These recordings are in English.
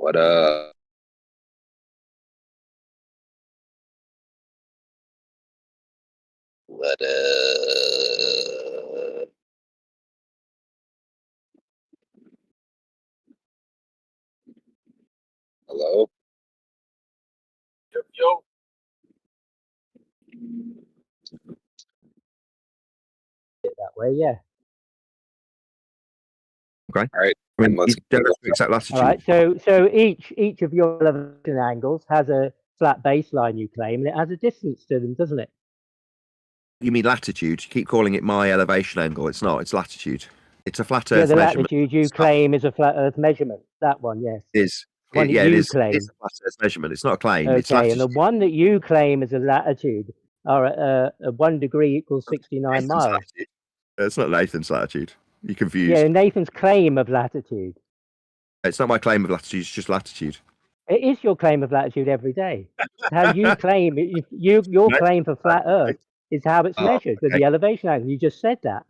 What up? What up? Hello? Yo. That way, yeah. Okay. All right. I mean, Let's you don't have to accept latitude. All right. So each of your elevation angles has a flat baseline, you claim, and it has a distance to them, doesn't it? You mean latitude? You keep calling it my elevation angle. It's not. It's latitude. It's a flat Yeah, Earth the measurement. latitude you claim is a flat Earth measurement. That one, yes. It is. One that Yeah, it you is. claim. It's a flat Earth measurement. It's not a claim. It's Okay, and latitude. the one that you claim is a latitude, or 1 degree equals 69 Nathan's miles. latitude. It's not Nathan's latitude. You're confused. Yeah, Nathan's claim of latitude. It's not my claim of latitude. It's just latitude. It is your claim of latitude every day. How you claim it, your claim for flat Earth is how it's measured with the elevation angle. You just said that.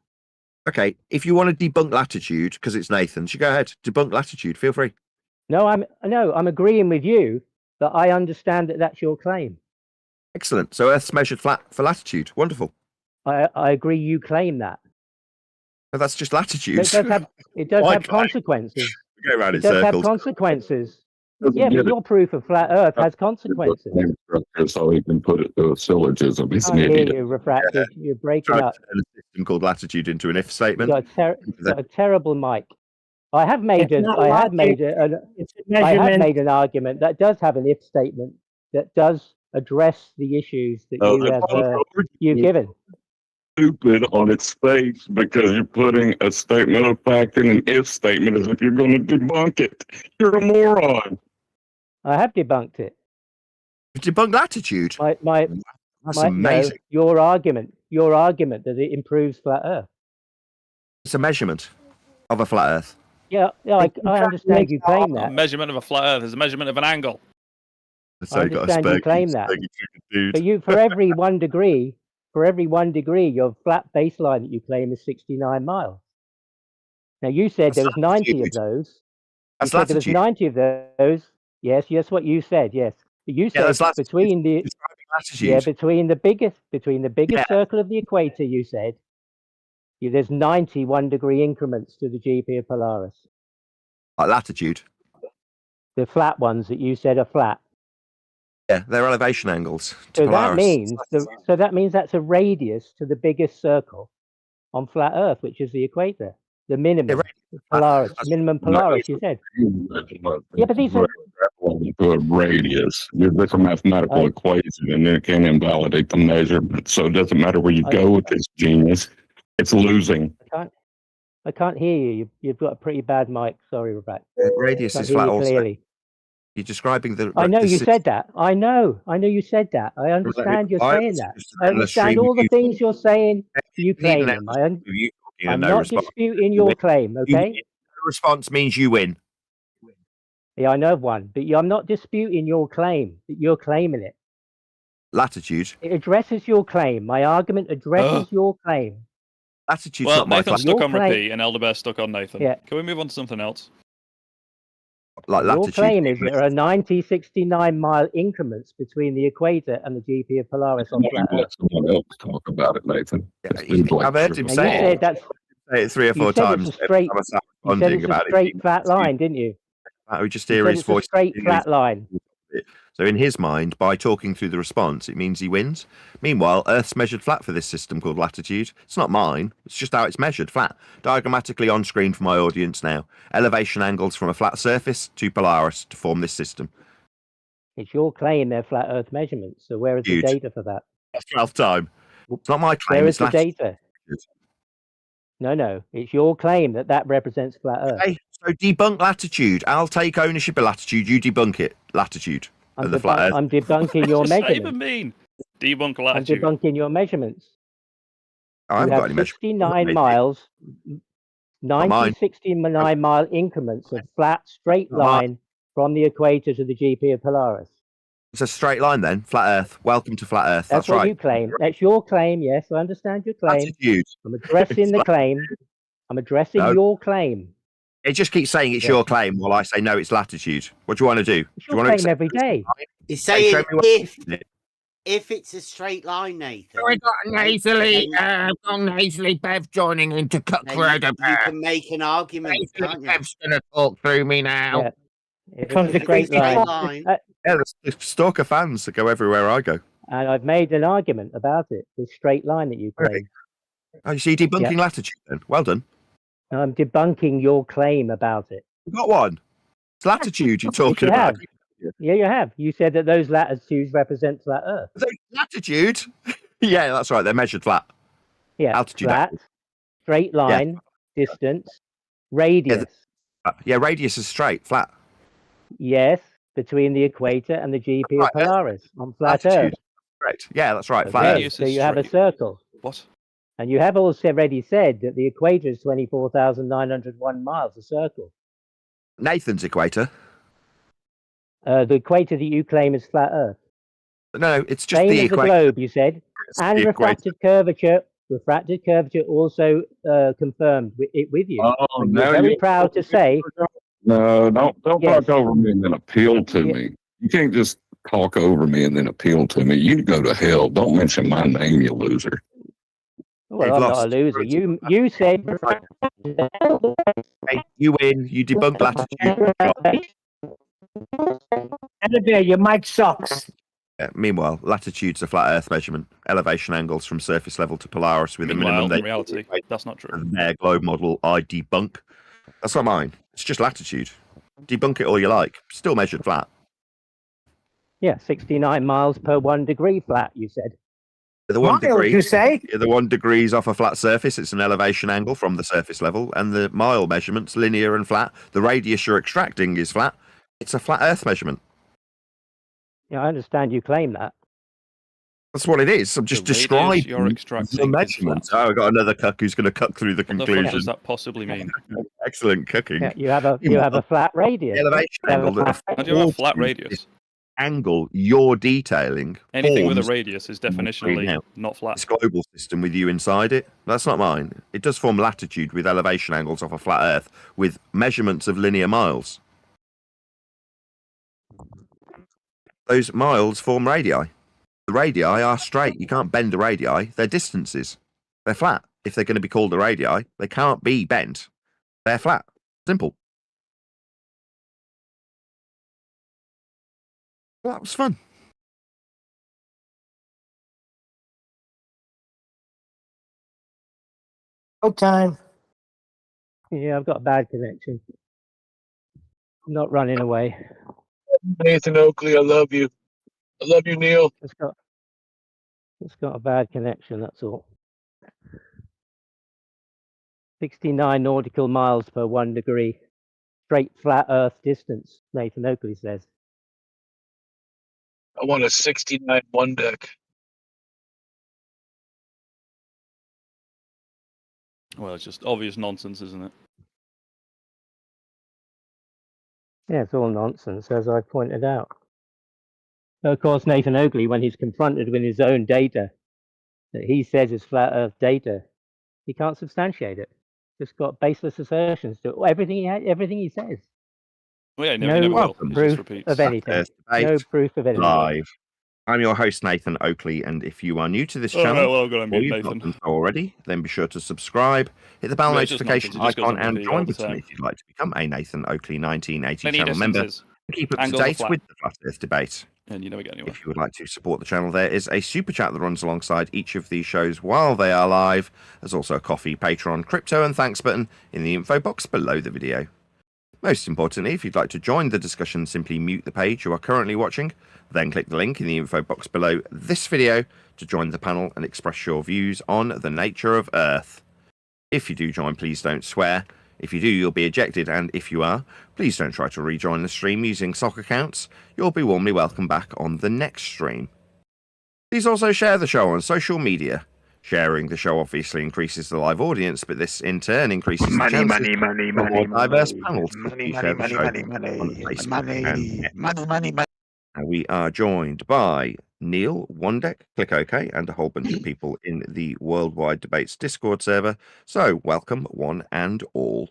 Okay. If you want to debunk latitude because it's Nathan's, you go ahead. Debunk latitude. Feel free. No, I'm agreeing with you that I understand that that's your claim. Excellent. So Earth's measured flat for latitude. Wonderful. I agree you claim that. But that's just latitude. But it does have consequences. We go around It in does have circles. consequences. Yeah, but your proof of flat Earth has consequences. So he can put it to a syllogism. He's I an can't hear idiot. you, refracted. You're breaking Tried up. to turn a system called latitude into an if You've statement. got a terrible mic. I have made an argument that does have an if statement that does address the issues that you've given. Stupid on its face because you're putting a statement of fact in an if statement as if you're going to debunk it. You're a moron. I have debunked it. Debunk latitude. That's amazing. No, your argument that it improves flat Earth. It's a measurement of a flat Earth. Yeah, I understand you claim that. A measurement of a flat Earth is a measurement of an angle. So I understand you claim that. But for every 1 degree, your flat baseline that you claim is 69 miles. Now you said there was 90 of those. That's you said there was 90 of those. Yes, what you said. Yes, but you said between the biggest circle of the equator, you said there's 90 1-degree increments to the GP of Polaris. Like latitude. The flat ones that you said are flat. Yeah, they're elevation angles. So that means that's a radius to the biggest circle on flat Earth, which is the equator, the minimum Polaris, minimum Polaris. You said. Yeah, but these are to a radius. That's a mathematical equation, and it can invalidate the measurement. So it doesn't matter where you go with this genius; it's losing. I can't hear you. You've got a pretty bad mic. Sorry, Rebecca. Radius is flat also. Clearly. You're describing the. I know you said that. I know you said that. I understand you're saying that. I understand all the things you're saying. You claim them. I'm not disputing your claim. Okay. No response means you win. Yeah, I know of one, but I'm not disputing your claim. That you're claiming it. Latitude. It addresses your claim. My argument addresses your claim. Latitude's well, not my Nathan's stuck on repeat, and Elder Bear's stuck on Nathan. Yeah. Can we move on to something else? Like your latitude. Claim is there are 90, 69-mile increments between the equator and the GP of Polaris on flat Earth. Someone else talk about it, Nathan. I've heard him say it 3 or 4 times. You said it's a straight flat line, didn't you? We just hear his voice. A straight flat line. So in his mind, by talking through the response, it means he wins. Meanwhile, Earth's measured flat for this system called latitude. It's not mine. It's just how it's measured, flat. Diagrammatically on screen for my audience now. Elevation angles from a flat surface to Polaris to form this system. It's your claim they're flat Earth measurements. So where is the data for that? That's 12th time. It's not my claim. Where is the data? No. It's your claim that represents flat Earth. Okay, so debunk latitude. I'll take ownership of latitude. You debunk it. Latitude. I'm debunking your measurements. What does that even mean? Debunk latitude. I'm debunking your measurements. I haven't got any 69 miles, 69-mile increments of flat, straight line from the equator to the GP of Polaris. It's a straight line then, flat Earth. Welcome to flat Earth. That's what you claim. That's your claim, yes. I understand your claim. Latitude. I'm addressing the claim. I'm addressing your claim. It just keeps saying it's your claim while I say no, it's latitude. What do you want to do? It's Do you your want to claim every day. He's Hey, show saying me what if it's a straight line, Nathan. We got Nasally Bev joining in to cut through the You can make an argument, can't you? Bev's going to talk through me now. Yeah. If it's a straight line. Yeah, there's stalker fans that go everywhere I go. And I've made an argument about it, the straight line that you claim. Really? Oh, you see debunking latitude then? Well done. I'm debunking your claim about it. You got one. It's latitude you're talking about. Yeah, you have. You said that those latitudes represent flat Earth. Latitude? Yeah, that's right. They're measured flat. Yeah, altitude. Flat, straight line, distance, radius. Yeah, radius is straight, flat. Yes, between the equator and the GP of Polaris on flat latitude. Earth. Correct. Yeah, that's right. Okay, Flat Earth. so you have a circle. What? And you have already said that the equator is 24,901 miles, a circle. Nathan's equator. The equator that you claim is flat Earth. No, it's just Same the as equator. the globe, you said. And refracted curvature. Refracted curvature also confirmed it with you. Oh, you're very proud to say. No, don't talk over me and then appeal to me. You can't just talk over me and then appeal to me. You go to hell. Don't mention my name, you loser. Well, I'm not a loser. You said. Hey, you win. You debunk latitude. Olivia, your mic sucks. Meanwhile, latitude's a flat Earth measurement. Elevation angles from surface level to Polaris with a minimum. In reality, that's not true. Their globe model, I debunk. That's not mine. It's just latitude. Debunk it all you like. Still measured flat. Yeah, 69 miles per 1 degree flat, you said. The 1 degree, you say? The 1 degree is off a flat surface. It's an elevation angle from the surface level, and the mile measurement's linear and flat. The radius you're extracting is flat. It's a flat Earth measurement. Yeah, I understand you claim that. That's what it is. I'm just describing the measurement. Oh, I got another cuck who's going to cuck through the conclusion. What the fuck does that possibly mean? Excellent cooking. Yeah, you have a flat radius. Elevation angle. How do you have a flat radius? Angle you're detailing. Anything with a radius is definitionally not flat. This global system with you inside it. That's not mine. It does form latitude with elevation angles off a flat Earth with measurements of linear miles. Those miles form radii. The radii are straight. You can't bend the radii. They're distances. They're flat. If they're going to be called a radii, they can't be bent. They're flat. Simple. Well, that was fun. No time. Yeah, I've got a bad connection. I'm not running away. Nathan Oakley, I love you. I love you, Neil. It's got a bad connection, that's all. 69 nautical miles per 1 degree. Straight flat Earth distance, Nathan Oakley says. I want a 69 one deck. Well, it's just obvious nonsense, isn't it? Yeah, it's all nonsense, as I pointed out. So, of course, Nathan Oakley, when he's confronted with his own data that he says is flat Earth data, he can't substantiate it. Just got baseless assertions to everything he says. Well, yeah, no never proof of anything. No proof of anything. Live. I'm your host, Nathan Oakley, and if you are new to this channel, well, or you've not done so already, then be sure to subscribe, hit the bell notification icon, and join the button if you'd like to become a Nathan Oakley 1980 channel member and keep up to date with the Flat Earth debate. And you never get anywhere. If you would like to support the channel, there is a super chat that runs alongside each of these shows while they are live. There's also a coffee, Patreon, crypto, and thanks button in the info box below the video. Most importantly, if you'd like to join the discussion, simply mute the page you are currently watching, then click the link in the info box below this video to join the panel and express your views on the nature of Earth. If you do join, please don't swear. If you do, you'll be ejected, and if you are, please don't try to rejoin the stream using sock accounts. You'll be warmly welcome back on the next stream. Please also share the show on social media. Sharing the show obviously increases the live audience, but this in turn increases the chances for more diverse panels to share the show on Facebook. And we are joined by Neil, Wondek, Click OK, and a whole bunch of people in the Worldwide Debates Discord server. So welcome one and all.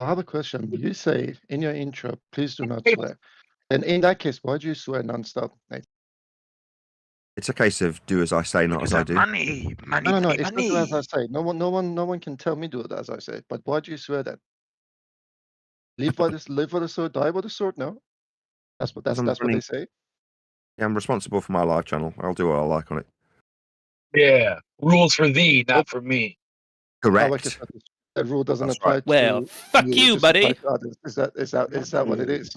I have a question. You say in your intro, please do not swear. And in that case, why do you swear nonstop, Nate? It's a case of do as I say, not as I do. Money, money, No, money, it's not do as I money. say. No one can tell me do it as I say. But why do you swear that? Live by the sword, die by the sword. No, that's what they say. Yeah, I'm responsible for my live channel. I'll do what I like on it. Yeah, rules for thee, not for me. Correct. That rule doesn't That's apply right. to Well, fuck you. you, It just applies buddy. to others. Is that what it is?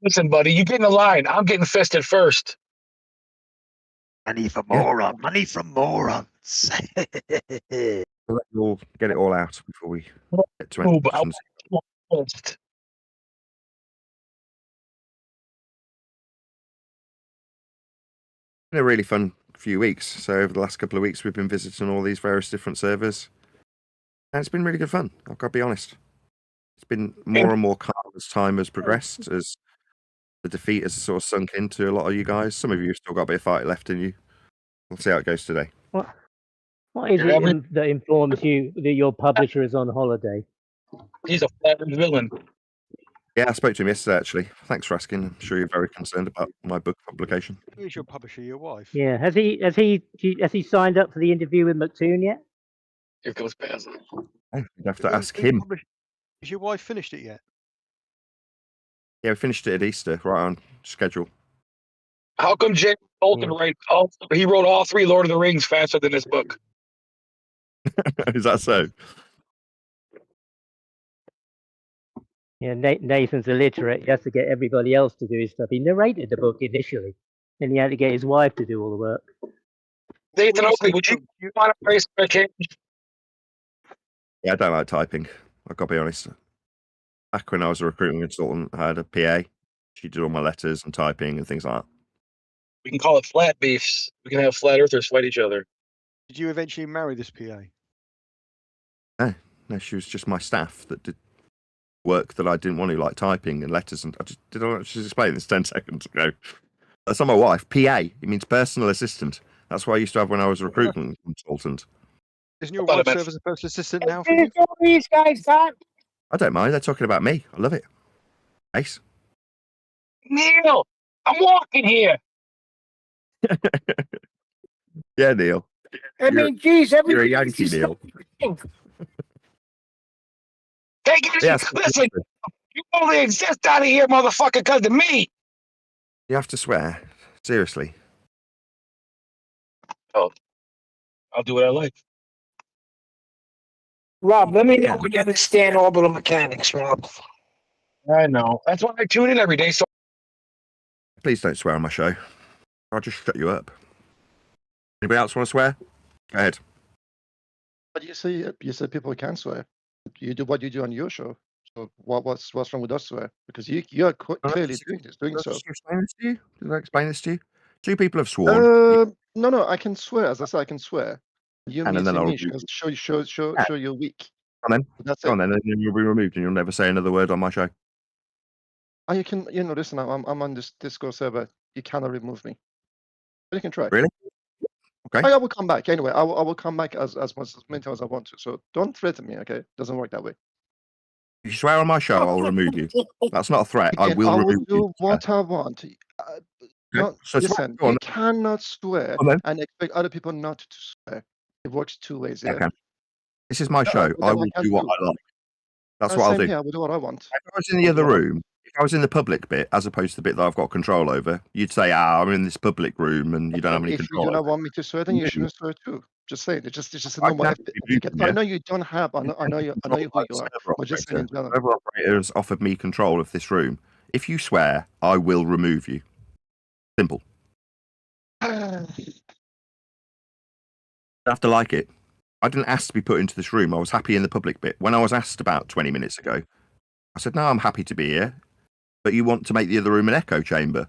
Listen, buddy, you get in the line. I'm getting fisted first. Money for morons. Money from morons. We'll get it all out before we get to Oh, any but I questions. want first. Been a really fun few weeks. So over the last couple of weeks, we've been visiting all these various different servers, and it's been really good fun. I've got to be honest. It's been more and more calm as time has progressed, as the defeat has sort of sunk into a lot of you guys. Some of you have still got a bit of fight left in you. We'll see how it goes today. What is it that informs you that your publisher is on holiday? He's a flat villain. Yeah, I spoke to him yesterday, actually. Thanks for asking. I'm sure you're very concerned about my book publication. Who's your publisher? Your wife? Yeah, has he signed up for the interview with McToon yet? Here goes Baz. You'd have to ask him. Is your wife finished it yet? Yeah, we finished it at Easter, right on schedule. How come James Tolkien he wrote all 3 Lord of the Rings faster than this book? Is that so? Yeah, Nathan's illiterate. He has to get everybody else to do his stuff. He narrated the book initially, then he had to get his wife to do all the work. Nathan Oakley, would you want to praise my cage? Yeah, I don't like typing. I've got to be honest. Back when I was a recruitment consultant, I had a PA. She did all my letters and typing and things like that. We can call it flat beefs. We can have flat earthers fight each other. Did you eventually marry this PA? No, she was just my staff that did work that I didn't want to, like typing and letters. And I just explained this 10 seconds ago. That's not my wife. PA. It means personal assistant. That's what I used to have when I was a recruitment consultant. Isn't your wife serve as a personal assistant now for you? These guys got I don't mind. They're talking about me. I love it. Ace. Neil. I'm walking here. Yeah, Neil. I mean, geez, You're a Yankee, Neil. Take it easy. Listen, you only exist out of here, motherfucker, because of me. You have to swear. Seriously. Oh, I'll do what I like. Rob, let me know when you understand orbital mechanics, Rob. I know. That's why I tune in every day. So Please don't swear on my show. I'll just shut you up. Anybody else want to swear? Go ahead. But you say people can swear. You do what you do on your show. So what's wrong with us swear? Because you are clearly doing so. Did I explain this to you? 2 people have sworn. No, I can swear. As I said, I can swear. You And meet then I'll me, show you're weak. Come on, That's go on it. then, and you'll be removed, and you'll never say another word on my show. Oh, you can, listen. I'm on this Discord server. You cannot remove me. But you can try. Really? Okay. I will come back anyway. I will come back as many times as I want to. So don't threaten me, okay? Doesn't work that way. If you swear on my show, I'll remove you. That's not a threat. Again, I will remove do you. what I want. So Listen, go on you cannot swear then. and expect other people not to swear. It works 2 ways. Yeah. Okay. This is my show. I will do what I like. That's what I'll do. Yeah, I will do what I want. If I was in the other room, if I was in the public bit, as opposed to the bit that I've got control over, you'd say, I'm in this public room and you don't have any control. If you do not want me to swear, then you shouldn't swear too. Just saying. It's just a normal etiquette. I know you don't have. I know who you are. But just saying in general. Whoever operator has offered me control of this room, if you swear, I will remove you. Simple. You have to like it. I didn't ask to be put into this room. I was happy in the public bit. When I was asked about 20 minutes ago, I said, no, I'm happy to be here. But you want to make the other room an echo chamber.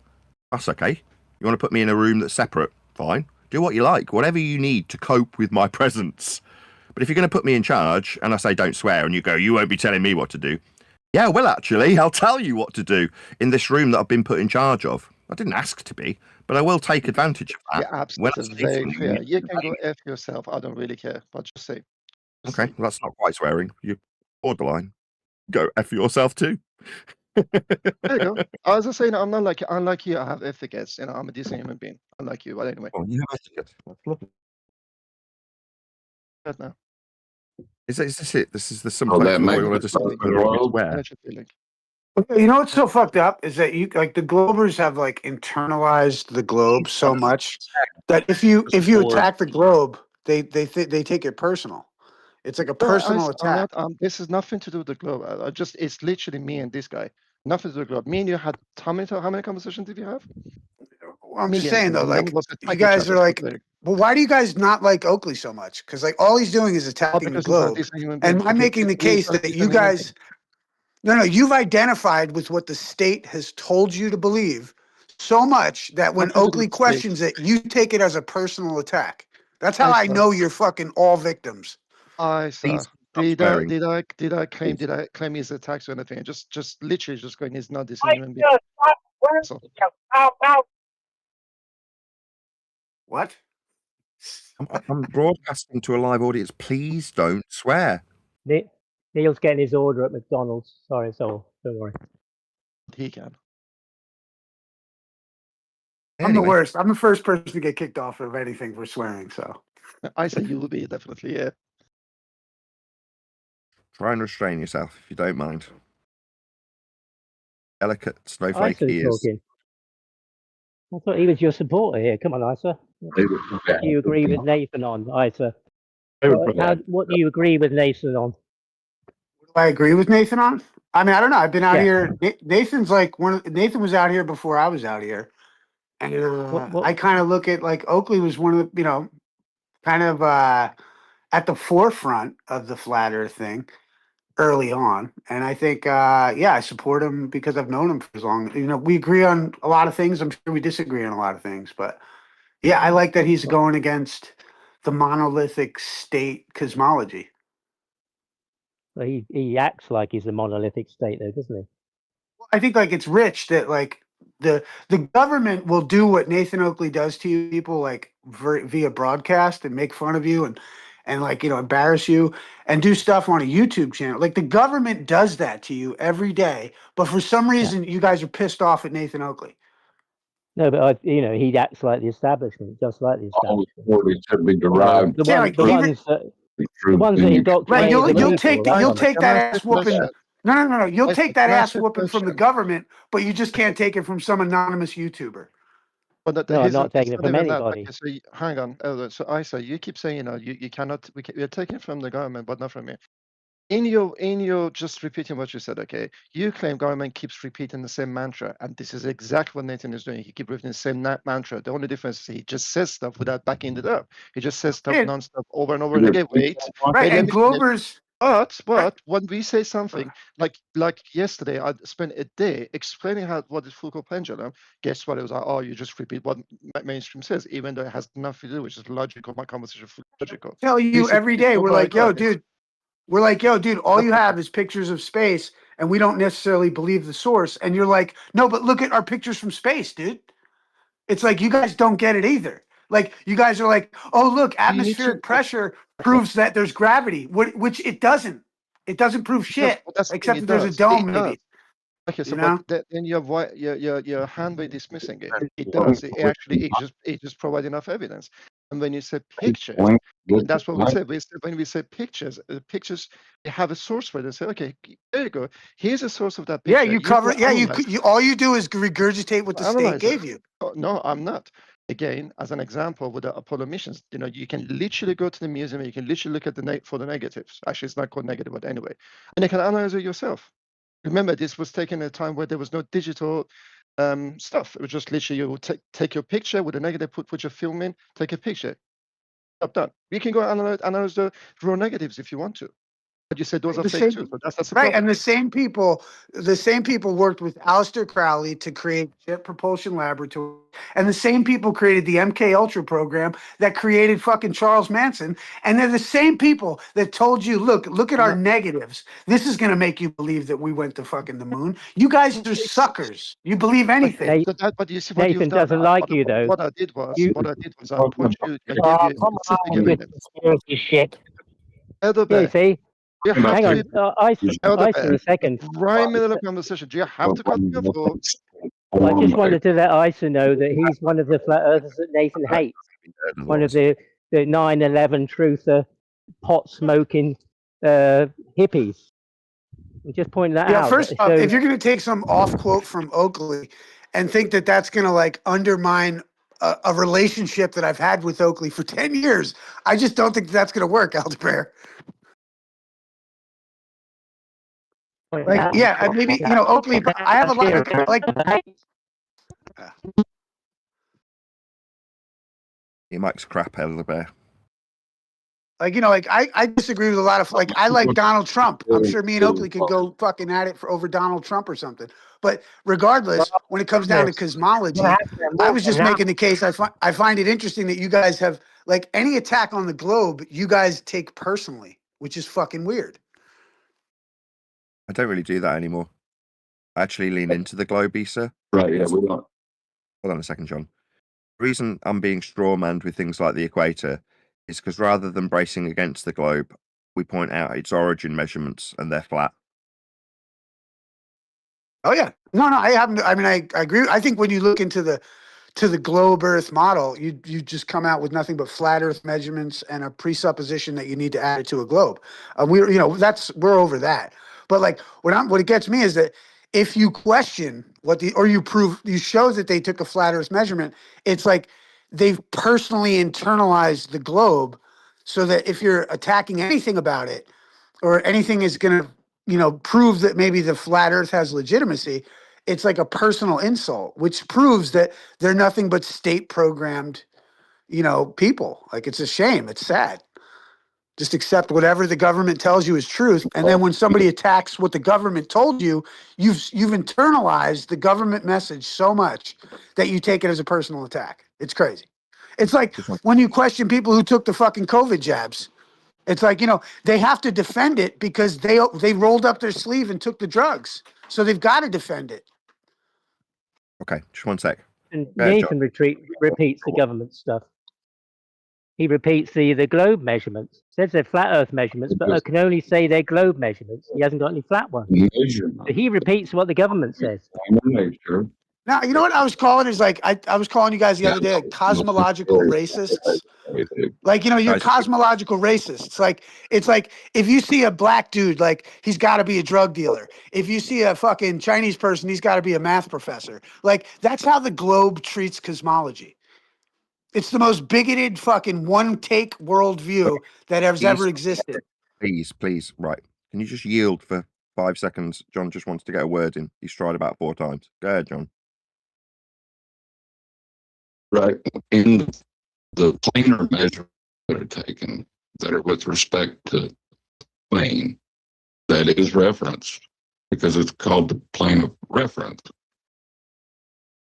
That's okay. You want to put me in a room that's separate? Fine. Do what you like. Whatever you need to cope with my presence. But if you're going to put me in charge and I say don't swear and you go, you won't be telling me what to do. Yeah, well, actually, I'll tell you what to do in this room that I've been put in charge of. I didn't ask to be, but I will take advantage of that. Yeah, absolutely. Very clear. You can go F yourself. I don't really care. But just say. Okay, well, that's not quite swearing. You're borderline. Go F yourself too. There you go. As I was saying, I'm not like unlike you. I have etiquette. You know, I'm a decent human being. Unlike you, but anyway. Well, you have etiquette. That's lovely. Right now. Is this it? This is the some Oh, folks that who makes want to decide sense. whether it's where. That's your feeling. You know what's so fucked up is that you like the Globers have like internalized the globe so much that if you attack the globe, they take it personal. It's like a personal I'm attack. not. This has nothing to do with the globe. I just it's literally me and this guy. Nothing to do with the globe. Me and you had how many conversations did you have? I'm just saying though, And like none was the you people guys chat, are like, like, well, why do you guys not like Oakley so much? Because like all he's doing is attacking the because he's a globe, decent human being. and I'm Okay, making the case that he's a you human guys. being. No, you've identified with what the state has told you to believe so much that when Nothing to do Oakley with the state. questions it, you take it as a personal attack. That's how I I saw. know you're fucking all victims. I saw. Please stop Did swearing. I claim he's attacked or anything? Just literally just going. He's not this human being. So What? I'm broadcasting to a live audience. Please don't swear. Neil's getting his order at McDonald's. Sorry, so don't worry. he can. I'm the Anyway, worst. I'm the first person to get kicked off of anything for swearing. So I say you will be definitely. Yeah. try and restrain yourself if you don't mind. Delicate Isa's snowflake he is. talking. I thought he was your supporter here. Come on, Isa. What do you agree with Nathan on, Isa? What do you agree with Nathan on? I agree with Nathan on. I mean, I don't know. I've been out here. Nathan's like Nathan was out here before I was out here, and I kind of look at like Oakley was one of the kind of at the forefront of the flat Earth thing early on, and I think I support him because I've known him for as long. We agree on a lot of things. I'm sure we disagree on a lot of things, but yeah, I like that he's going against the monolithic state cosmology. Well, he acts like he's a monolithic state, though, doesn't he? I think like it's rich that like the government will do what Nathan Oakley does to you people like via broadcast and make fun of you and like embarrass you and do stuff on a YouTube channel. Like the government does that to you every day, but for some reason you guys are pissed off at Nathan Oakley. No, but he acts like the establishment, just like the establishment. All authority should be derived. The ones that indoctrinate. Right, you'll take that ass whooping. No. You'll take that ass whooping from the government, but you just can't take it from some anonymous YouTuber. But no, I'm not taking it from anybody. Okay, so hang on. So Isa, you keep saying you cannot. We're taking it from the government, but not from me. In your just repeating what you said, okay, you claim government keeps repeating the same mantra, and this is exactly what Nathan is doing. He keeps repeating the same mantra. The only difference is he just says stuff without backing it up. He just says stuff non-stop over and over and again. Wait, and Glover's. But when we say something like yesterday, I spent a day explaining what is Foucault pendulum. Guess what? It was like, oh, you just repeat what mainstream says, even though it has nothing to do, which is logical. My conversation is logical. Tell you every day, we're like, yo, dude. We're like, yo, dude, all you have is pictures of space, and we don't necessarily believe the source. And you're like, no, but look at our pictures from space, dude. It's like you guys don't get it either. Like you guys are like, oh, look, atmospheric pressure proves that there's gravity, which it doesn't. It doesn't prove shit, except that there's a dome, maybe. Okay, so but then your hand by dismissing it. It does. It just provides enough evidence. And when you say pictures, that's what we said. When we say pictures, pictures they have a source for it. They say, okay, there you go. Here's a source of that picture. Yeah, you cover it. Yeah, you all you do is regurgitate what the state gave you. No, I'm not. Again, as an example with the Apollo missions, you can literally go to the museum and you can literally look at the negatives. Actually, it's not called negative, but anyway, and you can analyze it yourself. Remember, this was taken at a time where there was no digital stuff. It was just literally you would take your picture with a negative, put your film in, take a picture. Stop done. You can go analyze the raw negatives if you want to. But you said those are fake too. So that's right. And the same people worked with Aleister Crowley to create Jet Propulsion Laboratory, and the same people created the MK Ultra program that created fucking Charles Manson. And they're the same people that told you, look at our negatives. This is going to make you believe that we went to fucking the moon. You guys are suckers. You believe anything. But you see what Nathan doesn't like you though. What I did was I put you. I gave you conspiracy shit. Elder Yeah, Bear, see? you have Hang to on, ice Elder for Bear, a second. right middle of conversation. Do you have to cut me off? Or... I just wanted to let Isa know that he's one of the flat earthers that Nathan hates. One of the 9/11 truther, pot smoking hippies. Just point that out. First off, if you're going to take some off quote from Oakley and think that that's going to like undermine a relationship that I've had with Oakley for 10 years, I just don't think that's going to work, Elder Bear. Like, yeah, maybe, Oakley, I have a lot of, like... He makes crap, Elder Bear. Like, I disagree with a lot of, like, I like Donald Trump. I'm sure me and Oakley could go fucking at it for over Donald Trump or something. But regardless, when it comes down to cosmology, I was just making the case. I find it interesting that you guys have, like, any attack on the globe, you guys take personally, which is fucking weird. I don't really do that anymore. I actually lean into the globe, Issa. Right, yeah, we don't. Hold on a second, John. The reason I'm being strawmanned with things like the equator is because rather than bracing against the globe, we point out its origin measurements and they're flat. Oh yeah, no, I haven't. I mean, I agree. I think when you look into the globe Earth model, you just come out with nothing but flat Earth measurements and a presupposition that you need to add it to a globe. We're over that. But like what it gets me is that if you question you show that they took a flat Earth measurement, it's like they've personally internalized the globe, so that if you're attacking anything about it or anything is going to prove that maybe the flat Earth has legitimacy, it's like a personal insult, which proves that they're nothing but state programmed, people. Like, it's a shame. It's sad. Just accept whatever the government tells you is truth. And then when somebody attacks what the government told you, you've internalized the government message so much that you take it as a personal attack. It's crazy. It's like when you question people who took the fucking COVID jabs. It's like, they have to defend it because they rolled up their sleeve and took the drugs. So they've got to defend it. Okay, just one sec. And Nathan repeats the government stuff. He repeats the globe measurements. Says they're flat Earth measurements, but I can only say they're globe measurements. He hasn't got any flat ones. But he repeats what the government says. Now, you know what I was calling is like, I was calling you guys the other day, like, cosmological racists. Like, you're cosmological racists. It's like if you see a black dude, like, he's got to be a drug dealer. If you see a fucking Chinese person, he's got to be a math professor. Like, that's how the globe treats cosmology. It's the most bigoted fucking one-take worldview that has ever existed. Please, right. Can you just yield for 5 seconds? John just wants to get a word in. He's tried about 4 times. Go ahead, John. Right. In the planar measurements that are taken, that are with respect to plane, that is referenced because it's called the plane of reference.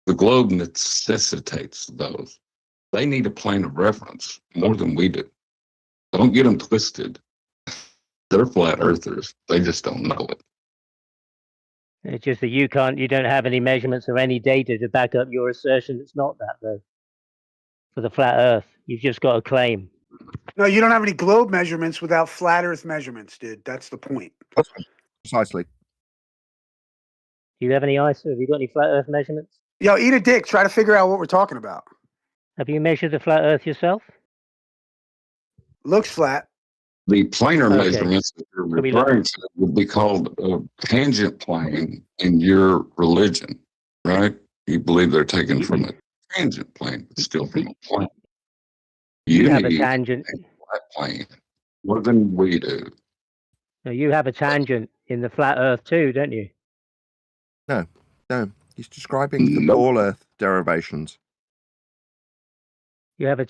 The globe necessitates those. They need a plane of reference more than we do. Don't get them twisted. They're flat earthers. They just don't know it. It's just that you don't have any measurements or any data to back up your assertion. It's not that, though. For the flat Earth, you've just got a claim. No, you don't have any globe measurements without flat Earth measurements, dude. That's the point. Precisely. Do you have any ISO? Have you got any flat Earth measurements? Yo, eat a dick. Try to figure out what we're talking about. Have you measured the flat Earth yourself? Looks flat. The planar measurements that you're referring to would be called a tangent plane in your religion, right? You believe they're taken from a tangent plane, but still from a plane. You have a tangent. Flat plane more than we do. No, you have a tangent in the flat Earth too, don't you? No. He's describing the ball Earth derivations. You have a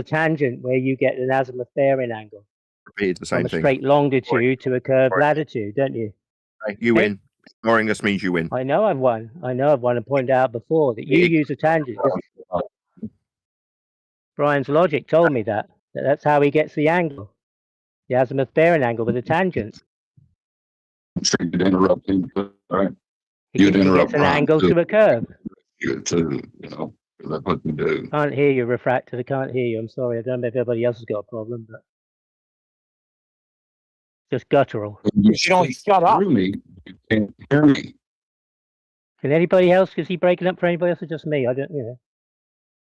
tangent where you get an azimuth bearing angle. Repeated the same from a thing. Straight longitude to a curved latitude, don't you? Okay, you win. Ignoring us means you win. I know I've won. And pointed out before that you use a tangent. Brian's logic told me that's how he gets the angle. The azimuth bearing angle with a tangent. I'm sure you'd interrupt him, but right. He gets an angle to a curve. That's what you do. Can't hear you, Refractor. I can't hear you. I'm sorry. I don't know if everybody else has got a problem, but Just guttural. You don't shut up. through me, you can't hear me. Can anybody else? Is he breaking up for anybody else or just me? I don't.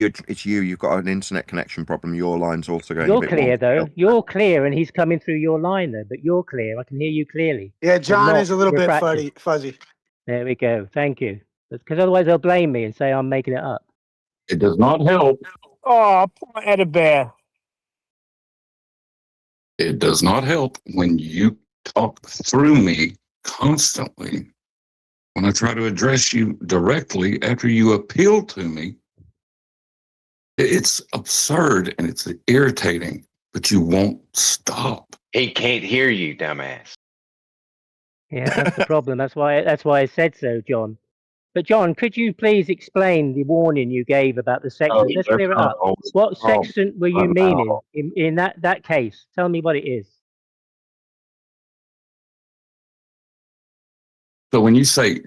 It's you. You've got an internet connection problem. Your line's also going. You're a bit clear wonky. though. You're clear, and he's coming through your line though. But you're clear. I can hear you clearly. Yeah, But John not is a little bit refracted. fuzzy. There we go. Thank you. Because otherwise they'll blame me and say I'm making it up. It does not help. Oh, poor Eddie Bear. It does not help when you talk through me constantly. When I try to address you directly after you appeal to me, it's absurd and it's irritating, but you won't stop. He can't hear you, dumbass. Yeah, that's the problem. That's why I said so, John. But John, could you please explain the warning you gave about the sextant? Let's clear it up. What sextant were you meaning in that case? Tell me what it is. So when you say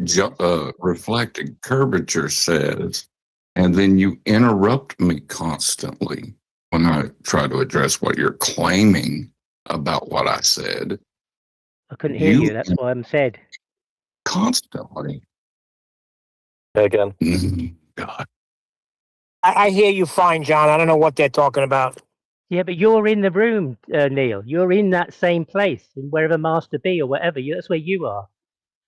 reflected curvature says, and then you interrupt me constantly when I try to address what you're claiming about what I said. I couldn't hear you. That's why I'm said. Constantly. Again. God. I hear you fine, John. I don't know what they're talking about. Yeah, but you're in the room, Neil. You're in that same place, wherever Master B or whatever. That's where you are.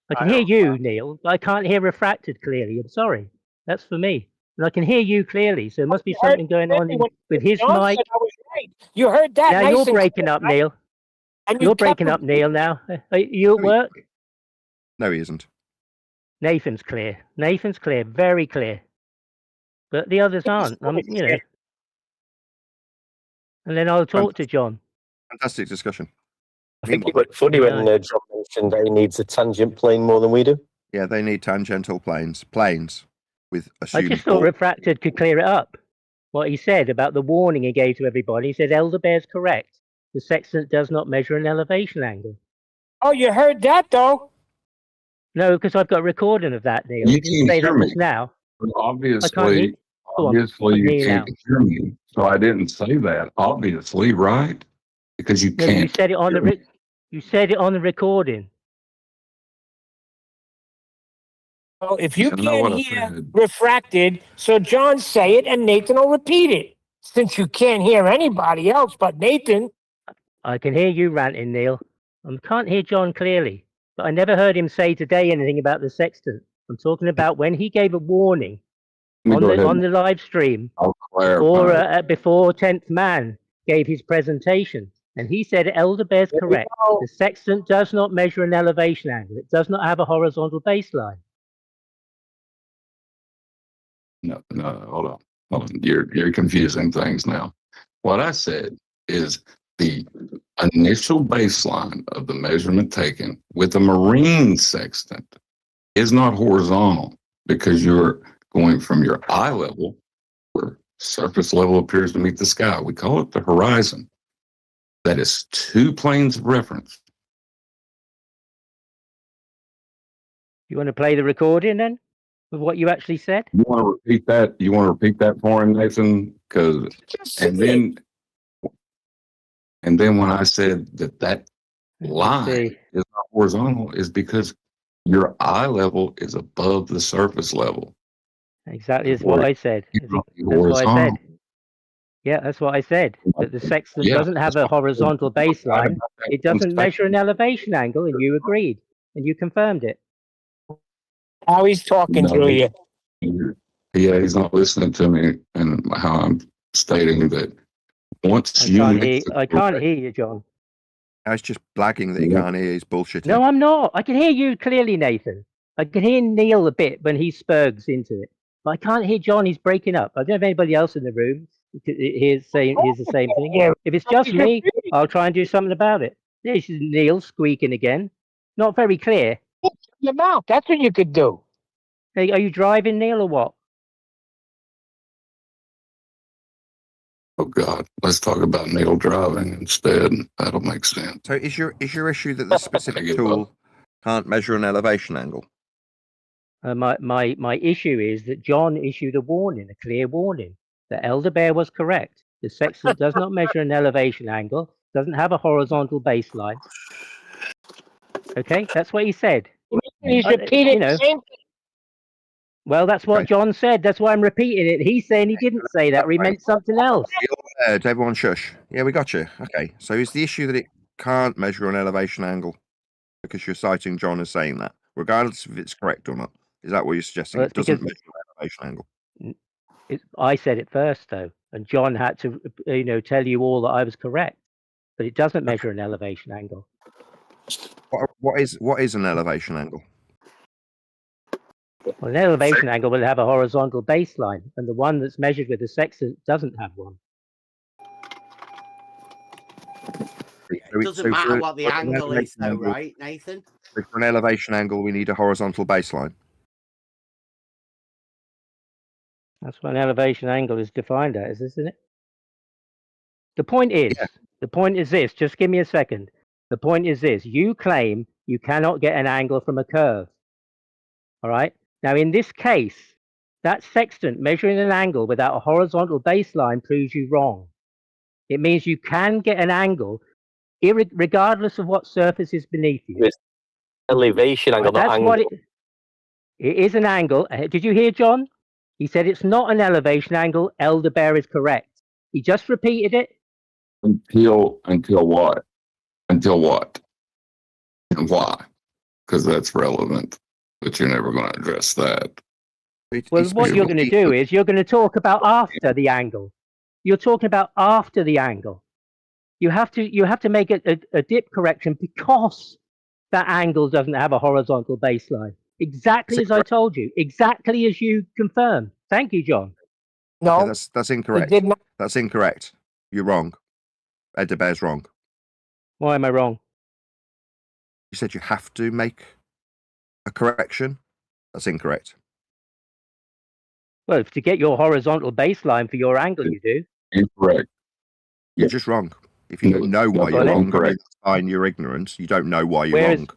I can hear you, Neil, but I can't hear refracted clearly. I'm sorry. That's for me. And I can hear you clearly, so there must be something going on with his John mic. said I was right. You heard that. Now nice you're and breaking clear, up, right? Neil. And You're kept breaking up, Neil, now. Are you at work? No, he isn't. Nathan's clear. Nathan's clear. Very clear. But the others aren't. And then I'll talk to John. Fantastic discussion. I think it looked funny when John mentioned that he needs a tangent plane more than we do. Yeah, they need tangential planes. Planes with I just thought refracted could clear it up. What he said about the warning he gave to everybody. He said Elder Bear's correct. The sextant does not measure an elevation angle. Oh, you heard that though? No, because I've got a recording of that, Neil. You didn't say that just now. Obviously, you can't hear me. So I didn't say that. Obviously, right? Because you can't. You said it on the you said it on the recording. Well, if you can't hear refracted, so John say it and Nathan will repeat it. Since you can't hear anybody else but Nathan. I can hear you ranting, Neil. I can't hear John clearly, but I never heard him say today anything about the sextant. I'm talking about when he gave a warning on the live stream or before 10th Man gave his presentation. And he said Elder Bear's correct. The sextant does not measure an elevation angle. It does not have a horizontal baseline. No, hold on. You're confusing things now. What I said is the initial baseline of the measurement taken with a marine sextant is not horizontal because you're going from your eye level, where surface level appears to meet the sky. We call it the horizon. That is 2 planes of reference. You want to play the recording then? Of what you actually said? You want to repeat that? You want to repeat that for him, Nathan? And then when I said that line is not horizontal, is because your eye level is above the surface level. Exactly, that's what I said. That's what I said. Yeah, that's what I said. That the sextant doesn't have a horizontal baseline. It doesn't measure an elevation angle, and you agreed, and you confirmed it. How he's talking through you. Yeah, he's not listening to me and how I'm stating that once I can't hear you, John. I was just blagging that he can't hear. He's bullshitting. No, I'm not. I can hear you clearly, Nathan. I can hear Neil a bit when he spurgs into it. But I can't hear John. He's breaking up. I don't know if anybody else in the room hears the same thing. If it's just me, I'll try and do something about it. This is Neil squeaking again. Not very clear. Your mouth. That's what you could do. Hey, are you driving, Neil, or what? Oh God, let's talk about Neil driving instead. That'll make sense. So is your issue that the specific tool can't measure an elevation angle? My issue is that John issued a warning, a clear warning, that Elder Bear was correct. The sextant does not measure an elevation angle, doesn't have a horizontal baseline. Okay, that's what he said. He's repeating the same thing. Well, that's what John said. That's why I'm repeating it. He's saying he didn't say that, or he meant something else. Everyone shush. Yeah, we got you. Okay, so is the issue that it can't measure an elevation angle? Because you're citing John as saying that, regardless if it's correct or not. Is that what you're suggesting? Well, it doesn't measure an elevation angle. I said it first, though, and John had to, tell you all that I was correct. But it doesn't measure an elevation angle. What is an elevation angle? Well, an elevation angle will have a horizontal baseline, and the one that's measured with the sextant doesn't have one. It doesn't matter what the angle is, though, right, Nathan? For an elevation angle, we need a horizontal baseline. That's what an elevation angle is defined as, isn't it? The point is, this. Just give me a second. The point is this. You claim you cannot get an angle from a curve. All right? Now, in this case, that sextant measuring an angle without a horizontal baseline proves you wrong. It means you can get an angle regardless of what surface is beneath you. It's elevation angle, That's not angle. what it is. An angle. Did you hear John? He said it's not an elevation angle. Elder Bear is correct. He just repeated it. Until what? Until what? And why? Because that's relevant. But you're never going to address that. Well, what you're going to do is you're going to talk about after the angle. You're talking about after the angle. You have to make a dip correction because that angle doesn't have a horizontal baseline. Exactly as I told you. Exactly as you confirmed. Thank you, John. No, okay, that's incorrect. That's incorrect. You're wrong. Ed the Bear's wrong. Why am I wrong? You said you have to make a correction. That's incorrect. Well, to get your horizontal baseline for your angle, you do. Incorrect. You're just wrong. If you don't know why you're wrong, and your ignorance, you don't know why you're wrong.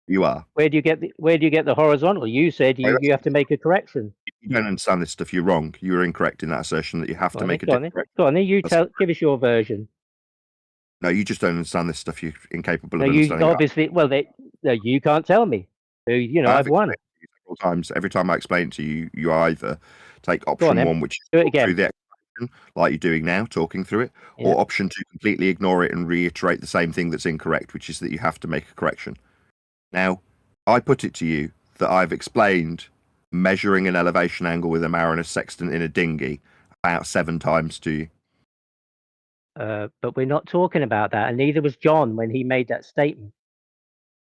You are. Where do you get the horizontal? You said you have to make a correction. You don't understand this stuff. You're wrong. You were incorrect in that assertion that you have to make a correction. Go on, then give us your version. No, you just don't understand this stuff. You're incapable of understanding. You obviously, you can't tell me. I've won. Several times. Every time I explain it to you, you either take option one, which is through the explanation, like you're doing now, talking through it, or option two, completely ignore it and reiterate the same thing that's incorrect, which is that you have to make a correction. Now, I put it to you that I've explained measuring an elevation angle with a mariner's sextant in a dinghy about 7 times to you. But we're not talking about that, and neither was John when he made that statement.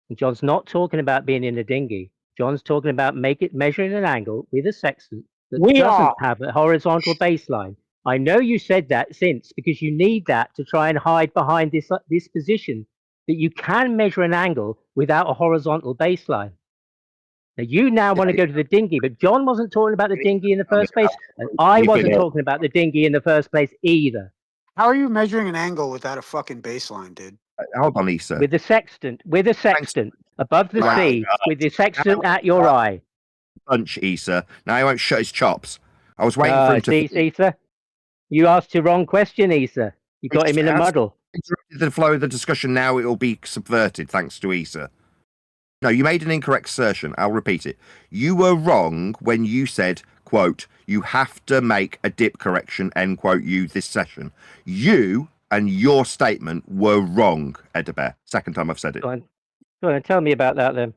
And John's not talking about being in a dinghy. John's talking about measuring an angle with a sextant that doesn't have a horizontal baseline. I know you said that because you need that to try and hide behind this position that you can measure an angle without a horizontal baseline. Now you want to go to the dinghy, but John wasn't talking about the dinghy in the first place, and I wasn't talking about the dinghy in the first place either. How are you measuring an angle without a fucking baseline, dude? Hold on, Issa. With a sextant above the sea, with the sextant at your eye. Punch, Issa. Now he won't shut his chops. I was waiting for him to. Issa, you asked the wrong question, Issa. You got him in a muddle. Interrupted the flow of the discussion. Now it will be subverted, thanks to Issa. No, you made an incorrect assertion. I'll repeat it. You were wrong when you said, quote, you have to make a dip correction, end quote, this session. You and your statement were wrong, Edabere. Second time I've said it. Go on, tell me about that then.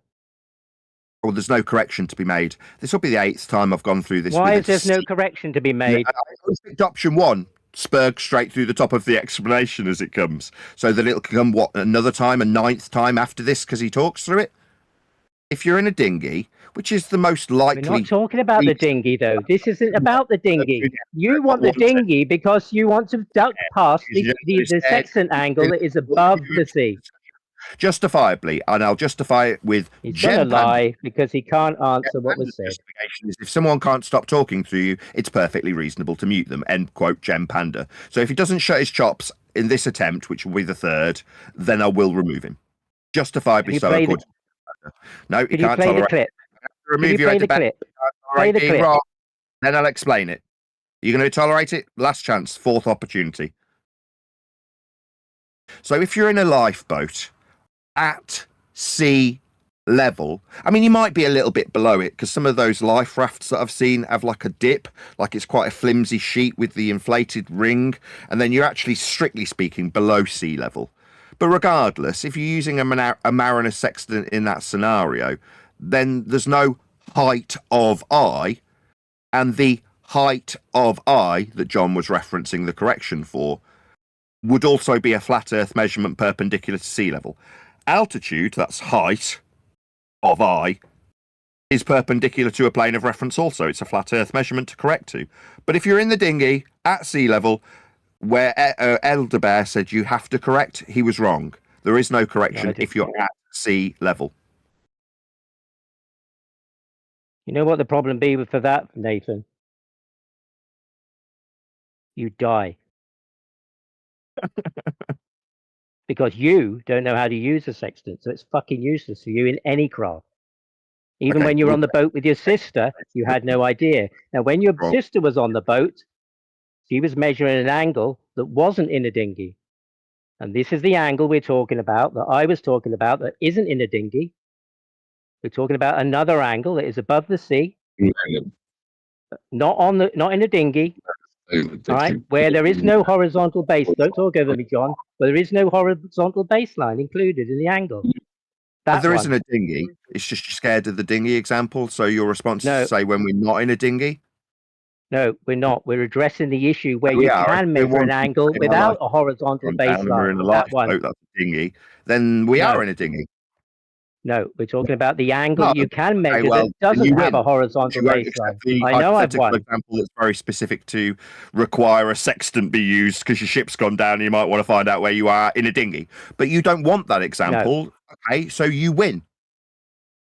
Well, there's no correction to be made. This will be the 8th time I've gone through this. Why is there no correction to be made? I picked option 1, spurg straight through the top of the explanation as it comes, so that it'll come, another time, a 9th time after this, because he talks through it. If you're in a dinghy, which is the most likely... We're not talking about the dinghy, though. This isn't about the dinghy. You want the dinghy because you want to duck past the sextant angle that is above the sea. Justifiably, and I'll justify it with... He's going to lie because he can't answer what was said. If someone can't stop talking through you, it's perfectly reasonable to mute them, end quote, Gem Panda. So if he doesn't shut his chops in this attempt, which will be the 3rd, then I will remove him. Justifiably so. No, you can't tolerate it. Remove you at the back. Play the clip. Then I'll explain it. You're going to tolerate it? Last chance, 4th opportunity. So if you're in a lifeboat at sea level. I mean, you might be a little bit below it because some of those life rafts that I've seen have like a dip, like it's quite a flimsy sheet with the inflated ring, and then you're actually, strictly speaking, below sea level. But regardless, if you're using a mariner sextant in that scenario, then there's no height of eye, and the height of eye that John was referencing the correction for would also be a flat earth measurement perpendicular to sea level. Altitude, that's height of eye, is perpendicular to a plane of reference also. It's a flat earth measurement to correct to. But if you're in the dinghy at sea level, where Elder Bear said you have to correct, he was wrong. There is no correction if you're at sea level. You know what the problem be for that, Nathan? You die. Because you don't know how to use a sextant, so it's fucking useless for you in any craft. Even when you were on the boat with your sister, you had no idea. Now, when your sister was on the boat, she was measuring an angle that wasn't in a dinghy. And this is the angle we're talking about, that I was talking about, that isn't in a dinghy. We're talking about another angle that is above the sea, not in a dinghy. All right, where there is no horizontal base. Don't talk over me, John. Where there is no horizontal baseline included in the angle. There isn't a dinghy. It's just you're scared of the dinghy example. So your response is to say when we're not in a dinghy? No, we're not. We're addressing the issue where you can measure an angle without a horizontal baseline. We're in a lifeboat, that's a dinghy. Then we are in a dinghy. No, we're talking about the angle you can measure that doesn't have a horizontal baseline. I know I've won. Example that's very specific to require a sextant be used because your ship's gone down and you might want to find out where you are in a dinghy. But you don't want that example. No. Okay, so you win.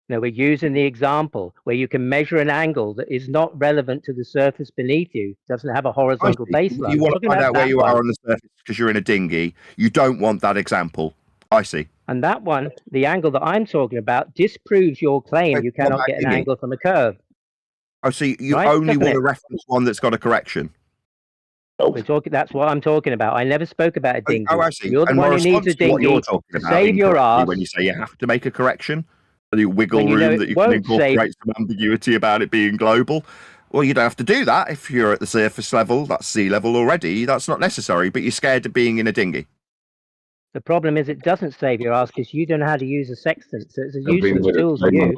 No, we're using the example where you can measure an angle that is not relevant to the surface beneath you, doesn't have a horizontal baseline. You want to find out where you are on the surface because you're in a dinghy. You don't want that example. I see. And that one, the angle that I'm talking about, disproves your claim you cannot get an angle from a curve. Oh, so you only want to reference one that's got a correction? We're talking. That's what I'm talking about. I never spoke about a dinghy. Oh, I see. You're the one who needs a dinghy to save your ass. When you say you have to make a correction, the wiggle room that you can incorporate some ambiguity about it being global. Well, you don't have to do that if you're at the surface level. That's sea level already. That's not necessary. But you're scared of being in a dinghy. The problem is it doesn't save your ass because you don't know how to use a sextant, so it's a useless tool for you.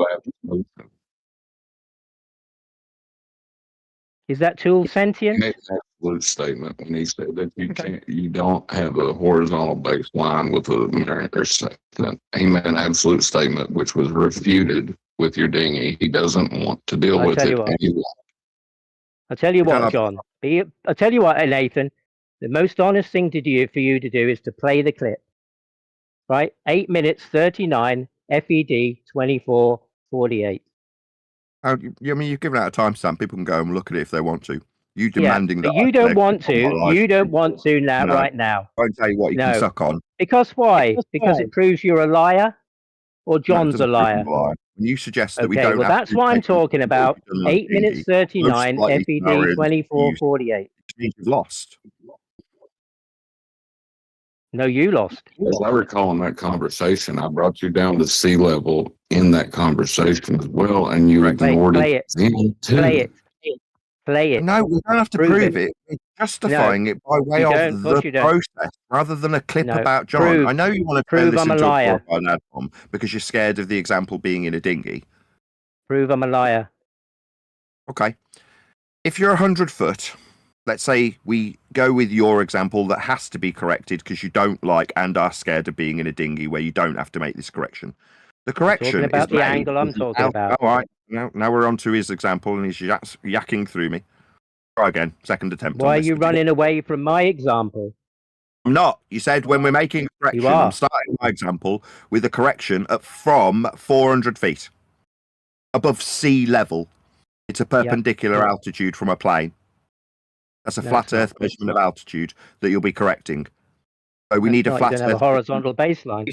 Is that tool sentient? Absolute statement when he said that you don't have a horizontal baseline with a mariner sextant. He made an absolute statement which was refuted with your dinghy. He doesn't want to deal with it anymore. I'll tell you what, John. I'll tell you what, Nathan. The most honest thing to do for you to do is to play the clip. Right? 8 minutes 39 FED 24:48. I mean, you've given out a timestamp. People can go and look at it if they want to. You demanding that. You don't want to. You don't want to now. No. Right now. I won't tell you what you can suck on. Because why? Because it proves you're a liar, or John's a liar. When you suggest that we don't. Well, that's what I'm talking about. 8 minutes 39 FED 24:48. You've lost. No, you lost. As I recall in that conversation, I brought you down to sea level in that conversation as well, and you ignored it. Play it. No, we don't have to prove it. We're justifying it by way of the process, rather than a clip about John. I know you want to prove I'm a liar because you're scared of the example being in a dinghy. Prove I'm a liar. Okay. If you're 100 foot. Let's say we go with your example that has to be corrected because you don't like and are scared of being in a dinghy where you don't have to make this correction. The correction is about the angle I'm talking about. All right. Now we're on to his example and he's yakking through me. Try again. Second attempt. Why are you running away from my example? I'm not. You said when we're making a correction, I'm starting my example with a correction from 400 feet above sea level. It's a perpendicular altitude from a plane. That's a flat Earth measurement of altitude that you'll be correcting. So we need a flat Earth. Have a horizontal baseline.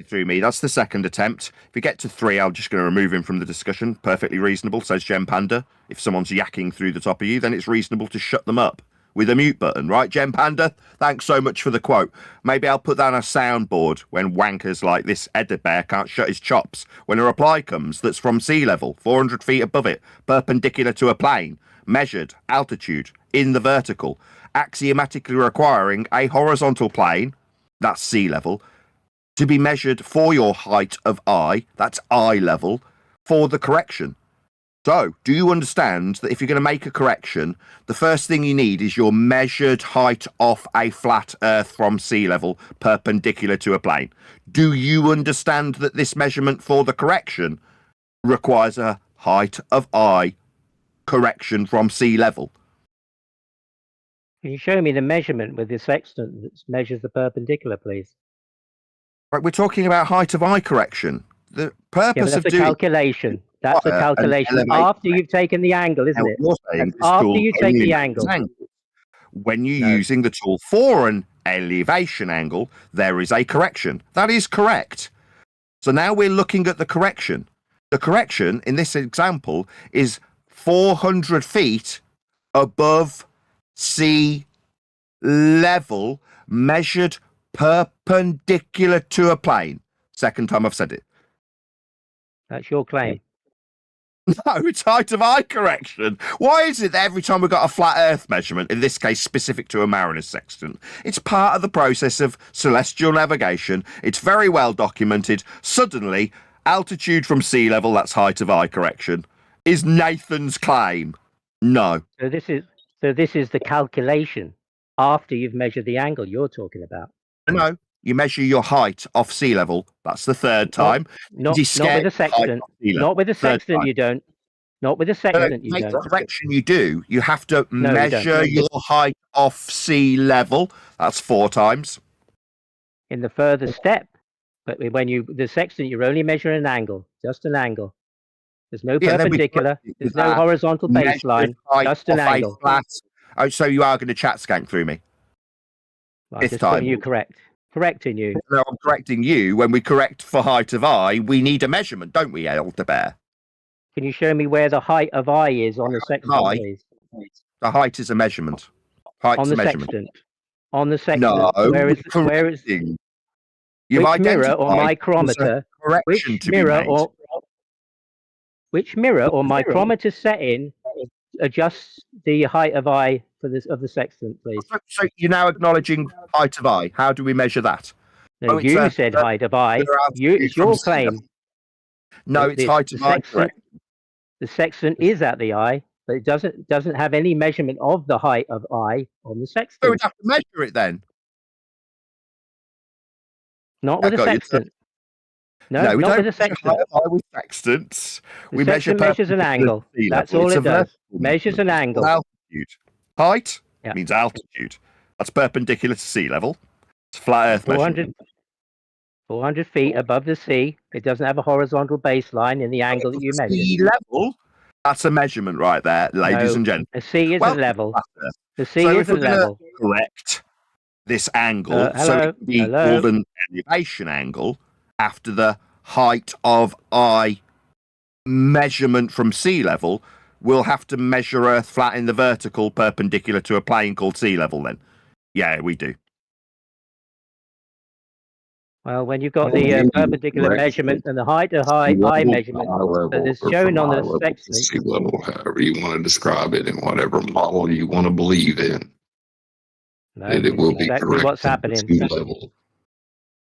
Through me. That's the second attempt. If we get to 3, I'm just going to remove him from the discussion. Perfectly reasonable, says Gem Panda. If someone's yakking through the top of you, then it's reasonable to shut them up. with a mute button, right, Gem Panda? Thanks so much for the quote. Maybe I'll put that on a soundboard when wankers like this Edda Bear can't shut his chops when a reply comes that's from sea level, 400 feet above it, perpendicular to a plane, measured altitude in the vertical, axiomatically requiring a horizontal plane, that's sea level, to be measured for your height of eye, that's eye level, for the correction. So, do you understand that if you're going to make a correction, the first thing you need is your measured height off a flat Earth from sea level, perpendicular to a plane? Do you understand that this measurement for the correction requires a height of eye correction from sea level? Can you show me the measurement with the sextant that measures the perpendicular, please? Right, we're talking about height of eye correction. The purpose of doing calculation. That's a calculation after you've taken the angle, isn't it? After you take the angle. When you're using the tool for an elevation angle, there is a correction. That is correct. So now we're looking at the correction. The correction in this example is 400 feet above sea level, measured perpendicular to a plane. Second time I've said it. That's your claim. No, it's height of eye correction. Why is it that every time we've got a flat Earth measurement, in this case specific to a mariner's sextant, it's part of the process of celestial navigation, it's very well documented, suddenly altitude from sea level, that's height of eye correction, is Nathan's claim? No. So this is the calculation after you've measured the angle you're talking about. No, you measure your height off sea level. That's the third time. Not with a sextant. Not with a sextant, you don't. Not with a sextant, you don't. The correction you do, you have to measure your height off sea level. That's 4 times. In the further step, but when the sextant, you're only measuring an angle, just an angle. There's no perpendicular. There's no horizontal baseline. Just an angle. Oh, so you are going to chat skank through me? Right, just time. You correcting you. No, I'm correcting you. When we correct for height of eye, we need a measurement, don't we, Elder Bear? Can you show me where the height of eye is on the sextant, please? The height is a measurement. Height's a measurement. On the sextant. No, where is which mirror or micrometer? Which mirror or micrometer setting adjusts the height of eye of the sextant, please? So you're now acknowledging height of eye. How do we measure that? No, you said height of eye. It's your claim. No, it's height of eye. Correct. The sextant is at the eye, but it doesn't have any measurement of the height of eye on the sextant. So we'd have to measure it then. Not with a sextant. No, we not don't with a sextant. With sextants. We measures an angle. That's all it does. Measures an angle. Altitude. Height means altitude. That's perpendicular to sea level. It's flat Earth measurement. 400 feet above the sea. It doesn't have a horizontal baseline in the angle that you measure. Sea level. That's a measurement right there, ladies and gentlemen. The sea isn't level. The sea isn't level. Correct this angle, so it can be called an elevation angle after the height of eye measurement from sea level. We'll have to measure Earth flat in the vertical perpendicular to a plane called sea level then. Yeah, we do. Well, when you've got the perpendicular measurement and the height of eye measurement that is shown on the sextant. Sea level, however you want to describe it, in whatever model you want to believe in. No, it will be exactly what's happening.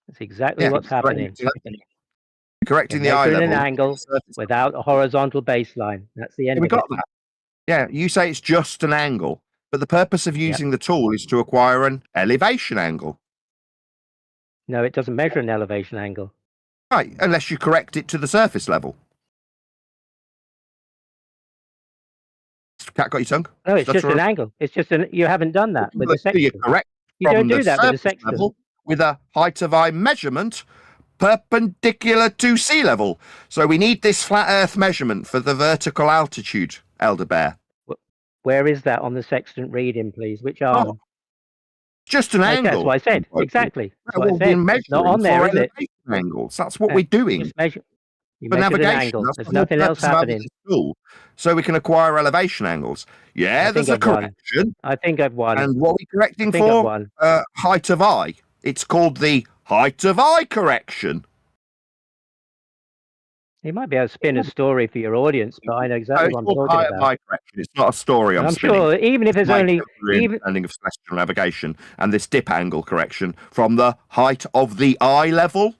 That's exactly what's happening. Correcting the eye level. An angle without a horizontal baseline. That's the end of it. That. Yeah, you say it's just an angle, but the purpose of using the tool is to acquire an elevation angle. No, it doesn't measure an elevation angle. Right, unless you correct it to the surface level. Cat got your tongue? No, it's just an angle. It's just you haven't done that with the sextant. You're correct. You don't do that with the sextant. With a height of eye measurement perpendicular to sea level. So we need this flat Earth measurement for the vertical altitude, Elder Bear. Where is that on the sextant reading, please? Which arm? Oh, just an angle. That's what I said. Exactly. That's what I said. Not on there, is it? Angles. That's what we're doing. You For measured an navigation, angle. that's There's the whole nothing else purpose of having happening. this tool, so we can acquire elevation angles. Yeah, there's a correction. I think I've won. And what are we correcting I think I've for? won. Height of eye. It's called the height of eye correction. You might be able to spin a story for your audience, but I know exactly what I'm talking Height of about. eye correction. It's not a story I'm spinning. Sure, even if there's only understanding of celestial navigation and this dip angle correction from the height of the eye level.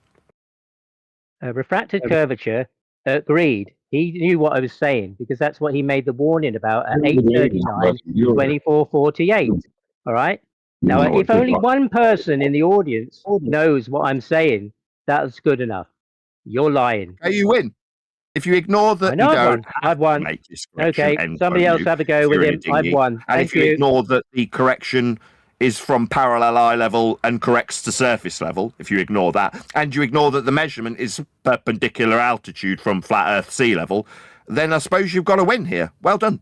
Refracted curvature agreed. He knew what I was saying because that's what he made the warning about at 8:39, 24:48. All right. Now, if only one person in the audience knows what I'm saying, that's good enough. You're lying. Okay, you win. If you ignore that, I know you don't I've won. make this correction. Okay, somebody else have a go with him. I've won. And if you ignore that the correction is from parallel eye level and corrects to surface level, if you ignore that, and you ignore that the measurement is perpendicular altitude from flat Earth sea level, then I suppose you've got a win here. Well done.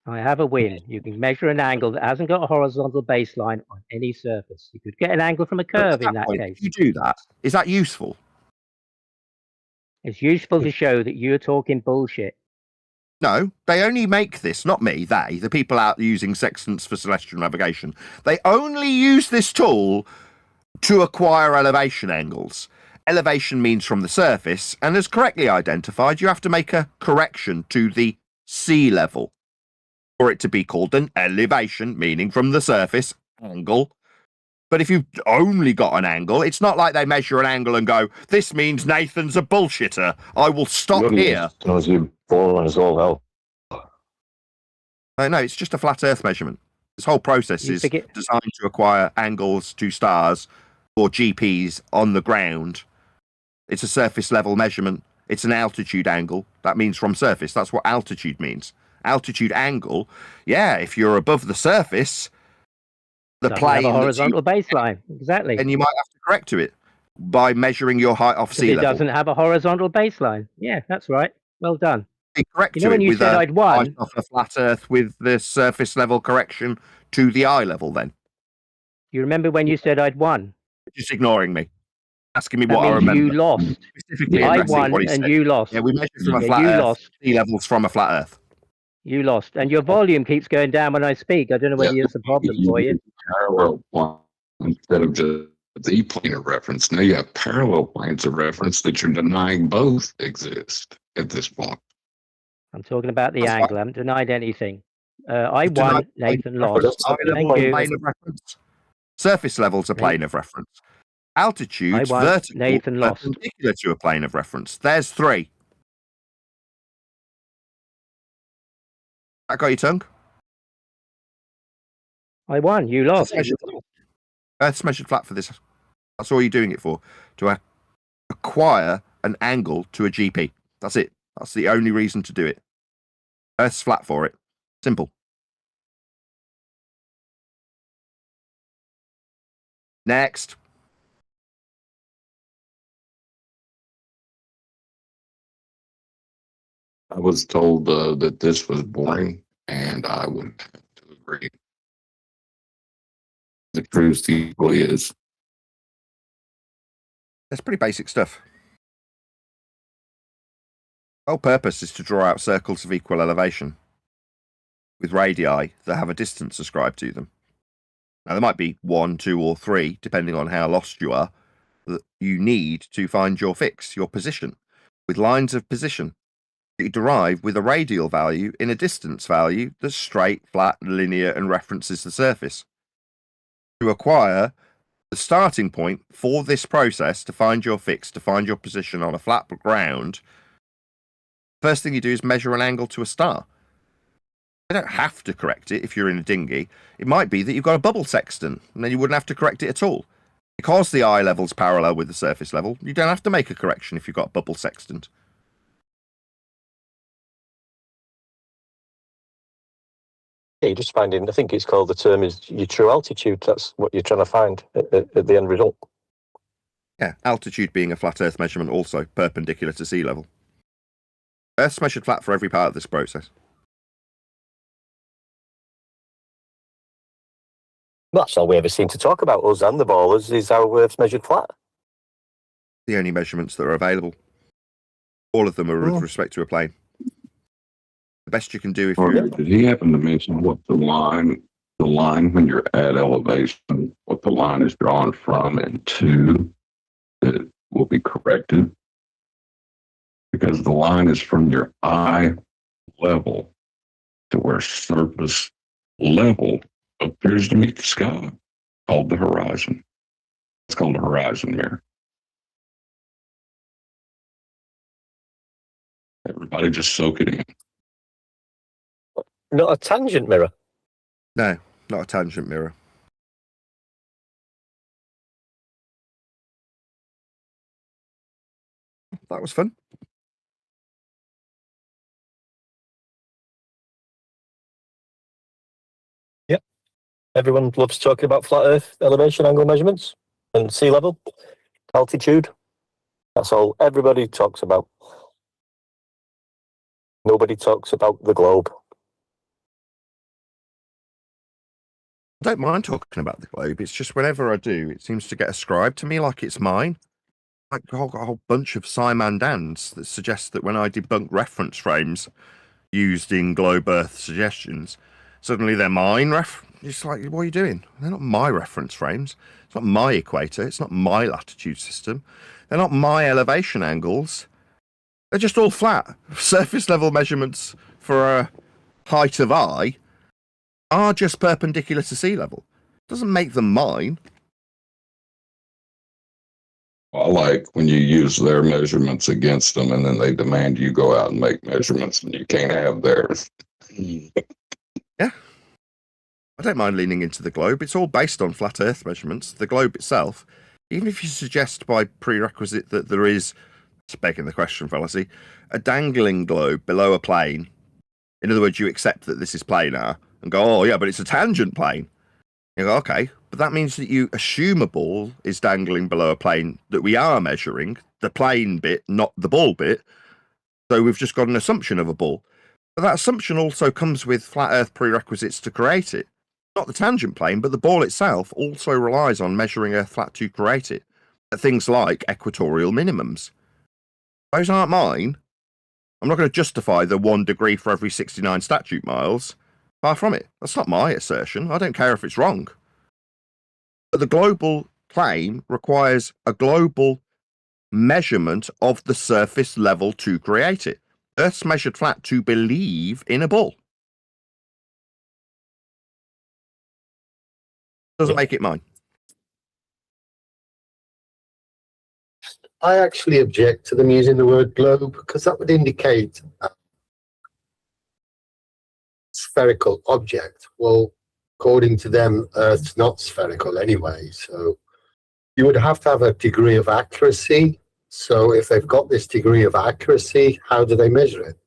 I have a win. You can measure an angle that hasn't got a horizontal baseline on any surface. You could get an angle from a curve in that case. If you do that, is that useful? It's useful to show that you're talking bullshit. No, they only make this, not me, the people out using sextants for celestial navigation. They only use this tool to acquire elevation angles. Elevation means from the surface, and as correctly identified, you have to make a correction to the sea level for it to be called an elevation, meaning from the surface angle. But if you've only got an angle, it's not like they measure an angle and go, this means Nathan's a bullshitter. I will stop here. No, it's just a flat Earth measurement. This whole process is designed to acquire angles to stars or GPs on the ground. It's a surface level measurement. It's an altitude angle. That means from surface. That's what altitude means. Altitude angle, yeah, if you're above the surface, the plane have a horizontal baseline, exactly. And you might have to correct to it by measuring your height off sea level. It doesn't have a horizontal baseline. Yeah, that's right. Well done. Be correct you know to when it you with said I'd won off a flat Earth with the surface level correction to the eye level. Then you remember when you said I'd won? Just ignoring me, asking me what I remember. You lost. Specifically I won and you lost. Yeah, we measured from a flat Earth. Lost. Sea levels from a flat Earth. You lost, and your volume keeps going down when I speak. I don't know whether it's a problem for you. Parallel point instead of just the plane of reference. Now you have parallel planes of reference that you're denying both exist at this point. I'm talking about the angle. I haven't denied anything. I won. Nathan lost. Thank you. Plane of reference. Surface level's a plane of reference. Altitude, vertical, Nathan lost. Perpendicular to a plane of reference. There's 3. That got your tongue? I won. You lost. Earth's measured flat for this. That's all you're doing it for. To acquire an angle to a GP. That's it. That's the only reason to do it. Earth's flat for it. Simple. Next. I was told that this was boring, and I would have to agree. The truth equally is. That's pretty basic stuff. The whole purpose is to draw out circles of equal elevation with radii that have a distance ascribed to them. Now, there might be 1, 2, or 3, depending on how lost you are, that you need to find your fix, your position, with lines of position that you derive with a radial value in a distance value that's straight, flat, linear, and references the surface. To acquire the starting point for this process to find your fix, to find your position on a flat ground, first thing you do is measure an angle to a star. You don't have to correct it if you're in a dinghy. It might be that you've got a bubble sextant, and then you wouldn't have to correct it at all. Because the eye level's parallel with the surface level, you don't have to make a correction if you've got a bubble sextant. Yeah, you're just finding, I think it's called, the term is your true altitude. That's what you're trying to find at the end result. Yeah, altitude being a flat Earth measurement also, perpendicular to sea level. Earth's measured flat for every part of this process. That's all we ever seem to talk about, us and the ballers, is how Earth's measured flat. The only measurements that are available. All of them are with respect to a plane. The best you can do if Or you're... did he happen to mention what the line when you're at elevation, what the line is drawn from and to, that will be corrected? Because the line is from your eye level to where surface level appears to meet the sky, called the horizon. It's called a horizon mirror. Everybody just soak it in. Not a tangent mirror. No, not a tangent mirror. That was fun. Yep. Everyone loves talking about flat Earth elevation angle measurements and sea level, altitude. That's all everybody talks about. Nobody talks about the globe. I don't mind talking about the globe. It's just whenever I do, it seems to get ascribed to me like it's mine. Like a whole bunch of Simandans that suggest that when I debunk reference frames used in globe Earth suggestions, suddenly they're mine. It's like, what are you doing? They're not my reference frames. It's not my equator. It's not my latitude system. They're not my elevation angles. They're just all flat. Surface level measurements for a height of eye are just perpendicular to sea level. Doesn't make them mine. I like when you use their measurements against them and then they demand you go out and make measurements and you can't have theirs. Yeah. I don't mind leaning into the globe. It's all based on flat Earth measurements. The globe itself, even if you suggest by prerequisite that there is, begging the question fallacy, a dangling globe below a plane, in other words, you accept that this is planar and go, oh yeah, but it's a tangent plane. You go, okay, but that means that you assume a ball is dangling below a plane that we are measuring, the plane bit, not the ball bit. So we've just got an assumption of a ball. But that assumption also comes with flat Earth prerequisites to create it. Not the tangent plane, but the ball itself also relies on measuring Earth flat to create it. At things like equatorial minimums. Those aren't mine. I'm not going to justify the 1 degree for every 69 statute miles. Far from it. That's not my assertion. I don't care if it's wrong. But the global claim requires a global measurement of the surface level to create it. Earth's measured flat to believe in a ball. Doesn't make it mine. I actually object to them using the word globe because that would indicate a spherical object. Well, according to them, Earth's not spherical anyway, so you would have to have a degree of accuracy. So if they've got this degree of accuracy, how do they measure it?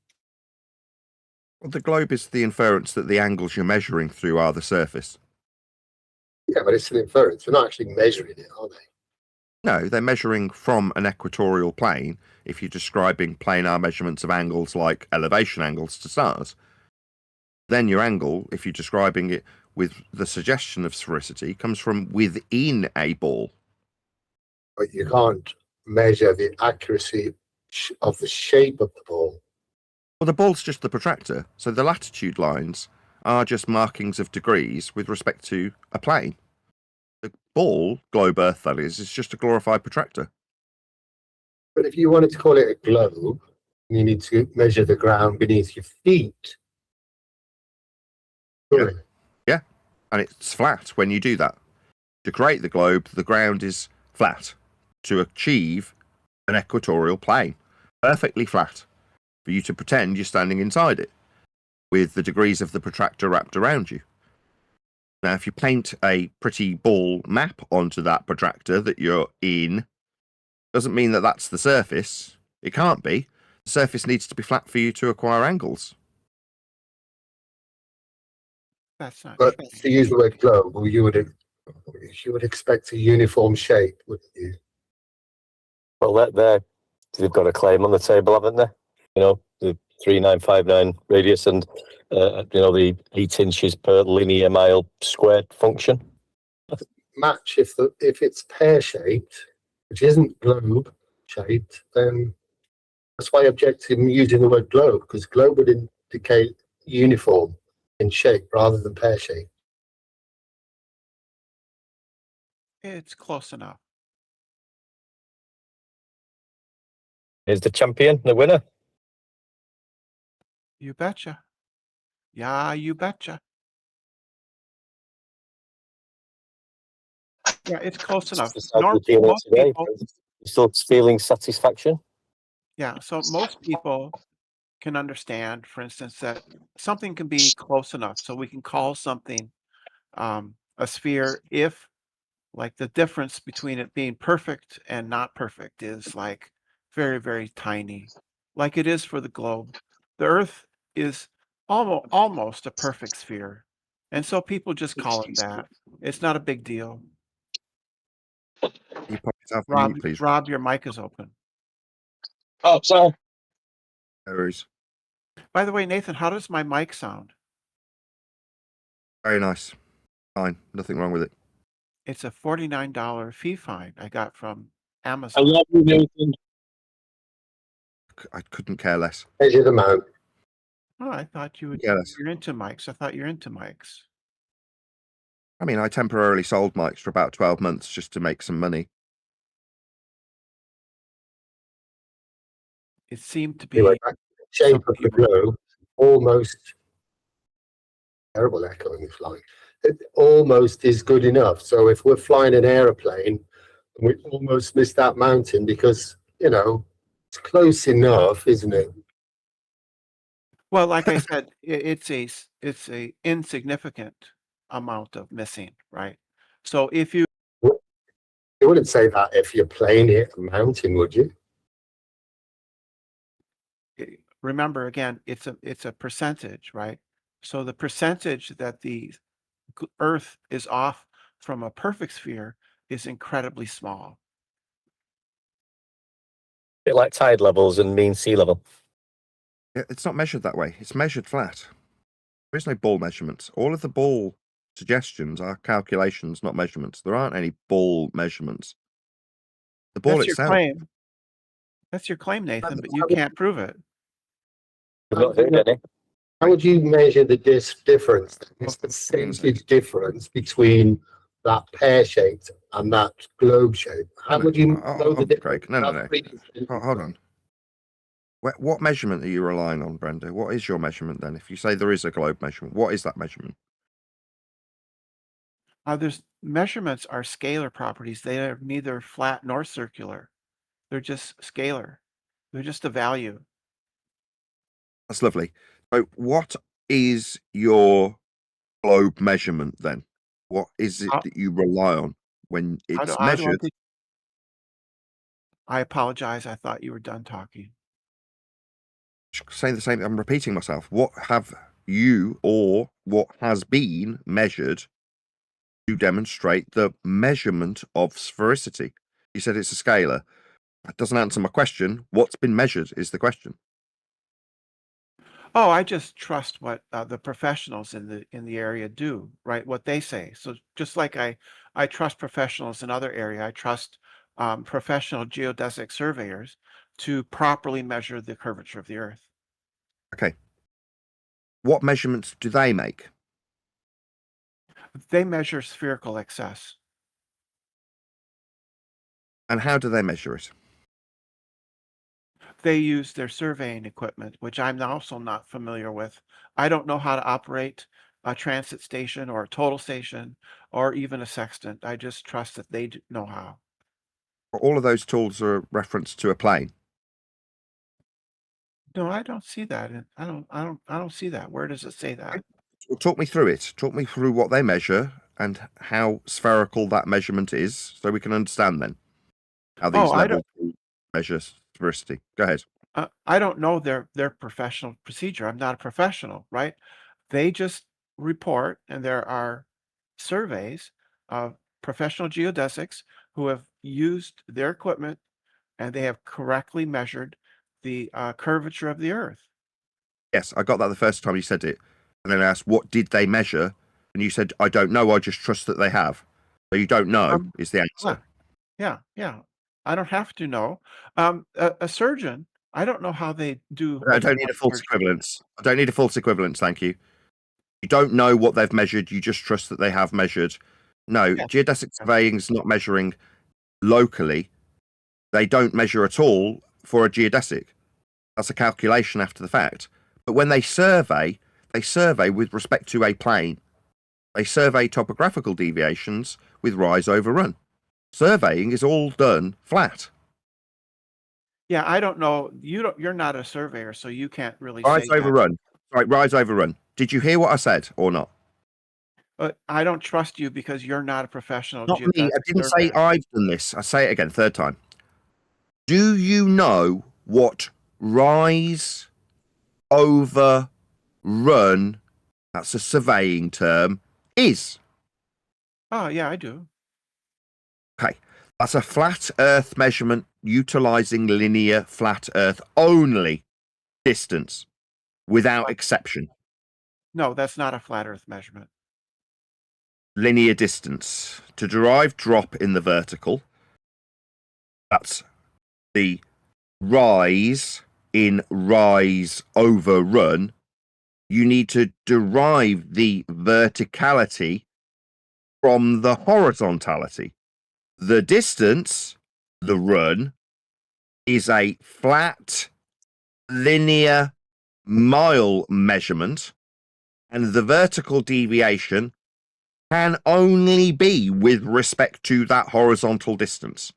Well, the globe is the inference that the angles you're measuring through are the surface. Yeah, but it's an inference. They're not actually measuring it, are they? No, they're measuring from an equatorial plane if you're describing planar measurements of angles like elevation angles to stars. Then your angle, if you're describing it with the suggestion of sphericity, comes from within a ball. But you can't measure the accuracy of the shape of the ball. Well, the ball's just the protractor, so the latitude lines are just markings of degrees with respect to a plane. The ball, globe Earth that is just a glorified protractor. But if you wanted to call it a globe, you need to measure the ground beneath your feet. Yeah, and it's flat when you do that. To create the globe, the ground is flat. To achieve an equatorial plane, perfectly flat, for you to pretend you're standing inside it, with the degrees of the protractor wrapped around you. Now, if you paint a pretty ball map onto that protractor that you're in, doesn't mean that that's the surface. It can't be. The surface needs to be flat for you to acquire angles. That's not but to use the word globe, well, you would expect a uniform shape, wouldn't you? Well, they've got a claim on the table, haven't they? You know, the 3959 radius and the 8 inches per linear mile squared function. Match if it's pear shaped, which isn't globe shaped, then That's why I object to him using the word globe, because globe would indicate uniform in shape rather than pear shape. It's close enough. Is the champion the winner? You betcha. Yeah, you betcha. Yeah, it's close enough. Most people, still feeling satisfaction. yeah, so most people can understand, for instance, that something can be close enough. So we can call something a sphere if, like, the difference between it being perfect and not perfect is like very, very tiny, like it is for the globe. The Earth is almost a perfect sphere. And so people just call it that. It's not a big deal. You pop yourself on mute, please. Rob, your mic is open. Oh, sorry. No worries. By the way, Nathan, how does my mic sound? Very nice. Fine. Nothing wrong with it. It's a $49 fee fine I got from Amazon. I love you, Nathan. I couldn't care less. Measure them out. Oh, I thought you would. Yes. You're into mics. I thought you're into mics. I mean, I temporarily sold mics for about 12 months just to make some money. It seemed to be Anyway, shape of the globe, almost terrible echo in this line. It almost is good enough. So if we're flying an aeroplane, we almost missed that mountain because, you know, it's close enough, isn't it? Well, like I said, it's a insignificant amount of missing, right? So if you wouldn't say that if your plane hit a mountain, would you? remember, again, it's a percentage, right? So the percentage that the Earth is off from a perfect sphere is incredibly small. A bit like tide levels and mean sea level. It's not measured that way. It's measured flat. There is no ball measurements. All of the ball suggestions are calculations, not measurements. There aren't any ball measurements. The ball That's itself. your claim. That's your claim, Nathan, but you can't prove it. How would you measure the difference? It's the percentage difference between that pear-shaped and that globe shape. How would you know the difference? Craig, no. Hold on. What measurement are you relying on, Brenda? What is your measurement then? If you say there is a globe measurement, what is that measurement? There's measurements are scalar properties. They are neither flat nor circular. They're just scalar. They're just a value. That's lovely. So what is your globe measurement then? What is it that you rely on when it's measured? I apologize. I thought you were done talking. Say the same. I'm repeating myself. What have you or what has been measured to demonstrate the measurement of sphericity? You said it's a scalar. That doesn't answer my question. What's been measured is the question. Oh, I just trust what the professionals in the area do, right? What they say. So just like I trust professionals in other area, I trust professional geodesic surveyors to properly measure the curvature of the Earth. Okay. What measurements do they make? They measure spherical excess. And how do they measure it? They use their surveying equipment, which I'm also not familiar with. I don't know how to operate a transit station or a total station or even a sextant. I just trust that they know how. All of those tools are a reference to a plane. No, I don't see that. I don't see that. Where does it say that? Well, talk me through it. Talk me through what they measure and how spherical that measurement is, so we can understand then how these levels measure sphericity. Go ahead. I don't know their professional procedure. I'm not a professional, right? They just report, and there are surveys of professional geodesics who have used their equipment, and they have correctly measured the curvature of the Earth. Yes, I got that the first time you said it. And then I asked, what did they measure? And you said, I don't know. I just trust that they have. So you don't know is the answer. Yeah. I don't have to know. A surgeon I don't know how they do. I don't need a false equivalence. I don't need a false equivalence. Thank you. You don't know what they've measured. You just trust that they have measured. No, Yes. geodesic surveying is not measuring locally. They don't measure at all for a geodesic. That's a calculation after the fact. But when they survey with respect to a plane. They survey topographical deviations with rise over run. Surveying is all done flat. Yeah, I don't know. You're not a surveyor, so you can't really Rise say over run. Right, rise over run. Did you hear what I said or not? But I don't trust you because you're not a professional. Not me. I didn't say surveyor. I've done this. I say it again, third time. Do you know what rise over run, that's a surveying term, is? Oh, yeah, I do. Okay. That's a flat earth measurement utilizing linear flat earth only distance without exception. No, that's not a flat earth measurement. Linear distance. To derive drop in the vertical, that's the rise in rise over run. You need to derive the verticality from the horizontality. The distance, the run, is a flat linear mile measurement, and the vertical deviation can only be with respect to that horizontal distance.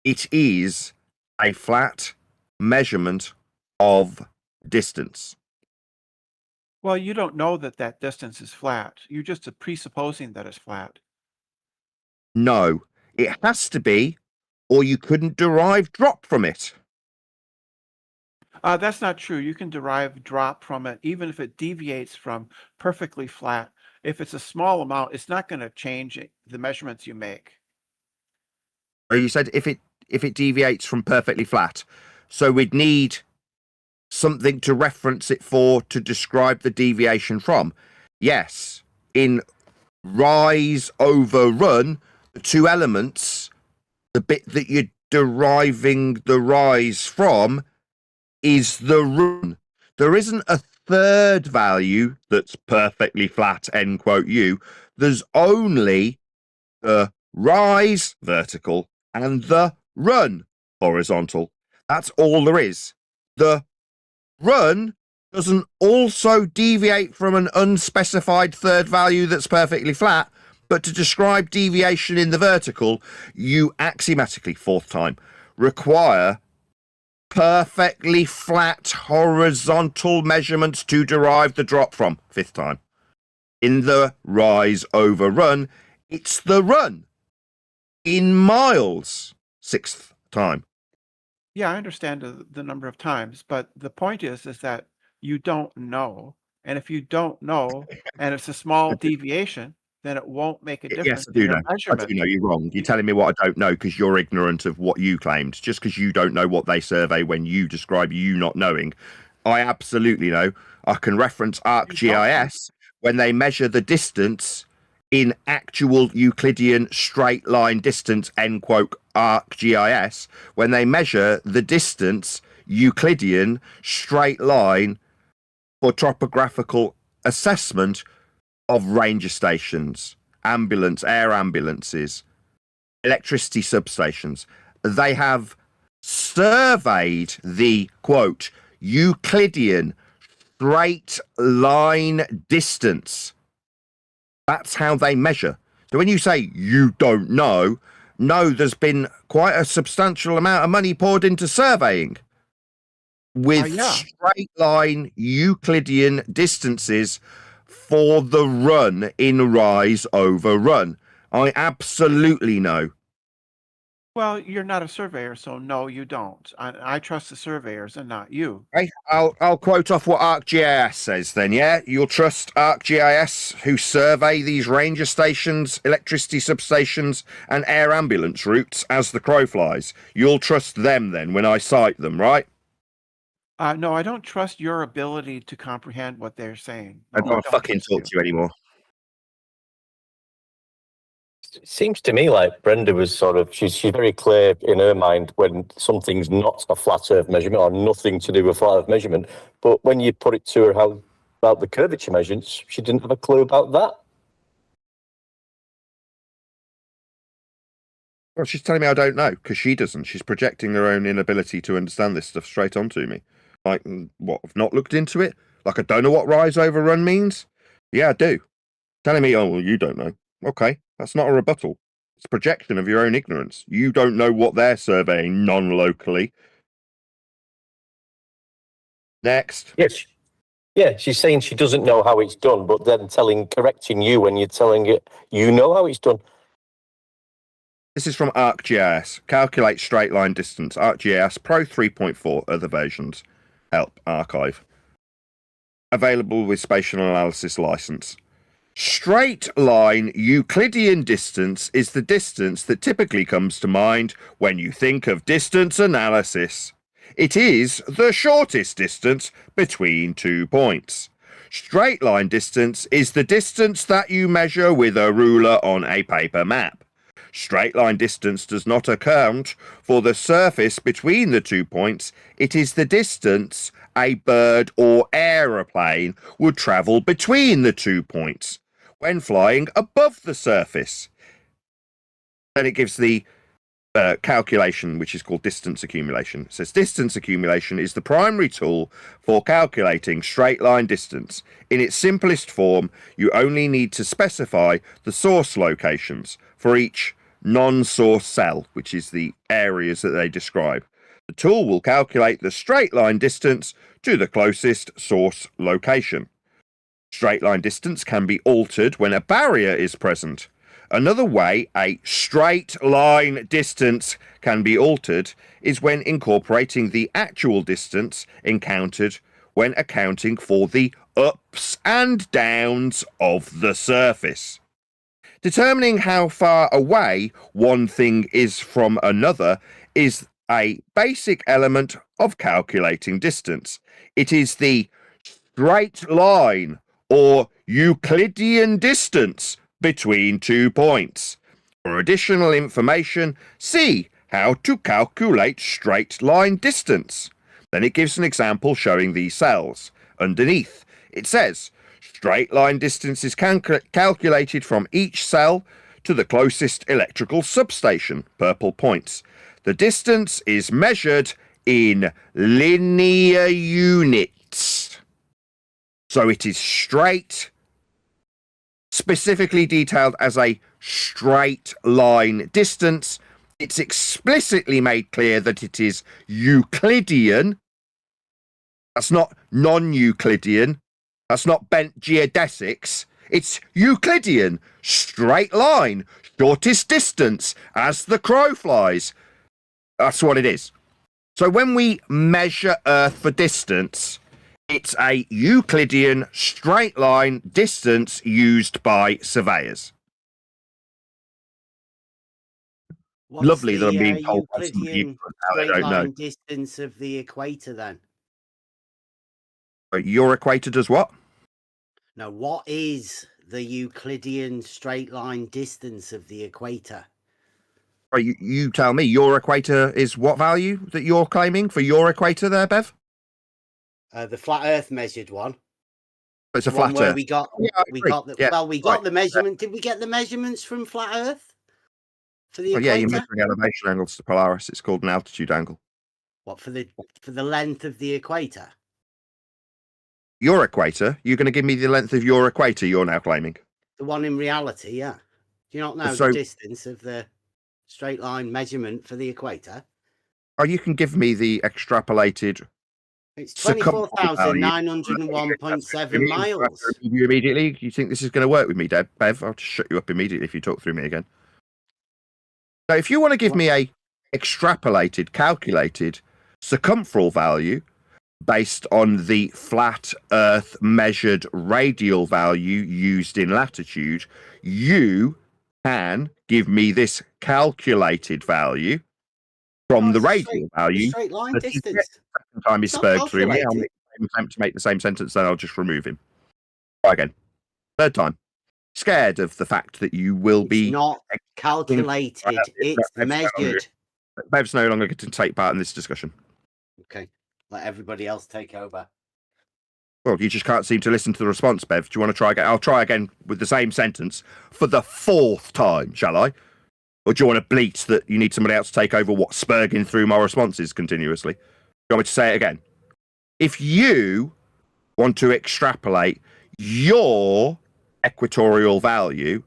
It is a flat measurement of distance. Well, you don't know that that distance is flat. You're just presupposing that it's flat. No, it has to be, or you couldn't derive drop from it. That's not true. You can derive drop from it, even if it deviates from perfectly flat. If it's a small amount, it's not going to change the measurements you make. Or you said if it deviates from perfectly flat, so we'd need something to reference it for to describe the deviation from. Yes, in rise over run, the two elements, the bit that you're deriving the rise from is the run. There isn't a third value that's perfectly flat, end quote you. There's only the rise vertical and the run horizontal. That's all there is. The run doesn't also deviate from an unspecified third value that's perfectly flat, but to describe deviation in the vertical, you axiomatically, fourth time, require perfectly flat horizontal measurements to derive the drop from, fifth time. In the rise over run, it's the run in miles, sixth time. Yeah, I understand the number of times, but the point is that you don't know. And if you don't know, and it's a small deviation, then it won't make a difference. Yes, I do know. I do know you're wrong. You're telling me what I don't know because you're ignorant of what you claimed. Just because you don't know what they survey when you describe you not knowing. I absolutely know. I can reference ArcGIS when they measure the distance in actual Euclidean straight line distance, end quote, ArcGIS, when they measure the distance Euclidean straight line for topographical assessment of ranger stations, air ambulances, electricity substations. They have surveyed the, quote, Euclidean straight line distance. That's how they measure. So when you say you don't know, no, there's been quite a substantial amount of money poured into surveying with straight line Euclidean distances for the run in rise over run. I absolutely know. Well, you're not a surveyor, so no, you don't. I trust the surveyors and not you. Okay, I'll quote off what ArcGIS says then, yeah? You'll trust ArcGIS, who survey these ranger stations, electricity substations, and air ambulance routes as the crow flies. You'll trust them then when I cite them, right? No, I don't trust your ability to comprehend what they're saying. I don't fucking talk to you anymore. It seems to me like Brenda was sort of, she's very clear in her mind when something's not a flat earth measurement or nothing to do with flat earth measurement. But when you put it to her how about the curvature measurements, she didn't have a clue about that. Well, she's telling me I don't know because she doesn't. She's projecting her own inability to understand this stuff straight onto me. Like, what? I've not looked into it. Like, I don't know what rise over run means. Yeah, I do. Telling me, oh, well, you don't know. Okay, that's not a rebuttal. It's a projection of your own ignorance. You don't know what they're surveying non-locally. Next. Yes. Yeah, she's saying she doesn't know how it's done, but then correcting you when you're telling it you know how it's done. This is from ArcGIS. Calculate straight line distance. ArcGIS Pro 3.4. Other versions. Help. Archive. Available with spatial analysis license. Straight line Euclidean distance is the distance that typically comes to mind when you think of distance analysis. It is the shortest distance between 2 points. Straight line distance is the distance that you measure with a ruler on a paper map. Straight line distance does not account for the surface between the 2 points. It is the distance a bird or aeroplane would travel between the 2 points when flying above the surface. Then it gives the calculation, which is called distance accumulation. It says distance accumulation is the primary tool for calculating straight line distance. In its simplest form, you only need to specify the source locations for each non-source cell, which is the areas that they describe. The tool will calculate the straight line distance to the closest source location. Straight line distance can be altered when a barrier is present. Another way a straight line distance can be altered is when incorporating the actual distance encountered when accounting for the ups and downs of the surface. Determining how far away one thing is from another is a basic element of calculating distance. It is the straight line or Euclidean distance between 2 points. For additional information, see how to calculate straight line distance. Then it gives an example showing these cells. Underneath, it says, straight line distance is calculated from each cell to the closest electrical substation, purple points. The distance is measured in linear units. So it is straight, specifically detailed as a straight line distance. It's explicitly made clear that it is Euclidean. That's not non-Euclidean. That's not bent geodesics. It's Euclidean, straight line, shortest distance as the crow flies. That's what it is. So when we measure Earth for distance, it's a Euclidean straight line distance used by surveyors. What's Lovely that I'm the being told by Euclidean somebody straight I don't know. line distance of the equator then? Your equator does what? Now, what is the Euclidean straight line distance of the equator? You tell me. Your equator is what value that you're claiming for your equator there, Bev? The flat Earth measured one. It's a flat Earth. We got the measurement. Did we get the measurements from flat Earth for the equator? Yeah, you're measuring elevation angles to Polaris. It's called an altitude angle. What for the length of the equator? Your equator? You're going to give me the length of your equator you're now claiming? The one in reality, yeah. Do you not know the distance of the straight line measurement for the equator? Oh, you can give me the extrapolated. It's 24,901.7 miles. You immediately? You think this is going to work with me, Bev? I'll just shut you up immediately if you talk through me again. So if you want to give me a extrapolated, calculated circumferential value based on the flat Earth measured radial value used in latitude, you can give me this calculated value from the radial value. Straight line distance. Second time he spurred through me, I'll make the same attempt to make the same sentence, then I'll just remove him. Try again. Third time. scared of the fact that you will be not calculated. It's measured. Bev's no longer going to take part in this discussion. Okay, let everybody else take over. Well, you just can't seem to listen to the response, Bev. Do you want to try again? I'll try again with the same sentence for the 4th time, shall I? Or do you want to bleat that you need somebody else to take over what's spurging through my responses continuously? Do you want me to say it again? If you want to extrapolate your equatorial value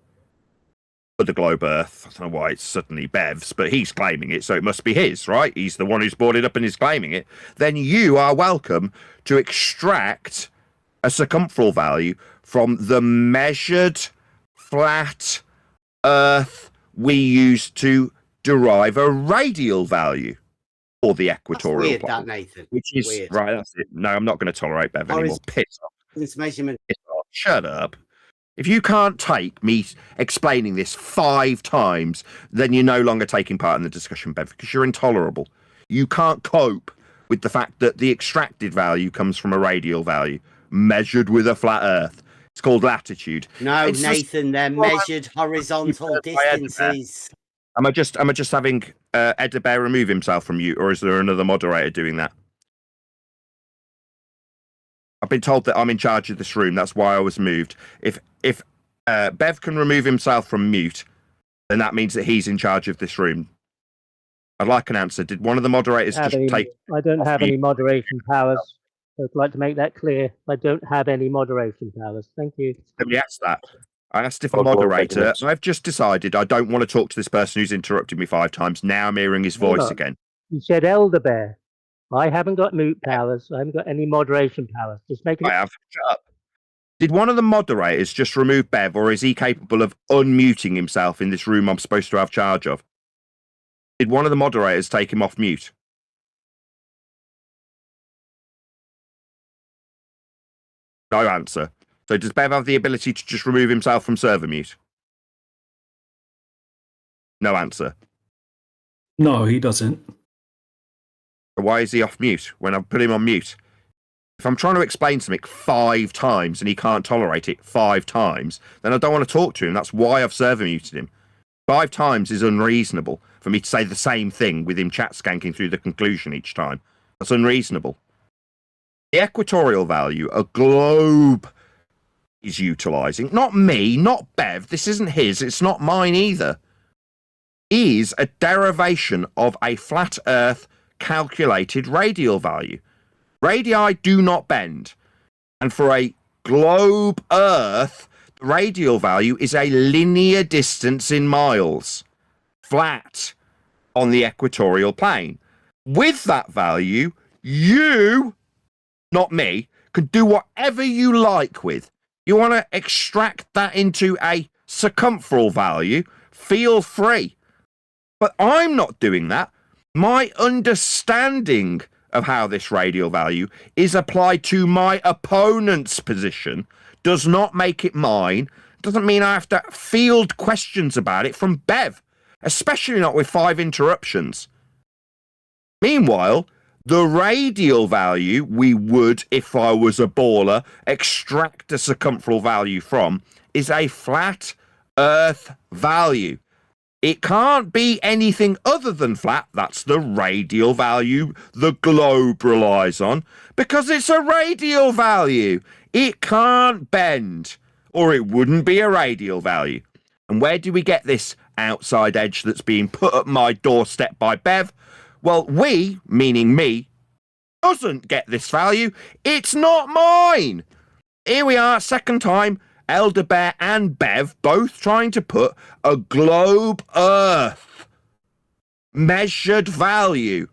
for the globe Earth, I don't know why it's suddenly Bev's, but he's claiming it, so it must be his, right? He's the one who's brought it up and is claiming it. Then you are welcome to extract a circumferential value from the measured flat Earth we use to derive a radial value for the equatorial weird, plane. that, Nathan. Which is weird. Right, that's it. No, I'm not going to tolerate Bev anymore. Piss off. This measurement. Piss off. Shut up. If you can't take me explaining this 5 times, then you're no longer taking part in the discussion, Bev, because you're intolerable. You can't cope with the fact that the extracted value comes from a radial value measured with a flat Earth. It's called latitude. No, It's Nathan, they're measured horizontal distances. Am I just having Eddabear remove himself from you, or is there another moderator doing that? I've been told that I'm in charge of this room. That's why I was moved. If Bev can remove himself from mute, then that means that he's in charge of this room. I'd like an answer. Did one of the moderators just take... I don't have any moderation powers. I'd like to make that clear. I don't have any moderation powers. Thank you. Let me ask that. I asked if a moderator... I've just decided I don't want to talk to this person who's interrupted me 5 times. Now I'm hearing his voice again. You said Elder Bear. I haven't got mute powers. I haven't got any moderation powers. Just make it... I have. Shut up. Did one of the moderators just remove Bev, or is he capable of unmuting himself in this room I'm supposed to have charge of? Did one of the moderators take him off mute? No answer. So does Bev have the ability to just remove himself from server mute? No answer. No, he doesn't. Why is he off mute when I put him on mute? If I'm trying to explain something 5 times and he can't tolerate it 5 times, then I don't want to talk to him. That's why I've server muted him. 5 times is unreasonable for me to say the same thing with him chat skanking through the conclusion each time. That's unreasonable. The equatorial value, a globe is utilising, not me, not Bev, this isn't his, it's not mine either, is a derivation of a flat Earth calculated radial value. Radii do not bend, and for a globe Earth, the radial value is a linear distance in miles, flat on the equatorial plane. With that value, you, not me, can do whatever you like with. You want to extract that into a circumferential value, feel free. But I'm not doing that. My understanding of how this radial value is applied to my opponent's position does not make it mine. Doesn't mean I have to field questions about it from Bev, especially not with 5 interruptions. Meanwhile, the radial value we would, if I was a baller, extract a circumferential value from is a flat Earth value. It can't be anything other than flat. That's the radial value the globe relies on, because it's a radial value. It can't bend, or it wouldn't be a radial value. And where do we get this outside edge that's being put at my doorstep by Bev? Well, we, meaning me, doesn't get this value. It's not mine. Here we are, second time. Elder Bear and Bev both trying to put a globe Earth measured value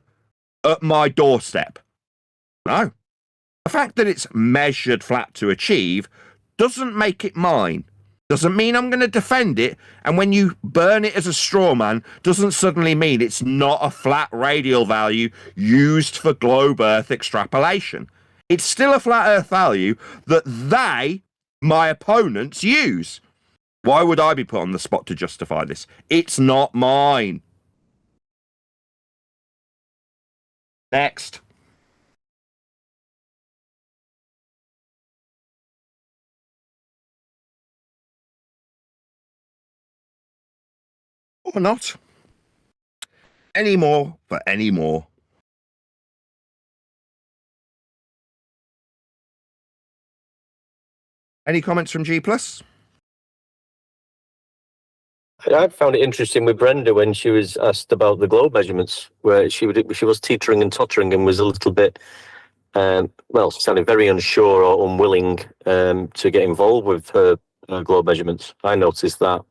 at my doorstep. No. The fact that it's measured flat to achieve doesn't make it mine. Doesn't mean I'm going to defend it, and when you burn it as a straw man, doesn't suddenly mean it's not a flat radial value used for globe Earth extrapolation. It's still a flat Earth value that they, my opponents, use. Why would I be put on the spot to justify this? It's not mine. Next. Or not. Any more for any more. Any comments from G+? I found it interesting with Brenda when she was asked about the globe measurements, where she was teetering and tottering and was a little bit, sounding very unsure or unwilling to get involved with her globe measurements. I noticed that.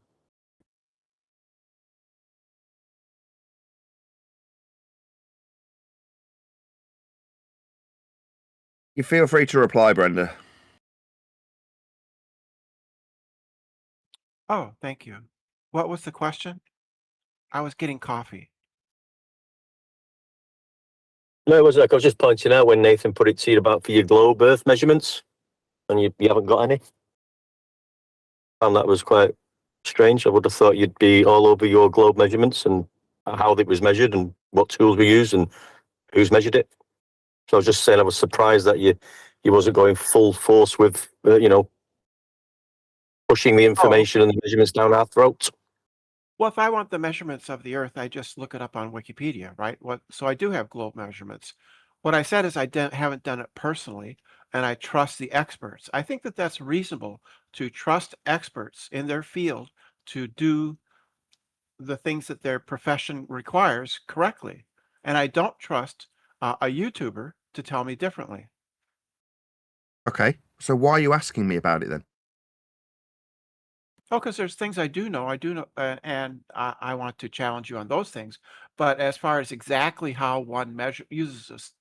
You feel free to reply, Brenda. Oh, thank you. What was the question? I was getting coffee. No, it was like I was just pointing out when Nathan put it to you about for your globe Earth measurements, and you haven't got any. And that was quite strange. I would have thought you'd be all over your globe measurements and how it was measured and what tools we use and who's measured it. So I was just saying I was surprised that you wasn't going full force with, pushing the information and the measurements down our throats. Well, if I want the measurements of the Earth, I just look it up on Wikipedia, right? So I do have globe measurements. What I said is I haven't done it personally, and I trust the experts. I think that that's reasonable to trust experts in their field to do the things that their profession requires correctly. And I don't trust a YouTuber to tell me differently. Okay, so why are you asking me about it then? Oh, because there's things I do know, and I want to challenge you on those things. But as far as exactly how one uses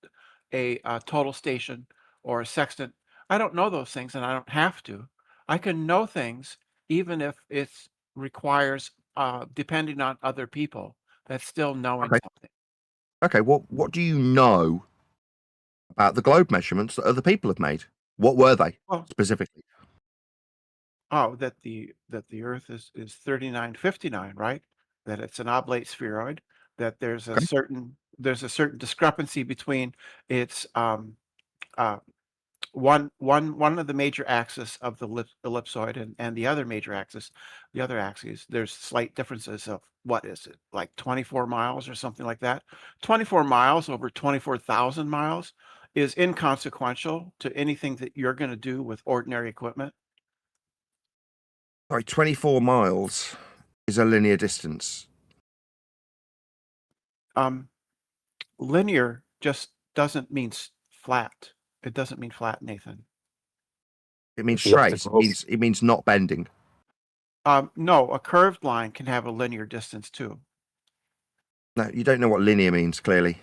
a total station or a sextant, I don't know those things, and I don't have to. I can know things even if it requires, depending on other people, that's still knowing something. Okay, what do you know about the globe measurements that other people have made? What were they specifically? Oh, that the Earth is 3959, right? That it's an oblate spheroid. That there's a certain discrepancy between its one of the major axis of the ellipsoid and the other major axis, the other axes. There's slight differences of what is it, like 24 miles or something like that. 24 miles over 24,000 miles is inconsequential to anything that you're going to do with ordinary equipment. Sorry, 24 miles is a linear distance. Linear just doesn't mean flat. It doesn't mean flat, Nathan. It means straight. It means not bending. No, a curved line can have a linear distance too. No, you don't know what linear means, clearly.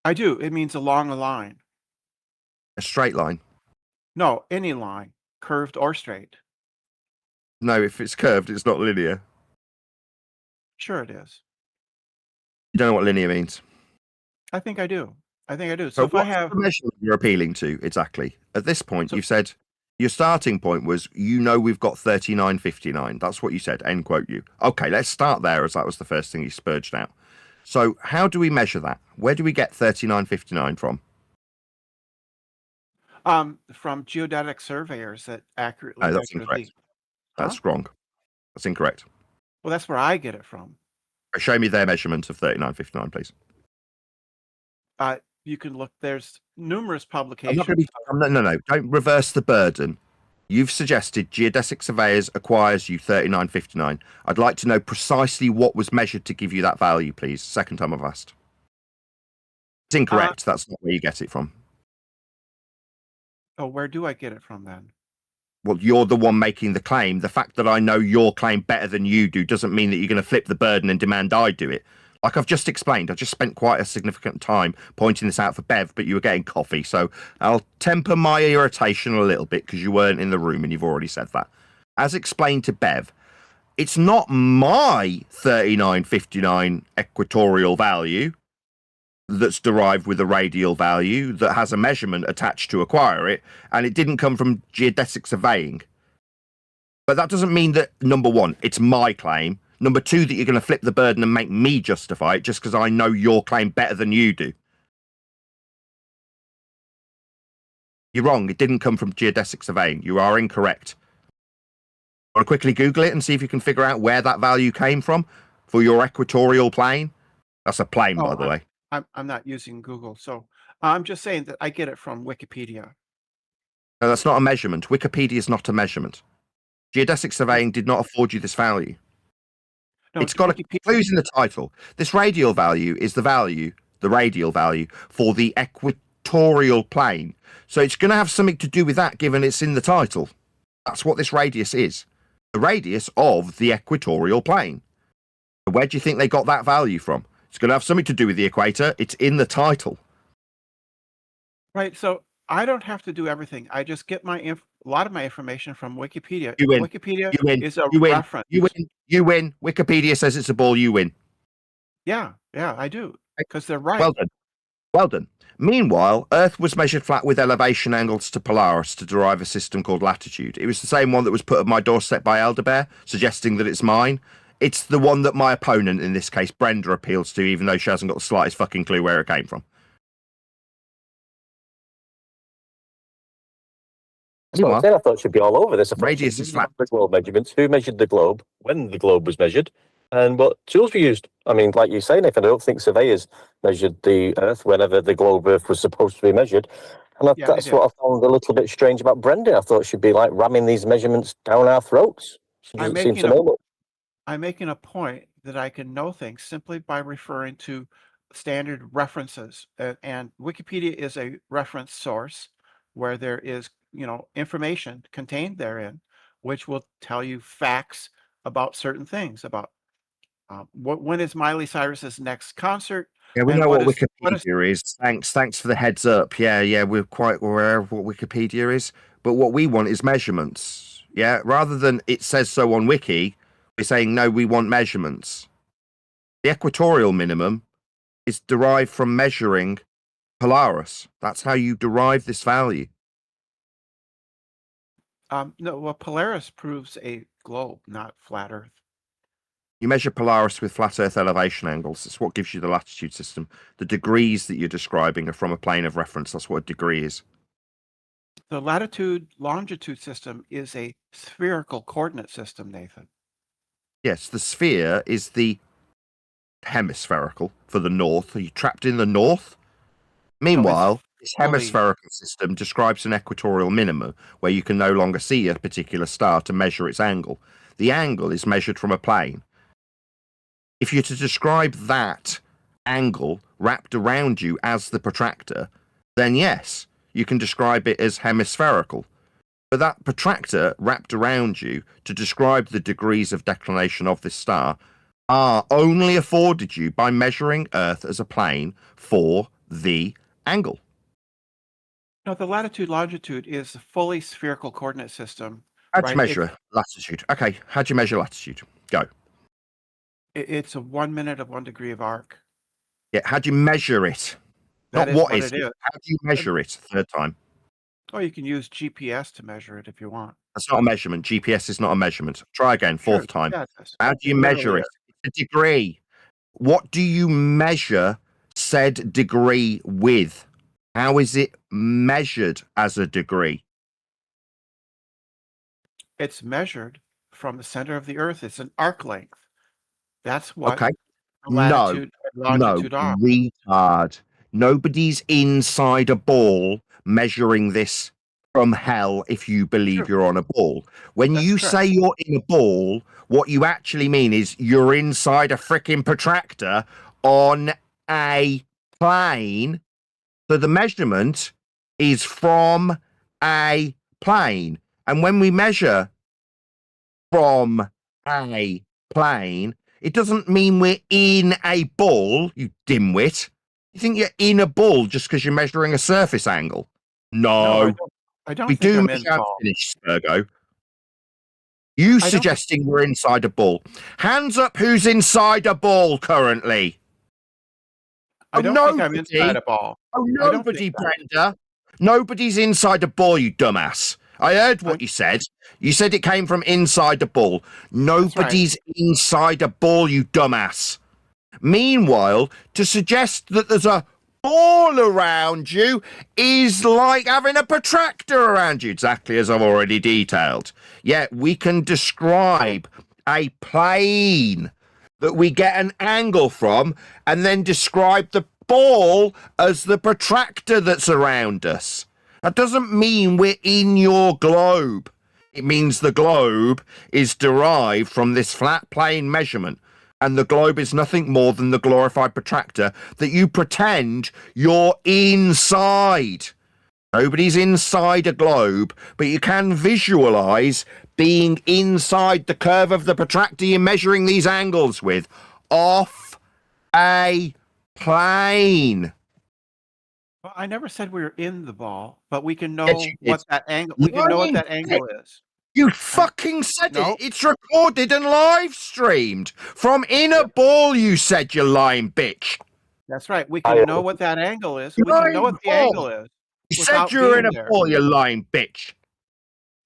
I do. It means along a line. A straight line? No, any line, curved or straight. No, if it's curved, it's not linear. Sure it is. You don't know what linear means? I think I do. So if I have the measurement you're appealing to exactly at this point, you've said your starting point was we've got 3959. That's what you said. End quote. You okay? Let's start there, as that was the first thing you spurged out. So how do we measure that? Where do we get 3959 from? From geodetic surveyors that accurately No, that's measure incorrect. the. That's wrong. That's incorrect. Well, that's where I get it from. Show me their measurement of 3959, please. You can look. There's numerous publications. No. Don't reverse the burden. You've suggested geodesic surveyors acquires you 3959. I'd like to know precisely what was measured to give you that value, please. Second time I've asked. It's incorrect. That's not where you get it from. Oh, where do I get it from then? Well, you're the one making the claim. The fact that I know your claim better than you do doesn't mean that you're going to flip the burden and demand I do it. Like I've just explained, I just spent quite a significant time pointing this out for Bev, but you were getting coffee. So I'll temper my irritation a little bit because you weren't in the room and you've already said that. As explained to Bev, it's not my 3959 equatorial value that's derived with a radial value that has a measurement attached to acquire it, and it didn't come from geodesic surveying. But that doesn't mean that, number one, it's my claim. Number two, that you're going to flip the burden and make me justify it just because I know your claim better than you do. You're wrong. It didn't come from geodesic surveying. You are incorrect. Want to quickly Google it and see if you can figure out where that value came from? for your equatorial plane. That's a plane, by the way. I'm not using Google, so I'm just saying that I get it from Wikipedia. No, that's not a measurement. Wikipedia is not a measurement. Geodesic surveying did not afford you this value. No, it's got clues in the title. This radial value is the radial value for the equatorial plane. So it's going to have something to do with that, given it's in the title. That's what this radius is. The radius of the equatorial plane. Where do you think they got that value from? It's going to have something to do with the equator. It's in the title. Right. So I don't have to do everything. I just get a lot of my information from Wikipedia. You win. Wikipedia You win. is a you win. reference. You win. You win. Wikipedia says it's a ball. You win. Yeah, I do. Because they're right. Well done. Well done. Meanwhile, Earth was measured flat with elevation angles to Polaris to derive a system called latitude. It was the same one that was put at my doorstep by Elderbear, suggesting that it's mine. It's the one that my opponent, in this case, Brenda, appeals to, even though she hasn't got the slightest fucking clue where it came from. I thought she'd be all over this. Radius is flat. The globe measurements. Who measured the globe? When the globe was measured? And what tools were used? I mean, like you say, Nathan, I don't think surveyors measured the Earth whenever the globe Earth was supposed to be measured. And that's what I found a little bit strange about Brenda. I thought she'd be like ramming these measurements down our throats. She doesn't seem to know it. I'm making a point that I can know things simply by referring to standard references. And Wikipedia is a reference source where there is, information contained therein, which will tell you facts about certain things, about when is Miley Cyrus's next concert. Yeah, we know what Wikipedia is. Thanks for the heads up. Yeah, we're quite aware of what Wikipedia is. But what we want is measurements. Yeah, rather than it says so on Wiki, we're saying, no, we want measurements. The equatorial minimum is derived from measuring Polaris. That's how you derive this value. No, well, Polaris proves a globe, not flat Earth. You measure Polaris with flat Earth elevation angles. It's what gives you the latitude system. The degrees that you're describing are from a plane of reference. That's what a degree is. The latitude-longitude system is a spherical coordinate system, Nathan. Yes, the sphere is the hemispherical for the north. Are you trapped in the north? Meanwhile, this hemispherical system describes an equatorial minimum where you can no longer see a particular star to measure its angle. The angle is measured from a plane. If you're to describe that angle wrapped around you as the protractor, then yes, you can describe it as hemispherical. But that protractor wrapped around you to describe the degrees of declination of this star are only afforded you by measuring Earth as a plane for the angle. No, the latitude-longitude is a fully spherical coordinate system. How'd you measure latitude? Okay, how'd you measure latitude? Go. It's a 1 minute of 1 degree of arc. Yeah, how'd you measure it? Not what is it? How do you measure it? Third time. Oh, you can use GPS to measure it if you want. That's not a measurement. GPS is not a measurement. Try again, fourth time. Yeah, how do you measure it? It's a degree. What do you measure said degree with? How is it measured as a degree? It's measured from the center of the Earth. It's an arc length. That's what latitude and longitude are. Retard. Nobody's inside a ball measuring this from hell if you believe you're on a ball. When you say you're in a ball, what you actually mean is you're inside a freaking protractor on a plane. So the measurement is from a plane. And when we measure from a plane, it doesn't mean we're in a ball, you dimwit. You think you're in a ball just because you're measuring a surface angle? No. I don't we think do I'm measure in ball. finish, Sergo. You suggesting we're inside a ball. Hands up who's inside a ball currently. I don't think I'm inside a ball. Oh, nobody, Brenda. Nobody's inside a ball, you dumbass. I heard what you said. You said it came from inside the ball. Nobody's inside a ball, you dumbass. Meanwhile, to suggest that there's a ball around you is like having a protractor around you, exactly as I've already detailed. Yet we can describe a plane that we get an angle from and then describe the ball as the protractor that's around us. That doesn't mean we're in your globe. It means the globe is derived from this flat plane measurement, and the globe is nothing more than the glorified protractor that you pretend you're inside. Nobody's inside a globe, but you can visualize being inside the curve of the protractor you're measuring these angles with, off a plane. Well, I never said we were in the ball, but we can know what that angle. We can know what that angle is. You fucking said it. It's recorded and live streamed from in a ball. You said, you lying bitch. That's right. We can know what that angle is. We can know what the angle is. You said you were in a ball. You lying bitch.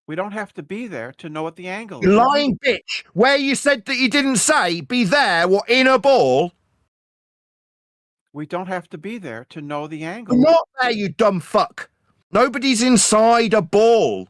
We don't have to be there to know what the angle You is. lying bitch. Where you said that you didn't say be there, what, in a ball? We don't have to be there to know the angle. You're not there, you dumb fuck. Nobody's inside a ball.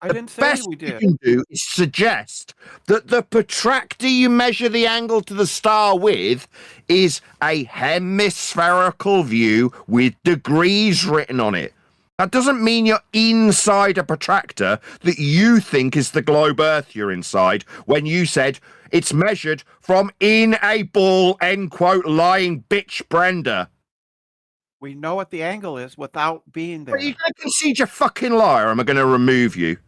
I didn't say we did. The best you can do is suggest that the protractor you measure the angle to the star with is a hemispherical view with degrees written on it. That doesn't mean you're inside a protractor that you think is the globe Earth you're inside when you said it's measured from in a ball, end quote, lying bitch Brenda. We know what the angle is without being there. Are you going to concede you're fucking liar? Am I going to remove you?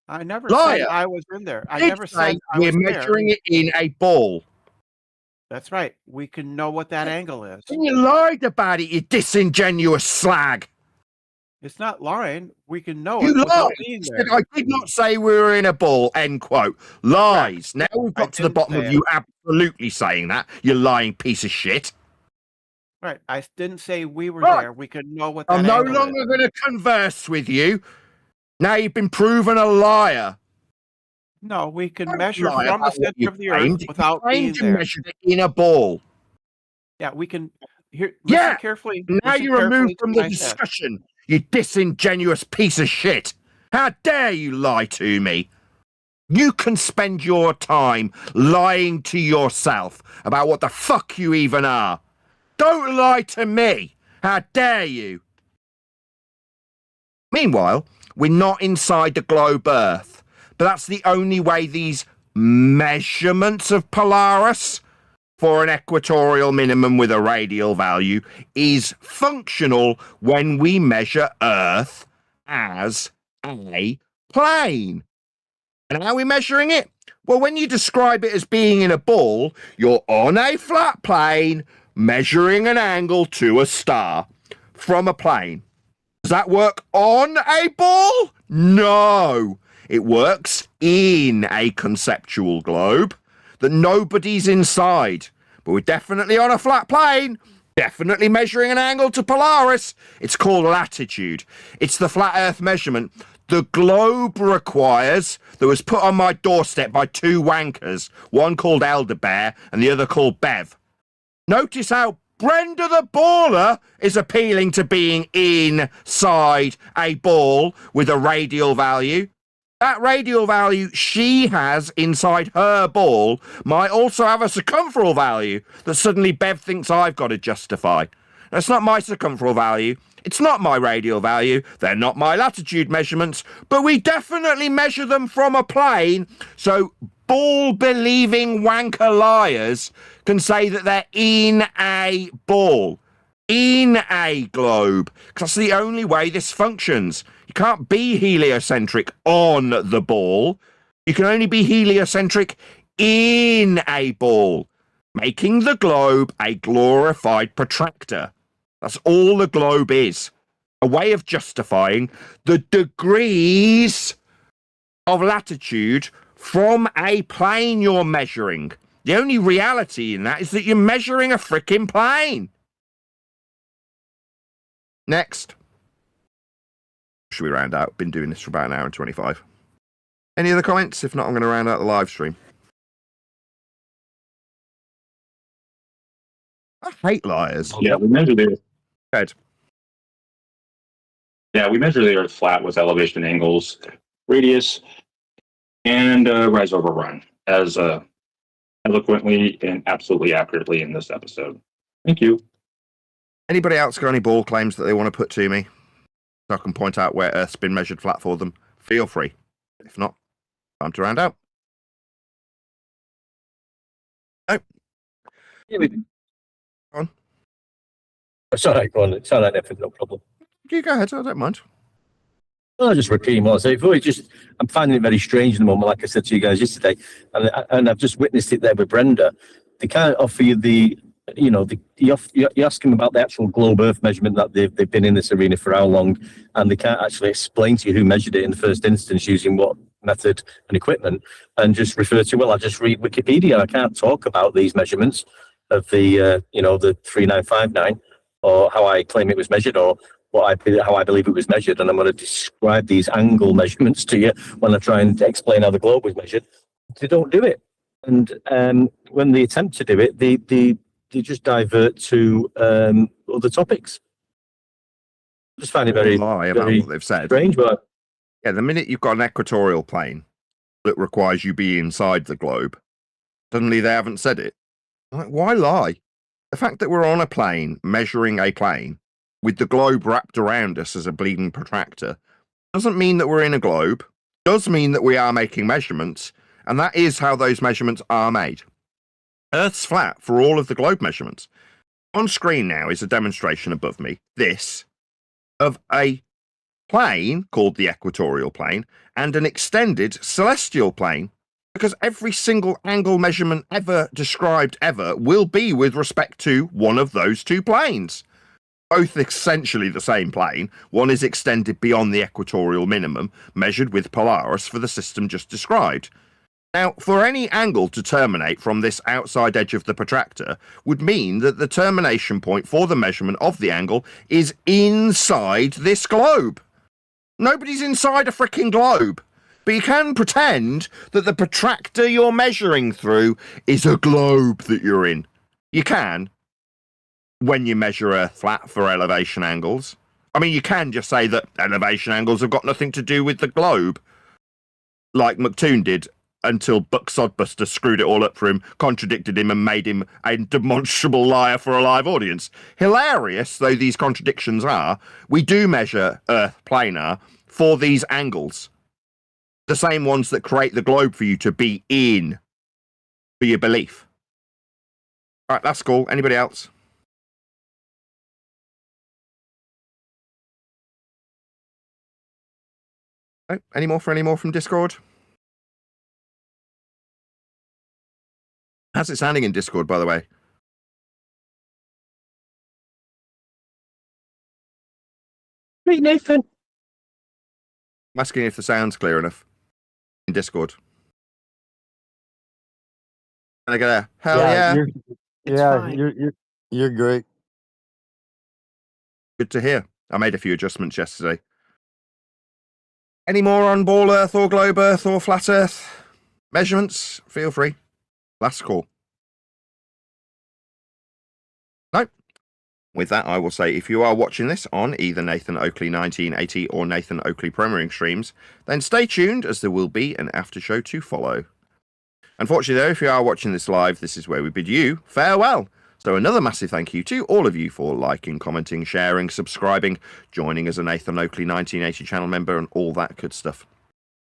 I never Liar. said I was in there. I Did never said I we're was measuring there. it in a ball. That's right. We can know what that angle is. And you lied about it, you disingenuous slag. It's not lying. We can know You it without lied. being You there. said, I did not say we were in a ball, end quote. Lies. Now we've got to the bottom of you absolutely saying that, you lying piece of shit. Right. I didn't say we were Right. there. We can know what that I'm no angle longer is. going to converse with you. Now you've been proven a liar. No, we can Don't measure lie from the about what center you of the claimed. earth without You claimed being you there. measured it in a ball. Yeah, we can. Here, Yeah. listen carefully. Now listen you're removed carefully to from what the I said. discussion, you disingenuous piece of shit. How dare you lie to me? You can spend your time lying to yourself about what the fuck you even are. Don't lie to me. How dare you? Meanwhile, we're not inside the globe Earth, but that's the only way these measurements of Polaris for an equatorial minimum with a radial value is functional when we measure Earth as a plane. And how are we measuring it? Well, when you describe it as being in a ball, you're on a flat plane measuring an angle to a star from a plane. Does that work on a ball? No. It works in a conceptual globe that nobody's inside. But we're definitely on a flat plane, definitely measuring an angle to Polaris. It's called latitude. It's the flat Earth measurement the globe requires that was put on my doorstep by two wankers, one called Elder Bear and the other called Bev. Notice how Brenda the Baller is appealing to being inside a ball with a radial value. That radial value she has inside her ball might also have a circumferential value that suddenly Bev thinks I've got to justify. That's not my circumferential value. It's not my radial value. They're not my latitude measurements, but we definitely measure them from a plane, so ball-believing wanker liars can say that they're in a ball, in a globe, because that's the only way this functions. You can't be heliocentric on the ball. You can only be heliocentric in a ball, making the globe a glorified protractor. That's all the globe is. A way of justifying the degrees of latitude from a plane you're measuring. The only reality in that is that you're measuring a frickin' plane. Next. Should we round out? Been doing this for about an hour and 25. Any other comments? If not, I'm going to round out the live stream. I hate liars. Yeah, we measure the Ed. Yeah, we measure the Earth flat with elevation angles, radius, and rise over run as eloquently and absolutely accurately in this episode. Thank you. Anybody else got any ball claims that they want to put to me so I can point out where Earth's been measured flat for them? Feel free. If not, time to round out. No. Yeah, we do. Go on. It's all right, go on. It's all right, Nathan, no problem. You go ahead, I don't mind. Well, I'll just repeat what I say. I'm finding it very strange in the moment, like I said to you guys yesterday, and I've just witnessed it there with Brenda. They can't offer you you ask them about the actual globe Earth measurement that they've been in this arena for how long, and they can't actually explain to you who measured it in the first instance using what method and equipment, and just refer to, well, I just read Wikipedia. I can't talk about these measurements of the the 3959 or how I claim it was measured or how I believe it was measured, and I'm going to describe these angle measurements to you when I try and explain how the globe was measured. They don't do it, and when they attempt to do it, they just divert to other topics. I just find it very lie about very what they've said. Strange, but yeah, the minute you've got an equatorial plane that requires you be inside the globe, suddenly they haven't said it. Like, why lie? The fact that we're on a plane measuring a plane with the globe wrapped around us as a bleeding protractor doesn't mean that we're in a globe. Does mean that we are making measurements, and that is how those measurements are made. Earth's flat for all of the globe measurements. On screen now is a demonstration above me, this, of a plane called the equatorial plane and an extended celestial plane, because every single angle measurement ever described ever will be with respect to one of those two planes. Both essentially the same plane. One is extended beyond the equatorial minimum, measured with Polaris for the system just described. Now, for any angle to terminate from this outside edge of the protractor would mean that the termination point for the measurement of the angle is inside this globe. Nobody's inside a freaking globe. But you can pretend that the protractor you're measuring through is a globe that you're in. You can, when you measure Earth flat for elevation angles. I mean, you can just say that elevation angles have got nothing to do with the globe, like McToon did, until Buck Sodbuster screwed it all up for him, contradicted him, and made him a demonstrable liar for a live audience. Hilarious though these contradictions are, we do measure Earth planar for these angles. The same ones that create the globe for you to be in, for your belief. All right, that's cool. Anybody else? Oh, any more from Discord? How's it sounding in Discord, by the way? Hey, Nathan. I'm asking if the sound's clear enough in Discord. And I get a hell yeah. You're great. Good to hear. I made a few adjustments yesterday. Any more on ball Earth or globe Earth or flat Earth measurements? Feel free. Last call. No. With that, I will say if you are watching this on either Nathan Oakley 1980 or Nathan Oakley premiering streams, then stay tuned as there will be an after show to follow. Unfortunately, though, if you are watching this live, this is where we bid you farewell. So another massive thank you to all of you for liking, commenting, sharing, subscribing, joining as a Nathan Oakley 1980 channel member and all that good stuff.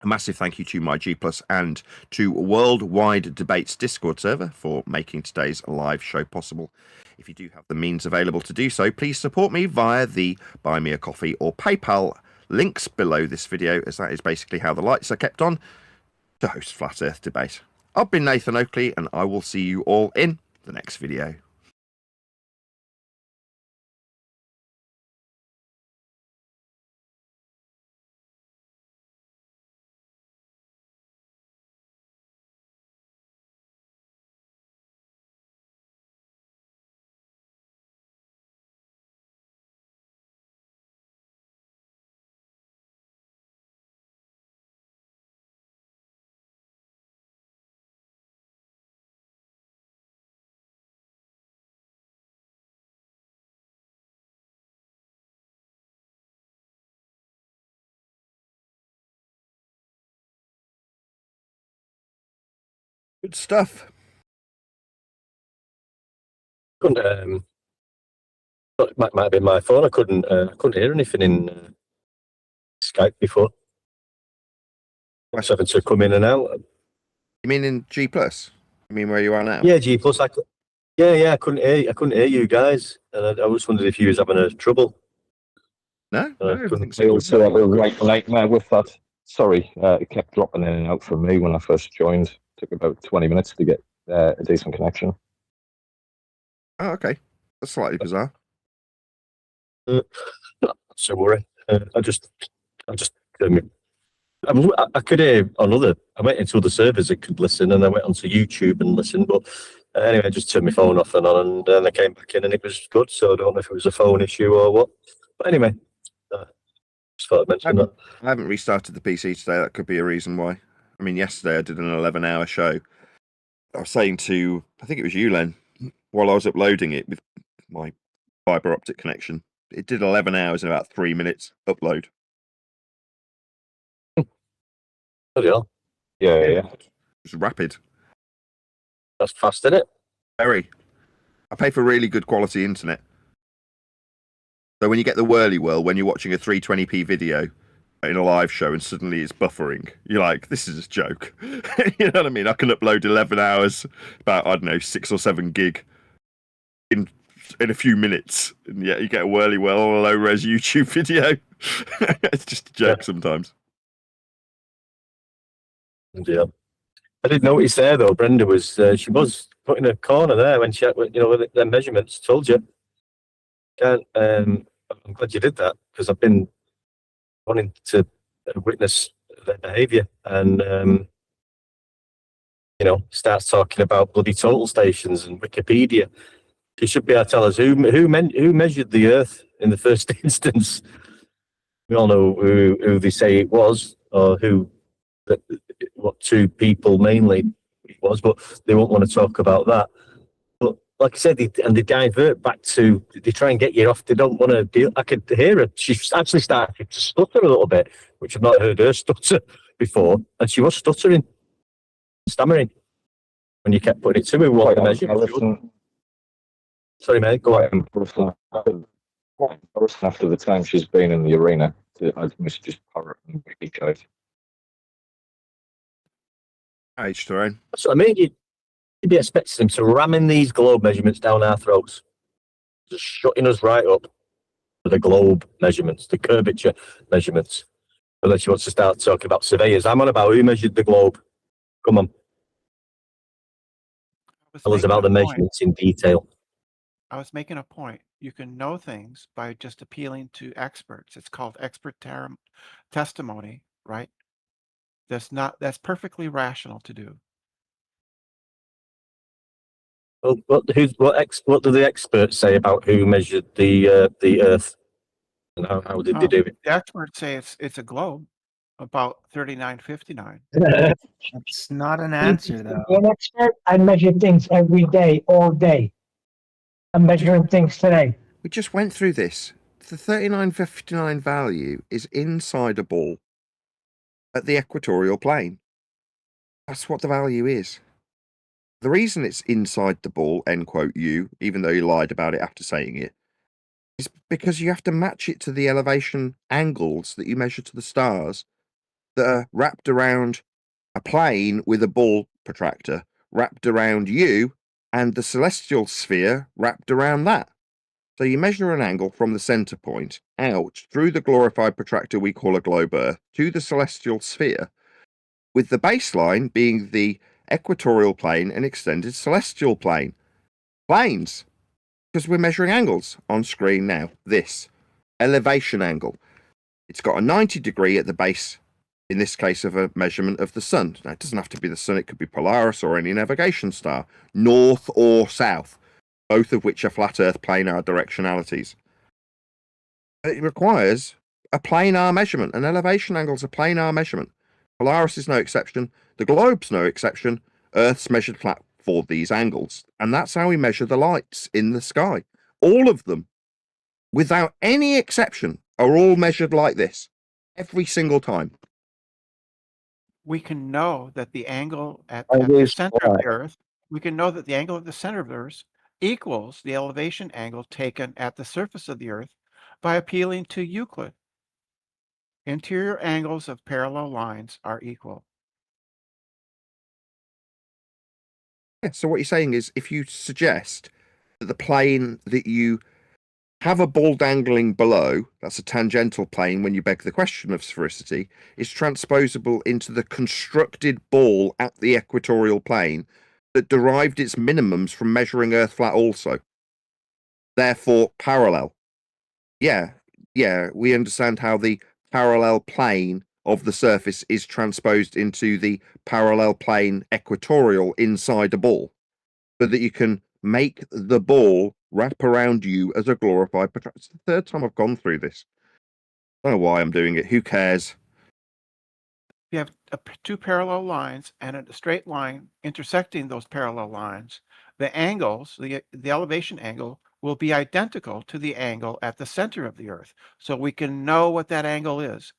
A massive thank you to my G+ and to Worldwide Debates Discord server for making today's live show possible. If you do have the means available to do so, please support me via the Buy Me a Coffee or PayPal links below this video, as that is basically how the lights are kept on to host Flat Earth Debate. I've been Nathan Oakley, and I will see you all in the next video. Good stuff. couldn't. It might have been my phone. I couldn't hear anything in Skype before. I was having to come in and out. You mean in G Plus? You mean where you are now? Yeah, G Plus. I couldn't hear you guys, and I just wondered if you was having trouble. No, everything's I also have a right nightmare with that. Sorry, it kept dropping in and out for me when I first joined. It took about 20 minutes to get a decent connection. Oh, okay. That's slightly bizarre. Not so worry. I could hear on other. I went into other servers that could listen, and I went onto YouTube and listened. But anyway, I just turned my phone off and on, and then I came back in, and it was good. So I don't know if it was a phone issue or what. But anyway, just thought I'd mention that. I haven't restarted the PC today. That could be a reason why. I mean, yesterday I did an 11-hour show. I was saying to, I think it was you, Len, while I was uploading it with my fiber optic connection, it did 11 hours in about 3 minutes upload. Bloody hell. Yeah. It was rapid. That's fast, isn't it? Very. I pay for really good quality internet. So when you get the whirly whirl, when you're watching a 320p video in a live show and suddenly it's buffering, you're like, this is a joke. You know what I mean? I can upload 11 hours, about, I don't know, 6 or 7 gig in a few minutes. And yet you get a whirly whirl on a low-res YouTube video. It's just a joke sometimes. Yeah. I did notice there, though, Brenda was, she was put in a corner there when she had, with the measurements. Told you. I'm glad you did that, because I've been wanting to witness their behaviour, and starts talking about bloody total stations and Wikipedia. She should be able to tell us who measured the Earth in the first instance. We all know who they say it was, or what two people mainly it was, but they won't want to talk about that. But like I said, they divert back to, they try and get you off. They don't want to deal. I could hear her. She actually started to stutter a little bit, which I've not heard her stutter before. And she was stuttering, stammering when you kept putting it to her. What the measure? Sorry, mate. Go on. After the time she's been in the arena, I must just parrot and each other. Each their own. That's what I mean. You'd be expecting them to ram in these globe measurements down our throats, just shutting us right up for the globe measurements, the curvature measurements. Unless she wants to start talking about surveyors. I'm on about who measured the globe. Come on. Tell us about the measurements in detail. I was making a point. You can know things by just appealing to experts. It's called expert testimony, right? That's perfectly rational to do. Well, what do the experts say about who measured the Earth, and how did they do it? The experts say it's a globe, about 3959. That's not an answer, though. An expert, I measure things every day, all day. I'm measuring things today. We just went through this. The 3959 value is inside a ball at the equatorial plane. That's what the value is. The reason it's inside the ball, end quote you, even though you lied about it after saying it, is because you have to match it to the elevation angles that you measure to the stars that are wrapped around a plane with a ball protractor wrapped around you and the celestial sphere wrapped around that. So you measure an angle from the center point out through the glorified protractor we call a globe Earth to the celestial sphere, with the baseline being the equatorial plane and extended celestial plane. Planes, because we're measuring angles on screen now. This elevation angle. It's got a 90 degree at the base, in this case of a measurement of the sun. Now, it doesn't have to be the sun, it could be Polaris or any navigation star, north or south, both of which are flat Earth planar directionalities. It requires a planar measurement. An elevation angle is a planar measurement. Polaris is no exception. The globe's no exception. Earth's measured flat for these angles. And that's how we measure the lights in the sky. All of them, without any exception, are all measured like this. Every single time. We can know that the angle at the center of the Earth, we can know that the angle at the center of the Earth equals the elevation angle taken at the surface of the Earth by appealing to Euclid. Interior angles of parallel lines are equal. Yeah, so what you're saying is if you suggest that the plane that you have a ball dangling below, that's a tangential plane when you beg the question of sphericity, is transposable into the constructed ball at the equatorial plane that derived its minimums from measuring Earth flat also. Therefore, parallel. Yeah, we understand how the parallel plane of the surface is transposed into the parallel plane equatorial inside a ball, so that you can make the ball wrap around you as a glorified protractor. It's the third time I've gone through this. I don't know why I'm doing it. Who cares? You have two parallel lines and a straight line intersecting those parallel lines. The angles, the elevation angle, will be identical to the angle at the center of the Earth. So we can know what that angle is.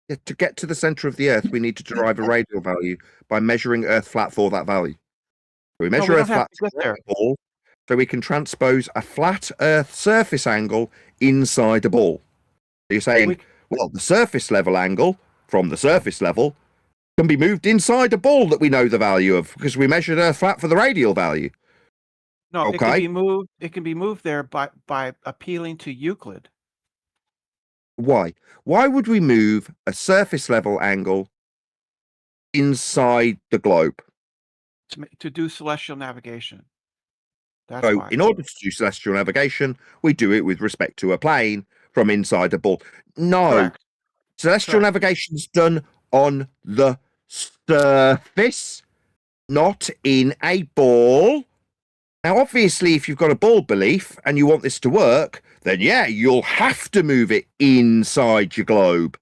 Yeah, to get to the center of the Earth, we need to derive a radial value by measuring Earth flat for that value. So we measure Earth flat to get the ball, so we can transpose a flat Earth surface angle inside a ball. So you're saying, well, the surface level angle from the surface level can be moved inside a ball that we know the value of because we measured Earth flat for the radial value. No, okay. It can be moved. It can be moved there by appealing to Euclid. Why? Why would we move a surface level angle inside the globe? To do celestial navigation. That's so why. In order to do celestial navigation, we do it with respect to a plane from inside a ball. No. Correct. Celestial navigation's done on the surface, not in a ball. Now, obviously, if you've got a ball belief and you want this to work, then yeah, you'll have to move it inside your globe.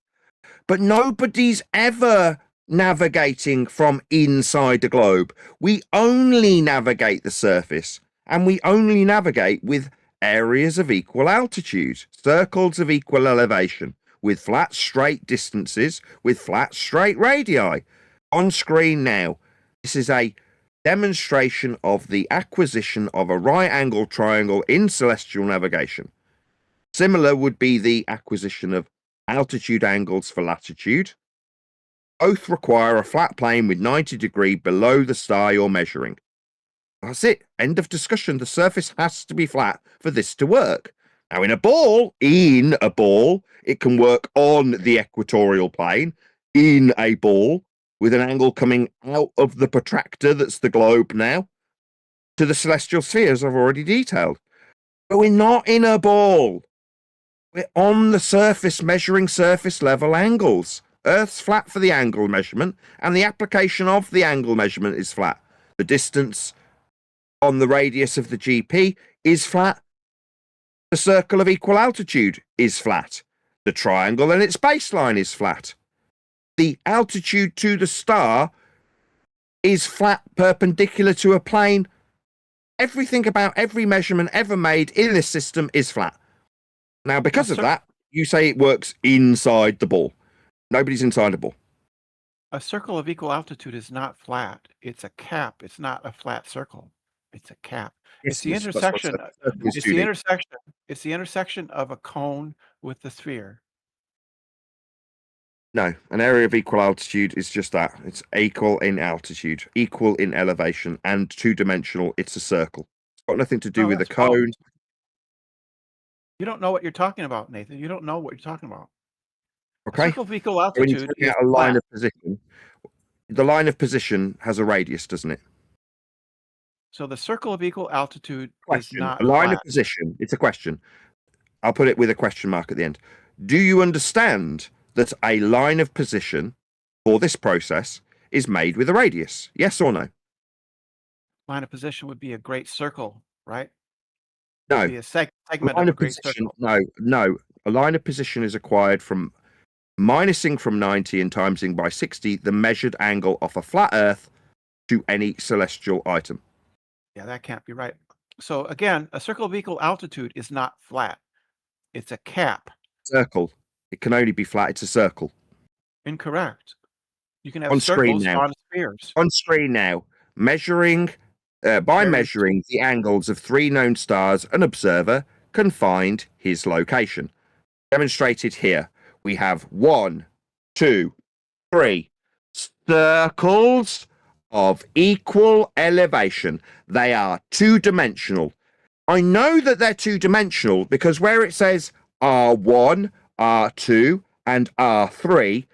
But nobody's ever navigating from inside the globe. We only navigate the surface, and we only navigate with areas of equal altitude, circles of equal elevation, with flat straight distances, with flat straight radii. On screen now, this is a demonstration of the acquisition of a right angle triangle in celestial navigation. Similar would be the acquisition of altitude angles for latitude. Both require a flat plane with 90 degrees below the star you're measuring. That's it. End of discussion. The surface has to be flat for this to work. Now, in a ball, it can work on the equatorial plane, in a ball, with an angle coming out of the protractor that's the globe now, to the celestial sphere, as I've already detailed. But we're not in a ball. We're on the surface measuring surface level angles. Earth's flat for the angle measurement, and the application of the angle measurement is flat. The distance on the radius of the GP is flat. The circle of equal altitude is flat. The triangle and its baseline is flat. The altitude to the star is flat perpendicular to a plane. Everything about every measurement ever made in this system is flat. Now, because of that, you say it works inside the ball. Nobody's inside the ball. A circle of equal altitude is not flat. It's a cap. It's not a flat circle. It's a cap. It's the intersection. It's the intersection of a cone with the sphere. No, an area of equal altitude is just that. It's equal in altitude, equal in elevation, and two-dimensional. It's a circle. It's got nothing to do with a cone. You don't know what you're talking about, Nathan. You don't know what you're talking about. Okay. A circle of equal altitude is a line of position. The line of position has a radius, doesn't it? So the circle of equal altitude is not a line flat. of position. It's a question. I'll put it with a question mark at the end. Do you understand that a line of position for this process is made with a radius? Yes or no? Line of position would be a great circle, right? No. It'd be a segment of a great circle. No. A line of position is acquired from minusing from 90 and timesing by 60 the measured angle off a flat Earth to any celestial item. Yeah, that can't be right. So again, a circle of equal altitude is not flat. It's a cap. Circle. It can only be flat. It's a circle. Incorrect. You can have on screen circles now. on spheres. On screen now. Measuring By measuring the angles of 3 known stars, an observer can find his location. Demonstrated here. We have 1, 2, 3 circles of equal elevation. They are two-dimensional. I know that they're two-dimensional because where it says R1, R2, and R3,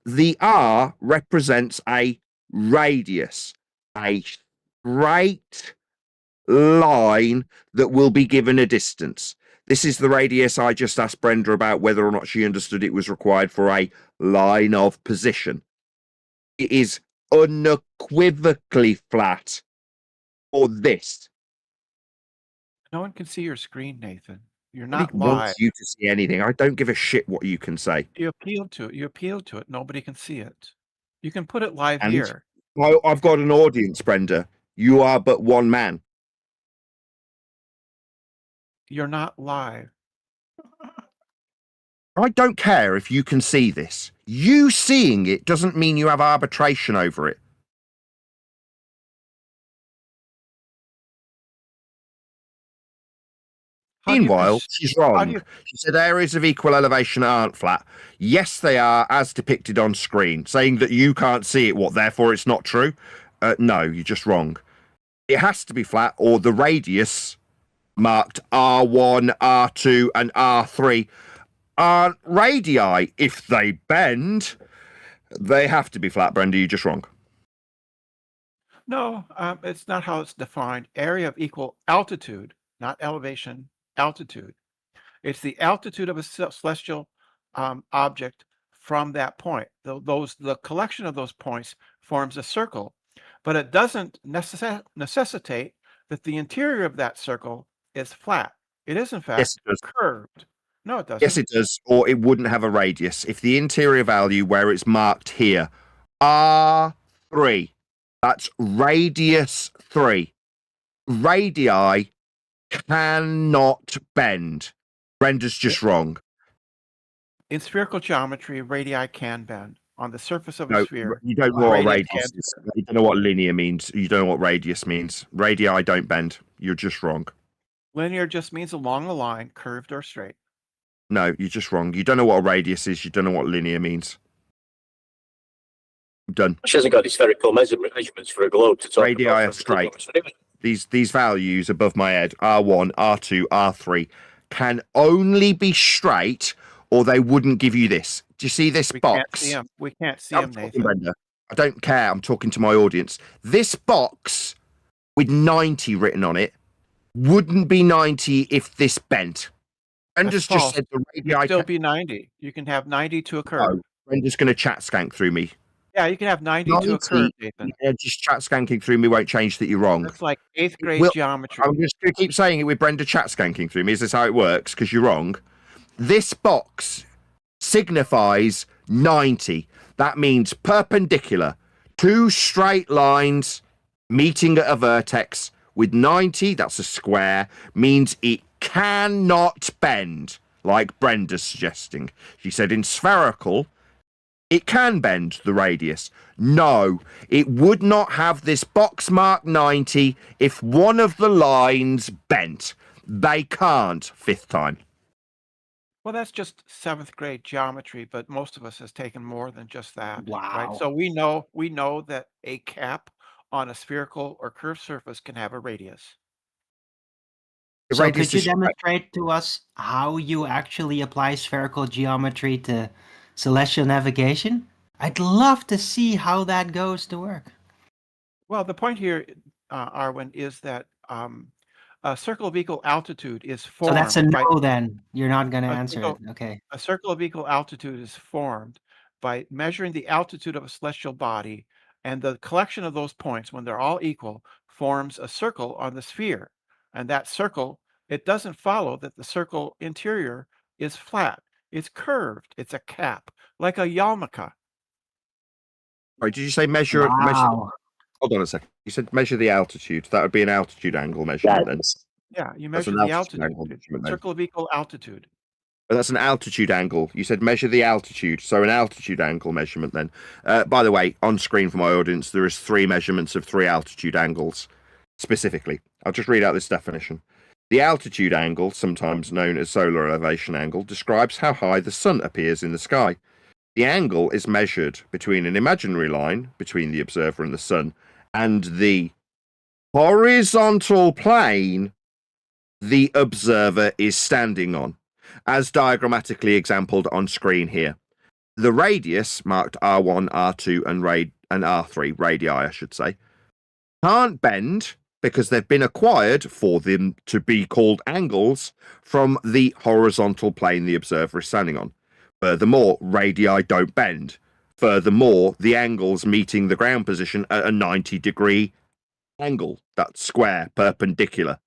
the R represents a radius, a straight line that will be given a distance. This is the radius I just asked Brenda about whether or not she understood it was required for a line of position. It is unequivocally flat for this. No one can see your screen, Nathan. You're Nobody not live. wants you to see anything. I don't give a shit what you can say. You appealed to it. You appealed to it. Nobody can see it. You can put it live And here. I've got an audience, Brenda. You are but one man. You're not live. I don't care if you can see this. You seeing it doesn't mean you have arbitration over it. Meanwhile, she's wrong. She said areas of equal elevation aren't flat. Yes, they are, as depicted on screen. Saying that you can't see it, what, therefore it's not true? No, you're just wrong. It has to be flat, or the radius marked R1, R2, and R3 aren't radii. If they bend, they have to be flat, Brenda. You're just wrong. No, it's not how it's defined. Area of equal altitude, not elevation, altitude. It's the altitude of a celestial object from that point. The collection of those points forms a circle, but it doesn't necessitate that the interior of that circle is flat. It is, in fact, curved. No, it doesn't. Yes, it does, or it wouldn't have a radius. If the interior value where it's marked here, R3, that's radius 3. Radii cannot bend. Brenda's just wrong. In spherical geometry, radii can bend. On the surface of a sphere, you don't know what radius is. You don't know what linear means. You don't know what radius means. Radii don't bend. You're just wrong. Linear just means along a line, curved or straight. No, you're just wrong. You don't know what a radius is. You don't know what linear means. I'm done. She hasn't got the spherical measurements for a globe to talk radii about. Are straight. These values above my head, R1, R2, R3, can only be straight, or they wouldn't give you this. Do you see this box? We can't see them, Nathan. Brenda. I don't care. I'm talking to my audience. This box with 90 written on it wouldn't be 90 if this bent. Brenda's just said the radii can still be 90. You can have 90 to a curve. No, Brenda's going to chat skank through me. Yeah, you can have 90 to a curve, Nathan. Yeah, just chat skanking through me won't change that you're wrong. That's like 8th grade geometry. I'm just going to keep saying it with Brenda chat skanking through me. Is this how it works? Because you're wrong. This box signifies 90. That means perpendicular. 2 straight lines meeting at a vertex with 90, that's a square, means it cannot bend, like Brenda's suggesting. She said in spherical, it can bend the radius. No, it would not have this box marked 90 if one of the lines bent. They can't, 5th time. Well, that's just 7th grade geometry, but most of us has taken more than just that. Wow. Right? So we know that a cap on a spherical or curved surface can have a radius. So could you demonstrate to us how you actually apply spherical geometry to celestial navigation? I'd love to see how that goes to work. Well, the point here, Arwen, is that a circle of equal altitude is formed. So that's a no then. You're not going to answer it. Okay. A circle of equal altitude is formed by measuring the altitude of a celestial body, and the collection of those points, when they're all equal, forms a circle on the sphere. And that circle, it doesn't follow that the circle interior is flat. It's curved. It's a cap, like a yarmulke. Right, did you say measure? Wow. Measure? Hold on a second. You said measure the altitude. That would be an altitude angle measurement then. Yeah, you measure the altitude. Circle of equal altitude. But that's an altitude angle. You said measure the altitude, so an altitude angle measurement then. By the way, on screen for my audience, there is 3 measurements of 3 altitude angles. specifically. I'll just read out this definition. The altitude angle, sometimes known as solar elevation angle, describes how high the sun appears in the sky. The angle is measured between an imaginary line between the observer and the sun and the horizontal plane the observer is standing on, as diagrammatically exampled on screen here. The radius, marked R1, R2, and R3, radii, I should say, can't bend because they've been acquired for them to be called angles from the horizontal plane the observer is standing on. Furthermore, radii don't bend. Furthermore, the angles meeting the ground position at a 90-degree angle, that's square, perpendicular.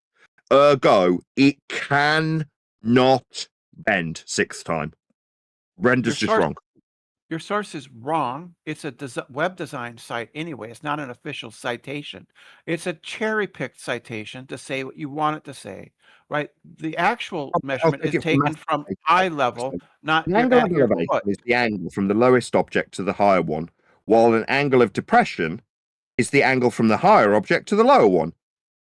Ergo, it cannot bend. Sixth time. Brenda's just wrong. Your source is wrong. It's a web design site anyway. It's not an official citation. It's a cherry-picked citation to say what you want it to say, right? The actual measurement is taken from eye level, not the angle of elevation is the angle from the lowest object to the higher one, while an angle of depression is the angle from the higher object to the lower one.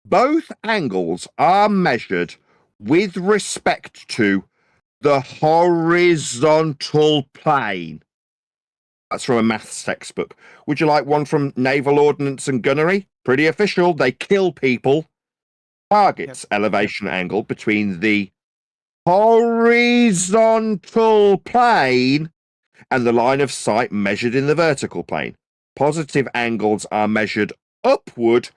Both angles are measured with respect to the horizontal plane. That's from a maths textbook. Would you like one from Naval Ordnance and Gunnery? Pretty official. They kill people. Targets elevation angle between the horizontal plane and the line of sight measured in the vertical plane. Positive angles are measured upward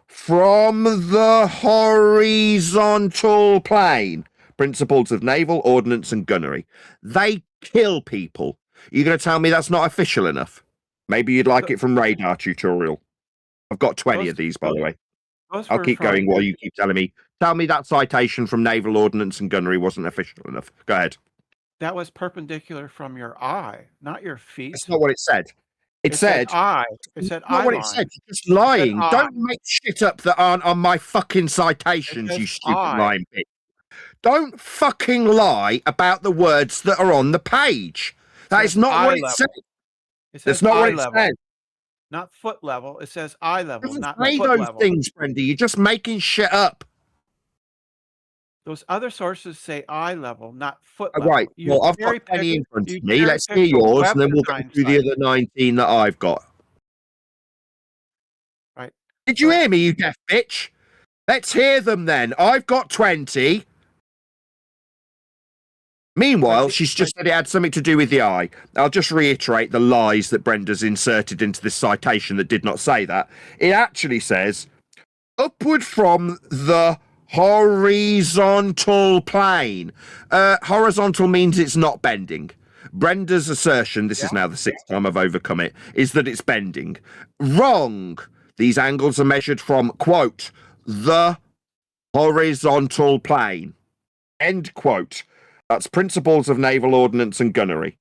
from the horizontal plane. Principles of Naval Ordnance and Gunnery. They kill people. You're going to tell me that's not official enough? Maybe you'd like it from Radar Tutorial. I've got 20 of these, by the way. I'll keep going while you keep telling me. Tell me that citation from Naval Ordnance and Gunnery wasn't official enough. Go ahead. That was perpendicular from your eye, not your feet. That's not what it said. It said eye. It said eye. Not what it said. You're just lying. Don't make shit up that aren't on my fucking citations, you stupid lying bitch. Don't fucking lie about the words that are on the page. That is not what it said. That's not what it said. Not foot level. It says eye level, not foot level. Say those things, Brendy. You're just making shit up. Those other sources say eye level, not foot level. Right. Well, I've got 20 in front of me. Let's hear yours, and then we'll go through the other 19 that I've got. Right. Did you hear me, you deaf bitch? Let's hear them then. I've got 20. Meanwhile, she's just said it had something to do with the eye. I'll just reiterate the lies that Brenda's inserted into this citation that did not say that. It actually says, upward from the horizontal plane. Horizontal means it's not bending. Brenda's assertion, this is now the 6th time I've overcome it, is that it's bending. Wrong. These angles are measured from, quote, the horizontal plane. End quote. That's Principles of Naval Ordnance and Gunnery.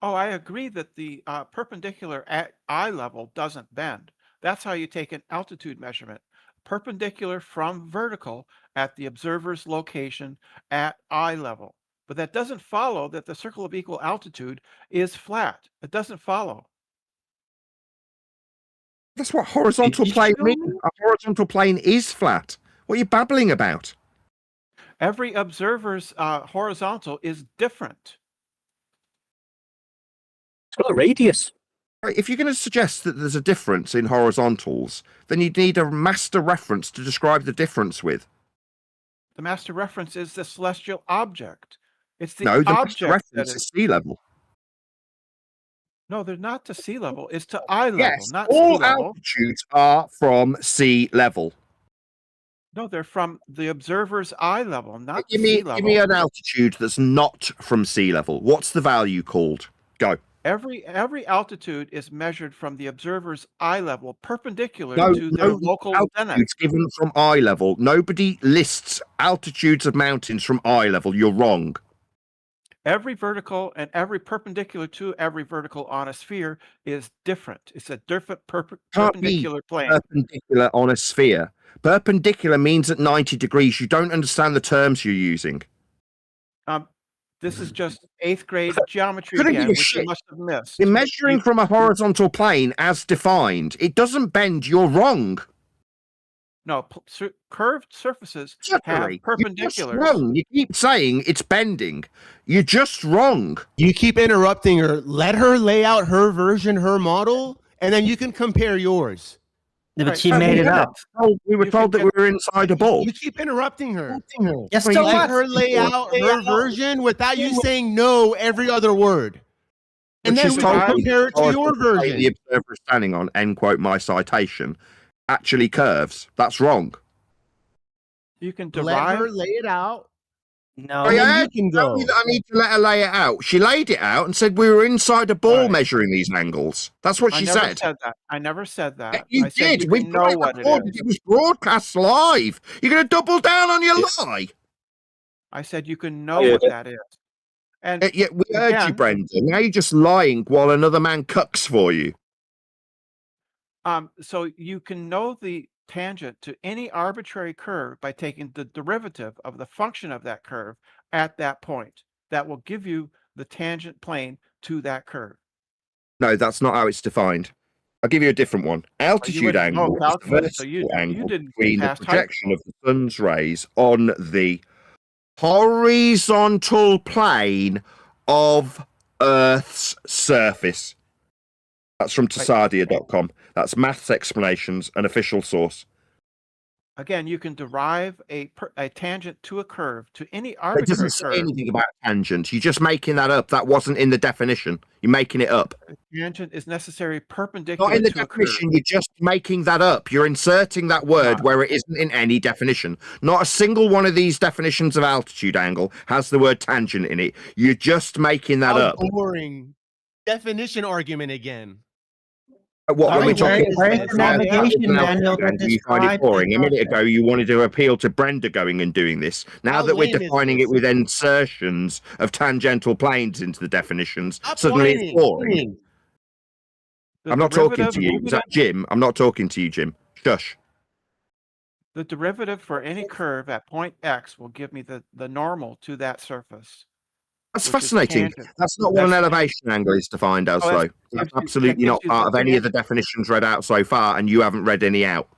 Oh, I agree that the perpendicular at eye level doesn't bend. That's how you take an altitude measurement. Perpendicular from vertical at the observer's location at eye level. But that doesn't follow that the circle of equal altitude is flat. It doesn't follow. That's what horizontal plane means. A horizontal plane is flat. What are you babbling about? Every observer's horizontal is different. It's got a radius. If you're going to suggest that there's a difference in horizontals, then you'd need a master reference to describe the difference with. The master reference is the celestial object. It's the object. No, the master reference is sea level. No, they're not to sea level. It's to eye level, not all sea level. altitudes are from sea level. No, they're from the observer's eye level, not sea level. Give me an altitude that's not from sea level. What's the value called? Go. Every altitude is measured from the observer's eye level, perpendicular to their local altitudes given from eye level. Nobody lists altitudes of mountains from eye level. You're wrong. Every vertical and every perpendicular to every vertical on a sphere is different. It's a different perpendicular plane. Perpendicular on a sphere. Perpendicular means at 90 degrees. You don't understand the terms you're using. This is just 8th grade geometry again, which you must have missed. You're measuring from a horizontal plane as defined. It doesn't bend. You're wrong. No, curved surfaces have perpendiculars. You're just wrong. You keep saying it's bending. You're just wrong. You keep interrupting her. Let her lay out her version, her model, and then you can compare yours. Yeah, but she made it up. We were told that we were inside a ball. You keep interrupting her. Yes, So so let what? her lay out her version without you saying no every other word. And then we can compare it to your version. The observer standing on, end quote, my citation, actually curves. That's wrong. You can Let derive. her lay it out. No, And then you can go. I need to let her lay it out. She laid it out and said we were inside a ball measuring these angles. That's what she said. I never said that. You I said did. you We can know what it is. It was broadcast live. You're going to double down on your lie. I said you can know what that is. And we heard you, Brendan. Now you're just lying while another man cucks for you. So you can know the tangent to any arbitrary curve by taking the derivative of the function of that curve at that point. That will give you the tangent plane to that curve. No, that's not how it's defined. I'll give you a different one. Altitude angle is the vertical angle between the projection of the sun's rays on the horizontal plane of Earth's surface. That's from Tasadia.com. That's Maths Explanations, an official source. Again, you can derive a tangent to a curve, to any arbitrary curve. It doesn't say anything about tangent. You're just making that up. That wasn't in the definition. You're making it up. A tangent is necessary perpendicular Not in the to definition. a curve. You're just making that up. You're inserting that word where it isn't in any definition. Not a single one of these definitions of altitude angle has the word tangent in it. You're just making that up. Boring definition argument again. What are we talking about? The navigation manual that you find it boring. A minute ago, you wanted to appeal to Brenda going and doing this. Now that we're defining it with insertions of tangential planes into the definitions, suddenly it's boring. I'm not talking to you. Is that Jim? I'm not talking to you, Jim. Shush. The derivative for any curve at point X will give me the normal to that surface. That's fascinating. That's not what an elevation angle is defined as, though. That's absolutely not part of any of the definitions read out so far, and you haven't read any out.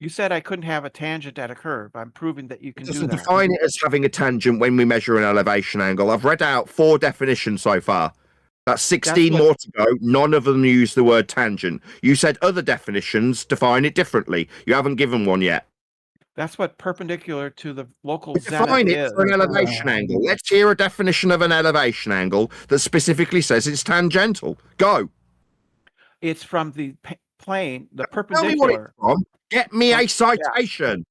You said I couldn't have a tangent at a curve. I'm proving that you can do that. It doesn't define it as having a tangent when we measure an elevation angle. I've read out 4 definitions so far. That's 16 more to go. None of them use the word tangent. You said other definitions define it differently. You haven't given one yet. That's what perpendicular to the local zenith define it is. for an elevation angle. Let's hear a definition of an elevation angle that specifically says it's tangential. Go. It's from the plane, the perpendicular. Tell me what it's from. Get me a citation. Yeah.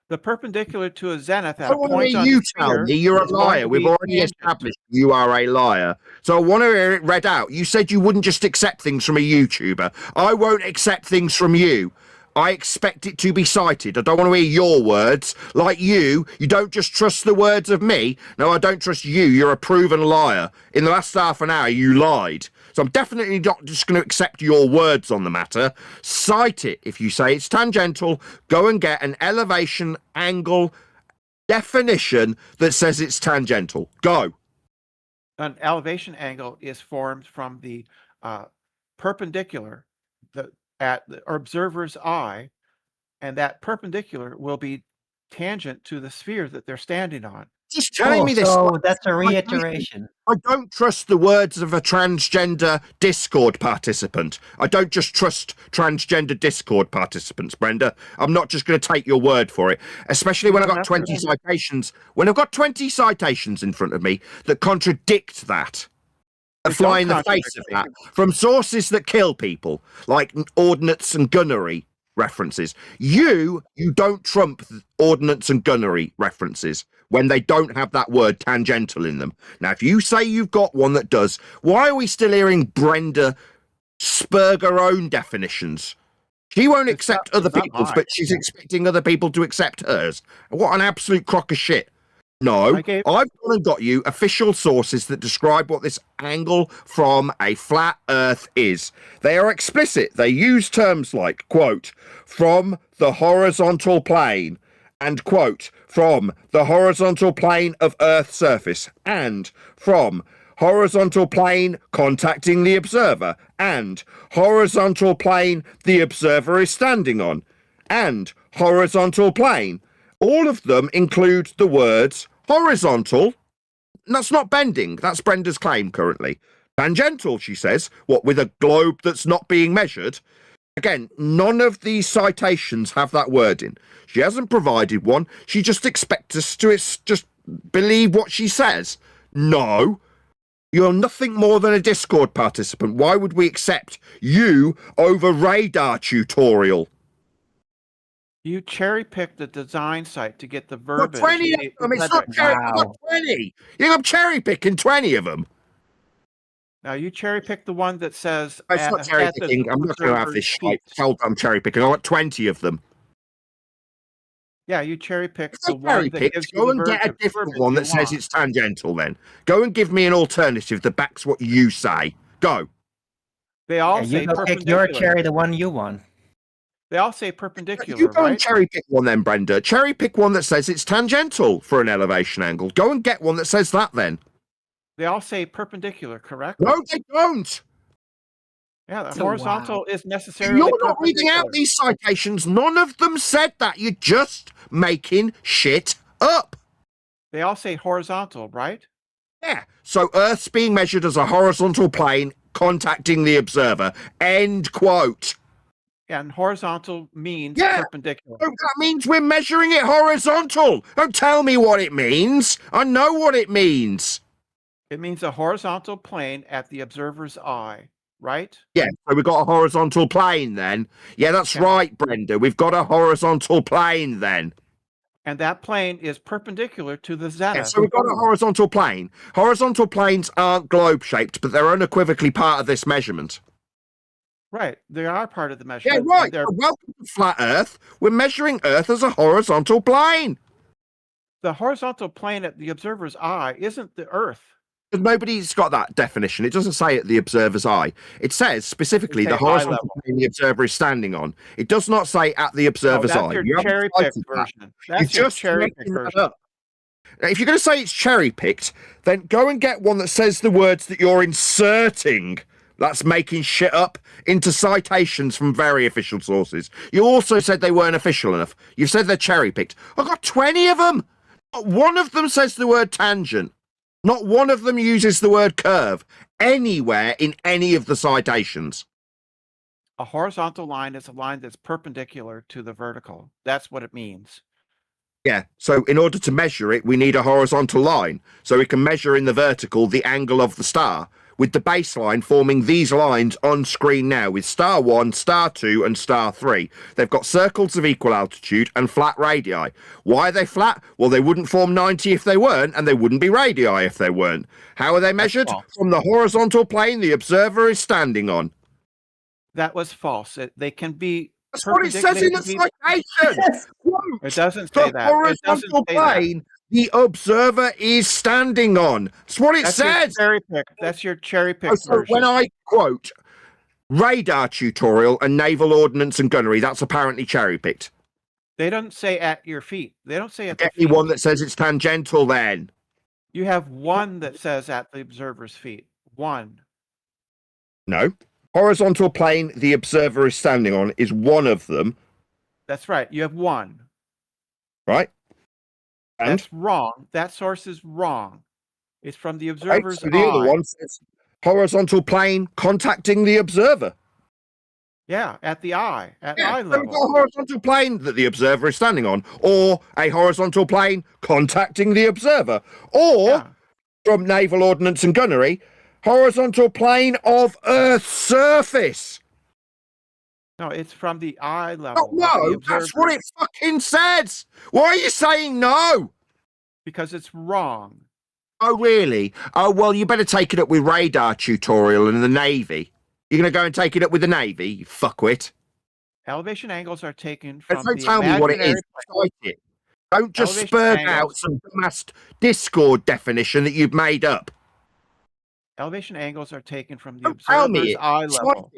The perpendicular to a zenith at I a want point to on hear you the tell sphere me you're a is going liar. to We've be already tangent. established you are a liar. So I want to hear it read out. You said you wouldn't just accept things from a YouTuber. I won't accept things from you. I expect it to be cited. I don't want to hear your words. Like you don't just trust the words of me. No, I don't trust you. You're a proven liar. In the last half an hour, you lied. So I'm definitely not just going to accept your words on the matter. Cite it. If you say it's tangential, go and get an elevation angle definition that says it's tangential. Go. An elevation angle is formed from the perpendicular at the observer's eye, and that perpendicular will be tangent to the sphere that they're standing on. Just telling me this. So that's a reiteration. I don't trust the words of a transgender Discord participant. I don't just trust transgender Discord participants, Brenda. I'm not just going to take your word for it, especially when I've got 20 citations. When I've got 20 citations in front of me that contradict that. Fly in the face of that from sources that kill people, like ordnance and gunnery references. You don't trump ordnance and gunnery references when they don't have that word tangential in them. Now, if you say you've got one that does, why are we still hearing Brenda spurg her own definitions? She won't accept other people's, but she's expecting other people to accept hers. What an absolute crock of shit. No, I've gone and got you official sources that describe what this angle from a flat Earth is. They are explicit. They use terms like, quote, from the horizontal plane, and, quote, from the horizontal plane of Earth's surface, and from horizontal plane contacting the observer, and horizontal plane the observer is standing on. and horizontal plane. All of them include the words horizontal. That's not bending. That's Brenda's claim currently. Tangential, she says. What, with a globe that's not being measured? Again, none of these citations have that word in. She hasn't provided one. She just expects us to just believe what she says. No. You're nothing more than a Discord participant. Why would we accept you over radar tutorial? You cherry-picked the design site to get the verbiage. 20 of them. It's not cherry. I've got 20. You think I'm cherry-picking 20 of them? Now, you cherry-picked the one that says... It's not cherry-picking. I'm not going to have this shite. I'm cherry-picking. I want 20 of them. Yeah, you cherry-picked the one that gives you Go and get a different one that says it's tangential then. Go and give me an alternative that backs what you say. Go. They all say you go pick your cherry, the one you want. They all say perpendicular, You go right? and cherry pick one then, Brenda. Cherry pick one that says it's tangential for an elevation angle. Go and get one that says that then. They all say perpendicular, correct? No, they don't. Yeah, the horizontal is necessarily You're not reading out these citations. None of them said that. You're just making shit up. They all say horizontal, right? Yeah. So Earth's being measured as a horizontal plane contacting the observer. End quote. And horizontal means perpendicular. Oh, that means we're measuring it horizontal. Don't tell me what it means. I know what it means. It means a horizontal plane at the observer's eye, right? Yeah, so we've got a horizontal plane then. Yeah, that's right, Brenda. We've got a horizontal plane then. And that plane is perpendicular to the zenith. Yeah, so we've got a horizontal plane. Horizontal planes aren't globe-shaped, but they're unequivocally part of this measurement. Right, they are part of the measurement. Yeah, right. So welcome to Flat Earth. We're measuring Earth as a horizontal plane. The horizontal plane at the observer's eye isn't the Earth. Nobody's got that definition. It doesn't say at the observer's eye. It says specifically the horizontal plane the observer is standing on. It does not say at the observer's eye. That's your cherry-picked version. That's your cherry-picked version. Now, if you're going to say it's cherry-picked, then go and get one that says the words that you're inserting. That's making shit up into citations from very official sources. You also said they weren't official enough. You said they're cherry-picked. I've got 20 of them. Not one of them says the word tangent. Not one of them uses the word curve anywhere in any of the citations. A horizontal line is a line that's perpendicular to the vertical. That's what it means. Yeah, so in order to measure it, we need a horizontal line. So we can measure in the vertical the angle of the star, with the baseline forming these lines on screen now, with star 1, star 2, and star 3. They've got circles of equal altitude and flat radii. Why are they flat? Well, they wouldn't form 90 if they weren't, and they wouldn't be radii if they weren't. How are they measured? From the horizontal plane the observer is standing on. That was false. They can be... That's what it says in the citation. It doesn't say that. Horizontal plane the observer is standing on. That's what it says. That's your cherry-picked version. When I quote radar tutorial and naval ordnance and gunnery, that's apparently cherry-picked. They don't say at your feet. They don't say at the feet. feet. One that says it's tangential then. You have one that says at the observer's feet. One. No. Horizontal plane the observer is standing on is one of them. That's right. You have one. Right? And? That's wrong. That source is wrong. It's from the observer's eye. The other one says horizontal plane contacting the observer. Yeah, at the eye, at eye level. We've got a horizontal plane that the observer is standing on, or a horizontal plane contacting the observer, or from naval ordnance and gunnery, horizontal plane of Earth's surface. No, it's from the eye level. No, that's what it fucking says. Why are you saying no? Because it's wrong. Oh, really? Oh, well, you better take it up with radar tutorial and the Navy. You're going to go and take it up with the Navy, you fuckwit. Elevation angles are taken from Don't tell me what it is. Cite it. Don't just spurt out some dumbass Discord definition that you've made up. Elevation angles are taken from the observer's eye level.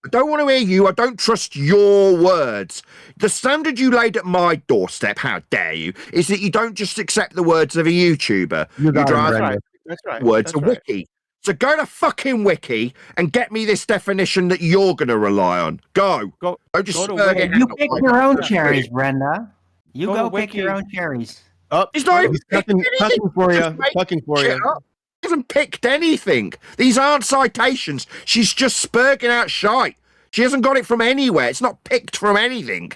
I don't want to hear you. I don't trust your words. The standard you laid at my doorstep, how dare you, is that you don't just accept the words of a YouTuber. You drive That's right. words of Wiki. So go to fucking Wiki and get me this definition that you're going to rely on. Go. Don't just go to spurg Wiki. it You out pick like your that. own That's cherries, brilliant. Brenda. You Go go to pick your Wiki. own cherries. Oh, He's not even he's picked tucking anything. for you. Just make Tucking for shit you. up. She hasn't picked anything. These aren't citations. She's just spurging out shite. She hasn't got it from anywhere. It's not picked from anything.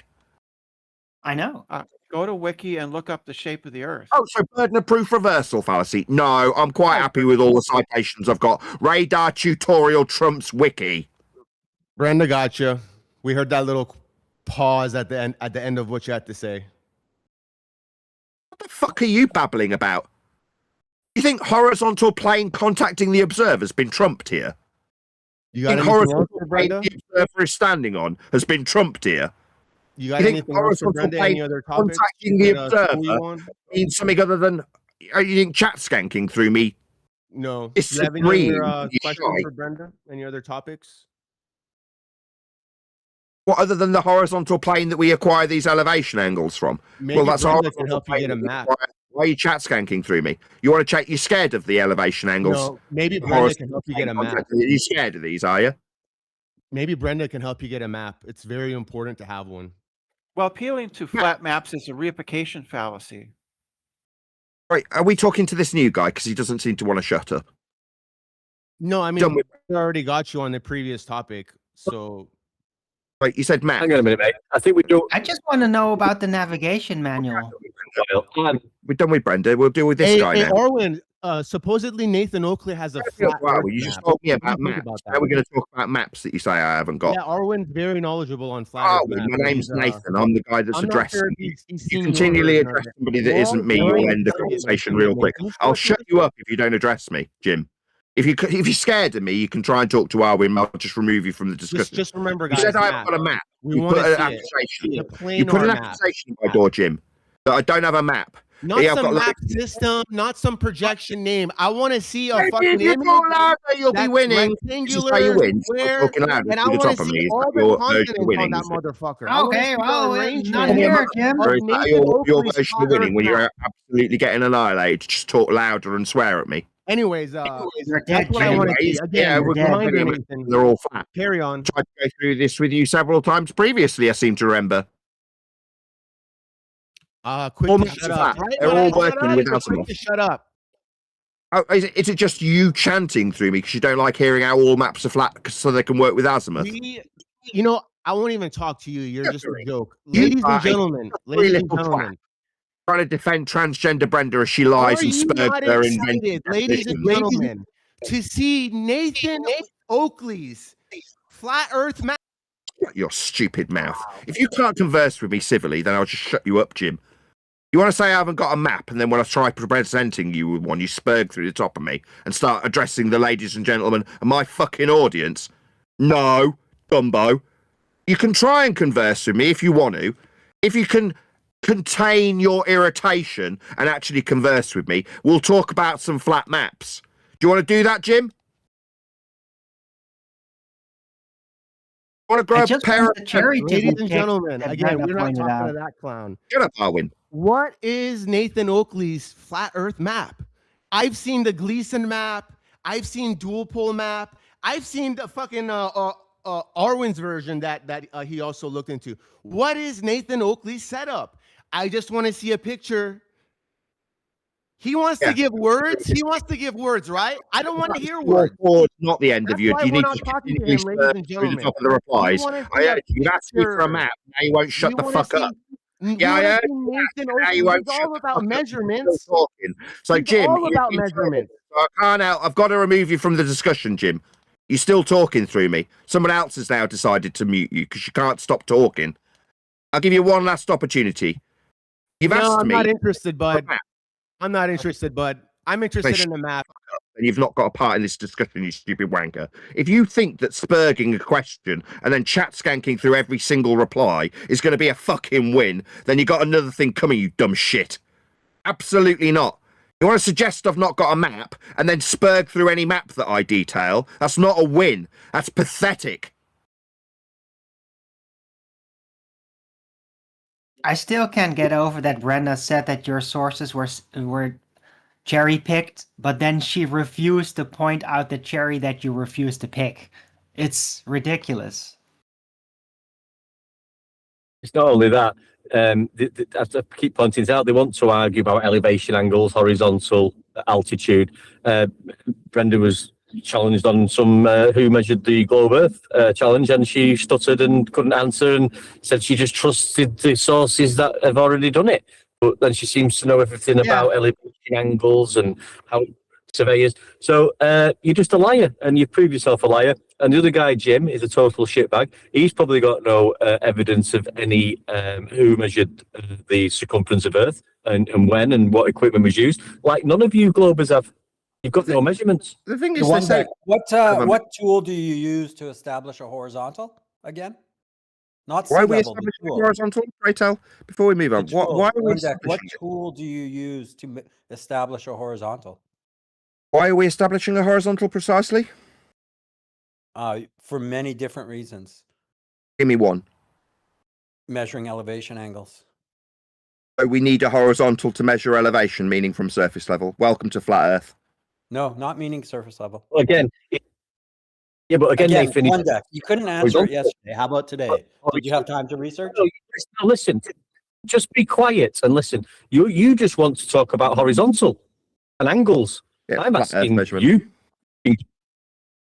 I know. Go to Wiki and look up the shape of the Earth. Oh, so burden of proof reversal fallacy. No, I'm quite happy with all the citations I've got. Radar tutorial trumps Wiki. Brenda got you. We heard that little pause at the end of what you had to say. What the fuck are you babbling about? You think horizontal plane contacting the observer has been trumped here? You got anything else for Brenda? The observer is standing on has been trumped here. You got anything else for Brenda? Any other topics? Contacting the observer means something other than you think chat skanking through me? No. It's Do you have any other questions for Brenda? Any other topics? What other than the horizontal plane that we acquire these elevation angles from? Maybe that's Brenda can help you get a map. Why are you chat skanking through me? You want to check? You're scared of the elevation angles? No, maybe Brenda can help you get a map. Are you scared of these? Are you? Maybe Brenda can help you get a map. It's very important to have one. Well, appealing to flat maps is a reification fallacy. Right, are we talking to this new guy because he doesn't seem to want to shut up? No, I mean, we already got you on the previous topic, so. Right, you said map. Hang on a minute, mate. I think we do. I just want to know about the navigation manual. We're done with Brenda. We'll deal with this guy now. Orwin, supposedly Nathan Oakley has a flat Wow, Earth you just map. told me What do you about think maps. about Now that? we're going to talk about maps that you say I haven't got. Yeah, Orwin's very knowledgeable on flat Earth maps. My name's Nathan. I'm the guy that's I'm not addressing sure if you. he's You seen continually your version address of it. somebody that We're isn't all me. trying You'll to end the tell you, conversation Nathan, real quick. Nathan, I'll shut you up if you don't address me, Jim. If you're scared of me, you can try and talk to Arwin. I'll just remove you from the discussion. Just remember, guys. You said I haven't map. got a map. We You want put to an see accusation. it. The You put planar an map. accusation in my door, Jim, that I don't have a map. Not Yeah, I've some got map system, not some projection name. I want to see a If fucking you image talk louder, you'll be that's winning. This is how you rectangular, win. Stop square, talking louder and I to the want top to of see me. Is all that the your version of continents on winning? that Is it? motherfucker. I want to Okay, see the well, arrangement not here, Jim. of Or is that Nathan your Oakley's version of flat winning Earth when map. you're absolutely getting annihilated? Just talk louder and swear at me. Anyways, You're that's dead, what I Jim. want to see. Anyways, Again, yeah, we're reminder, going Nathan. They're all flat. Carry on. Tried to go through this with you several times previously, I seem to remember. Quick All to maps shut are up. flat. Right They're when all I shut working up, with you're quick Asimov. to shut up. Oh, is it just you chanting through me because you don't like hearing how all maps are flat so they can work with Azimuth? I won't even talk to you. You're just a joke. You Ladies are and a gentlemen, silly ladies and little gentlemen. twat trying to defend transgender Brenda as she lies Are and you spurred not her invention. excited, ladies and gentlemen, to see Nathan Oakley's flat Earth map? Shut your stupid mouth. If you can't converse with me civilly, then I'll just shut you up, Jim. You want to say I haven't got a map, and then when I try presenting you with one, you spurg through the top of me and start addressing the ladies and gentlemen and my fucking audience? No, Dumbo. You can try and converse with me if you want to. If you can contain your irritation and actually converse with me, we'll talk about some flat maps. Do you want to do that, Jim? Want to grab a pair of cherry ladies and gentlemen? Again, we're not talking to that clown. Shut up, Arwin. What is Nathan Oakley's flat Earth map? I've seen the Gleason map. I've seen dual pole map. I've seen the fucking Arwin's version that he also looked into. What is Nathan Oakley's setup? I just want to see a picture. He wants to give words. He wants to give words, right? I don't want to hear words. Not the end of you. That's why You we're need not to talking to continually him, ladies and through the gentlemen. top of the replies. You asked me for a picture. map. Now you won't shut We the wanna fuck see- up. we Yeah, I wanna heard see that. Nathan Now you Oakley. won't It's shut all the about fuck up. You're measurements. still talking. So It's Jim, all about measurements. I can't out. I've got to remove you from the discussion, Jim. You're still talking through me. Someone else has now decided to mute you because you can't stop talking. I'll give you one last opportunity. You've asked I'm me. not interested, bud. I'm not interested, bud. I'm interested in the map. And you've not got a part in this discussion, you stupid wanker. If you think that spurging a question and then chat skanking through every single reply is going to be a fucking win, then you got another thing coming, you dumb shit. Absolutely not. You want to suggest I've not got a map and then spurg through any map that I detail? That's not a win. That's pathetic. I still can't get over that Brenda said that your sources were cherry picked, but then she refused to point out the cherry that you refused to pick. It's ridiculous. It's not only that. As I keep pointing out, they want to argue about elevation angles, horizontal altitude. Brenda was challenged on some who measured the globe Earth challenge, and she stuttered and couldn't answer and said she just trusted the sources that have already done it. But then she seems to know everything about elevation angles and how surveyors. So you're just a liar, and you prove yourself a liar. And the other guy, Jim, is a total shitbag. He's probably got no evidence of any who measured the circumference of Earth and when and what equipment was used. Like none of you globers have. You've got no measurements. The thing is, they say, what tool do you use to establish a horizontal again? Not why are sea we level, the establishing tool. horizontal? Pray tell, before we move on, why are we What establishing tool do you use to establish a horizontal? Why are we establishing a horizontal precisely? For many different reasons. Give me one. Measuring elevation angles. So we need a horizontal to measure elevation, meaning from surface level. Welcome to flat Earth. No, not meaning surface level. Well, again, yeah, but again, Nathan, one deck. You couldn't answer it yesterday. How about today? Did you have time to research? No, listen, just be quiet and listen. You just want to talk about horizontal and angles. Yeah, I'm asking you.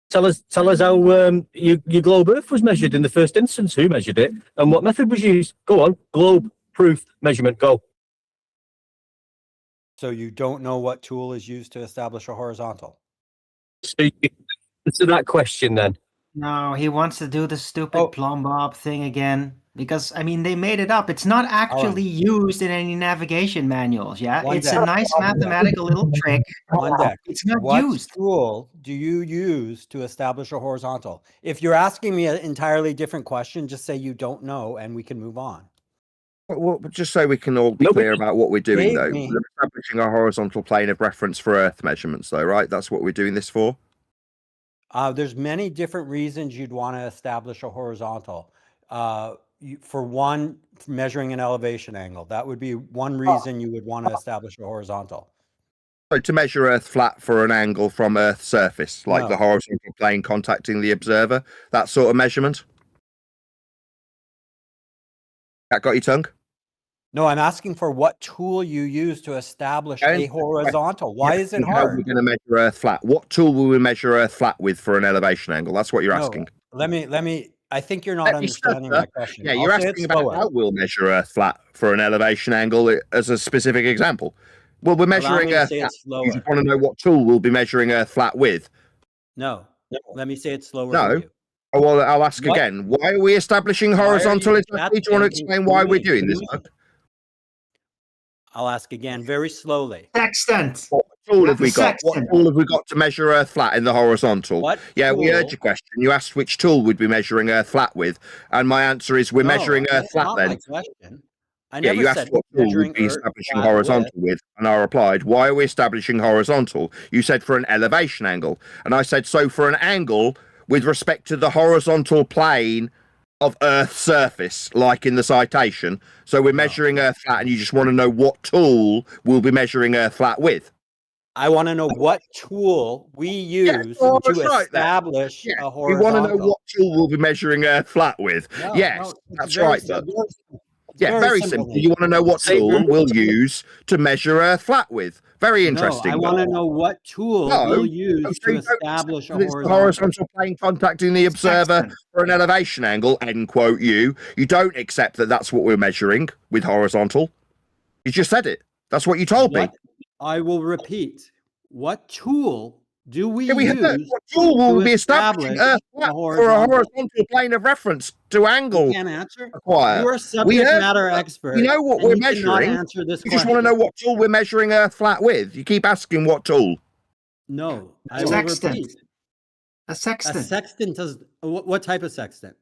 Tell us how your globe Earth was measured in the first instance. Who measured it and what method was used? Go on, globe proof measurement. Go. So you don't know what tool is used to establish a horizontal? So answer that question then. No, he wants to do the stupid plumb bob thing again. Because, I mean, they made it up. It's not actually used in any navigation manuals, yeah? It's a nice mathematical little trick. One deck. It's not what used. Tool do you use to establish a horizontal? If you're asking me an entirely different question, just say you don't know and we can move on. Well, just so we can all be clear about what we're doing, though. We're establishing a horizontal plane of reference for Earth measurements, though, right? That's what we're doing this for? There's many different reasons you'd want to establish a horizontal. For one, measuring an elevation angle. That would be one reason you would want to establish a horizontal. So to measure Earth flat for an angle from Earth's surface, like the horizontal plane contacting the observer, that sort of measurement? That got your tongue? No, I'm asking for what tool you use to establish a horizontal. Why is it hard? We're going to measure Earth flat. What tool will we measure Earth flat with for an elevation angle? That's what you're asking. Let me. I think you're not understanding my question. Yeah, you're asking about how we'll measure Earth flat for an elevation angle as a specific example. Well, we're measuring Earth flat. You just want to know what tool we'll be measuring Earth flat with. No. Let me say it slower. No. Oh, well, I'll ask again. Why are we establishing horizontal? Do you want to explain why we're doing this? I'll ask again very slowly. Sextant. What tool have we got? What tool have we got to measure Earth flat in the horizontal? We heard your question. You asked which tool we'd be measuring Earth flat with, and my answer is we're measuring Earth flat then. My question. You asked what tool we'd be establishing horizontal with, and I replied, why are we establishing horizontal? You said for an elevation angle, and I said, so for an angle with respect to the horizontal plane of Earth's surface, like in the citation. So we're measuring Earth flat, and you just want to know what tool we'll be measuring Earth flat with. I want to know what tool we use to establish a horizontal. We want to know what tool we'll be measuring Earth flat with. That's right. Very simple. You want to know what tool we'll use to measure Earth flat with. Very interesting. I want to know what tool we'll use to establish a horizontal plane contacting the observer for an elevation angle, end quote you. You don't accept that that's what we're measuring with horizontal. You just said it. That's what you told me. I will repeat. What tool do we use? What tool will be establishing Earth flat for a horizontal plane of reference to angle? You can't answer. Acquire. You're a subject matter expert. You know what we're measuring. Answer this you just want to know what tool we're measuring Earth flat with. You keep asking what tool. No, I will repeat. A sextant. A sextant does what type of sextant?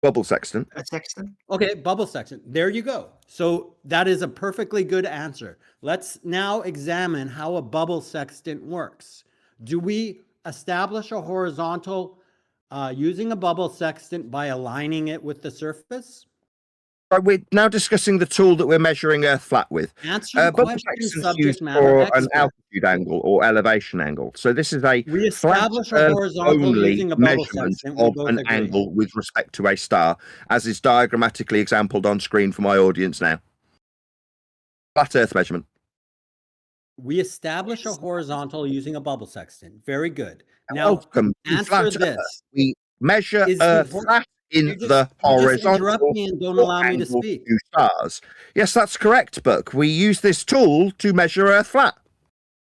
Bubble sextant. A sextant. Okay, bubble sextant. There you go. So that is a perfectly good answer. Let's now examine how a bubble sextant works. Do we establish a horizontal using a bubble sextant by aligning it with the surface? Right, we're now discussing the tool that we're measuring Earth flat with. Answer the Bubble question, section's subject used matter for an expert. altitude angle or elevation angle. So this is a We flat establish a Earth horizontal only using a bubble measurement sextant. We of both an agree. angle with respect to a star, as is diagrammatically exampled on screen for my audience now. Flat Earth measurement. We establish a horizontal using a bubble sextant. Very good. Now, Welcome to answer Flat this. Earth. We measure Is Earth the flat in you just the horizontal interrupt me and don't allow me to angle speak. to stars. Yes, that's correct, Buck. We use this tool to measure Earth flat.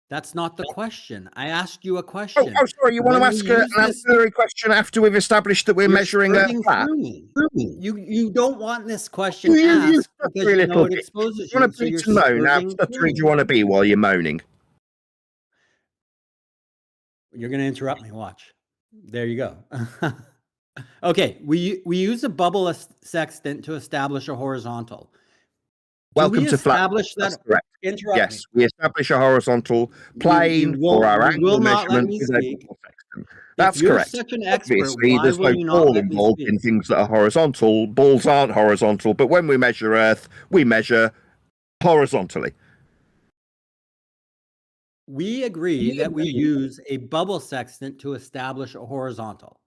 That's not the question. I asked you a question. Oh, sorry. You want to ask an ancillary question after we've established that we're measuring Earth flat? You don't want this question You asked because stuttering you know little it bitch. exposes You you. want to beat and moan? How stuttering do you want to be while you're moaning? You're going to interrupt me. Watch. There you go. Okay, we use a bubble sextant to establish a horizontal. Welcome to flat. That's correct. Yes, we establish a horizontal plane for our angle measurement with a bubble sextant. That's correct. Such an expert, Obviously, why there's will no you not ball let me involved speak? in things that are horizontal. Balls aren't horizontal, but when we measure Earth, we measure horizontally. We agree that we use a bubble sextant to establish a horizontal.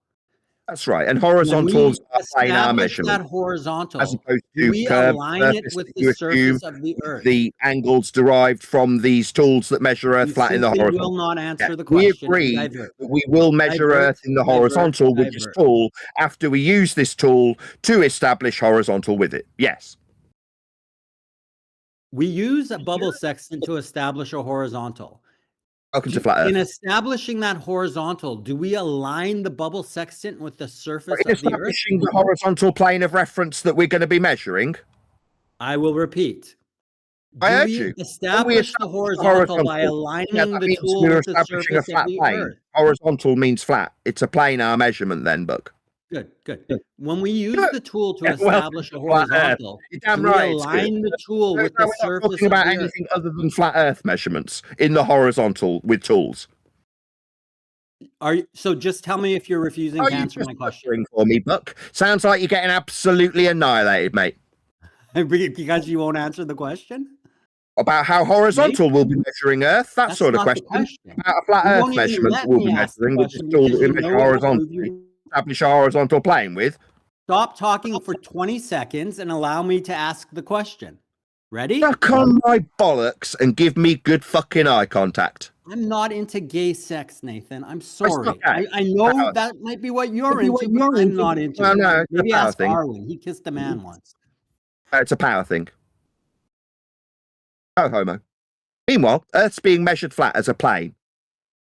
That's right, and horizontals are planar measurement. That horizontal, as opposed do to we curved align it surface with that the you surface assume of the Earth? the angles derived from these tools that measure Earth You flat in the simply horizontal. will not answer the We question. agree Divert. that we will measure Divert, Earth in the divert, horizontal with this divert. tool after we use this tool to establish horizontal with it. Yes. We use a bubble sextant to establish a horizontal. Welcome to Flat Earth. In establishing that horizontal, do we align the bubble sextant with the surface In of the Earth? establishing the horizontal plane of reference that we're going to be measuring. I will repeat. I heard you. Establish the horizontal by aligning the tool we're with the establishing a surface flat of the plane. Earth. Horizontal means flat. It's a planar measurement then, Buck. Good. When we use the tool to establish a horizontal, you're damn do right, we it's align good. the tool with the we're not surface talking of about the Earth? anything other than flat Earth measurements in the horizontal with tools. So just tell me if you're refusing to answer my question. For me, Buck. Sounds like you're getting absolutely annihilated, mate. Because you won't answer the question? About how horizontal we'll be measuring Earth, that That's sort of not the question. question. About a flat You Earth won't even measurement let that we'll me be ask the measuring with the question tool that because we you measure know it will prove horizontally, establish a horizontal plane with. Stop talking for 20 seconds and allow me to ask the question. Ready? Suck on my bollocks and give me good fucking eye contact. I'm not into gay sex, Nathan. I'm sorry. Okay. I know that might be what you're into, but I'm not into it. No, it's Maybe a power ask thing. Arwen. He kissed a man once. It's a power thing. No homo. Meanwhile, Earth's being measured flat as a plane.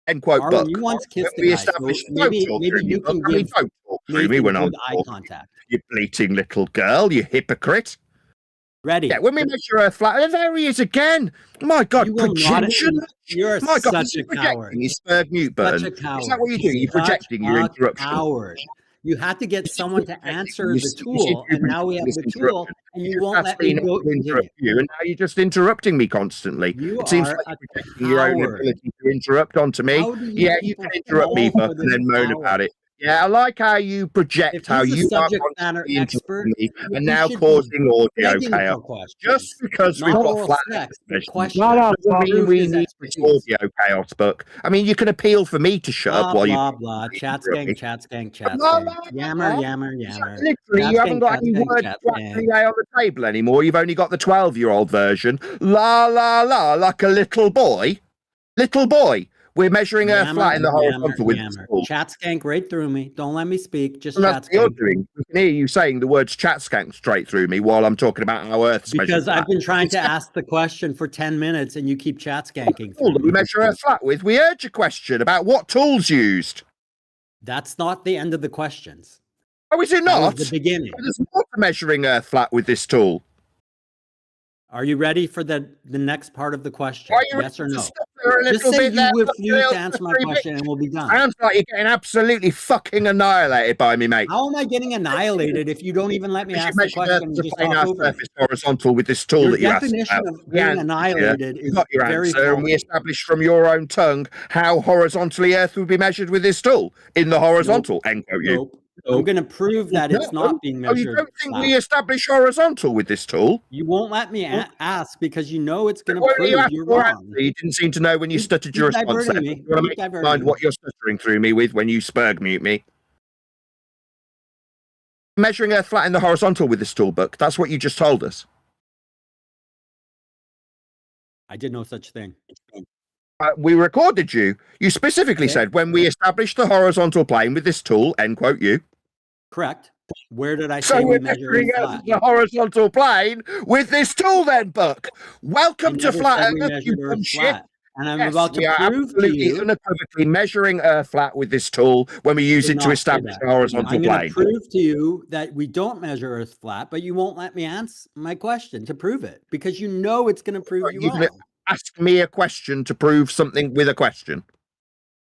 End quote, Arwen, Buck. you once kissed a We guy, established. so maybe you can give don't talk through me when I'm eye talking. contact. You bleating little girl, you hypocrite. Ready? Yeah, when we measure Earth flat, there he is again. My God, projection. You're My God, such a coward. His third mute button. Such a coward. Is that what you do? You're projecting your interruption. Coward. You had to get someone to answer the tool, and now we have the tool, and you won't let me go interrupt you, and now you're just interrupting me constantly. It seems like you're projecting your own ability to interrupt onto me. Yeah, you can interrupt me, Buck, and then moan about it. Yeah, I like how you project how you are constantly interrupting me and now causing audio chaos. Just because we've got flat measurements doesn't mean we need this audio chaos, Buck. I mean, you can appeal for me to shut up while you blah. Chat skank. Yammer. Literally, you haven't got any words flatly on the table anymore. You've only got the 12-year-old version. La, like a little boy. Little boy. We're measuring Earth flat in the horizontal with this tool. Chat skank right through me. Don't let me speak. Just chat skank. That's what you're doing. We can hear you saying the words chat skank straight through me while I'm talking about how Earth's measured Because flat. I've been trying to ask the question for 10 minutes and you keep chat skanking. Tool that we measure Earth flat with. We heard your question about what tools used. That's not the end of the questions. Oh, is it not? That was the beginning. There's more to measuring Earth flat with this tool. Are you ready for the next part of the question? Yes or no? Just say you refuse to answer my question and we'll be done. Sounds like you're getting absolutely fucking annihilated by me, mate. How am I getting annihilated if you don't even let me ask the question and just talk over surface horizontal with this tool that you asked about? Your definition of being annihilated is got your very answer, and we established from your own tongue how horizontally Earth would be measured with this tool in the horizontal. End quote. I'm going to prove that it's not being measured. Oh, you don't think we establish horizontal with this tool? You won't let me ask because you know it's going to prove you're wrong. You didn't seem to know when you stuttered your response. Diverting me. You want to make mind what you're stuttering through me with when you spurg mute me. Measuring Earth flat in the horizontal with this tool book. That's what you just told us. I did no such thing. We recorded you. You specifically said when we established the horizontal plane with this tool, end quote you. Correct. Where did I say we're we measure measuring flat? the horizontal plane with this tool then, Buck. Welcome to Flat Earth, you dumb shit. And I'm about to prove to you unequivocally measuring Earth flat with this tool when we use it to establish the horizontal I'm plane. going to prove to you that we don't measure Earth flat, but you won't let me answer my question to prove it because you know it's going to prove you wrong. Ask me a question to prove something with a question.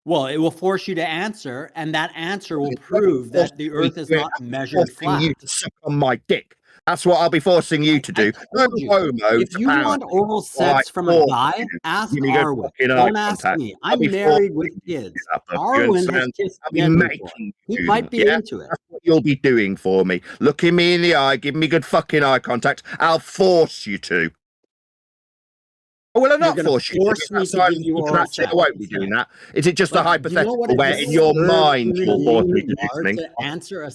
Well, it will force you to answer, and that answer will prove that the Earth is not measured flat. You to suck on my dick. That's what I'll be forcing you to do. No homo. If you want oral sex from a guy, ask Arwen. Don't ask me. I'm married with kids. Arwen has kissed men before. He might be into it. That's what you'll be doing for me. Looking me in the eye, giving me good fucking eye contact. I'll force you to. Or will I not force you to give you oral sex? I won't be doing that. Is it just a hypothetical where in your mind you'll force me to do something? To answer a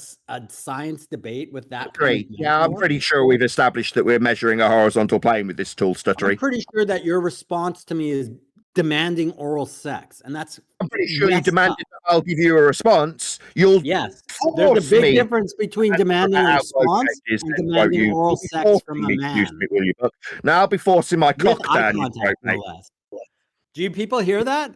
science debate with that Great. Yeah, I'm pretty sure we've established that we're measuring a horizontal plane with this tool, Stuttery. I'm pretty sure that your response to me is demanding oral sex, and that's I'm pretty sure you demanded that I'll give you a response. You'll there's a big difference between demanding a response and demanding oral sex from a man. Now I'll be forcing my cock down your throat, mate. Do you people hear that?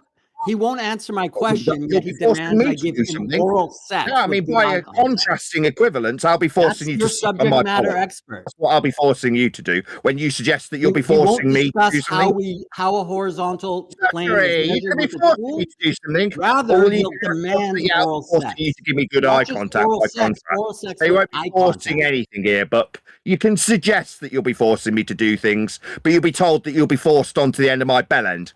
He won't answer my question, yet he demands I give him oral sex. Yeah, I mean, by a contrasting equivalence, I'll be forcing you to suck on my matter expert. That's what I'll be forcing you to do when you suggest that you'll be forcing me to do something. How a horizontal plane is measured with a tool. Me to do something. Rather, he'll demand oral sex. You to give me good eye contact by contrast. They won't be forcing anything here, Buck. You can suggest that you'll be forcing me to do things, but you'll be told that you'll be forced onto the end of my bell end.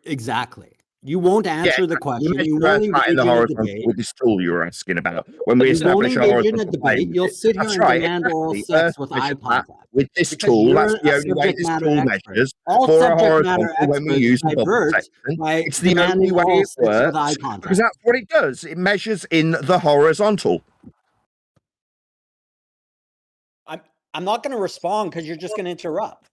Exactly. You won't answer the question. You won't engage in a debate with this tool you were asking about. When we establish a horizontal plane, you'll sit here and demand oral sex with eye contact. With this tool, that's the only way this tool measures for a horizontal when we use the bubble section. It's the only way it works because that's what it does. It measures in the horizontal. I'm not going to respond because you're just going to interrupt.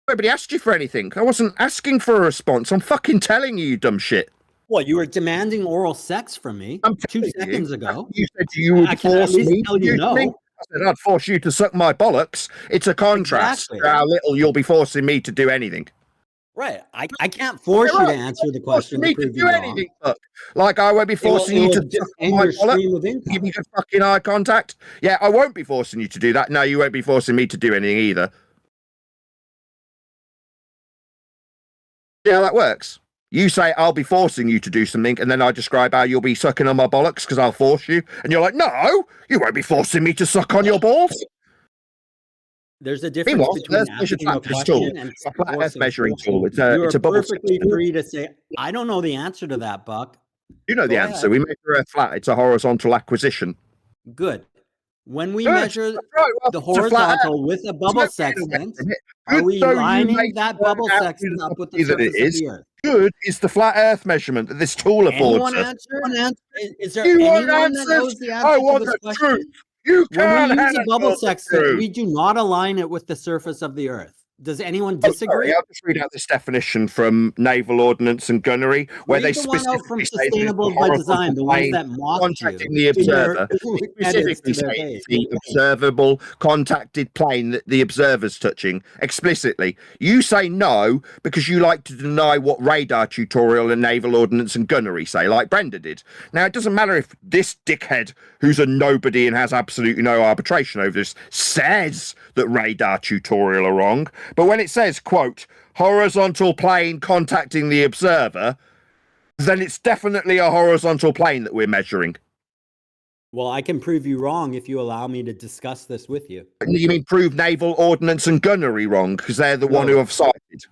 Nobody asked you for anything. I wasn't asking for a response. I'm fucking telling you, you dumb shit. Well, you were demanding oral sex from me 2 seconds ago. You said you would force me to do something. I said I'd force you to suck my bollocks. It's a contrast to how little you'll be forcing me to do anything. Right. I can't force you to answer the question. Me to do anything, Buck. Like I won't be forcing you to suck my bollocks. Give me good fucking eye contact. Yeah, I won't be forcing you to do that. No, you won't be forcing me to do anything either. See how that works? You say I'll be forcing you to do something, and then I describe how you'll be sucking on my bollocks because I'll force you, and you're like, no, you won't be forcing me to suck on your balls. There's a difference between asking a question and a flat Earth measuring tool. It's a bubble perfectly free to say, I don't know the answer to that, Buck. You know the answer. We measure Earth flat. It's a horizontal acquisition. Good. When we measure the horizontal with a bubble sextant, are we lining that bubble sextant up with the surface of the Earth? Good is the flat Earth measurement that this tool affords us. Is there anyone that knows the answer to this question? When we use a bubble sextant, we do not align it with the surface of the Earth. Does anyone disagree? I'll just read out this definition from Naval Ordnance and Gunnery, where they specifically say Sustainable by Design, the ones that mock contacting the observer. Specifically say the observable contacted plane that the observer's touching. Explicitly, you say no because you like to deny what radar tutorial and Naval Ordnance and Gunnery say, like Brenda did. Now, it doesn't matter if this dickhead, who's a nobody and has absolutely no arbitration over this, says that radar tutorial are wrong. But when it says, quote, horizontal plane contacting the observer, then it's definitely a horizontal plane that we're measuring. Well, I can prove you wrong if you allow me to discuss this with you. You mean prove Naval Ordnance and Gunnery wrong because they're the one who have cited?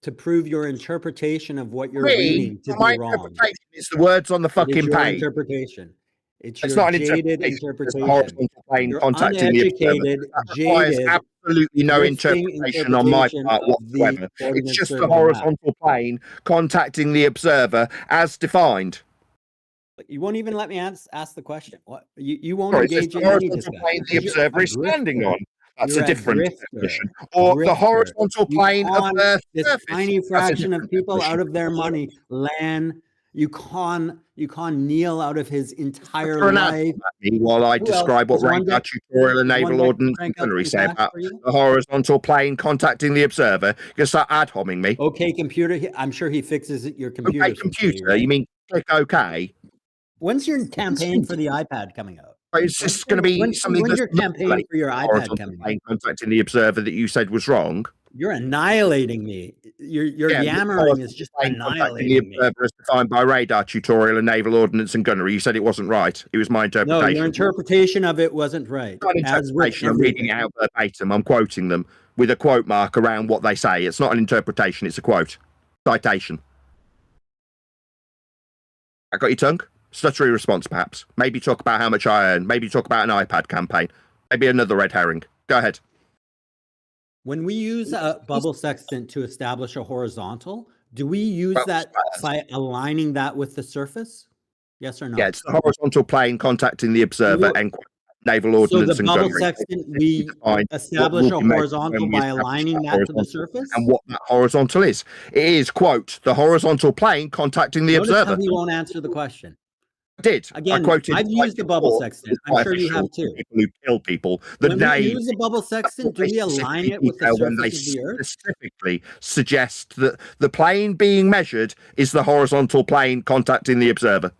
To prove your interpretation of what you're reading to be wrong. Interpretation is the words on the fucking page. Interpretation. It's It's your not an jaded interpretation. It's the interpretation. horizontal plane You're contacting the observer. uneducated, That requires jaded, absolutely no twisting interpretation on my interpretation part of the whatsoever. It's coordinate just the survey map. horizontal plane contacting the observer as defined. You won't even let me ask the question. What you won't Sorry, engage it's in the any horizontal discussion. plane the You're observer a is standing grifter. on. That's You're a different grifter. definition. Or the Grifter. horizontal You plane of con Earth's this surface. tiny That's a fraction of different people out definition. of their money, land. You con Neil out of his entire Throw an life. ad at me while I Who else? describe what Is one radar that tutorial and is one naval that ordnance and crank out gunnery some say cash about for you? the horizontal plane contacting the observer. You're gonna start ad homming me. Okay, computer. I'm sure he fixes your computer. Okay, computer. You mean click OK? When's your campaign for the iPad coming out? It's just going to be something when's that's your campaign not for your iPad horizontal coming out? plane contacting the observer that you said was wrong. You're annihilating me. Your yammering is just annihilating the me. observer as defined by radar tutorial and naval ordnance and gunnery. You said it wasn't right. It was my interpretation. No, your interpretation of it wasn't right. It's not an interpretation. I'm reading it out verbatim. I'm quoting them with a quote mark around what they say. It's not an interpretation. It's a quote. Citation. I got your tongue? Stuttery response, perhaps. Maybe talk about how much I earn. Maybe talk about an iPad campaign. Maybe another red herring. Go ahead. When we use a bubble sextant to establish a horizontal, do we use that by aligning that with the surface? Yes or no? Yeah, it's the horizontal plane contacting the observer and naval ordnance and gunnery. So the bubble sextant, we establish a horizontal by aligning that to the surface? And what that horizontal is. It is, quote, the horizontal plane contacting the Notice observer. how he won't answer the question. I did. Again, I quoted I've used the bubble sextant. I'm sure you have too. People who kill people. The when name. we use the bubble sextant, do we align it with the surface of the Earth? Specifically suggest that the plane being measured is the horizontal plane contacting the observer.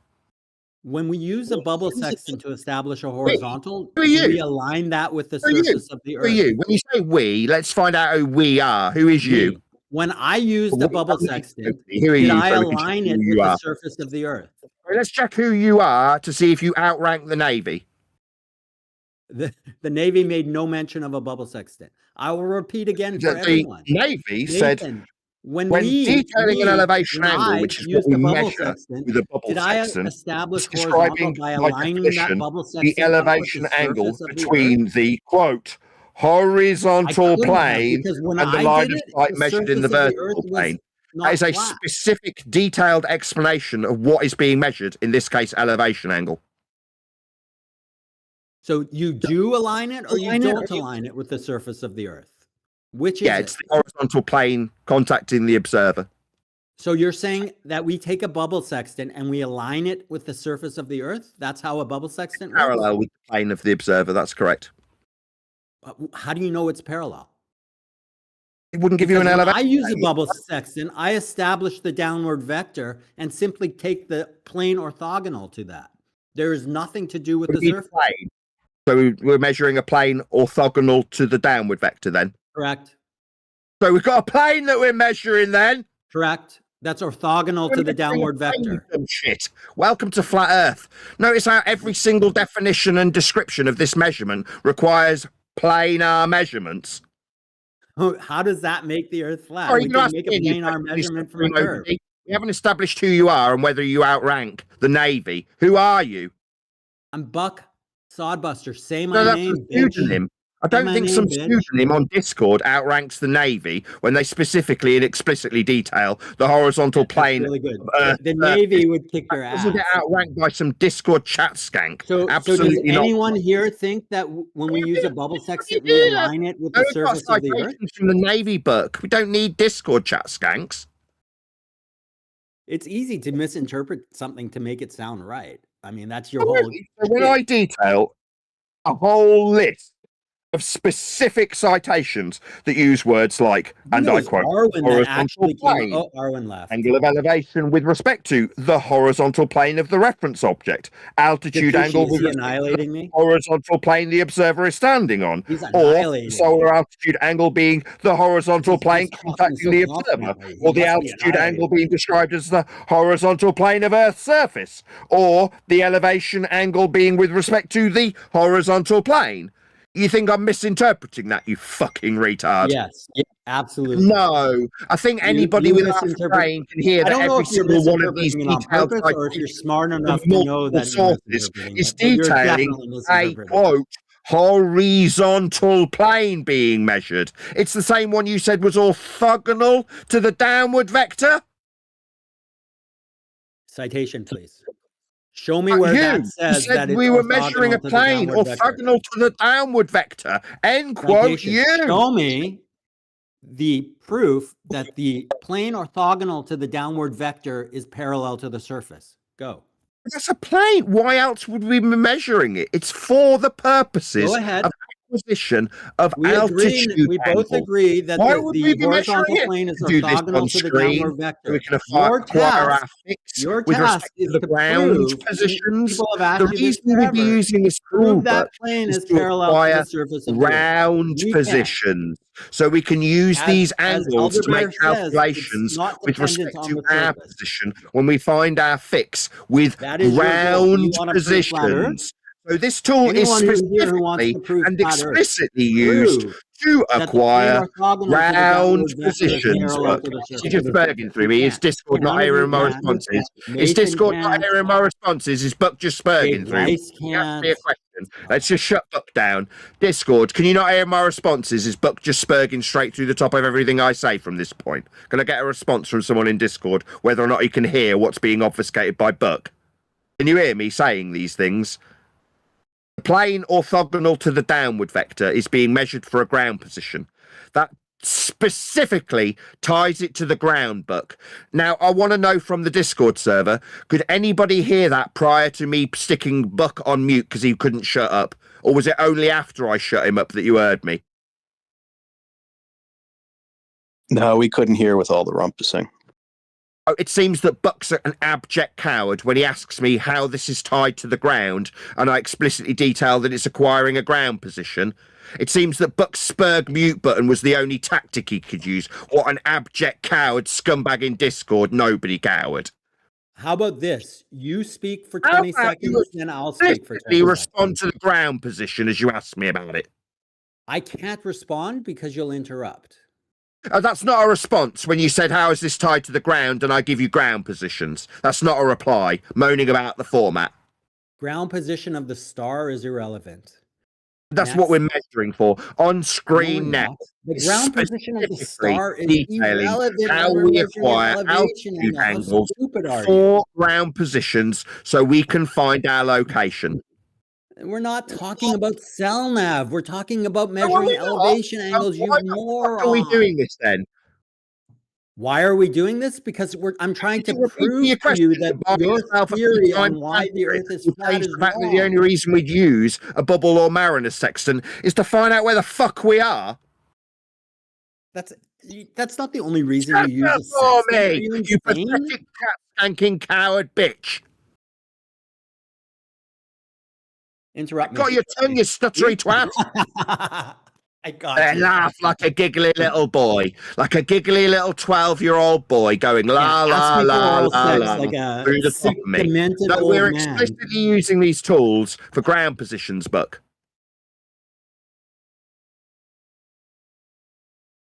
When we use a bubble sextant to establish a horizontal, do we align that with the surface of the Earth? Who are you? When you say we, let's find out who we are. Who is you? When I use the bubble sextant, did I align it with the surface of the Earth? Let's check who you are to see if you outrank the Navy. The Navy made no mention of a bubble sextant. I will repeat again for everyone. The Navy said when detailing an elevation angle, which is what we measure with a bubble sextant, establish describing by by aligning definition that bubble sextant the elevation angle between the quote horizontal plane and the line of sight measured in the vertical plane. That is a specific, detailed explanation of what is being measured, in this case, elevation angle. So you do align it or you don't align it with the surface of the Earth? Which is it? It's the horizontal plane contacting the observer. So you're saying that we take a bubble sextant and we align it with the surface of the Earth? That's how a bubble sextant works? Parallel with the plane of the observer, that's correct. How do you know it's parallel? It wouldn't give you an elevation. I use a bubble sextant. I establish the downward vector and simply take the plane orthogonal to that. There is nothing to do with the surface. Plane. So we're measuring a plane orthogonal to the downward vector then? Correct. So we've got a plane that we're measuring then? Correct. That's orthogonal to the downward vector. Shit. Welcome to Flat Earth. Notice how every single definition and description of this measurement requires planar measurements. How does that make the Earth flat? We can make a planar measurement from a curve. We haven't established who you are and whether you outrank the Navy. Who are you? I'm Buck Sodbuster. Say my name, bitch. I don't think some pseudonym on Discord outranks the Navy when they specifically and explicitly detail the horizontal plane. Really good. The Navy would kick your ass. Doesn't get outranked by some Discord chat skank. So does anyone here think that when we use a bubble sextant, we align it with the surface of the Earth? From the Navy book. We don't need Discord chat skanks. It's easy to misinterpret something to make it sound right. I mean, that's your whole. So when I detail a whole list of specific citations that use words like, and I quote, horizontal plane, Arwen left. Angle of elevation with respect to the horizontal plane of the reference object, altitude angle with annihilating me? Horizontal plane the observer is standing on, or solar altitude angle being the horizontal plane contacting the observer, or the altitude angle being described as the horizontal plane of Earth's surface, or the elevation angle being with respect to the horizontal plane. You think I'm misinterpreting that, you fucking retard? Yes, absolutely. No, I think anybody with half a brain can hear that every single one of these detailed or if you're smart enough to multiple know that sources is you're detailing definitely a misinterpreting. quote horizontal plane being measured. It's the same one you said was orthogonal to the downward vector. Citation, please. Show me where that says said that it's we were measuring a plane orthogonal to the downward vector. End quote. Citation. Show me the proof that the plane orthogonal to the downward vector is parallel to the surface. Go. That's a plane. Why else would we be measuring it? It's for the purposes of acquisition of altitude. We both agree that the horizontal plane is orthogonal to the downward vector. So we can acquire our fix with respect to the ground positions. The reason we'd be using this tool that plane is parallel to the surface of ground positions. So we can use these angles to make calculations with respect to our position when we find our fix with ground positions. So this tool is specifically and explicitly used to acquire ground positions. Look, you're just spurging through me. Is Discord not hearing my responses? Is Discord not hearing my responses? Is Buck just spurging through me? Ask me a question. Let's just shut Buck down. Discord, can you not hear my responses? Is Buck just spurging straight through the top of everything I say from this point? Can I get a response from someone in Discord whether or not he can hear what's being obfuscated by Buck? Can you hear me saying these things? The plane orthogonal to the downward vector is being measured for a ground position. That specifically ties it to the ground, Buck. Now, I want to know from the Discord server, could anybody hear that prior to me sticking Buck on mute because he couldn't shut up? Or was it only after I shut him up that you heard me? No, we couldn't hear with all the rumpusing. It seems that Buck's an abject coward when he asks me how this is tied to the ground, and I explicitly detail that it's acquiring a ground position. It seems that Buck's Spurg mute button was the only tactic he could use. What an abject coward scumbag in Discord. Nobody coward. How about this? You speak for 20 seconds, then I'll speak for 20 seconds. Respond to the ground position as you ask me about it. I can't respond because you'll interrupt. That's not a response when you said, how is this tied to the ground, and I give you ground positions. That's not a reply, moaning about the format. Ground position of the star is irrelevant. That's what we're measuring for. On screen now. The ground position of the star is irrelevant. How we acquire altitude angles for ground positions so we can find our location. We're not talking about cell nav. We're talking about measuring elevation angles. You moron. Why are we doing this then? Why are we doing this? Because I'm trying to prove to you that your theory on why the Earth is flat is wrong. The only reason we'd use a bubble or Mariner sextant is to find out where the fuck we are. That's not the only reason you use a sextant. You pathetic cat-skanking coward bitch. Interrupt me. Got your tongue, you stuttery twat. I got you. Laugh like a giggly little boy, like a giggly little 12-year-old boy going la la la la la like through the top of me. No, we're explicitly using these tools for ground positions, Buck.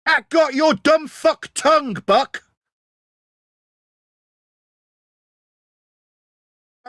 That got your dumb fuck tongue, Buck.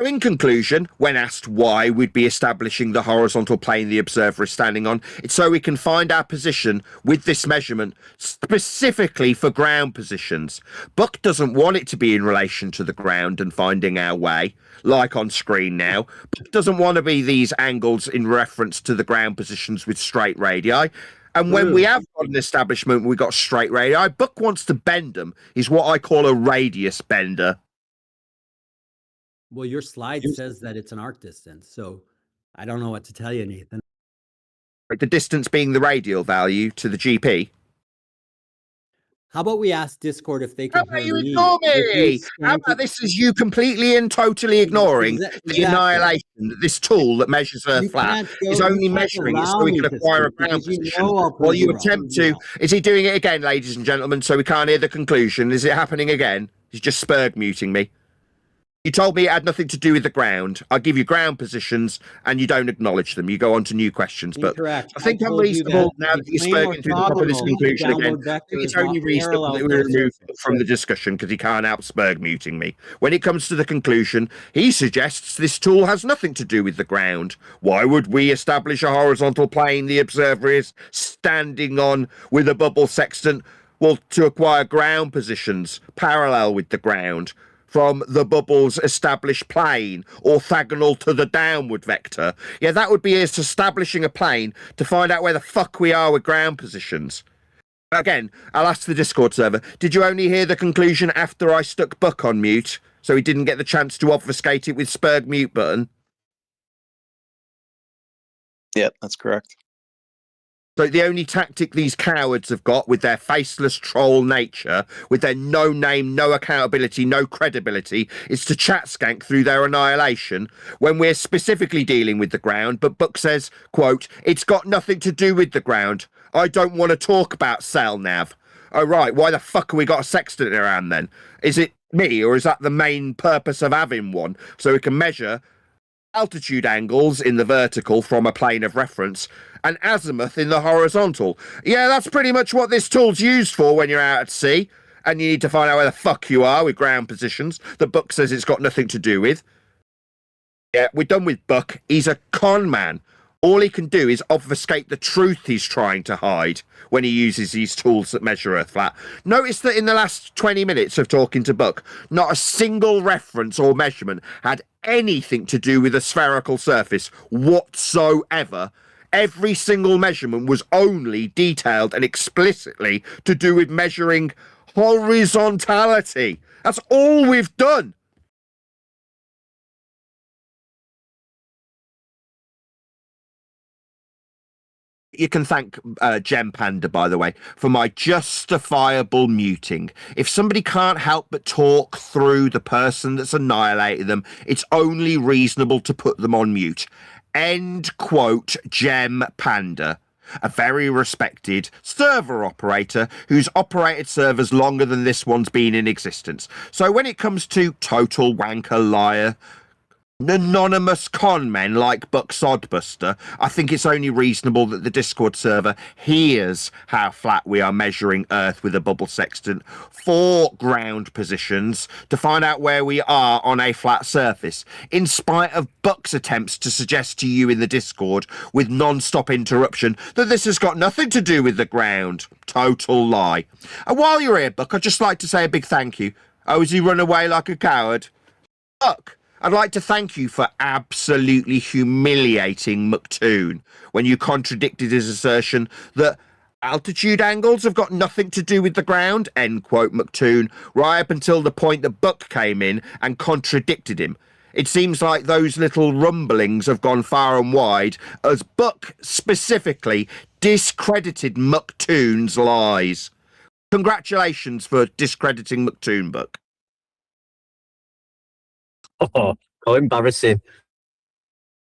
In conclusion, when asked why we'd be establishing the horizontal plane the observer is standing on, it's so we can find our position with this measurement specifically for ground positions. Buck doesn't want it to be in relation to the ground and finding our way, like on screen now. Buck doesn't want to be these angles in reference to the ground positions with straight radii. And when we have got an establishment, we got straight radii, Buck wants to bend them. He's what I call a radius bender. Well, your slide says that it's an arc distance, so I don't know what to tell you, Nathan. The distance being the radial value to the GP. How about we ask Discord if they can How about you ignore me? How about this is you completely and totally ignoring the annihilation that this tool that measures Earth flat is only measuring it so we can acquire a ground position. While you attempt to... Is he doing it again, ladies and gentlemen, so we can't hear the conclusion? Is it happening again? He's just Spurg muting me. You told me it had nothing to do with the ground. I give you ground positions, and you don't acknowledge them. You go on to new questions. But Incorrect. I think I'm told you reasonable that now the that you're plane spoken through the top of this orthogonal to the conclusion again. downward I vector think is it's only not reasonable parallel that to we the remove surface. from the discussion because he can't help Spurg muting me. When it comes to the conclusion, he suggests this tool has nothing to do with the ground. Why would we establish a horizontal plane the observer is standing on with a bubble sextant? Well, to acquire ground positions parallel with the ground from the bubble's established plane, orthogonal to the downward vector. Yeah, that would be us establishing a plane to find out where the fuck we are with ground positions. Again, I'll ask the Discord server, did you only hear the conclusion after I stuck Buck on mute, so he didn't get the chance to obfuscate it with Spurg mute button? Yep, that's correct. So the only tactic these cowards have got with their faceless troll nature, with their no name, no accountability, no credibility, is to chat skank through their annihilation when we're specifically dealing with the ground. But Buck says, quote, it's got nothing to do with the ground. I don't want to talk about cell nav. Oh, right. Why the fuck have we got a sextant around then? Is it me, or is that the main purpose of having one? So we can measure altitude angles in the vertical from a plane of reference and azimuth in the horizontal. Yeah, that's pretty much what this tool's used for when you're out at sea and you need to find out where the fuck you are with ground positions that Buck says it's got nothing to do with. Yeah, we're done with Buck. He's a con man. All he can do is obfuscate the truth he's trying to hide when he uses these tools that measure Earth flat. Notice that in the last 20 minutes of talking to Buck, not a single reference or measurement had anything to do with a spherical surface whatsoever. Every single measurement was only detailed and explicitly to do with measuring horizontality. That's all we've done. You can thank Gem Panda, by the way, for my justifiable muting. If somebody can't help but talk through the person that's annihilated them, it's only reasonable to put them on mute. End quote, Gem Panda. A very respected server operator who's operated servers longer than this one's been in existence. So when it comes to total wanker liar, anonymous con men like Buck Sodbuster, I think it's only reasonable that the Discord server hears how flat we are measuring Earth with a bubble sextant for ground positions to find out where we are on a flat surface, in spite of Buck's attempts to suggest to you in the Discord with non-stop interruption that this has got nothing to do with the ground. Total lie. And while you're here, Buck, I'd just like to say a big thank you. Oh, has he run away like a coward? Buck, I'd like to thank you for absolutely humiliating McToon when you contradicted his assertion that altitude angles have got nothing to do with the ground, end quote, McToon, right up until the point that Buck came in and contradicted him. It seems like those little rumblings have gone far and wide as Buck specifically discredited McToon's lies. Congratulations for discrediting McToon, Buck. Oh, how embarrassing.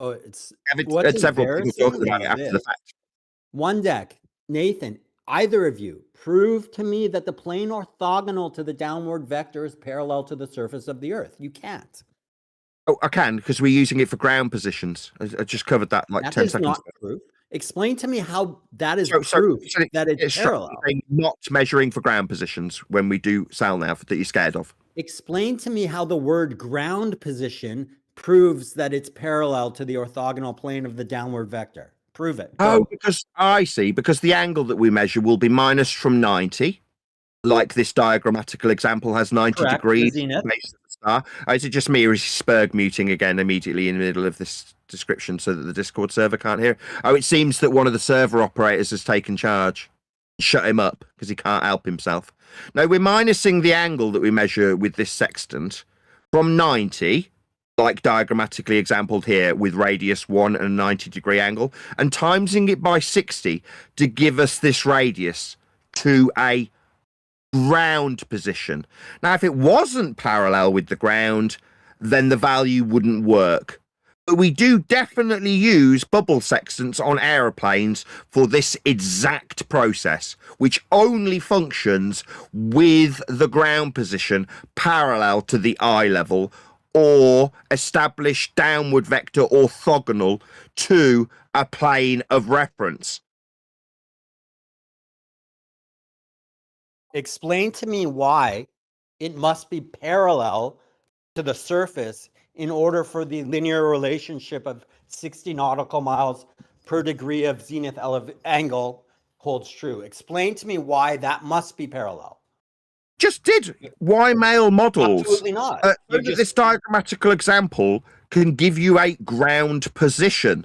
Oh, it's what's several people talking about it after the fact. One deck. Nathan, either of you, prove to me that the plane orthogonal to the downward vector is parallel to the surface of the Earth. You can't. Oh, I can, because we're using it for ground positions. I just covered that like 10 seconds ago. Proof. Explain to me how that is proof that it's parallel. Not measuring for ground positions when we do SalNav that you're scared of. Explain to me how the word ground position proves that it's parallel to the orthogonal plane of the downward vector. Prove it. Go. Oh, because the angle that we measure will be minus from 90, like this diagrammatical example has 90 degrees. Base of the star. Is it just me, or is Spurg muting again immediately in the middle of this description so that the Discord server can't hear? Oh, it seems that one of the server operators has taken charge. Shut him up because he can't help himself. Now, we're minusing the angle that we measure with this sextant from 90, like diagrammatically exampled here with radius 1 and a 90-degree angle, and timesing it by 60 to give us this radius to a ground position. Now, if it wasn't parallel with the ground, then the value wouldn't work. But we do definitely use bubble sextants on aeroplanes for this exact process, which only functions with the ground position parallel to the eye level or established downward vector orthogonal to a plane of reference. Explain to me why it must be parallel to the surface in order for the linear relationship of 60 nautical miles per degree of zenith angle holds true. Explain to me why that must be parallel. Just did. Why male models? Absolutely not. This diagrammatical example can give you a ground position.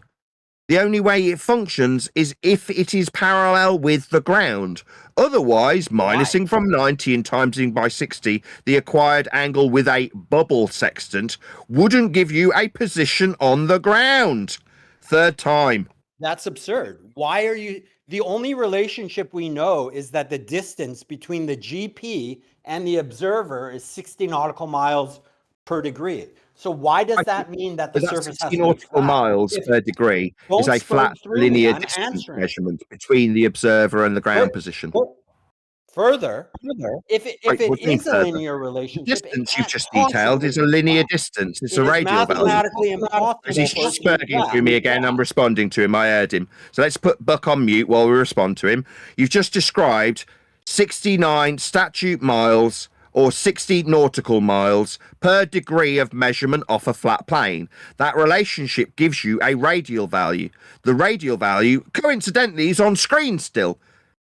The only way it functions is if it is parallel with the ground. Otherwise, minusing from 90 and timesing by 60, the acquired angle with a bubble sextant wouldn't give you a position on the ground. Third time. That's absurd. Why are you... The only relationship we know is that the distance between the GP and the observer is 60 nautical miles per degree. So why does that mean that the surface has to be nautical flat? miles per degree is a flat linear distance measurement between the observer and the ground position. Further, if it is a linear relationship, the distance you've just detailed is a linear distance. It's a radial value. Mathematically impossible. He's just spurging through me again. I'm responding to him. I heard him. So let's put Buck on mute while we respond to him. You've just described 69 statute miles or 60 nautical miles per degree of measurement off a flat plane. That relationship gives you a radial value. The radial value, coincidentally, is on screen still.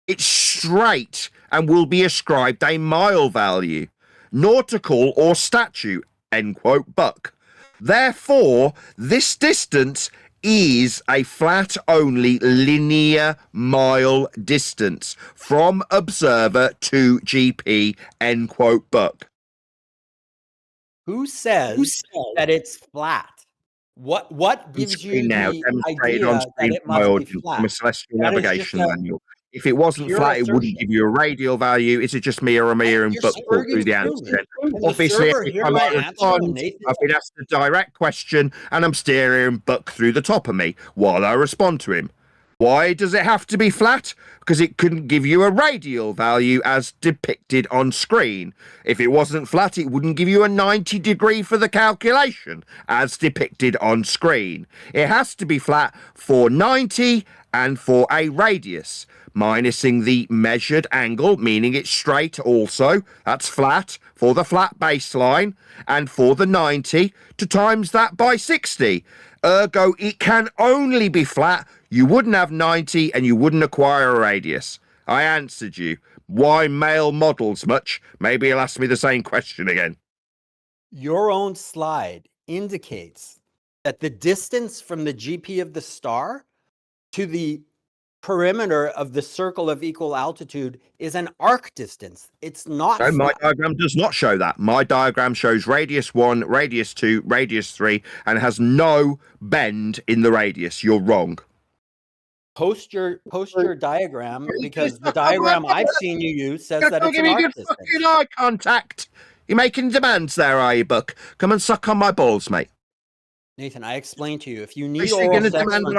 It's straight and will be ascribed a mile value. Nautical or statute, end quote, Buck. Therefore, this distance is a flat-only linear mile distance from observer to GP, end quote, Buck. Who says that it's flat? What gives you the idea that it must be flat? From a celestial navigation manual. If it wasn't flat, it wouldn't give you a radial value. Is it just me or and Buck thought through the answer? Obviously, every time I respond, I've been asked a direct question and I'm steering Buck through the top of me while I respond to him. Why does it have to be flat? Because it couldn't give you a radial value as depicted on screen. If it wasn't flat, it wouldn't give you a 90 degree for the calculation as depicted on screen. It has to be flat for 90 and for a radius. Minusing the measured angle, meaning it's straight also, that's flat for the flat baseline, and for the 90 to times that by 60. Ergo, it can only be flat. You wouldn't have 90 and you wouldn't acquire a radius. I answered you. Why male models much? Maybe he'll ask me the same question again. Your own slide indicates that the distance from the GP of the star to the perimeter of the circle of equal altitude is an arc distance. It's not. No, my diagram does not show that. My diagram shows radius 1, radius 2, radius 3, and has no bend in the radius. You're wrong. Post your diagram, because the diagram I've seen you use says that it's an arc distance. Fucking eye contact. You're making demands there, are you, Buck? Come and suck on my balls, mate. Nathan, I explained to you, if you need oral sex from someone,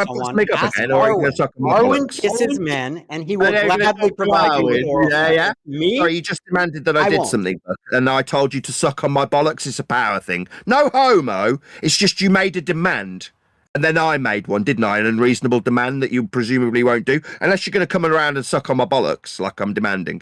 ask Arwen. Arwen kisses men, and he will gladly provide you with oral sex. Me? Sorry, you just demanded that I did something, and I told you to suck on my bollocks. It's a power thing. No homo. It's just you made a demand. And then I made one, didn't I? An unreasonable demand that you presumably won't do, unless you're going to come around and suck on my bollocks like I'm demanding.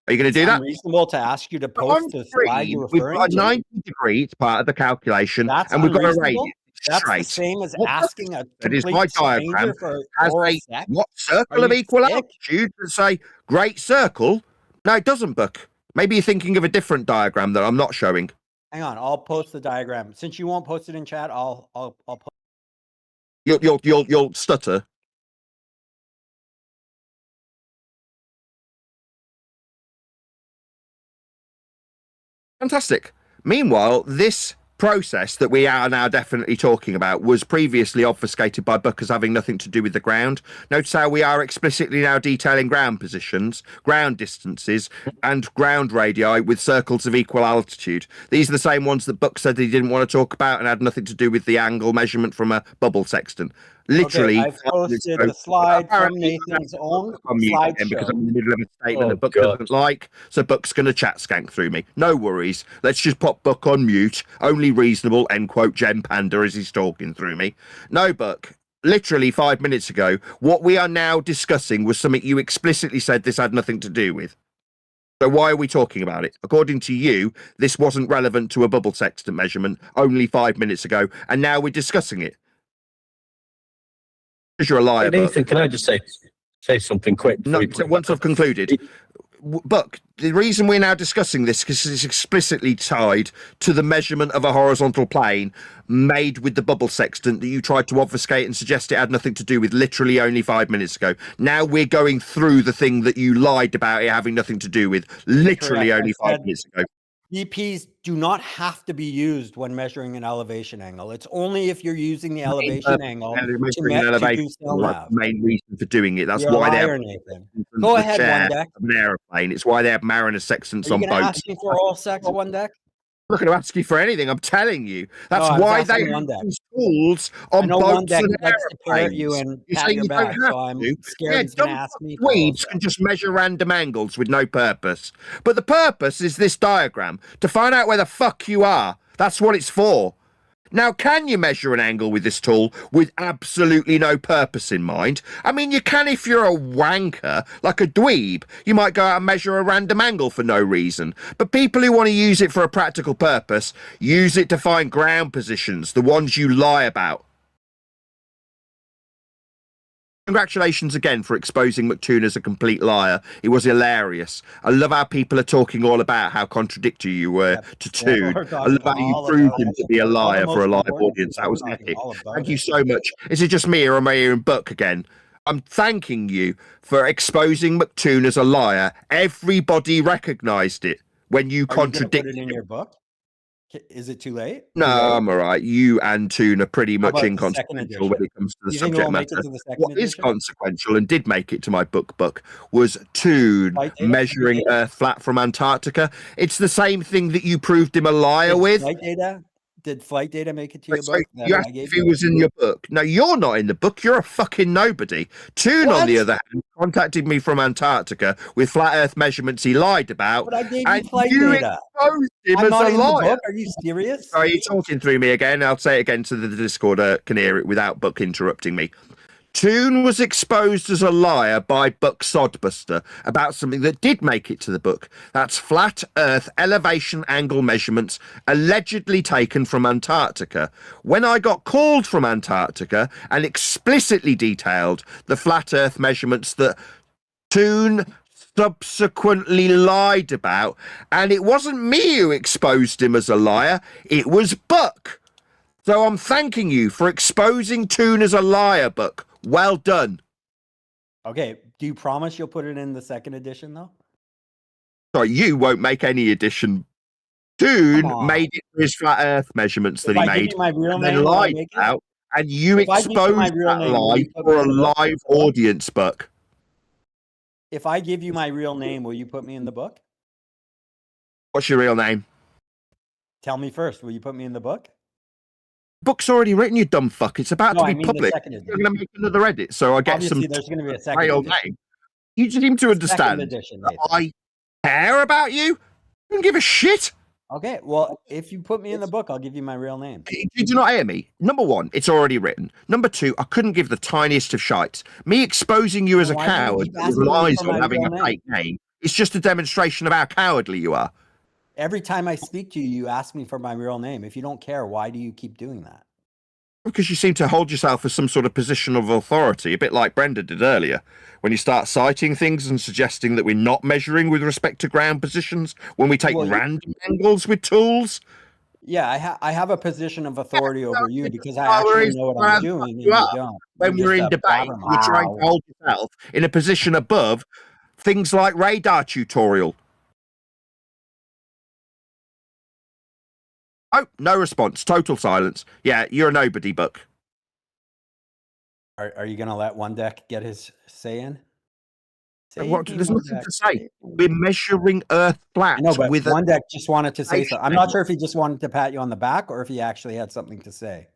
Are you going to do that? It's unreasonable to ask you to post the slide you're referring to. We've got a 90 degree, it's part of the calculation, and we've got a radius. That's the same as asking a that is my diagram has a what circle of equal altitude and say great circle. No, it doesn't, Buck. Maybe you're thinking of a different diagram that I'm not showing. Hang on, I'll post the diagram. Since you won't post it in chat, I'll post. You'll stutter. Fantastic. Meanwhile, this process that we are now definitely talking about was previously obfuscated by Buck as having nothing to do with the ground. Notice how we are explicitly now detailing ground positions, ground distances, and ground radii with circles of equal altitude. These are the same ones that Buck said he didn't want to talk about and had nothing to do with the angle measurement from a bubble sextant. Okay, Literally, I've posted the slide from Nathan's own slideshow. because I'm in the middle of a statement that Book doesn't like, so Book's going to chat skank through me. No worries. Let's just pop Book on mute. Only reasonable, end quote, Gem Panda as he's talking through me. No, Book. Literally 5 minutes ago, what we are now discussing was something you explicitly said this had nothing to do with. So why are we talking about it? According to you, this wasn't relevant to a bubble sextant measurement only 5 minutes ago, and now we're discussing it. Because you're a liar, Nathan, Buck. can I just say something quick? No, so once I've concluded, Buck, the reason we're now discussing this because it's explicitly tied to the measurement of a horizontal plane made with the bubble sextant that you tried to obfuscate and suggest it had nothing to do with literally only 5 minutes ago. Now we're going through the thing that you lied about it having nothing to do with literally only 5 minutes ago. DPs do not have to be used when measuring an elevation angle. It's only if you're using the elevation angle to do cell nav. The main reason for doing it. That's You're why a they liar, have Nathan. Go ahead, One Deck. an airplane. It's why they have mariner sextants Are on you going to boats. ask me for all sex, One Deck? I'm not going to ask you for anything. I'm telling you. That's No, why they have these tools on boats and airplanes. You and You're pat saying your you back, don't have so I'm to. scared he's going to ask me for all Dweebs can just measure random angles with no purpose. But the purpose is this diagram to find out where the fuck you are. That's what it's for. Now, can you measure an angle with this tool with absolutely no purpose in mind? I mean, you can if you're a wanker, like a dweeb. You might go out and measure a random angle for no reason. But people who want to use it for a practical purpose, use it to find ground positions, the ones you lie about. Congratulations again for exposing McToon as a complete liar. It was hilarious. I love how people are talking all about how contradictory you were to Toon. I love how you proved him to be a liar for a live audience. That was epic. Thank you so much. Is it just me or am I hearing Buck again? I'm thanking you for exposing McToon as a liar. Everybody recognised it when you contradicted it in your book. Is it too late? No, I'm all right. You and Toon are pretty much inconsequential when it comes to the subject matter. What is consequential and did make it to my book was Toon measuring Earth flat from Antarctica. It's the same thing that you proved him a liar with. Did flight data make it to your book? You asked if he was in your book. No, you're not in the book. You're a fucking nobody. Toon, on the other hand, contacted me from Antarctica with flat Earth measurements he lied about. But I gave you flight data. Exposed him I'm as not a in the liar. book. Are you serious? Are you talking through me again? I'll say it again so that the Discord can hear it without Buck interrupting me. Toon was exposed as a liar by Buck Sodbuster about something that did make it to the book. That's flat Earth elevation angle measurements allegedly taken from Antarctica. When I got called from Antarctica and explicitly detailed the flat Earth measurements that Toon subsequently lied about, and it wasn't me who exposed him as a liar, it was Buck. So I'm thanking you for exposing Toon as a liar, Buck. Well done. Okay, do you promise you'll put it in the second edition, though? Sorry, you won't make any edition. Toon made it for his flat Earth measurements that he made, and then lied about, and you exposed that lie for a live audience, Buck. If I give you my real name, will you put me in the book? What's your real name? Tell me first. Will you put me in the book? Book's already written, you dumb fuck. It's about to be public. You're going to make another edit, so I get Obviously, there's going to be a second real edition. name. You seem to understand that I care about you. I don't give a shit. Okay, well, if you put me in the book, I'll give you my real name. Did you not hear me? Number one, it's already written. Number two, I couldn't give the tiniest of shites. Me exposing you as a coward with lies on having a fake name, it's just a demonstration of how cowardly you are. Every time I speak to you, you ask me for my real name. If you don't care, why do you keep doing that? Because you seem to hold yourself as some sort of position of authority, a bit like Brenda did earlier, when you start citing things and suggesting that we're not measuring with respect to ground positions when we take random angles with tools. Yeah, I have a position of authority over you because I actually know what I'm doing and you don't. When we're in debate, you're trying to hold yourself in a position above things like radar tutorial. Oh, no response. Total silence. Yeah, you're a nobody, Buck. Are you going to let One Deck get his say in? There's nothing to say. We're measuring Earth flat. No, but One Deck just wanted to say something. I'm not sure if he just wanted to pat you on the back or if he actually had something to say.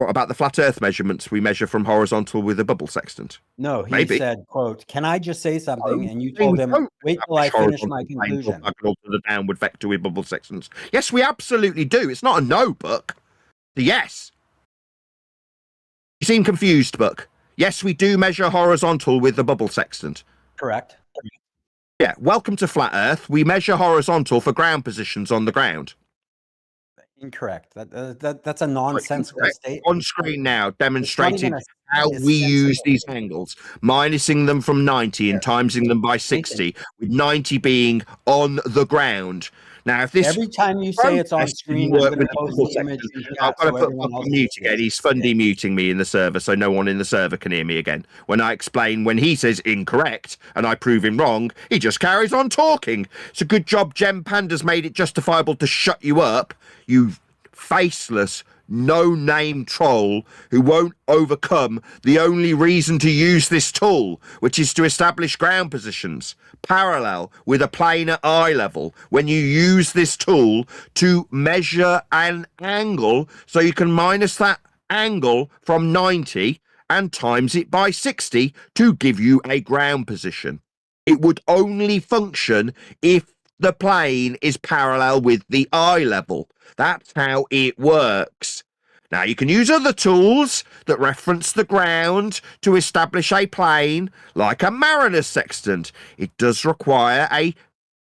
What about the flat Earth measurements we measure from horizontal with a bubble sextant? No, he Maybe. said, quote, can I just say something? And you told him, wait till I finish my conclusion. To the downward vector with bubble sextants. Yes, we absolutely do. It's not a no, Buck. Yes. You seem confused, Buck. Yes, we do measure horizontal with the bubble sextant. Correct. Yeah, welcome to flat Earth. We measure horizontal for ground positions on the ground. Incorrect. That's a nonsensical statement. On screen now, demonstrating how we use these angles, minusing them from 90 and timesing them by 60, with 90 being on the ground. Now, if this every time you say it's on screen, I'm going to post the image. I've got to put Buck on mute again. He's fundy muting me in the server, so no one in the server can hear me again. When I explain, when he says incorrect and I prove him wrong, he just carries on talking. It's a good job Gem Panda's made it justifiable to shut you up, you faceless, no-name troll who won't overcome the only reason to use this tool, which is to establish ground positions parallel with a plane at eye level. When you use this tool to measure an angle, so you can minus that angle from 90 and times it by 60 to give you a ground position. It would only function if the plane is parallel with the eye level. That's how it works. Now, you can use other tools that reference the ground to establish a plane, like a mariner's sextant. It does require a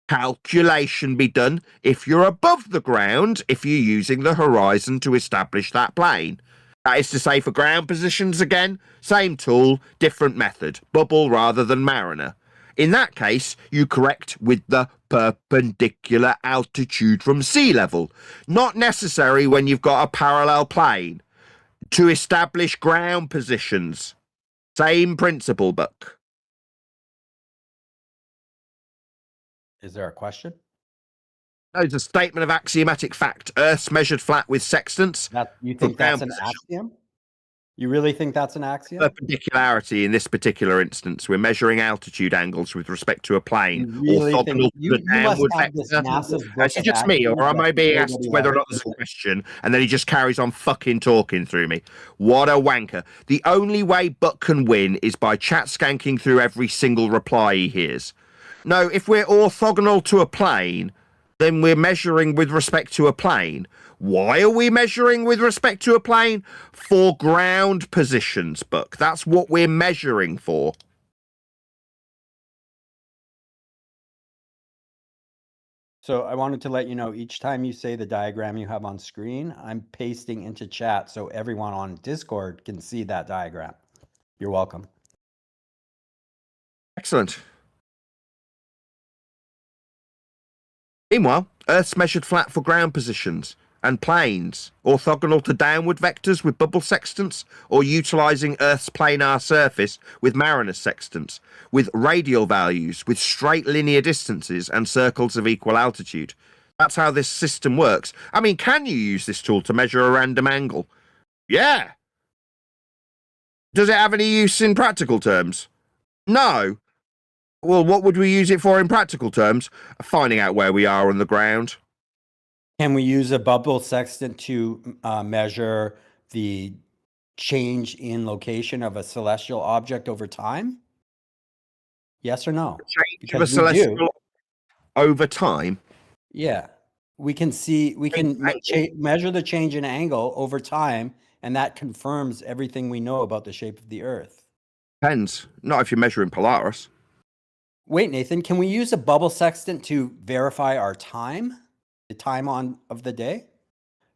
calculation be done if you're above the ground, if you're using the horizon to establish that plane. That is to say, for ground positions again, same tool, different method. Bubble rather than mariner. In that case, you correct with the perpendicular altitude from sea level. Not necessary when you've got a parallel plane. To establish ground positions. Same principle, Buck. Is there a question? No, it's a statement of axiomatic fact. Earth's measured flat with sextants. You think that's an axiom? You really think that's an axiom? Perpendicularity in this particular instance. We're measuring altitude angles with respect to a plane. You really think you must have this massive Is it just me, or am I being asked whether or not there's a question, and then he just carries on fucking talking through me? What a wanker. The only way Buck can win is by chat skanking through every single reply he hears. No, if we're orthogonal to a plane, then we're measuring with respect to a plane. Why are we measuring with respect to a plane? For ground positions, Buck. That's what we're measuring for. So I wanted to let you know, each time you say the diagram you have on screen, I'm pasting into chat so everyone on Discord can see that diagram. You're welcome. Excellent. Meanwhile, Earth's measured flat for ground positions and planes, orthogonal to downward vectors with bubble sextants, or utilising Earth's planar surface with mariner's sextants, with radial values, with straight linear distances and circles of equal altitude. That's how this system works. I mean, can you use this tool to measure a random angle? Yeah. Does it have any use in practical terms? No. Well, what would we use it for in practical terms? Finding out where we are on the ground. Can we use a bubble sextant to measure the change in location of a celestial object over time? Yes or no? Change of a celestial over time? Yeah. We can see, we can measure the change in angle over time, and that confirms everything we know about the shape of the Earth. Depends. Not if you're measuring Polaris. Wait, Nathan, can we use a bubble sextant to verify our time? The time of the day?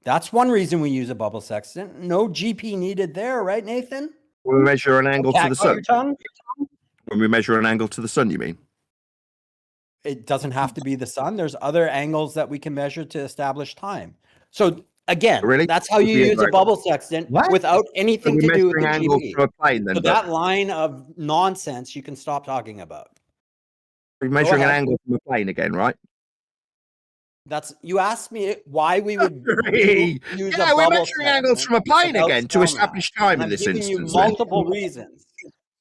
That's one reason we use a bubble sextant. No GP needed there, right, Nathan? When we measure an angle to the sun. When we measure an angle to the sun, you mean? It doesn't have to be the sun. There's other angles that we can measure to establish time. So again, that's how you use a bubble sextant without anything to do with the GP. So that line of nonsense you can stop talking about. We're measuring an angle from a plane again, right? You asked me why we would use a bubble we're measuring angles from a plane again to establish time in this instance. I'm giving you multiple reasons.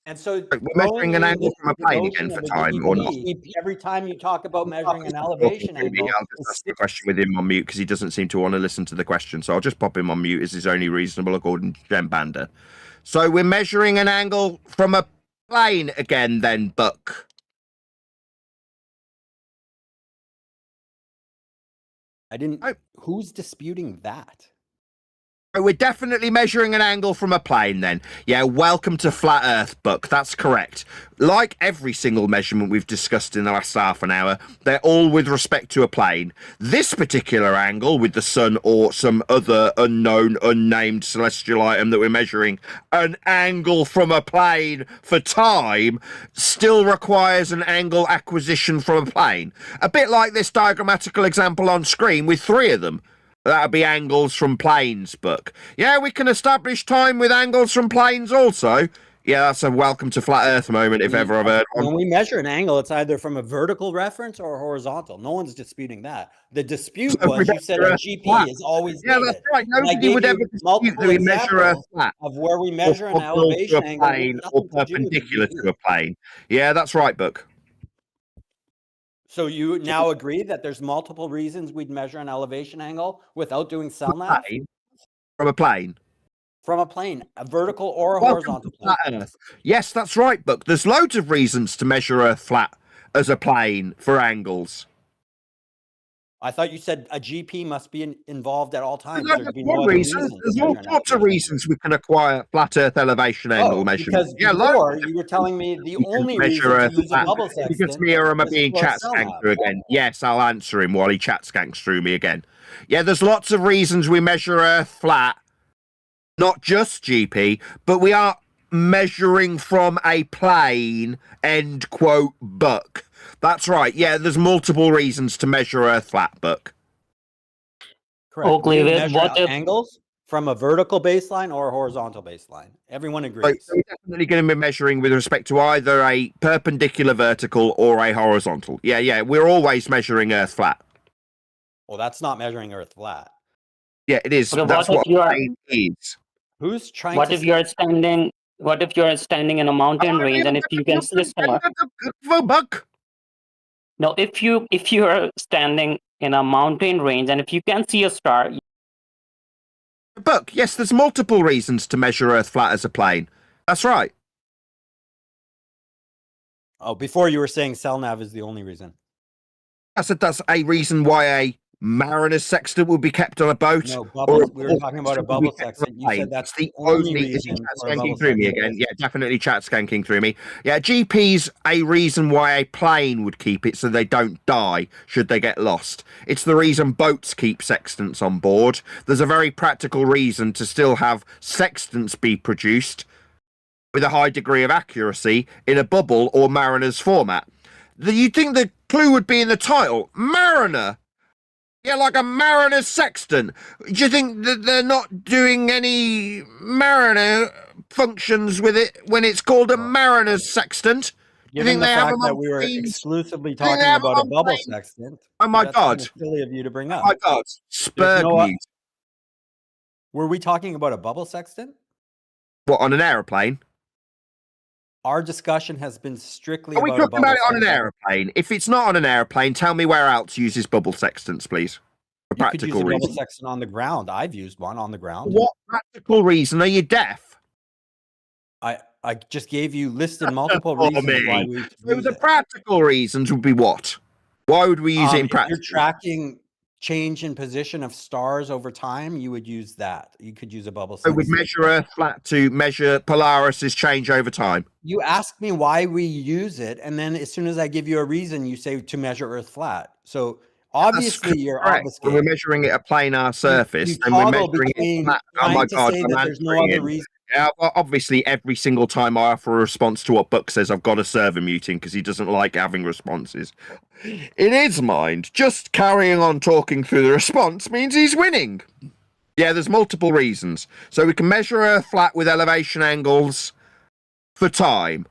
And so we're measuring an angle from a plane again for time, or not? Every time you talk about measuring an elevation angle, I'll just ask the question with him on mute because he doesn't seem to want to listen to the question. So I'll just pop him on mute as is only reasonable according to Jem Banda. So we're measuring an angle from a plane again then, Buck. I didn't. Who's disputing that? We're definitely measuring an angle from a plane then. Yeah, welcome to Flat Earth, Buck. That's correct. Like every single measurement we've discussed in the last half an hour, they're all with respect to a plane. This particular angle with the sun or some other unknown, unnamed celestial item that we're measuring, an angle from a plane for time, still requires an angle acquisition from a plane. A bit like this diagrammatical example on screen with 3 of them. That'd be angles from planes, Buck. Yeah, we can establish time with angles from planes also. Yeah, that's a welcome to Flat Earth moment if ever I've heard one. When we measure an angle, it's either from a vertical reference or a horizontal. No one's disputing that. The dispute was you said a GP is always needed. That's right. Nobody would ever dispute that we measure a flat of where we measure an elevation angle plane or perpendicular to a plane. Yeah, that's right, Buck. So you now agree that there's multiple reasons we'd measure an elevation angle without doing cell nav? From a plane. From a plane, a vertical or a horizontal plane. Yes, that's right, Buck. There's loads of reasons to measure Earth flat as a plane for angles. I thought you said a GP must be involved at all times. No, that's one reason. There's all sorts of reasons we can acquire flat Earth elevation angle measurements. Because before you were telling me the only reason to use a bubble sextant. Because me or am I being chat skanked through again? Yes, I'll answer him while he chat skanks through me again. Yeah, there's lots of reasons we measure Earth flat, not just GP, but we are measuring from a plane. End quote, Buck. That's right. Yeah, there's multiple reasons to measure Earth flat, Buck. Correct. Oakley, what angles from a vertical baseline or a horizontal baseline? Everyone agrees. So we're definitely going to be measuring with respect to either a perpendicular vertical or a horizontal. Yeah. We're always measuring Earth flat. Well, that's not measuring Earth flat. Yeah, it is. Okay, that's what a plane is. Who's trying? What if you're standing? What if you're standing in a mountain range and if you can see a star? Buck. No, if you're standing in a mountain range and if you can see a star. Buck, yes, there's multiple reasons to measure Earth flat as a plane. That's right. Oh, before you were saying cell nav is the only reason. I said that's a reason why a mariner's sextant would be kept on a boat. No, bubbles. We were talking about a bubble sextant. You said that's the only reason. Skanking through me again. Yeah, definitely chat skanking through me. Yeah, GP's a reason why a plane would keep it so they don't die should they get lost. It's the reason boats keep sextants on board. There's a very practical reason to still have sextants be produced with a high degree of accuracy in a bubble or mariner's format. You'd think the clue would be in the title, Mariner. Yeah, like a mariner's sextant. Do you think that they're not doing any mariner functions with it when it's called a mariner's sextant? Given the fact that we were exclusively talking about a bubble sextant. Oh my God. That's silly of you to bring up. Oh my God. Spurg news. Were we talking about a bubble sextant? What, on an aeroplane? Our discussion has been strictly Are we talking about it on an aeroplane? If it's not on an aeroplane, tell me where else uses bubble sextants, please. For practical reasons. Bubble sextant on the ground. I've used one on the ground. What practical reason? Are you deaf? I just gave you listed multiple reasons why we use the practical reasons would be what? Why would we use it in practice? If you're tracking change in position of stars over time, you would use that. You could use a bubble sextant. So we'd measure Earth flat to measure Polaris's change over time. You ask me why we use it, and then as soon as I give you a reason, you say to measure Earth flat. So obviously you're obfuscating. When we're measuring it a planar surface, then we're measuring it flat. Oh my God, there's no other reason. Yeah, well, obviously, every single time I offer a response to what Buck says, I've got a server muting because he doesn't like having responses. In his mind, just carrying on talking through the response means he's winning. Yeah, there's multiple reasons. So we can measure Earth flat with elevation angles for time.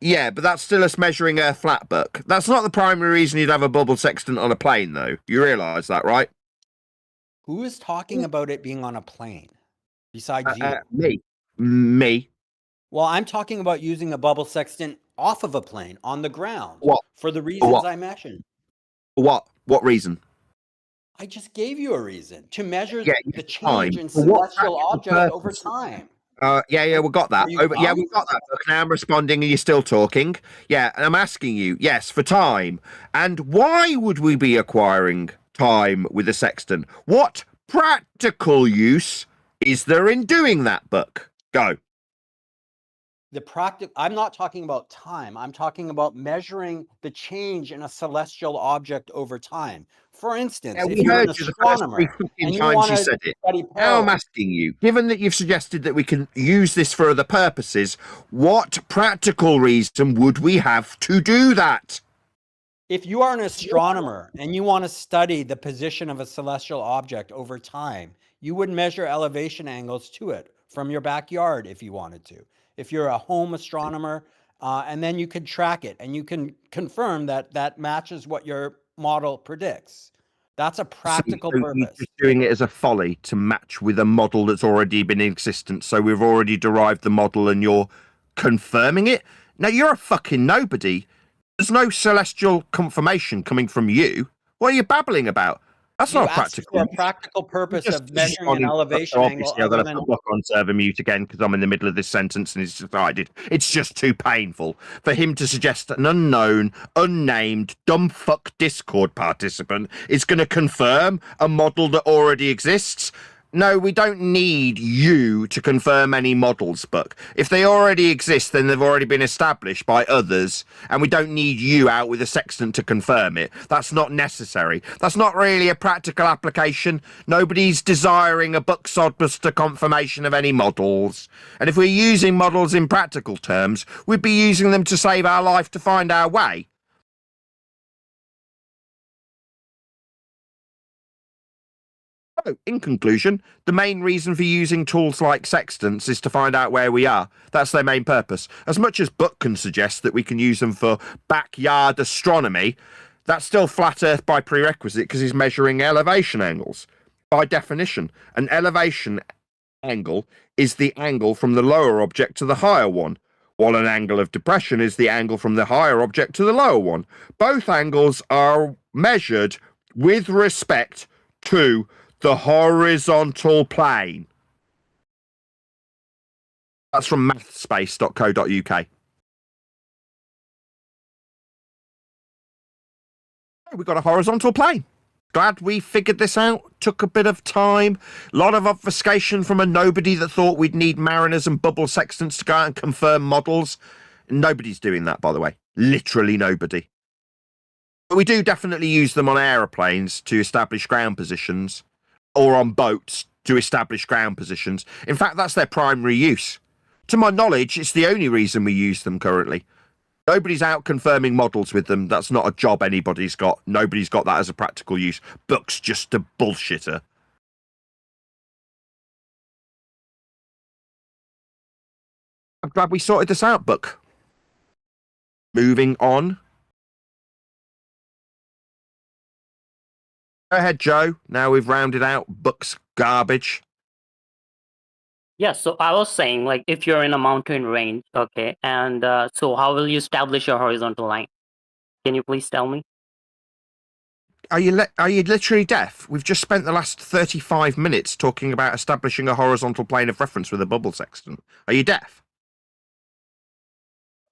Yeah, but that's still us measuring Earth flat, Buck. That's not the primary reason you'd have a bubble sextant on a plane, though. You realise that, right? Who is talking about it being on a plane besides you? Me. Well, I'm talking about using a bubble sextant off of a plane on the ground. What? For the reasons I mentioned. What? What reason? I just gave you a reason to measure the time. change in For what celestial practical objects over purpose? time. Yeah, we got that. Are you Yeah, dumb? we got that. Look, now I'm responding and you're still talking. Yeah, and I'm asking you, yes, for time. And why would we be acquiring time with a sextant? What practical use is there in doing that, Buck? Go. I'm not talking about time. I'm talking about measuring the change in a celestial object over time. For instance, if you're an astronomer and you want to study now I'm asking you, given that you've suggested that we can use this for other purposes, what practical reason would we have to do that? If you are an astronomer and you want to study the position of a celestial object over time, you would measure elevation angles to it from your backyard if you wanted to. If you're a home astronomer, and then you can track it and you can confirm that that matches what your model predicts. That's a practical purpose. You're just doing it as a folly to match with a model that's already been in existence. So we've already derived the model and you're confirming it? Now, you're a fucking nobody. There's no celestial confirmation coming from you. What are you babbling about? That's not practical. For a practical purpose of measuring an elevation angle. Obviously, I've got to put Buck on server mute again because I'm in the middle of this sentence and he's decided it's just too painful for him to suggest an unknown, unnamed, dumb fuck Discord participant is going to confirm a model that already exists. No, we don't need you to confirm any models, Buck. If they already exist, then they've already been established by others, and we don't need you out with a sextant to confirm it. That's not necessary. That's not really a practical application. Nobody's desiring a Buck Sodbuster confirmation of any models. And if we're using models in practical terms, we'd be using them to save our life to find our way. So, in conclusion, the main reason for using tools like sextants is to find out where we are. That's their main purpose. As much as Buck can suggest that we can use them for backyard astronomy, that's still flat Earth by prerequisite because he's measuring elevation angles. By definition, an elevation angle is the angle from the lower object to the higher one, while an angle of depression is the angle from the higher object to the lower one. Both angles are measured with respect to the horizontal plane. That's from mathspace.co.uk. We've got a horizontal plane. Glad we figured this out. Took a bit of time. A lot of obfuscation from a nobody that thought we'd need mariners and bubble sextants to go out and confirm models. Nobody's doing that, by the way. Literally nobody. But we do definitely use them on aeroplanes to establish ground positions, or on boats to establish ground positions. In fact, that's their primary use. To my knowledge, it's the only reason we use them currently. Nobody's out confirming models with them. That's not a job anybody's got. Nobody's got that as a practical use. Buck's just a bullshitter. I'm glad we sorted this out, Buck. Moving on. Go ahead, Joe. Now we've rounded out Buck's garbage. Yeah, so I was saying, like, if you're in a mountain range, okay, and so how will you establish your horizontal line? Can you please tell me? Are you literally deaf? We've just spent the last 35 minutes talking about establishing a horizontal plane of reference with a bubble sextant. Are you deaf?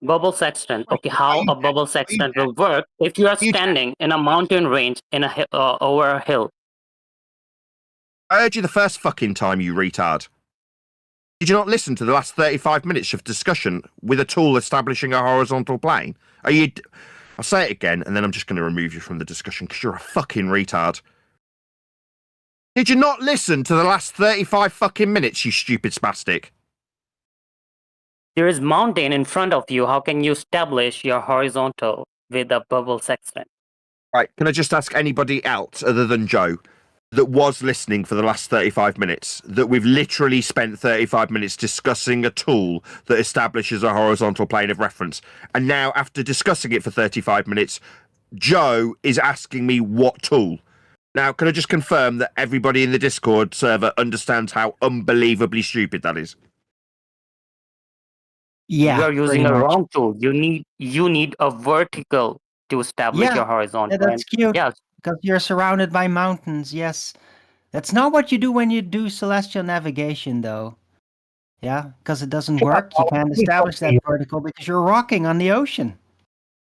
Bubble sextant. Okay, how a bubble sextant will work if you are standing in a mountain range in a over a hill. I heard you the first fucking time, you retard. Did you not listen to the last 35 minutes of discussion with a tool establishing a horizontal plane? I'll say it again, and then I'm just going to remove you from the discussion because you're a fucking retard. Did you not listen to the last 35 fucking minutes, you stupid spastic? There is mountain in front of you. How can you establish your horizontal with a bubble sextant? Right, can I just ask anybody else other than Joe that was listening for the last 35 minutes that we've literally spent 35 minutes discussing a tool that establishes a horizontal plane of reference, and now after discussing it for 35 minutes, Joe is asking me what tool? Now, can I just confirm that everybody in the Discord server understands how unbelievably stupid that is? You Yeah, are using pretty a much. wrong tool. You need a vertical to establish Yeah, your horizontal. that's cute. Yes. Because you're surrounded by mountains. Yes, that's not what you do when you do celestial navigation, though. Yeah, because it doesn't work. You can't establish that vertical because you're rocking on the ocean.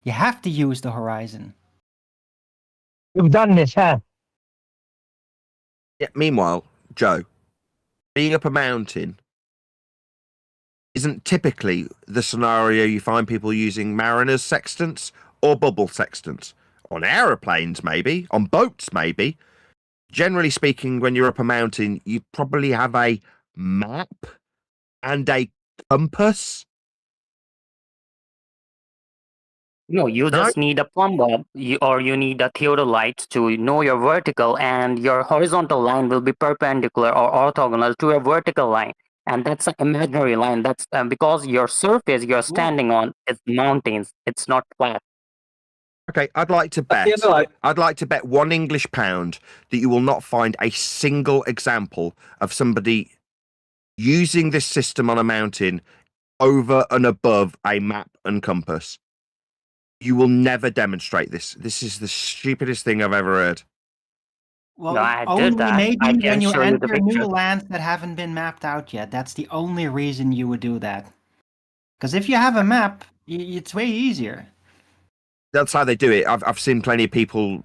You have to use the horizon. You've done this, huh? Yeah. Meanwhile, Joe, being up a mountain isn't typically the scenario you find people using mariners sextants or bubble sextants. On aeroplanes, maybe. On boats, maybe. Generally speaking, when you're up a mountain, you probably have a map and a compass. No, you just need a plumb bob, or you need a theodolite to know your vertical, and your horizontal line will be perpendicular or orthogonal to a vertical line. And that's an imaginary line. That's because your surface you're standing on is mountains. It's not flat. Okay, I'd like to bet. I'd like to bet £1 that you will not find a single example of somebody using this system on a mountain over and above a map and compass. You will never demonstrate this. This is the stupidest thing I've ever heard. Well, No, I did only that. maybe I when can you show you the enter new picture. lands that haven't been mapped out yet. That's the only reason you would do that. Because if you have a map, it's way easier. That's how they do it. I've seen plenty of people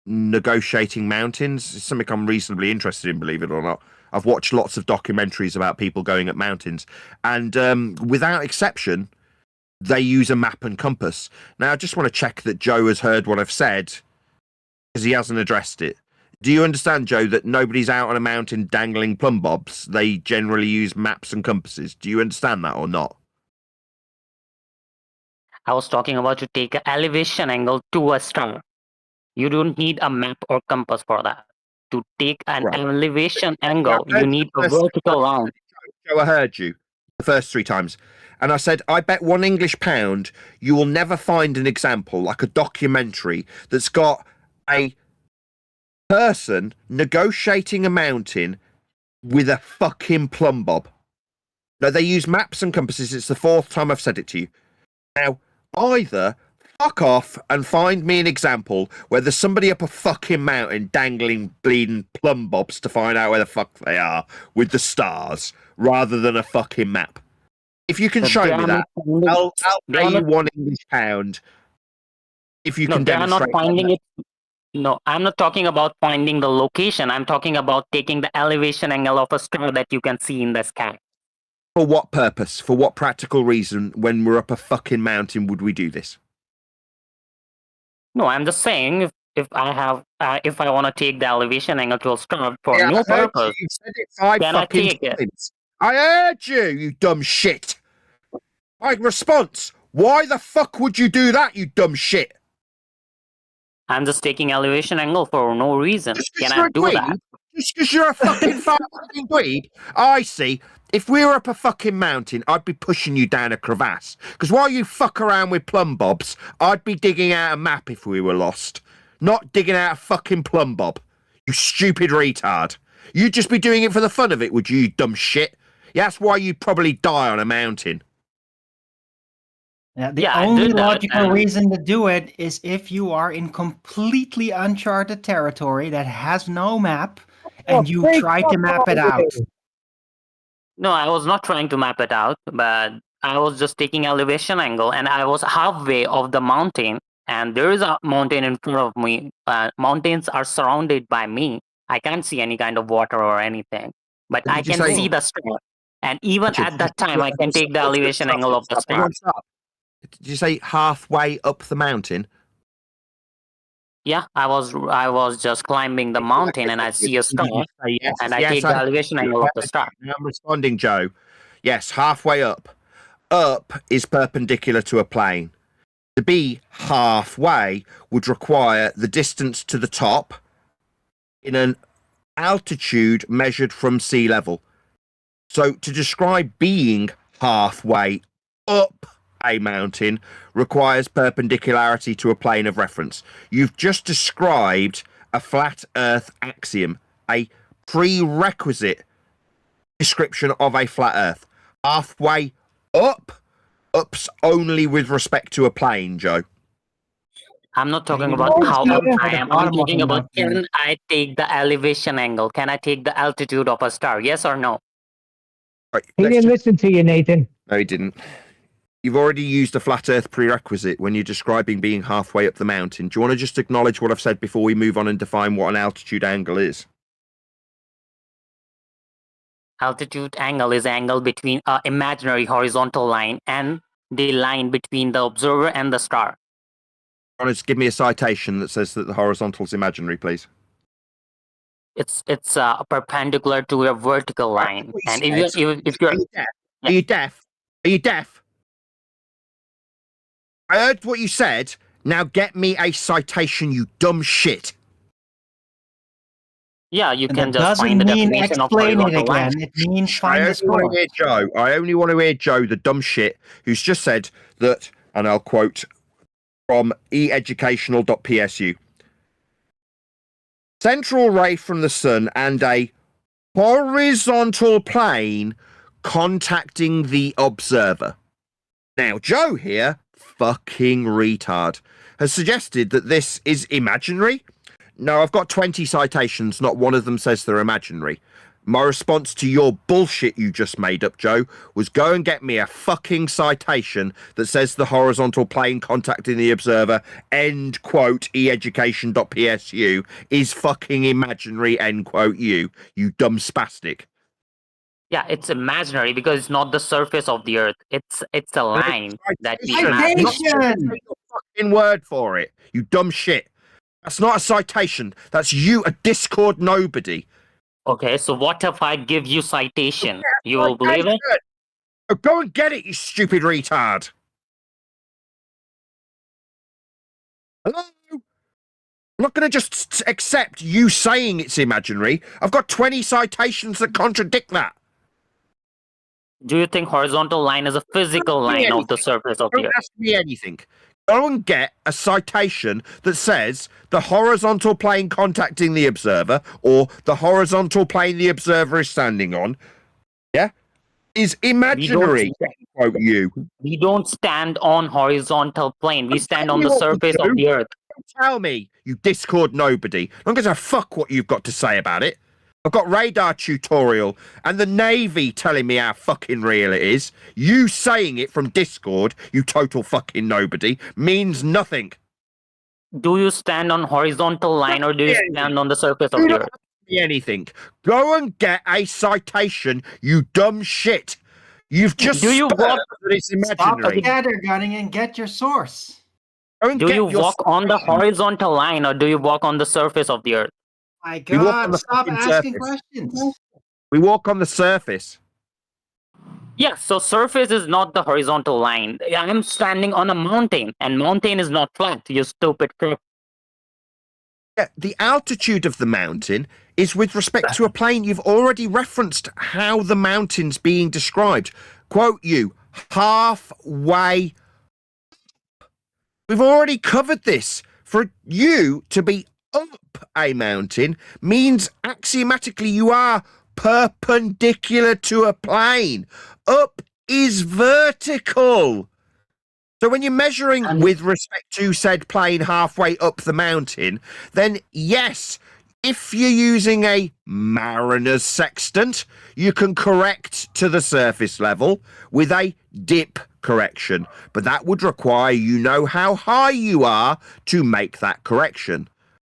negotiating mountains. It's something I'm reasonably interested in, believe it or not. I've watched lots of documentaries about people going up mountains, and without exception, they use a map and compass. Now, I just want to check that Joe has heard what I've said, because he hasn't addressed it. Do you understand, Joe, that nobody's out on a mountain dangling plumb bobs? They generally use maps and compasses. Do you understand that or not? I was talking about to take an elevation angle to a star. You don't need a map or compass for that. To take an elevation angle, you need a vertical line. Joe, I heard you the first 3 times. And I said, I bet £1 you will never find an example, like a documentary, that's got a person negotiating a mountain with a fucking plumb bob. No, they use maps and compasses. It's the 4th time I've said it to you. Now, either fuck off and find me an example where there's somebody up a fucking mountain dangling bleeding plumb bobs to find out where the fuck they are with the stars, rather than a fucking map. If you can show me that, I'll pay you £1 if you can demonstrate. Not finding it. No, I'm not talking about finding the location. I'm talking about taking the elevation angle of a star that you can see in the sky. For what purpose? For what practical reason, when we're up a fucking mountain, would we do this? No, I'm just saying if I want to take the elevation angle to a star for no purpose, you said it 5 can I fucking take it? times. I heard you, you dumb shit. My response: why the fuck would you do that, you dumb shit? I'm just taking elevation angle for no reason. Can I do that? Just because you're a fucking fucking dweeb? I see. If we were up a fucking mountain, I'd be pushing you down a crevasse. Because while you fuck around with plumb bobs, I'd be digging out a map if we were lost. Not digging out a fucking plumb bob. You stupid retard. You'd just be doing it for the fun of it, would you, you dumb shit? Yeah, that's why you'd probably die on a mountain. Yeah, the only logical reason to do it is if you are in completely uncharted territory that has no map and you try to map it out. No, I was not trying to map it out, but I was just taking elevation angle, and I was halfway of the mountain, and there is a mountain in front of me. Mountains are surrounded by me. I can't see any kind of water or anything, but I can see the star. And even at that time, I can take the elevation angle of the star. Did you say halfway up the mountain? Yeah, I was just climbing the mountain, and I see a star, and I take the elevation angle of the star. I'm responding, Joe. Yes, halfway up. Up is perpendicular to a plane. To be halfway would require the distance to the top in an altitude measured from sea level. So to describe being halfway up a mountain requires perpendicularity to a plane of reference. You've just described a flat Earth axiom, a prerequisite description of a flat Earth. Halfway up Ups only with respect to a plane, Joe. I'm not talking about how much I am. I'm talking about can I take the elevation angle? Can I take the altitude of a star? Yes or no? Right, He didn't listen to you, Nathan. No, he didn't. You've already used a flat Earth prerequisite when you're describing being halfway up the mountain. Do you want to just acknowledge what I've said before we move on and define what an altitude angle is? Altitude angle is angle between an imaginary horizontal line and the line between the observer and the star. Want to just give me a citation that says that the horizontal is imaginary, please? It's perpendicular to a vertical line. And if you're Are you deaf? Are you deaf? I heard what you said. Now get me a citation, you dumb shit. Yeah, you And can that just find the doesn't mean definition of explain it horizontal line. again. It means find the source. I only want to hear Joe, the dumb shit, who's just said that, and I'll quote from eeducational.psu. Central ray from the sun and a horizontal plane contacting the observer. Now, Joe here, fucking retard, has suggested that this is imaginary. No, I've got 20 citations, not one of them says they're imaginary. My response to your bullshit you just made up, Joe, was go and get me a fucking citation that says the horizontal plane contacting the observer, end quote, eeducation.psu, is fucking imaginary, end quote, you dumb spastic. Yeah, it's imaginary because it's not the surface of the Earth. It's a line that we Citation! Fucking word for it, you dumb shit. That's not a citation. That's you, a Discord nobody. Okay, so what if I give you citation? You will believe it? Oh, go and get it, you stupid retard. Hello? I'm not going to just accept you saying it's imaginary. I've got 20 citations that contradict that. Do you think horizontal line is a physical line of the surface of the Don't Earth? ask me anything. Go and get a citation that says the horizontal plane contacting the observer, or the horizontal plane the observer is standing on, is imaginary. Quote you. We don't stand on horizontal plane. We stand on the surface of the Earth. Don't tell me, you Discord nobody. I don't give a fuck what you've got to say about it. I've got radar tutorial and the Navy telling me how fucking real it is. You saying it from Discord, you total fucking nobody, means nothing. Do you stand on horizontal line or do you stand on the surface of the Earth? Anything. Go and get a citation, you dumb shit. You've just do you walk? That it's imaginary. Stop scattergunning and get your source. Do you walk on the horizontal line or do you walk on the surface of the Earth? My God, stop asking questions. We walk on the surface. Yeah, so surface is not the horizontal line. I'm standing on a mountain, and mountain is not flat, you stupid crook. Yeah, the altitude of the mountain is with respect to a plane. You've already referenced how the mountain's being described. Quote you, halfway. We've already covered this. For you to be up a mountain means axiomatically you are perpendicular to a plane. Up is vertical. So when you're measuring with respect to said plane halfway up the mountain, then yes, if you're using a mariner's sextant, you can correct to the surface level with a dip correction, but that would require you know how high you are to make that correction.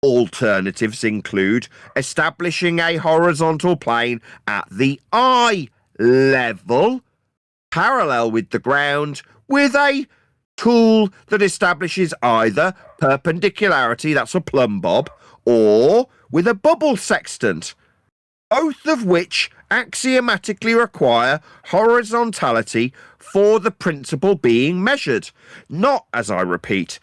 Alternatives include establishing a horizontal plane at the eye level, parallel with the ground, with a tool that establishes either perpendicularity, that's a plumb bob, or with a bubble sextant, both of which axiomatically require horizontality for the principle being measured. Not, as I repeat,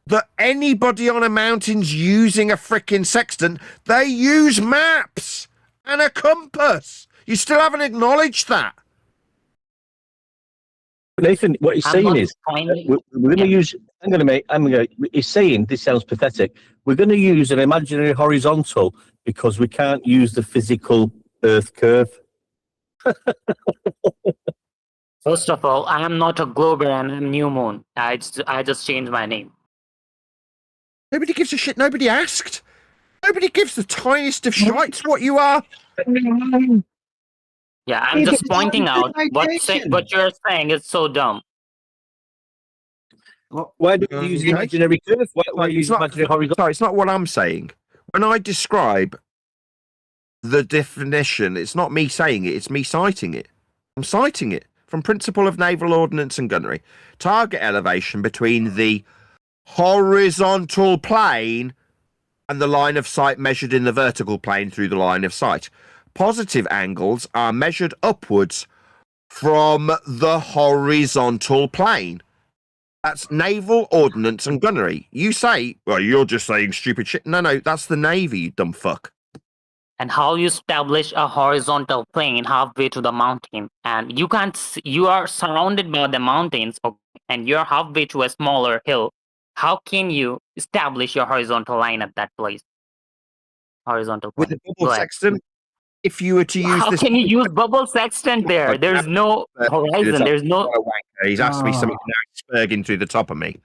that anybody on a mountain's using a frickin' sextant. They use maps and a compass. You still haven't acknowledged that. Nathan, what he's saying is we're going to use. I'm going to make. He's saying this sounds pathetic. We're going to use an imaginary horizontal because we can't use the physical Earth curve. First of all, I am not a glober and I'm New Moon. I just changed my name. Nobody gives a shit. Nobody asked. Nobody gives the tiniest of shites what you are. Yeah, I'm just pointing out what you're saying is so dumb. Why do you use imaginary curve? Why use imaginary horizontal? Sorry, it's not what I'm saying. When I describe the definition, it's not me saying it, it's me citing it. I'm citing it from Principle of Naval Ordnance and Gunnery. Target elevation between the horizontal plane and the line of sight measured in the vertical plane through the line of sight. Positive angles are measured upwards from the horizontal plane. That's Naval Ordnance and Gunnery. You say, well, you're just saying stupid shit. No, that's the Navy, you dumb fuck. And how you establish a horizontal plane halfway to the mountain, and you can't. You are surrounded by the mountains, and you're halfway to a smaller hill. How can you establish your horizontal line at that place? Horizontal plane. With a bubble sextant, if you were to use how this... can you use bubble sextant there? There's no horizon. There's no... He's asked me something now, he's spurging through the top of me.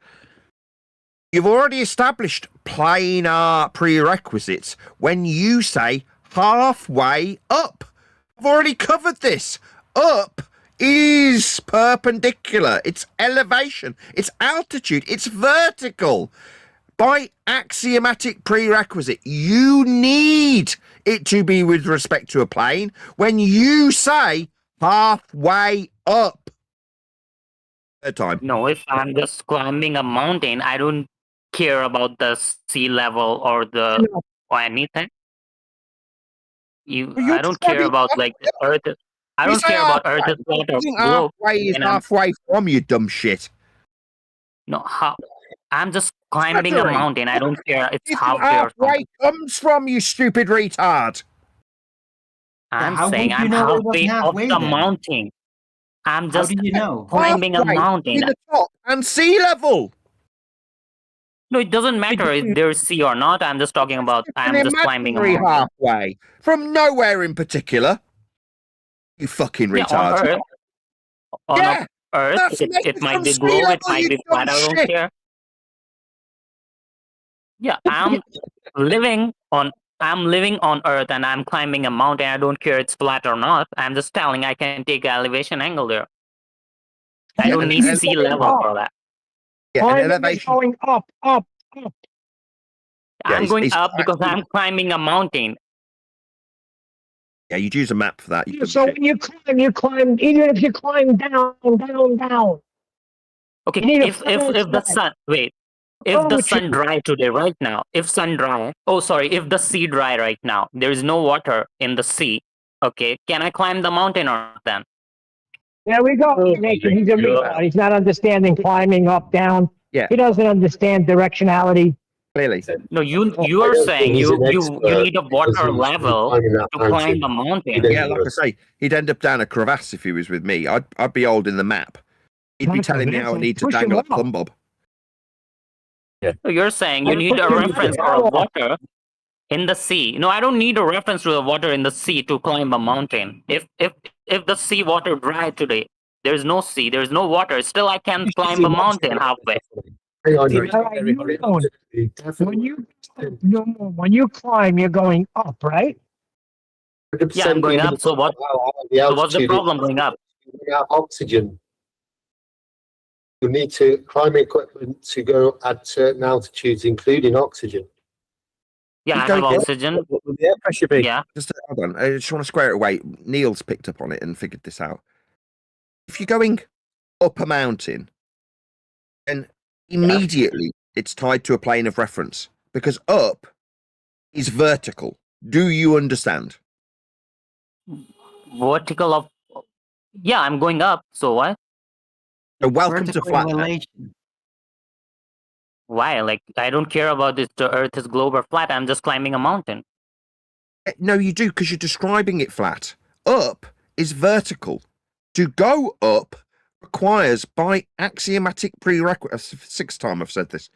You've already established planar prerequisites when you say halfway up. I've already covered this. Up is perpendicular. It's elevation. It's altitude. It's vertical. By axiomatic prerequisite, you need it to be with respect to a plane when you say halfway up. Third time. No, if I'm just climbing a mountain, I don't care about the sea level or anything. I don't care about like the Earth. I don't care about Earth is flat or globe. Halfway is halfway from you, dumb shit. No, I'm just climbing a mountain. I don't care. It's halfway or something. Halfway comes from you, stupid retard. I'm saying I'm halfway up the mountain. I'm just climbing a mountain. In the top and sea level. No, it doesn't matter if there's sea or not. I'm just talking about I'm just climbing a mountain. Halfway from nowhere in particular. You fucking retard. On Earth, it might be globe, it might be flat. I don't care. Yeah, I'm living on Earth and I'm climbing a mountain. I don't care it's flat or not. I'm just telling I can take an elevation angle there. I don't need sea level for that. Yeah, elevation going up. I'm going up because I'm climbing a mountain. Yeah, you'd use a map for that. So when you climb, even if you climb down. Okay, if the sun, if the sun dry today, right now, if the sea dry right now, there is no water in the sea, okay, can I climb the mountain or not then? There we go. He's a retard. He's not understanding climbing up, down. Yeah. He doesn't understand directionality. Clearly. No, you are saying you need a water level to climb the mountain. Yeah, like I say, he'd end up down a crevasse if he was with me. I'd be holding the map. He'd be telling me how I need to dangle a plumb bob. Yeah. So you're saying you need a reference for water in the sea. No, I don't need a reference to the water in the sea to climb a mountain. If the sea water dry today, there's no sea, there's no water, still I can climb a mountain halfway. When you climb, you're going up, right? Yeah, I'm going up. So what's the problem going up? Oxygen. You need to climbing equipment to go at certain altitudes, including oxygen. Yeah, I have oxygen. The air pressure be? Yeah. Just hold on. I just want to square it away. Neil's picked up on it and figured this out. If you're going up a mountain, then immediately it's tied to a plane of reference because up is vertical. Do you understand? Vertical of... Yeah, I'm going up. So what? So welcome to flat. Why? Like, I don't care about this. The Earth is globe or flat. I'm just climbing a mountain. No, you do, because you're describing it flat. Up is vertical. To go up requires, by axiomatic prerequisite, sixth time I've said this.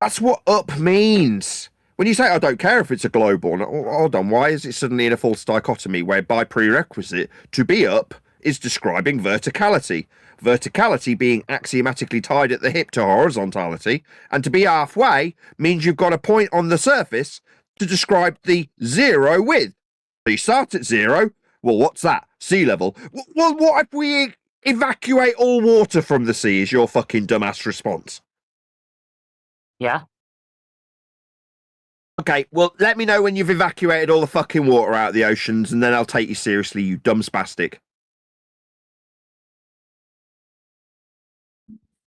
That's what up means. When you say, I don't care if it's a globe or not, hold on, why is it suddenly in a false dichotomy where by prerequisite, to be up is describing verticality. Verticality being axiomatically tied at the hip to horizontality, and to be halfway means you've got a point on the surface to describe the zero with. So you start at 0. Well, what's that? Sea level. Well, what if we evacuate all water from the sea? Is your fucking dumbass response? Yeah. Okay, well, let me know when you've evacuated all the fucking water out of the oceans, and then I'll take you seriously, you dumb spastic.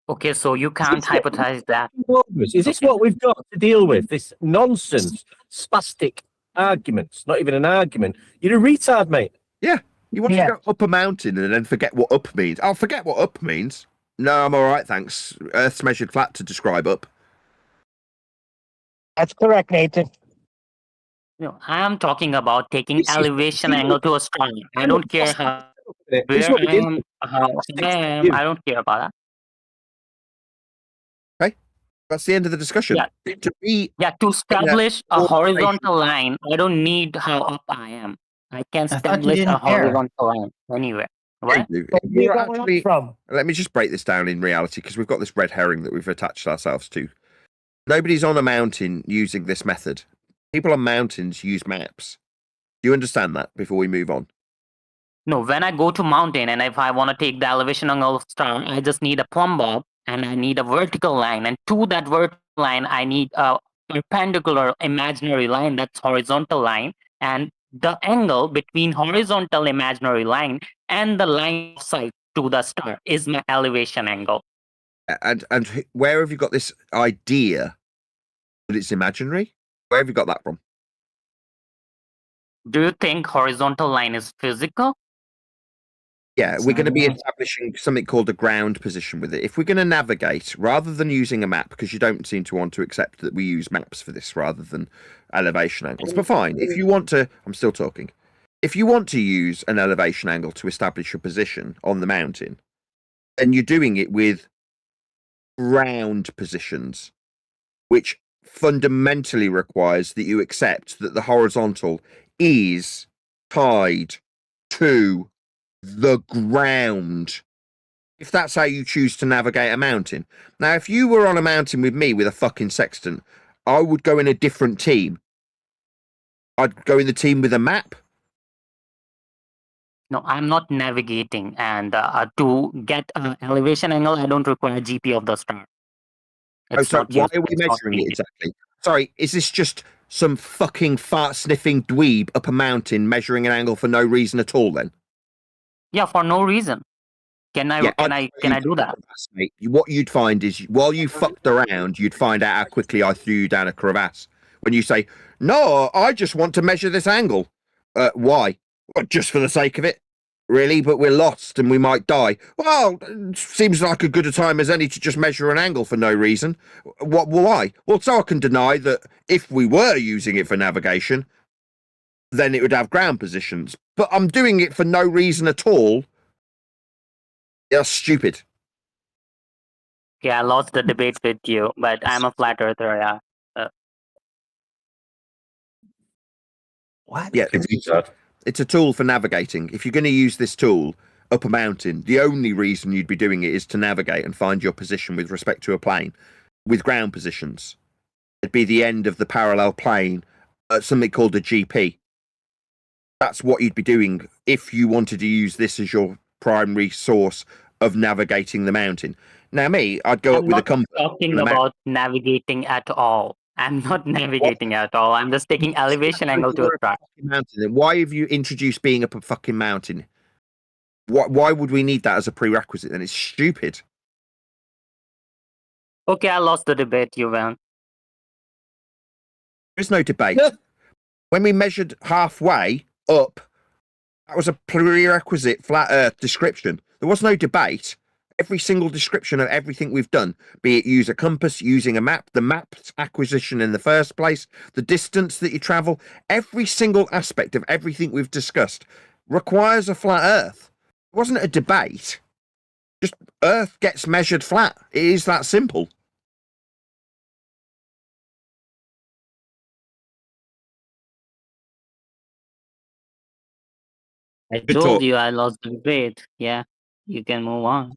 Okay, so you can't hypothesize that. Is this what we've got to deal with? This nonsense, spastic arguments. Not even an argument. You're a retard, mate. Yeah. You want to go up a mountain and then forget what up means. I'll forget what up means. No, I'm all right, thanks. Earth's measured flat to describe up. That's correct, Nathan. No, I am talking about taking elevation angle to a star. I don't care how where I am, how I am. I don't care about that. Okay, that's the end of the discussion. Yeah. To establish a horizontal line, I don't need how up I am. I can establish a horizontal line anywhere. Right? Let me just break this down in reality, because we've got this red herring that we've attached ourselves to. Nobody's on a mountain using this method. People on mountains use maps. Do you understand that before we move on? No, when I go to mountain and if I want to take the elevation angle of star, I just need a plumb bob and I need a vertical line. And to that vertical line, I need a perpendicular imaginary line, that's horizontal line. And the angle between horizontal imaginary line and the line of sight to the star is my elevation angle. And where have you got this idea that it's imaginary? Where have you got that from? Do you think horizontal line is physical? Yeah, we're going to be establishing something called a ground position with it. If we're going to navigate, rather than using a map, because you don't seem to want to accept that we use maps for this rather than elevation angles, but fine. If you want to, I'm still talking. If you want to use an elevation angle to establish your position on the mountain, then you're doing it with ground positions, which fundamentally requires that you accept that the horizontal is tied to the ground, if that's how you choose to navigate a mountain. Now, if you were on a mountain with me with a fucking sextant, I would go in a different team. I'd go in the team with a map. No, I'm not navigating, and to get an elevation angle, I don't require GP of the star. So why are we measuring it exactly? Sorry, is this just some fucking fart-sniffing dweeb up a mountain measuring an angle for no reason at all, then? Yeah, for no reason. Can I do that? Mate, what you'd find is, while you fucked around, you'd find out how quickly I threw you down a crevasse. When you say, no, I just want to measure this angle. Why? Well, just for the sake of it. Really? But we're lost and we might die. Well, seems like a good a time as any to just measure an angle for no reason. Why? Well, so I can deny that if we were using it for navigation, then it would have ground positions. But I'm doing it for no reason at all. You're stupid. Yeah, I lost the debate with you, but I'm a flat earther, yeah. What? Yeah, it's a tool for navigating. If you're going to use this tool up a mountain, the only reason you'd be doing it is to navigate and find your position with respect to a plane. With ground positions, it'd be the end of the parallel plane at something called a GP. That's what you'd be doing if you wanted to use this as your primary source of navigating the mountain. Now, me, I'd go up with a compass. I'm not talking about navigating at all. I'm not navigating at all. I'm just taking elevation angle to a track. Mountain. Then why have you introduced being up a fucking mountain? Why would we need that as a prerequisite? Then it's stupid. Okay, I lost the debate. You won. There's no debate. When we measured halfway up, that was a prerequisite flat Earth description. There was no debate. Every single description of everything we've done, be it use a compass, using a map, the map's acquisition in the first place, the distance that you travel, every single aspect of everything we've discussed requires a flat Earth. It wasn't a debate. Just Earth gets measured flat. It is that simple. I Good told talk. you I lost the debate. Yeah, you can move on.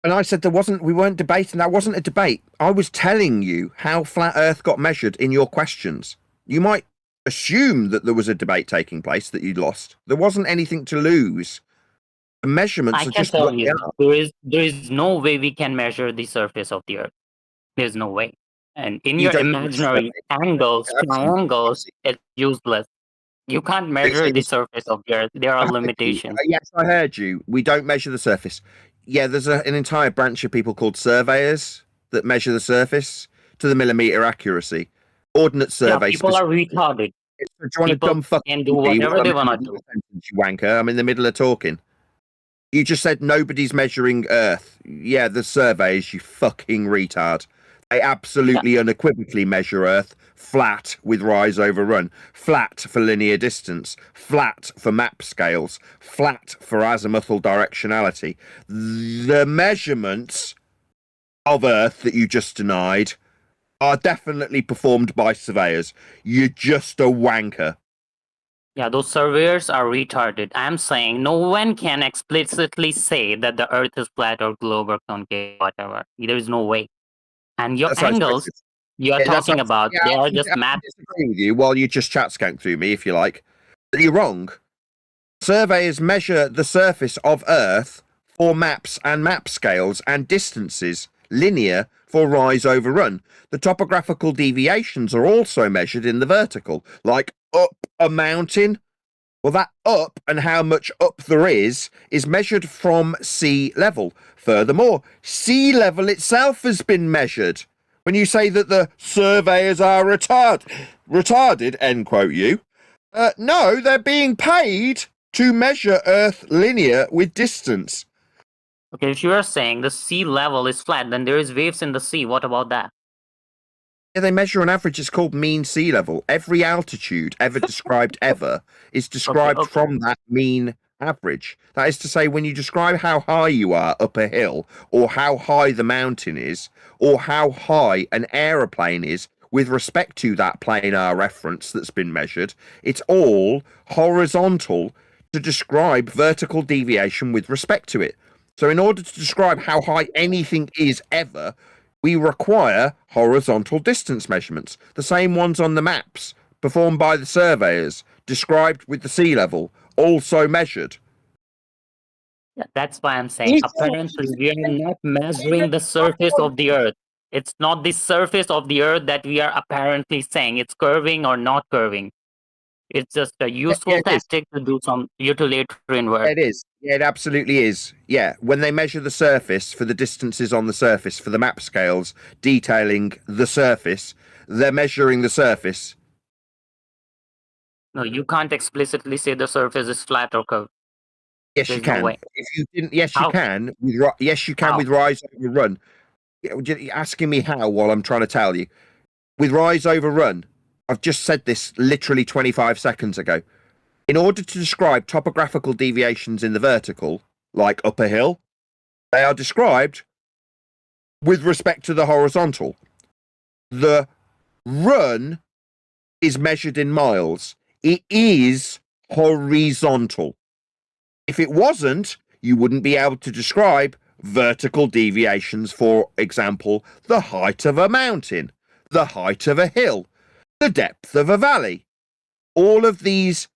And I said we weren't debating. That wasn't a debate. I was telling you how flat Earth got measured in your questions. You might assume that there was a debate taking place that you'd lost. There wasn't anything to lose. The measurements I are can just tell what they you, are. there is no way we can measure the surface of the Earth. There's no way. And in You your don't imaginary angles, triangles, it's useless. You can't measure the surface of the Earth. There are limitations. Yes, I heard you. We don't measure the surface. Yeah, there's an entire branch of people called surveyors that measure the surface to the millimeter accuracy. Ordnance survey. Yeah, people are retarded. Do you want a People dumb fuck can do whatever they want to do. You wanker. I'm in the middle of talking. You just said nobody's measuring Earth. Yeah, the surveys, you fucking retard. They absolutely unequivocally measure Earth flat with rise over run, flat for linear distance, flat for map scales, flat for azimuthal directionality. The measurements of Earth that you just denied are definitely performed by surveyors. You're just a wanker. Yeah, those surveyors are retarded. I'm saying no one can explicitly say that the Earth is flat or globe or concave, whatever. There is no way. And your angles you are talking about, they are just math. I disagree with you while you just chat skank through me, if you like. But you're wrong. Surveyors measure the surface of Earth for maps and map scales and distances, linear for rise over run. The topographical deviations are also measured in the vertical, like up a mountain. Well, that up and how much up there is measured from sea level. Furthermore, sea level itself has been measured. When you say that the surveyors are retarded, end quote you, no, they're being paid to measure Earth linear with distance. Okay, if you are saying the sea level is flat, then there is waves in the sea. What about that? Yeah, they measure an average. It's called mean sea level. Every altitude ever described ever is described from that mean average. That is to say, when you describe how high you are up a hill, or how high the mountain is, or how high an aeroplane is with respect to that planar reference that's been measured, it's all horizontal to describe vertical deviation with respect to it. So in order to describe how high anything is ever, we require horizontal distance measurements, the same ones on the maps, performed by the surveyors, described with the sea level, also measured. Yeah, that's why I'm saying, apparently, we are not measuring the surface of the Earth. It's not the surface of the Earth that we are apparently saying it's curving or not curving. It's just a useful tactic to do some utilitarian work. It is. Yeah, it absolutely is. Yeah, when they measure the surface for the distances on the surface, for the map scales detailing the surface, they're measuring the surface. No, you can't explicitly say the surface is flat or curved. Yes, you can. If you didn't, yes, you can. Yes, you can with rise over run. You're asking me how while I'm trying to tell you. With rise over run, I've just said this literally 25 seconds ago. In order to describe topographical deviations in the vertical, like up a hill, they are described with respect to the horizontal. The run is measured in miles. It is horizontal. If it wasn't, you wouldn't be able to describe vertical deviations, for example, the height of a mountain, the height of a hill, the depth of a valley. All of these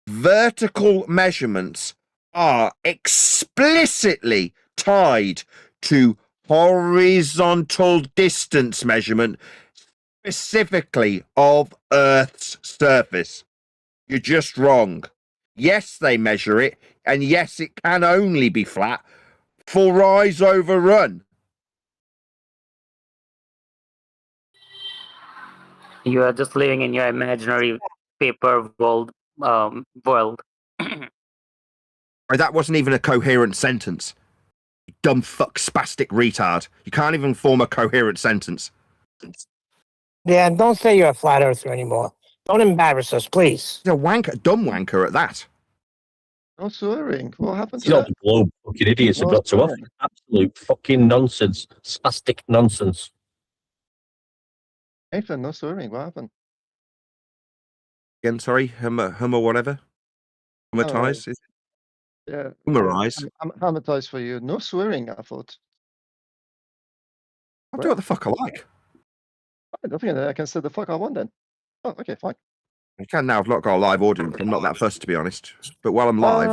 vertical measurements are explicitly tied to horizontal distance measurement, specifically of Earth's surface. You're just wrong. Yes, they measure it, and yes, it can only be flat for rise over run. You are just living in your imaginary paper world. That wasn't even a coherent sentence. You dumb fuck spastic retard. You can't even form a coherent sentence. Yeah, don't say you're a flat earther anymore. Don't embarrass us, please. He's a wanker, dumb wanker at that. No swearing. What happened to You know, that? the globe fucking idiots have got to off. Absolute fucking nonsense. Spastic nonsense. Nathan, no swearing. What happened? Again, sorry, hum or whatever. Traumatized? Yeah. Traumatized? I'm traumatized for you. No swearing, I thought. I'll do what the fuck I like. I don't think I can say the fuck I want then. Oh, okay, fine. I can now. I've not got a live audience. I'm not that fussed, to be honest. But while I'm live,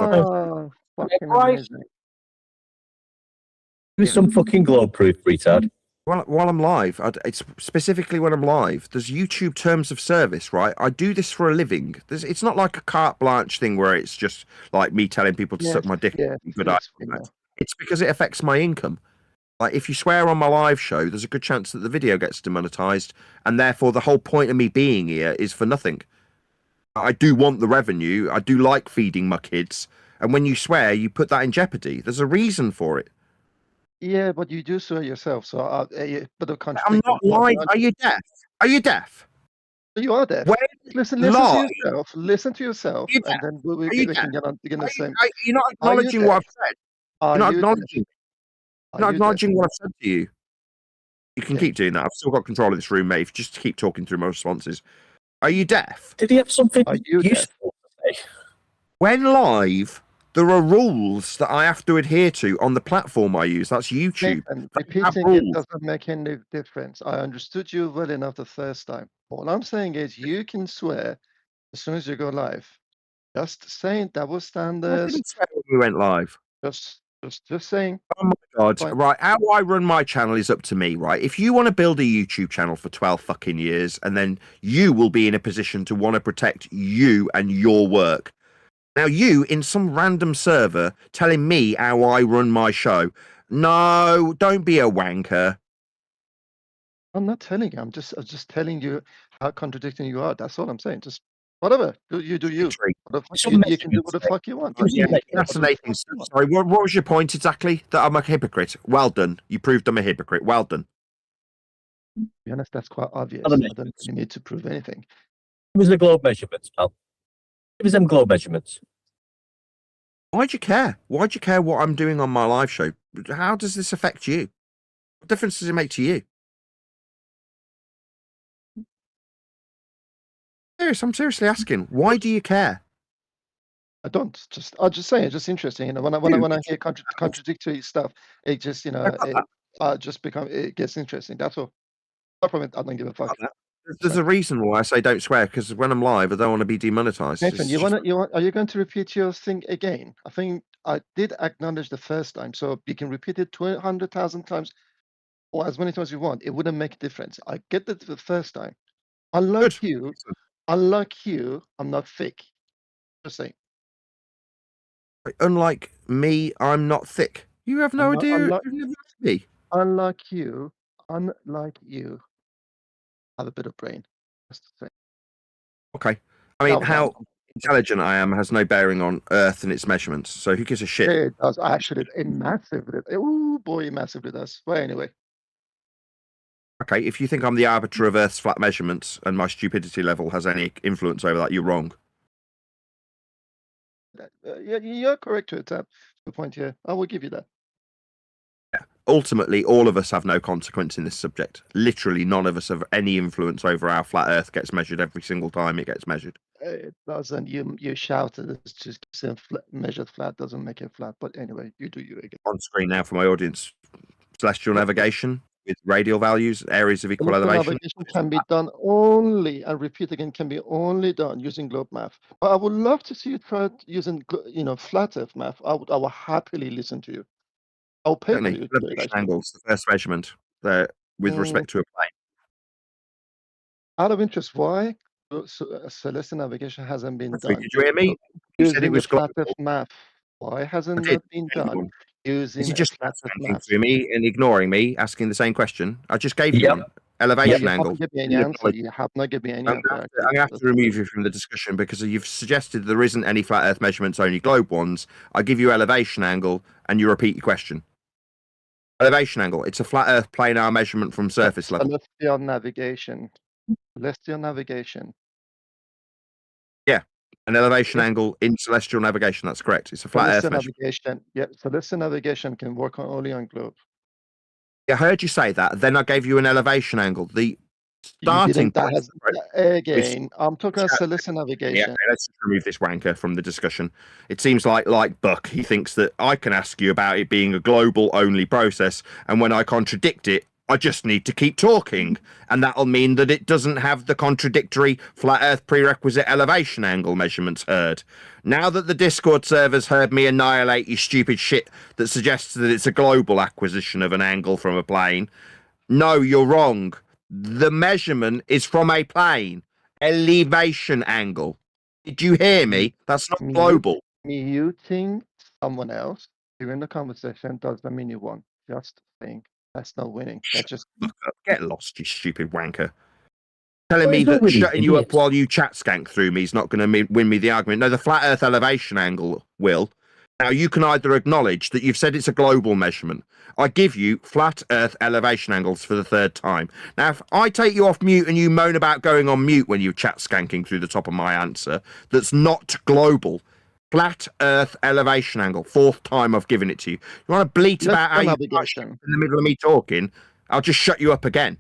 fucking amazing. Give me some fucking globe proof, retard. While I'm live, it's specifically when I'm live, there's YouTube terms of service, right? I do this for a living. It's not like a carte blanche thing where it's just like me telling people to suck my dick. It's because it affects my income. Like, if you swear on my live show, there's a good chance that the video gets demonetized, and therefore the whole point of me being here is for nothing. I do want the revenue. I do like feeding my kids. And when you swear, you put that in jeopardy. There's a reason for it. Yeah, but you do so yourself. So I'm not lying. Are you deaf? Are you deaf? You are deaf. Listen to yourself. Listen to yourself, and then we can get on the same. You're not acknowledging what I've said. You're not acknowledging. You're not acknowledging what I've said to you. You can keep doing that. I've still got control of this room, mate. Just keep talking through my responses. Are you deaf? Did he have something useful to say? When live, there are rules that I have to adhere to on the platform I use. That's YouTube. And repeating it doesn't make any difference. I understood you well enough the first time. All I'm saying is you can swear as soon as you go live. Just saying double standards. I didn't swear when we went live. Just saying. Oh my God. Fine. Right. How I run my channel is up to me, right? If you want to build a YouTube channel for 12 fucking years, and then you will be in a position to want to protect you and your work. Now, you in some random server telling me how I run my show. No, don't be a wanker. I'm not telling you. I'm just telling you how contradicting you are. That's all I'm saying. Just whatever. You do you. You can do what the fuck you want. Yeah, fascinating. Sorry, what was your point exactly? That I'm a hypocrite. Well done. You proved I'm a hypocrite. Well done. To be honest, that's quite obvious. I don't really need to prove anything. It was the globe measurements, pal. It was them globe measurements. Why'd you care? Why'd you care what I'm doing on my live show? How does this affect you? What difference does it make to you? I'm seriously asking. Why do you care? I don't. I'm just saying. It's just interesting. You know, when I hear contradictory stuff, it just it gets interesting. That's all. I don't give a fuck. There's a reason why I say don't swear, because when I'm live, I don't want to be demonetized. Nathan, are you going to repeat your thing again? I think I did acknowledge the first time, so you can repeat it 200,000 times or as many times as you want. It wouldn't make a difference. I get that the first time. Unlike you, I'm not thick. Just saying. Unlike me, I'm not thick. You have no idea. You've never met me. Unlike you, have a bit of brain. Just to say. Okay. I mean, how intelligent I am has no bearing on Earth and its measurements. So who gives a shit? It does actually. It massively. Oh boy, it massively does. Well, anyway. Okay, if you think I'm the arbiter of Earth's flat measurements and my stupidity level has any influence over that, you're wrong. Yeah, you're correct to the point here. I will give you that. Yeah. Ultimately, all of us have no consequence in this subject. Literally, none of us have any influence over how flat Earth gets measured every single time it gets measured. It doesn't. You shouted. It's just measured flat doesn't make it flat. But anyway, you do you again. On screen now for my audience. Celestial navigation with radial values, areas of equal elevation. Navigation can be done only, and repeat again, can be only done using globe math. But I would love to see you try using, flat Earth math. I would happily listen to you. I'll pay for you. Angles, the first measurement there with respect to a plane. Out of interest, why celestial navigation hasn't been done? Did you hear me? You said it was flat Earth math. Why hasn't that been done? Is he just standing through me and ignoring me, asking the same question? I just gave you one. Elevation angle. You have not given me any answer. I'm going to have to remove you from the discussion because you've suggested there isn't any flat Earth measurements, only globe ones. I give you elevation angle and you repeat your question. Elevation angle. It's a flat Earth planar measurement from surface level. Celestial navigation. Celestial navigation. Yeah. An elevation angle in celestial navigation. That's correct. It's a flat Earth navigation. Yeah, celestial navigation can work only on globe. Yeah, I heard you say that. Then I gave you an elevation angle. The starting That point. has, again, I'm talking about celestial navigation. Yeah, let's just remove this wanker from the discussion. It seems like Buck, he thinks that I can ask you about it being a global only process, and when I contradict it, I just need to keep talking, and that'll mean that it doesn't have the contradictory flat Earth prerequisite elevation angle measurements heard. Now that the Discord servers heard me annihilate your stupid shit that suggests that it's a global acquisition of an angle from a plane, no, you're wrong. The measurement is from a plane. Elevation angle. Did you hear me? That's not global. Muting someone else during the conversation doesn't mean you won. Just saying. That's not winning. That's just get lost, you stupid wanker. Telling me that shutting you up while you chat skank through me is not going to win me the argument. No, the flat Earth elevation angle will. Now, you can either acknowledge that you've said it's a global measurement. I give you flat Earth elevation angles for the third time. Now, if I take you off mute and you moan about going on mute when you chat skanking through the top of my answer, that's not global. Flat Earth elevation angle. Fourth time I've given it to you. You want to bleat about how you in the middle of me talking? I'll just shut you up again.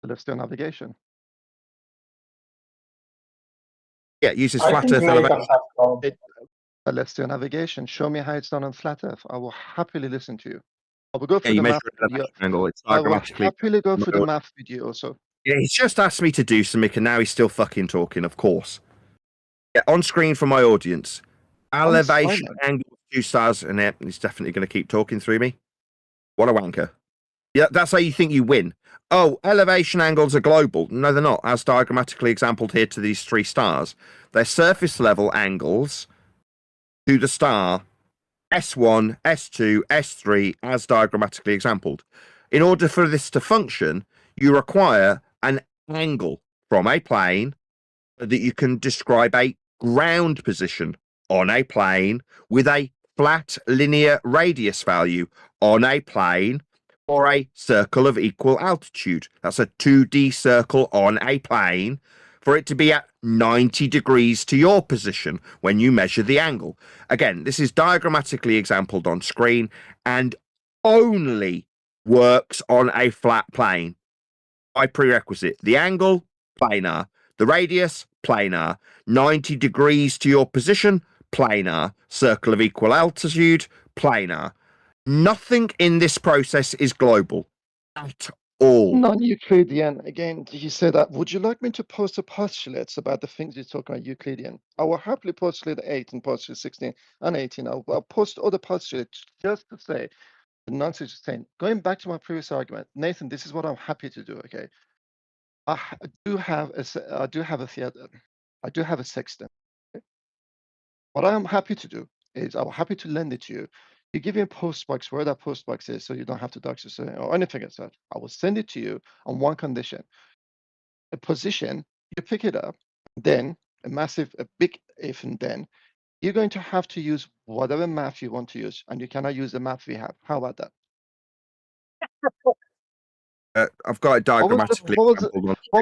Celestial navigation. Yeah, it uses flat Earth elevation. Celestial navigation. Show me how it's done on flat Earth. I will happily listen to you. I will go through you the measure math. elevation angle. It's I will diagrammatically. happily go through the math with you also. Yeah, he's just asked me to do something, and now he's still fucking talking, of course. Yeah, on screen for my audience. Elevation angle 2 stars, and he's definitely going to keep talking through me. What a wanker. Yeah, that's how you think you win. Oh, elevation angles are global. No, they're not, as diagrammatically exampled here to these 3 stars. They're surface level angles to the star S1, S2, S3, as diagrammatically exampled. In order for this to function, you require an angle from a plane that you can describe a ground position on a plane with a flat linear radius value on a plane or a circle of equal altitude. That's a 2D circle on a plane for it to be at 90 degrees to your position when you measure the angle. Again, this is diagrammatically exampled on screen and only works on a flat plane. By prerequisite, the angle, planar. The radius, planar. 90 degrees to your position, planar. Circle of equal altitude, planar. Nothing in this process is global at all. Non-Euclidean. Again, he said that. Would you like me to post the postulates about the things you talk about Euclidean? I will happily postulate 8 and postulate 16 and 18. I'll post other postulates just to say the nonsense is saying. Going back to my previous argument, Nathan, this is what I'm happy to do. Okay, I do have a theater. I do have a sextant. Okay? What I am happy to do is I'm happy to lend it to you. You give me a post box where that post box is, so you don't have to dox yourself or anything like that. I will send it to you on one condition: a position. You pick it up, then a big if and then. You're going to have to use whatever math you want to use, and you cannot use the math we have. How about that? I've got it diagrammatically. What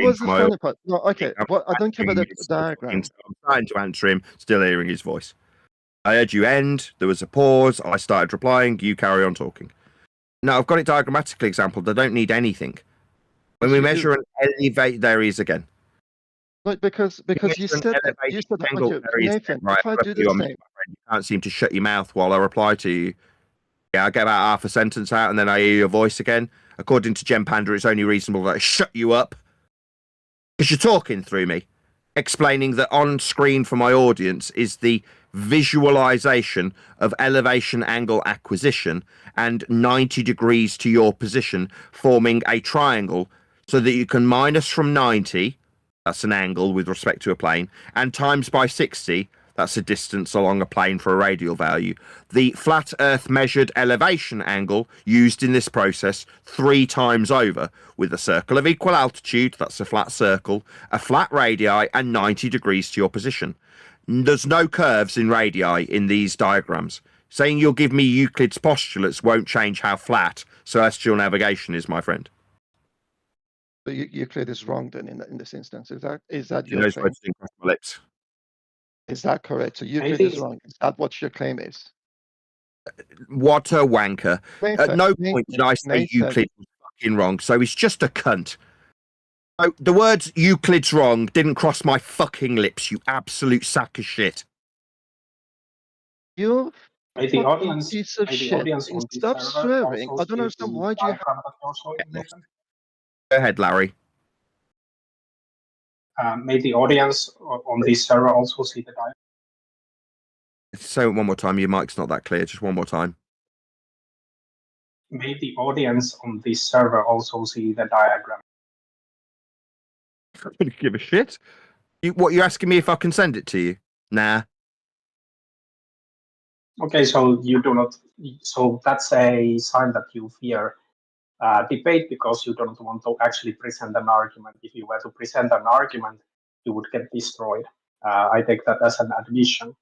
was the funny part? No, okay. I don't care about the diagram. I'm trying to answer him, still hearing his voice. I heard you end. There was a pause. I started replying. You carry on talking. No, I've got it diagrammatically exampled. I don't need anything. When we measure and elevate, there he is again. Like because you said that. You said that. Okay, Nathan, right, if I do the same. You can't seem to shut your mouth while I reply to you. Yeah, I get about half a sentence out and then I hear your voice again. According to Gem Panda, it's only reasonable that I shut you up because you're talking through me, explaining that on screen for my audience is the visualization of elevation angle acquisition and 90 degrees to your position, forming a triangle so that you can minus from 90, that's an angle with respect to a plane, and times by 60, that's a distance along a plane for a radial value. The flat Earth measured elevation angle used in this process 3 times over with a circle of equal altitude, that's a flat circle, a flat radii, and 90 degrees to your position. There's no curves in radii in these diagrams. Saying you'll give me Euclid's postulates won't change how flat celestial navigation is, my friend. But Euclid is wrong then in this instance. Is that your claim? My lips. Is that correct? So Euclid is wrong. Is that what your claim is? What a wanker. At no point did I say Euclid was fucking wrong, so he's just a cunt. Oh, the words Euclid's wrong didn't cross my fucking lips, you absolute sack of shit. You May the audience, piece of may the shit. audience on this Stop server swearing. also I don't see understand the why do you have diagram that you're showing, Nathan? Go ahead, Larry. May the audience on this server also see the diagram? Say it one more time. Your mic's not that clear. Just one more time. May the audience on this server also see the diagram? I don't give a shit. What, you're asking me if I can send it to you? Nah. Okay, so you do not. So that's a sign that you fear debate because you don't want to actually present an argument. If you were to present an argument, you would get destroyed. I take that as an admission.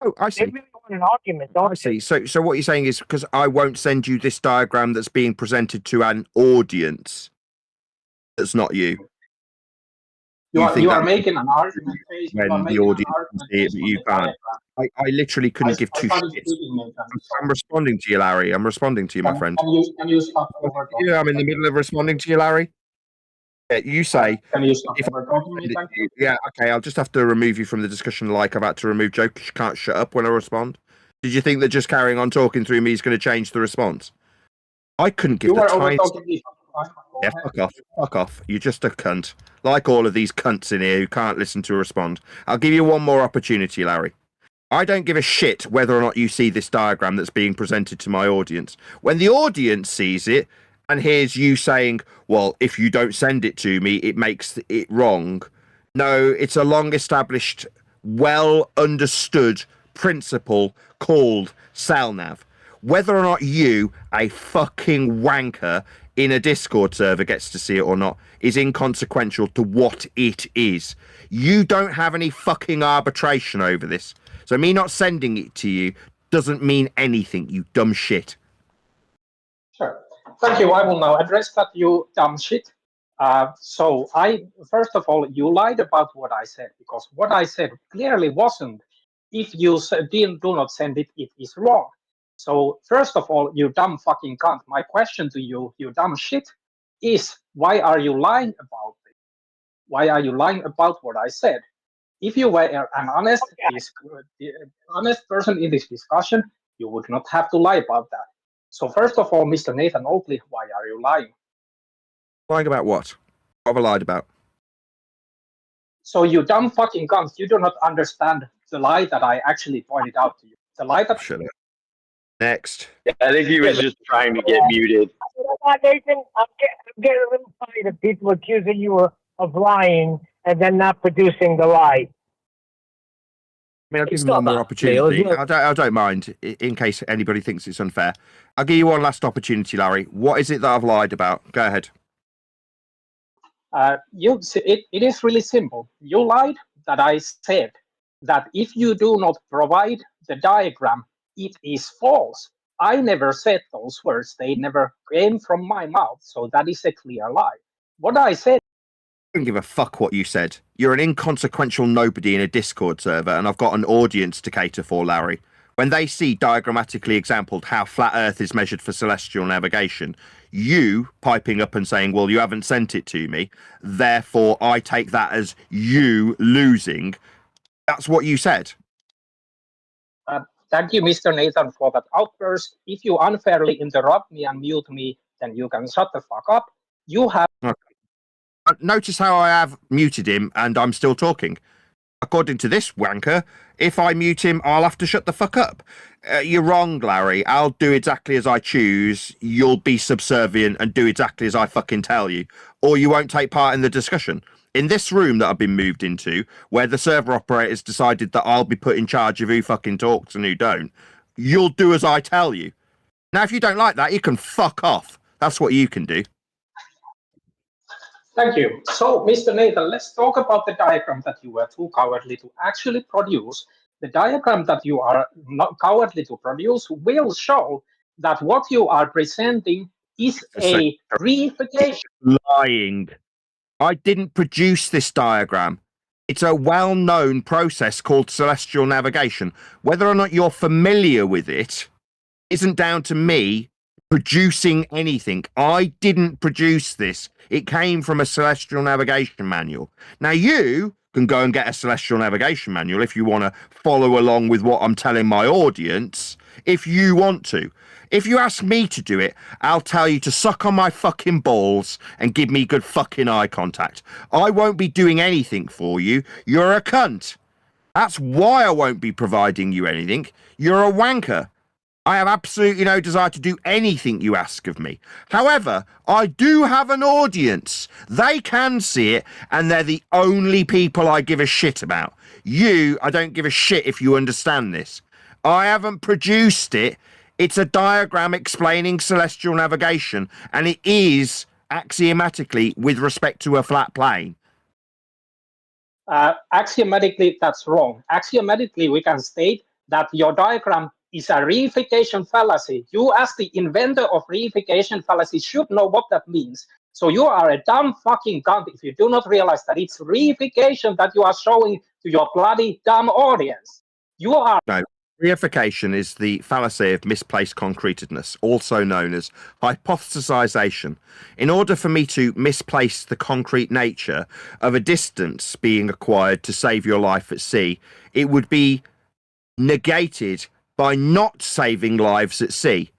Oh, I see. They really want an argument, don't I see. So what you're saying is because I won't send you this diagram that's being presented to an audience that's not you. You are making an argument based when the audience can see it, but you can't. I literally couldn't give two shits. I'm responding to you, Larry. I'm responding to you, my friend. Can you stop over talking? Yeah, I'm in the middle of responding to you, Larry. Yeah, you say. Can you stop over talking me? Thank you. Yeah, okay. I'll just have to remove you from the discussion, like I've had to remove Joe because you can't shut up when I respond. Did you think that just carrying on talking through me is going to change the response? I couldn't give the tiniest. Yeah, fuck off. Fuck off. You're just a cunt. Like all of these cunts in here who can't listen to respond. I'll give you one more opportunity, Larry. I don't give a shit whether or not you see this diagram that's being presented to my audience. When the audience sees it and hears you saying, well, if you don't send it to me, it makes it wrong. No, it's a long established, well understood principle called SalNav. Whether or not you, a fucking wanker in a Discord server, gets to see it or not is inconsequential to what it is. You don't have any fucking arbitration over this. So me not sending it to you doesn't mean anything, you dumb shit. Sure. Thank you. I will now address that, you dumb shit. So first of all, you lied about what I said, because what I said clearly wasn't, if you do not send it, it is wrong. So first of all, you dumb fucking cunt, my question to you, you dumb shit, is why are you lying about it? Why are you lying about what I said? If you were an honest person in this discussion, you would not have to lie about that. So first of all, Mr. Nathan Oakley, why are you lying? Lying about what? What have I lied about? So you dumb fucking cunt, you do not understand the lie that I actually pointed out to you. The lie that... Shut up. Next. Yeah, I think he was just trying to get muted. You know what, Nathan? I'm getting a little tired of people accusing you of lying and then not producing the lie. I mean, I'll give him one more opportunity. I don't mind, in case anybody thinks it's unfair. I'll give you one last opportunity, Larry. What is it that I've lied about? Go ahead. It is really simple. You lied that I said that if you do not provide the diagram, it is false. I never said those words. They never came from my mouth. So that is a clear lie. What I said... I don't give a fuck what you said. You're an inconsequential nobody in a Discord server, and I've got an audience to cater for, Larry. When they see diagrammatically exampled how flat Earth is measured for celestial navigation, you piping up and saying, well, you haven't sent it to me, therefore I take that as you losing. That's what you said. Thank you, Mr. Nathan, for that outburst. If you unfairly interrupt me and mute me, then you can shut the fuck up. You have... Notice how I have muted him and I'm still talking. According to this wanker, if I mute him, I'll have to shut the fuck up. You're wrong, Larry. I'll do exactly as I choose. You'll be subservient and do exactly as I fucking tell you. Or you won't take part in the discussion. In this room that I've been moved into, where the server operators decided that I'll be put in charge of who fucking talks and who don't, you'll do as I tell you. Now, if you don't like that, you can fuck off. That's what you can do. Thank you. So, Mr. Nathan, let's talk about the diagram that you were too cowardly to actually produce. The diagram that you are not cowardly to produce will show that what you are presenting is a reification. Lying. I didn't produce this diagram. It's a well-known process called celestial navigation. Whether or not you're familiar with it isn't down to me producing anything. I didn't produce this. It came from a celestial navigation manual. Now you can go and get a celestial navigation manual if you want to follow along with what I'm telling my audience, if you want to. If you ask me to do it, I'll tell you to suck on my fucking balls and give me good fucking eye contact. I won't be doing anything for you. You're a cunt. That's why I won't be providing you anything. You're a wanker. I have absolutely no desire to do anything you ask of me. However, I do have an audience. They can see it, and they're the only people I give a shit about. You, I don't give a shit if you understand this. I haven't produced it. It's a diagram explaining celestial navigation, and it is axiomatically with respect to a flat plane. Axiomatically, that's wrong. Axiomatically, we can state that your diagram is a reification fallacy. You, as the inventor of reification fallacy, should know what that means. So you are a dumb fucking cunt if you do not realize that it's reification that you are showing to your bloody dumb audience. You are... No. Reification is the fallacy of misplaced concretedness, also known as hypothesization. In order for me to misplace the concrete nature of a distance being acquired to save your life at sea, it would be negated by not saving lives at sea.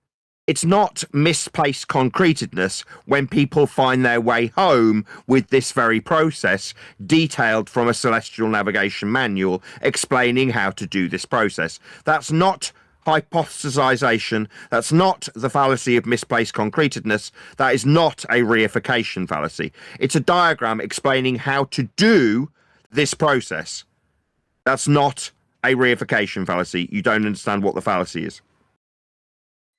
It's not misplaced concretedness when people find their way home with this very process detailed from a celestial navigation manual explaining how to do this process. That's not hypothesization. That's not the fallacy of misplaced concretedness. That is not a reification fallacy. It's a diagram explaining how to do this process. That's not a reification fallacy. You don't understand what the fallacy is.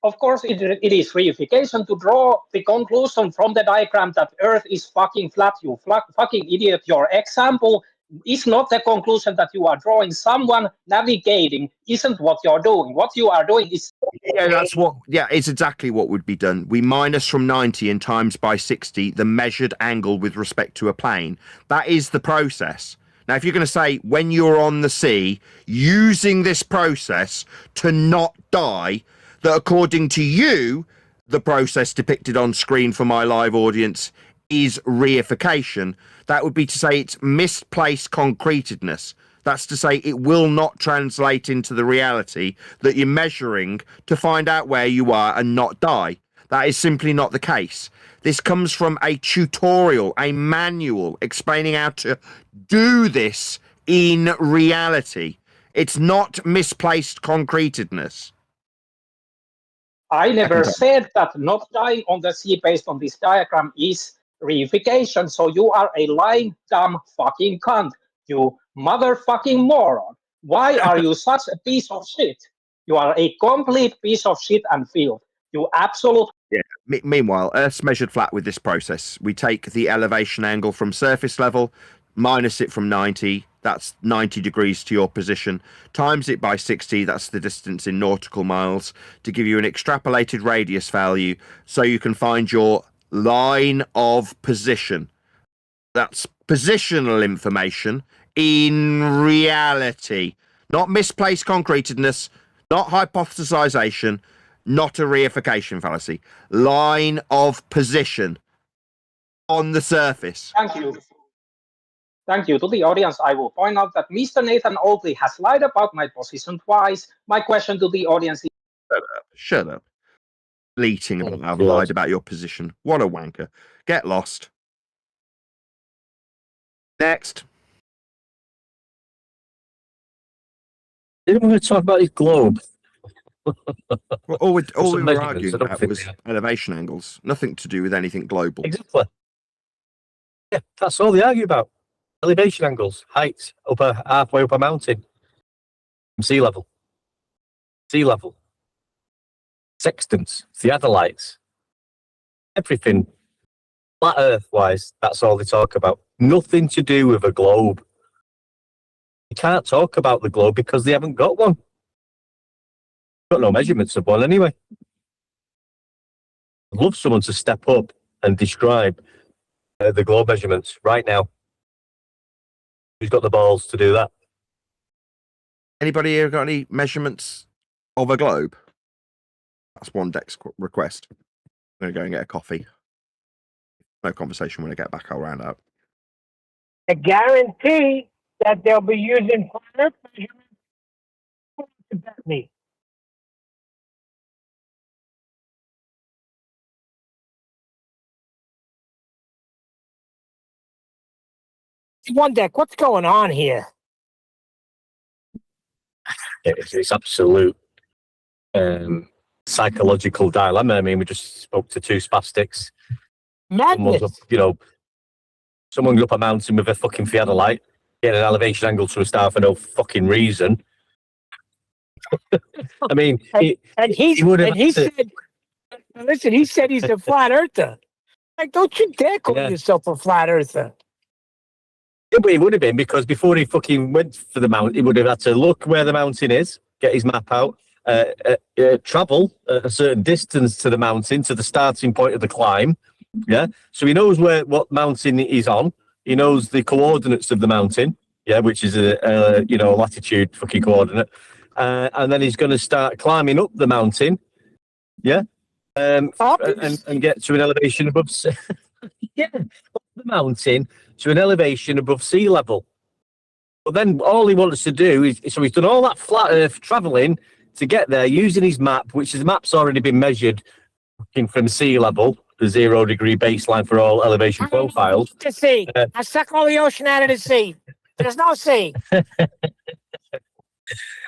Of course, it is reification to draw the conclusion from the diagram that Earth is fucking flat, you fucking idiot. Your example is not the conclusion that you are drawing. Someone navigating isn't what you're doing. What you are doing is... Yeah, it's exactly what would be done. We minus from 90 and times by 60 the measured angle with respect to a plane. That is the process. Now, if you're going to say when you're on the sea, using this process to not die, that according to you, the process depicted on screen for my live audience is reification, that would be to say it's misplaced concretedness. That's to say it will not translate into the reality that you're measuring to find out where you are and not die. That is simply not the case. This comes from a tutorial, a manual explaining how to do this in reality. It's not misplaced concretedness. I never said that not dying on the sea based on this diagram is reification. So you are a lying, dumb fucking cunt. You motherfucking moron. Why are you such a piece of shit? You are a complete piece of shit and filth. You absolute... Yeah. Meanwhile, Earth's measured flat with this process. We take the elevation angle from surface level, minus it from 90, that's 90 degrees to your position, times it by 60, that's the distance in nautical miles, to give you an extrapolated radius value so you can find your line of position. That's positional information in reality, not misplaced concretedness, not hypothesization, not a reification fallacy. Line of position on the surface. Thank you. Thank you. To the audience, I will point out that Mr. Nathan Oakley has lied about my position twice. My question to the audience is... Shut up. Bleating about I've lied about your position. What a wanker. Get lost. Next. Didn't we talk about his globe? all we were arguing about was elevation angles. Nothing to do with anything global. Exactly. Yeah, that's all they argue about. Elevation angles, heights, halfway up a mountain, from sea level, sextants, theodolites, everything flat Earth wise. That's all they talk about. Nothing to do with a globe. You can't talk about the globe because they haven't got one. Got no measurements of one anyway. I'd love someone to step up and describe the globe measurements right now. Who's got the balls to do that? Anybody here got any measurements of a globe? That's one deck's request. I'm going to go and get a coffee. No conversation when I get back. I'll round out. I guarantee that they'll be using flat Earth measurements to bet me. One deck, what's going on here? It's absolute psychological dilemma. I mean, we just spoke to two spastics. Madness. Someone up a mountain with a fucking theodolite, get an elevation angle to a star for no fucking reason. I mean, he said, listen, he said he's a flat earther. Like, don't you dare call yourself a flat earther. Yeah, but it would have been, because before he fucking went for the mountain, he would have had to look where the mountain is, get his map out, travel a certain distance to the mountain, to the starting point of the climb. Yeah, so he knows what mountain he's on. He knows the coordinates of the mountain. Yeah, which is a latitude fucking coordinate, and then he's going to start climbing up the mountain. Yeah, and get to an elevation above. Yeah, up the mountain to an elevation above sea level. But then all he wants to do is, so he's done all that flat earth traveling to get there using his map, which the map's already been measured from sea level, the 0 degree baseline for all elevation profiles. The sea. I suck all the ocean out of the sea. There's no sea.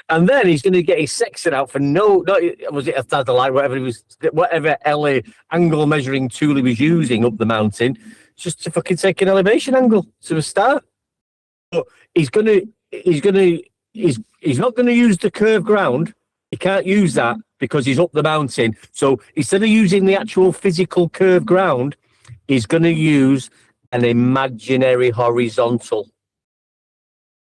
And then he's going to get his sextant out for was it a satellite, whatever angle measuring tool he was using up the mountain, just to fucking take an elevation angle to a start. But he's not going to use the curved ground. He can't use that because he's up the mountain. So instead of using the actual physical curved ground, he's going to use an imaginary horizontal.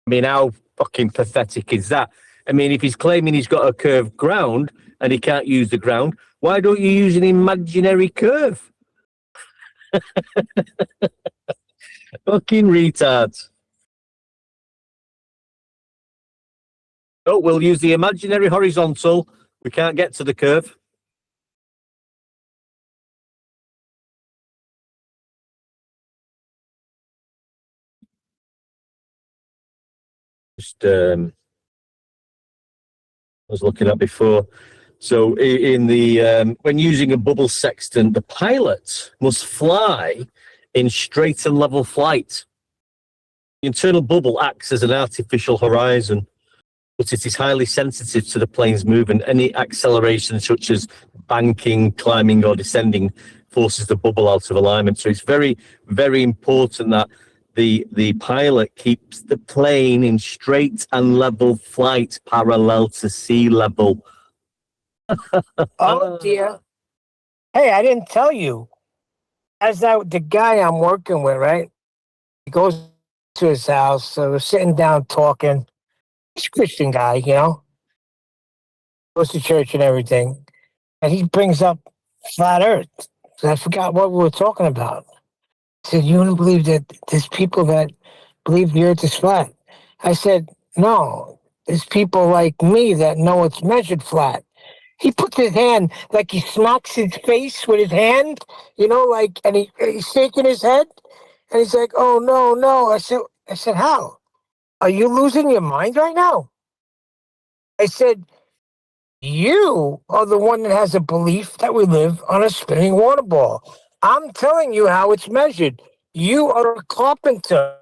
I mean, how fucking pathetic is that? I mean, if he's claiming he's got a curved ground and he can't use the ground, why don't you use an imaginary curve? Fucking retards. Oh, we'll use the imaginary horizontal. We can't get to the curve. Just I was looking at before. So in the when using a bubble sextant, the pilot must fly in straight and level flight. The internal bubble acts as an artificial horizon, but it is highly sensitive to the plane's movement. Any acceleration, such as banking, climbing, or descending, forces the bubble out of alignment. So it's very, very important that the pilot keeps the plane in straight and level flight parallel to sea level. Oh dear. Hey, I didn't tell you. As the guy I'm working with, right? He goes to his house, so we're sitting down talking. He's a Christian guy, goes to church and everything. And he brings up flat earth. So I forgot what we were talking about. He said, you don't believe that there's people that believe the earth is flat? I said, no, there's people like me that know it's measured flat. He puts his hand, like he smacks his face with his hand, and he's shaking his head. And he's like, oh, no. I said, how? Are you losing your mind right now? I said, you are the one that has a belief that we live on a spinning water ball. I'm telling you how it's measured. You are a carpenter.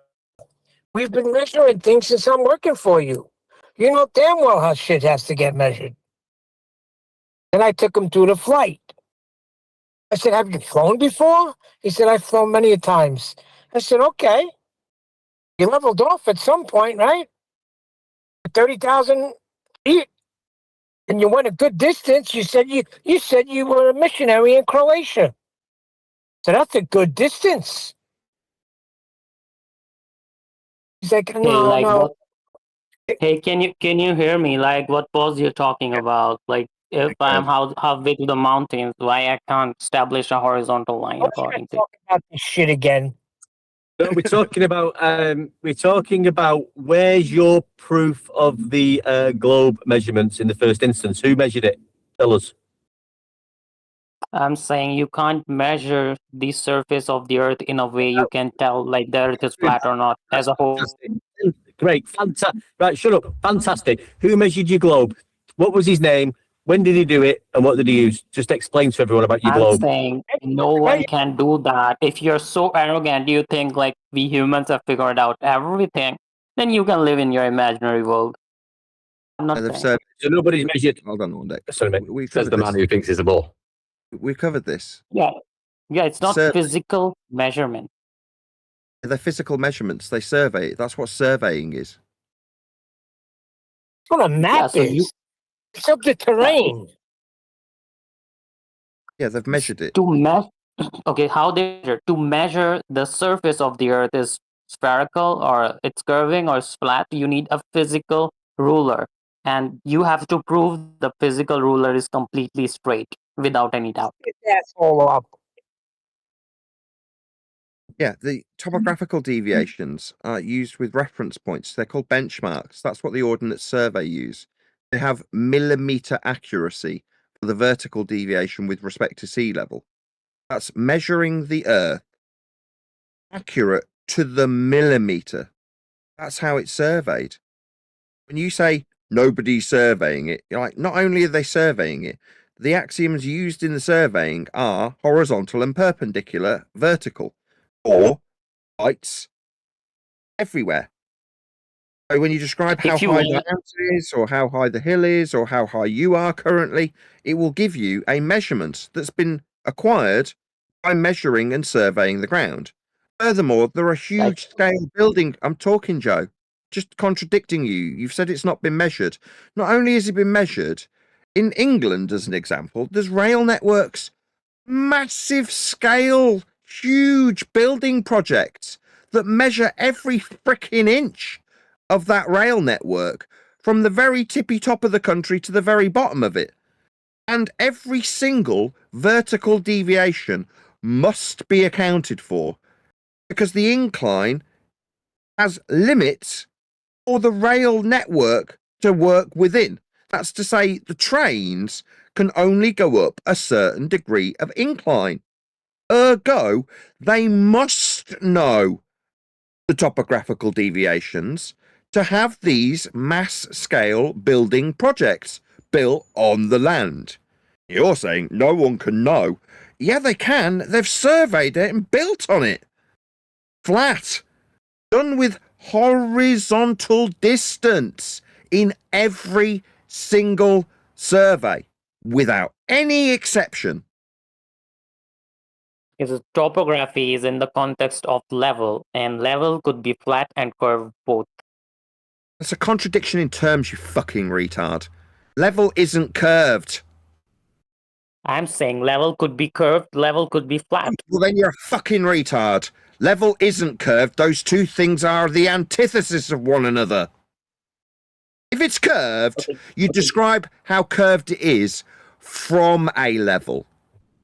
We've been measuring things since I'm working for you. You know damn well how shit has to get measured. And I took him through the flight. I said, have you flown before? He said, I've flown many a times. I said, okay. You leveled off at some point, right? 30,000 feet. And you went a good distance. You said you were a missionary in Croatia. So that's a good distance. He's like, no. Hey, can you hear me? Like, what was you talking about? Like, if I'm halfway to the mountains, why I can't establish a horizontal line according to? Talk about this shit again. No, we're talking about where's your proof of the globe measurements in the first instance? Who measured it? Tell us. I'm saying you can't measure the surface of the earth in a way you can tell like the earth is flat or not as a whole. Great, fantastic. Right, shut up. Fantastic. Who measured your globe? What was his name? When did he do it? And what did he use? Just explain to everyone about your I'm globe. saying no one can do that. If you're so arrogant, you think like we humans have figured out everything, then you can live in your imaginary world. I'm not saying. Said, so nobody's measured. Hold on one day. Sorry, mate. We Says the man who thinks he's a ball. We've covered this. Yeah, it's not physical measurement. They're physical measurements. They survey it. That's what surveying is. What a map is. It's up the terrain. Yeah, they've measured it. To measure, okay, how they measure? To measure the surface of the earth is spherical or it's curving or it's flat, you need a physical ruler. And you have to prove the physical ruler is completely straight without any doubt. That's all up. Yeah, the topographical deviations are used with reference points. They're called benchmarks. That's what the Ordnance Survey use. They have millimeter accuracy for the vertical deviation with respect to sea level. That's measuring the Earth accurate to the millimeter. That's how it's surveyed. When you say nobody's surveying it, you're like, not only are they surveying it, the axioms used in the surveying are horizontal and perpendicular, vertical, or heights everywhere. So when you describe how high the mountain is, or how high the hill is, or how high you are currently, it will give you a measurement that's been acquired by measuring and surveying the ground. Furthermore, there are huge scale building. I'm talking, Joe, just contradicting you. You've said it's not been measured. Not only has it been measured, in England, as an example, there's rail networks, massive scale, huge building projects that measure every freaking inch of that rail network from the very tippy top of the country to the very bottom of it. And every single vertical deviation must be accounted for because the incline has limits for the rail network to work within. That's to say, the trains can only go up a certain degree of incline. Ergo, they must know the topographical deviations to have these mass-scale building projects built on the land. You're saying no one can know. Yeah, they can. They've surveyed it and built on it. Flat. Done with horizontal distance in every single survey, without any exception. Because topography is in the context of level, and level could be flat and curved both. That's a contradiction in terms, you fucking retard. Level isn't curved. I'm saying level could be curved, level could be flat. Well, then you're a fucking retard. Level isn't curved. Those two things are the antithesis of one another. If it's curved, you describe how curved it is from a level.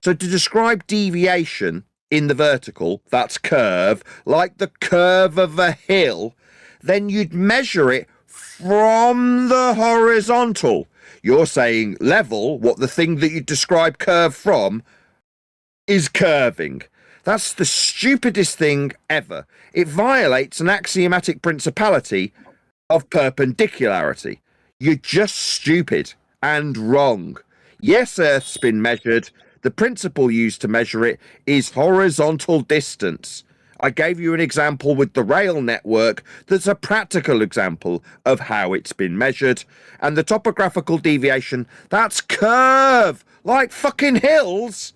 So to describe deviation in the vertical, that's curve, like the curve of a hill, then you'd measure it from the horizontal. You're saying level, what the thing that you describe curve from, is curving. That's the stupidest thing ever. It violates an axiomatic principality of perpendicularity. You're just stupid and wrong. Yes, Earth's been measured. The principle used to measure it is horizontal distance. I gave you an example with the rail network that's a practical example of how it's been measured. And the topographical deviation, that's curve, like fucking hills.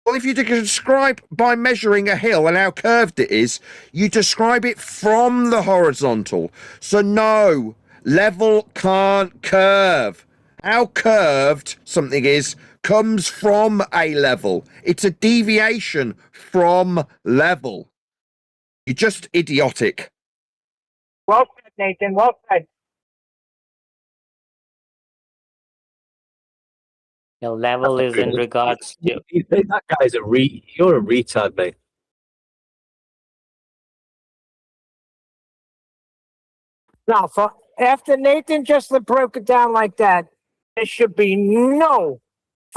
Well, if you describe by measuring a hill and how curved it is, you describe it from the horizontal. So no, level can't curve. How curved something is comes from a level. It's a deviation from level. You're just idiotic. Well said, Nathan. Well said. The level is in regards to... That guy's you're a retard, mate. Now, after Nathan just broke it down like that, there should be no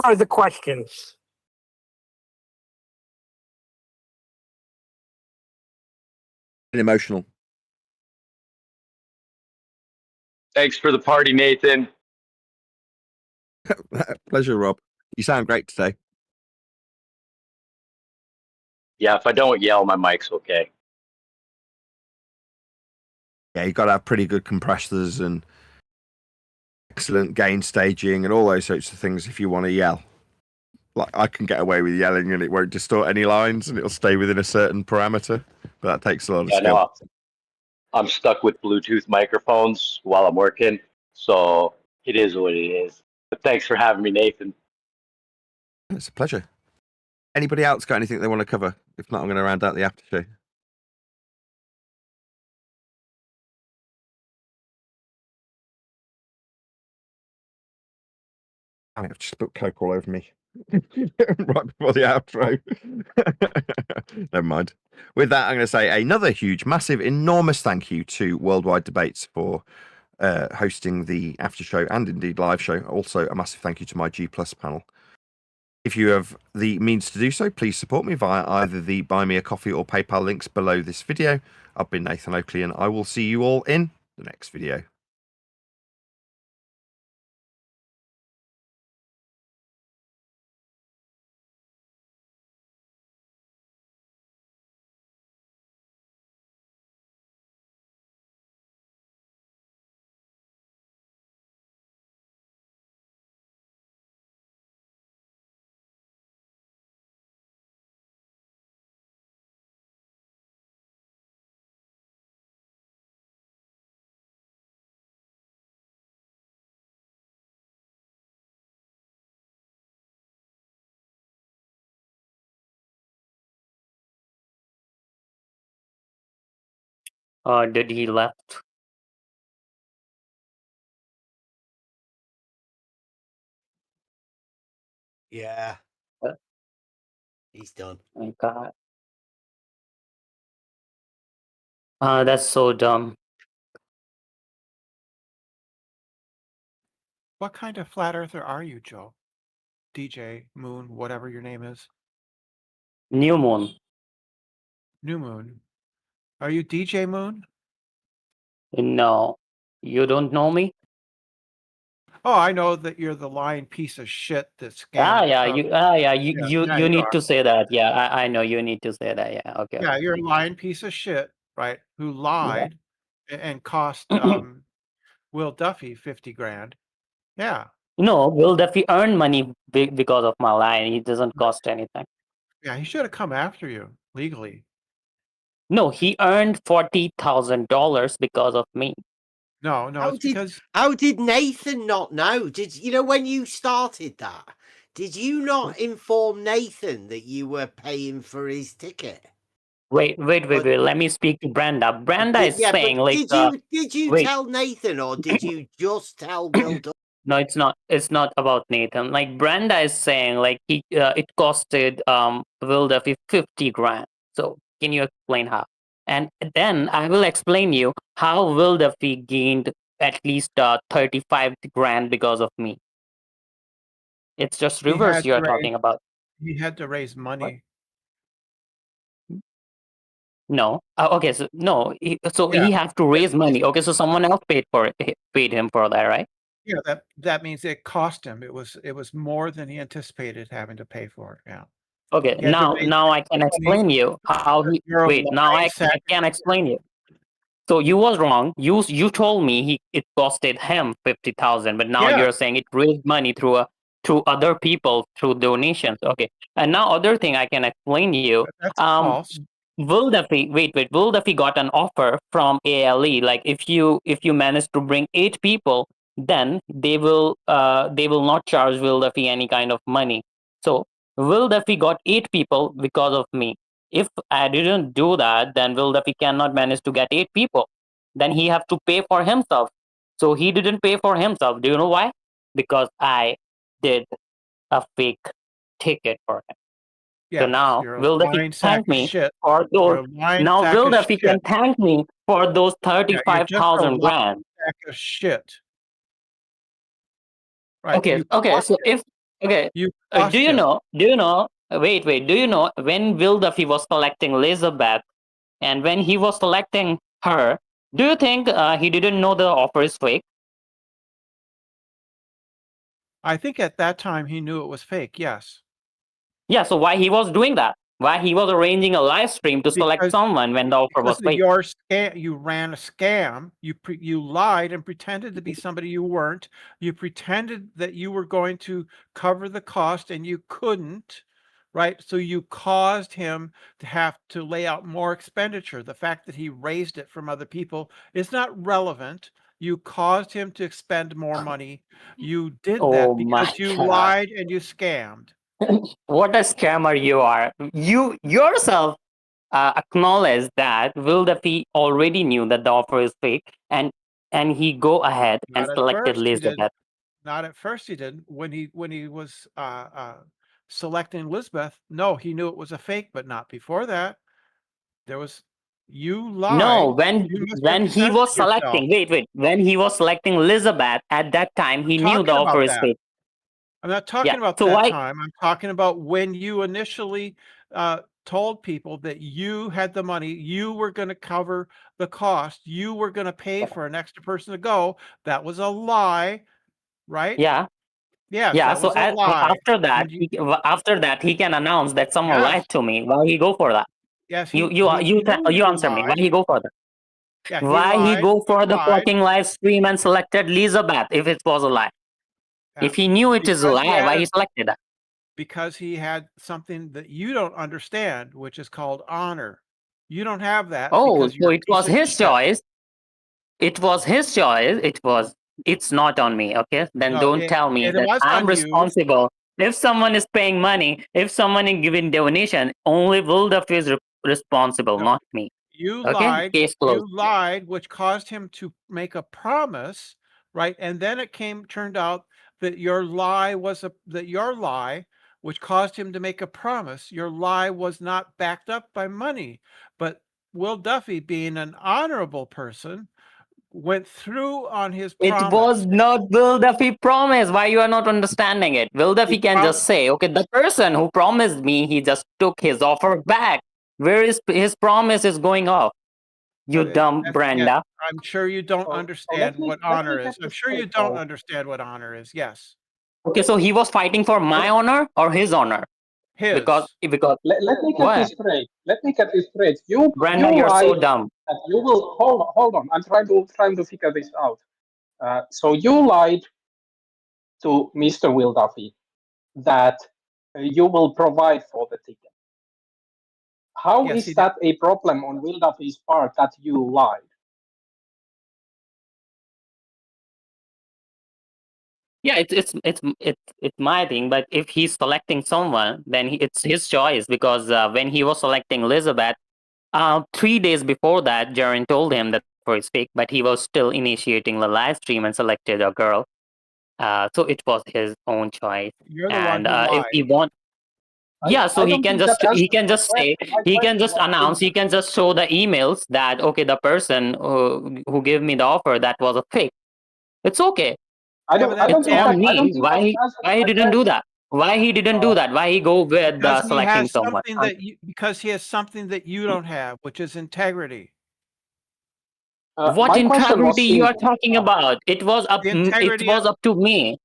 further questions. Emotional. Thanks for the party, Nathan. Pleasure, Rob. You sound great today. Yeah, if I don't yell, my mic's okay. Yeah, you've got to have pretty good compressors and excellent gain staging and all those sorts of things if you want to yell. Like, I can get away with yelling and it won't distort any lines and it'll stay within a certain parameter, but that takes a lot of skill. No, I'm stuck with Bluetooth microphones while I'm working, so it is what it is. But thanks for having me, Nathan. It's a pleasure. Anybody else got anything they want to cover? If not, I'm going to round out the after show. I've just put Coke all over me right before the outro. Never mind. With that, I'm going to say another huge, massive, enormous thank you to Worldwide Debates for hosting the after show and indeed live show. Also, a massive thank you to my G Plus panel. If you have the means to do so, please support me via either the Buy Me a Coffee or PayPal links below this video. I've been Nathan Oakley, and I will see you all in the next video. Did he left? Yeah. He's done. My God. That's so dumb. What kind of flat earther are you, Joe? DJ, Moon, whatever your name is. New Moon. New Moon. Are you DJ Moon? No. You don't know me? Oh, I know that you're the lying piece of shit that Ah, scammed. yeah, you need are. to say that. Yeah, I know you need to say that. Yeah, okay. Yeah, you're a lying piece of shit, right? Who lied and cost Will Duffy 50 grand. Yeah. No, Will Duffy earned money because of my line. It doesn't cost anything. Yeah, he should have come after you legally. No, he earned $40,000 because of me. No, it's because how did Nathan not know? Did you know when you started that? Did you not inform Nathan that you were paying for his ticket? Wait. Let me speak to Brenda. Brenda is saying like. Did you tell Nathan or did you just tell Will Duffy? No, it's not. It's not about Nathan. Like Brenda is saying, like it costed Will Duffy 50 grand. So can you explain how? And then I will explain you how Will Duffy gained at least 35 grand because of me. It's just reverse you're talking about. He had to raise money. What? No. Okay. So no. He has to raise money. Okay. So someone else paid him for that, right? Yeah. That means it cost him. It was more than he anticipated having to pay for it. Yeah. Okay. Now I can explain you how he. Wait. Now I can explain you. So you was wrong. You told me it costed him 50,000, but now you're saying it raised money through other people through donations. Okay. And now other thing I can explain to you. That's false. Will Duffy got an offer from ALE. Like if you manage to bring 8 people, then they will not charge Will Duffy any kind of money. So Will Duffy got 8 people because of me. If I didn't do that, then Will Duffy cannot manage to get 8 people. Then he have to pay for himself. So he didn't pay for himself. Do you know why? Because I did a fake ticket for him. Yes, so now Will Duffy thank me for those. Now Will Duffy can thank me for those 35,000 grand. Sack of shit. Right. Okay. So do you know? Wait. Do you know when Will Duffy was collecting Elizabeth And when he was selecting her, do you think he didn't know the offer is fake? I think at that time he knew it was fake. Yes. Yeah. So why he was doing that? Why he was arranging a live stream to select someone when the offer was fake? Your scam, you ran a scam. You lied and pretended to be somebody you weren't. You pretended that you were going to cover the cost, and you couldn't. Right? So you caused him to have to lay out more expenditure. The fact that he raised it from other people is not relevant. You caused him to expend more money. You did that because you lied and you scammed. What a scammer you are. You yourself acknowledge that Will Duffy already knew that the offer is fake, and he go ahead and Not at selected first he didn't. Elizabeth. Not at first he didn't. When he was selecting Elizabeth, no, he knew it was a fake, but not before that. There was you lied. No, when You he misrepresented was yourself. selecting, wait, when he was selecting Elizabeth at that time, he knew the offer is fake. I'm not talking about So that time. I'm talking about when you initially told people that you had the money, you were going to cover the cost, you were going to pay for an extra person to go. That was a lie, right? Yeah. Yes, Yeah. that So was a lie. after that, he can announce that someone Yes. lied to me. Why he go for that? Yes, you knew answer me. Why he go for that? Yeah, Why he go for the fucking live stream and selected Elizabeth if it was a lie? If he knew it is a lie, why he selected that? Because he had something that you don't understand, which is called honor. You don't have that. Oh, because so it was his choice. It was his choice. It's not on me. Okay, then don't tell me it that was I'm on you. responsible. If someone is paying money, if someone is giving donation, only Will Duffy is responsible, not me. You Okay? lied. Case closed. You lied, which caused him to make a promise, right? And then it turned out that your lie, which caused him to make a promise, your lie was not backed up by money. But Will Duffy, being an honorable person, went through on his promise. It was not Will Duffy promise. Why you are not understanding it? Will Duffy can just say, okay, the person who promised me, he just took his offer back. Where is his promise is going off? You dumb Brenda. I'm sure you don't understand what honor is. I'm sure you don't understand what honor is. Yes. Okay, so he was fighting for my honor or his honor? His. Because let me get this straight. Let me get this straight. Brenda, you're so dumb. That you will hold on. I'm trying to figure this out. So you lied to Mr. Will Duffy that you will provide for the ticket. How is that a problem on Will Duffy's part that you lied? Yeah, it's my thing. But if he's selecting someone, then it's his choice. Because when he was selecting Elizabeth, 3 days before that, Jaren told him that for his fake, but he was still initiating the live stream and selected a girl. So it was his own choice. You're the and one who if he wants, yeah, so he can just say, he can just announce, he can just show the emails that okay, the person who gave me the offer, that was a fake. It's okay. It's on me. Why he didn't do that? Why he didn't do that? Why he go with selecting someone? Because he has something that you don't have, which is integrity. What integrity you are talking about? It was up. It was up to me.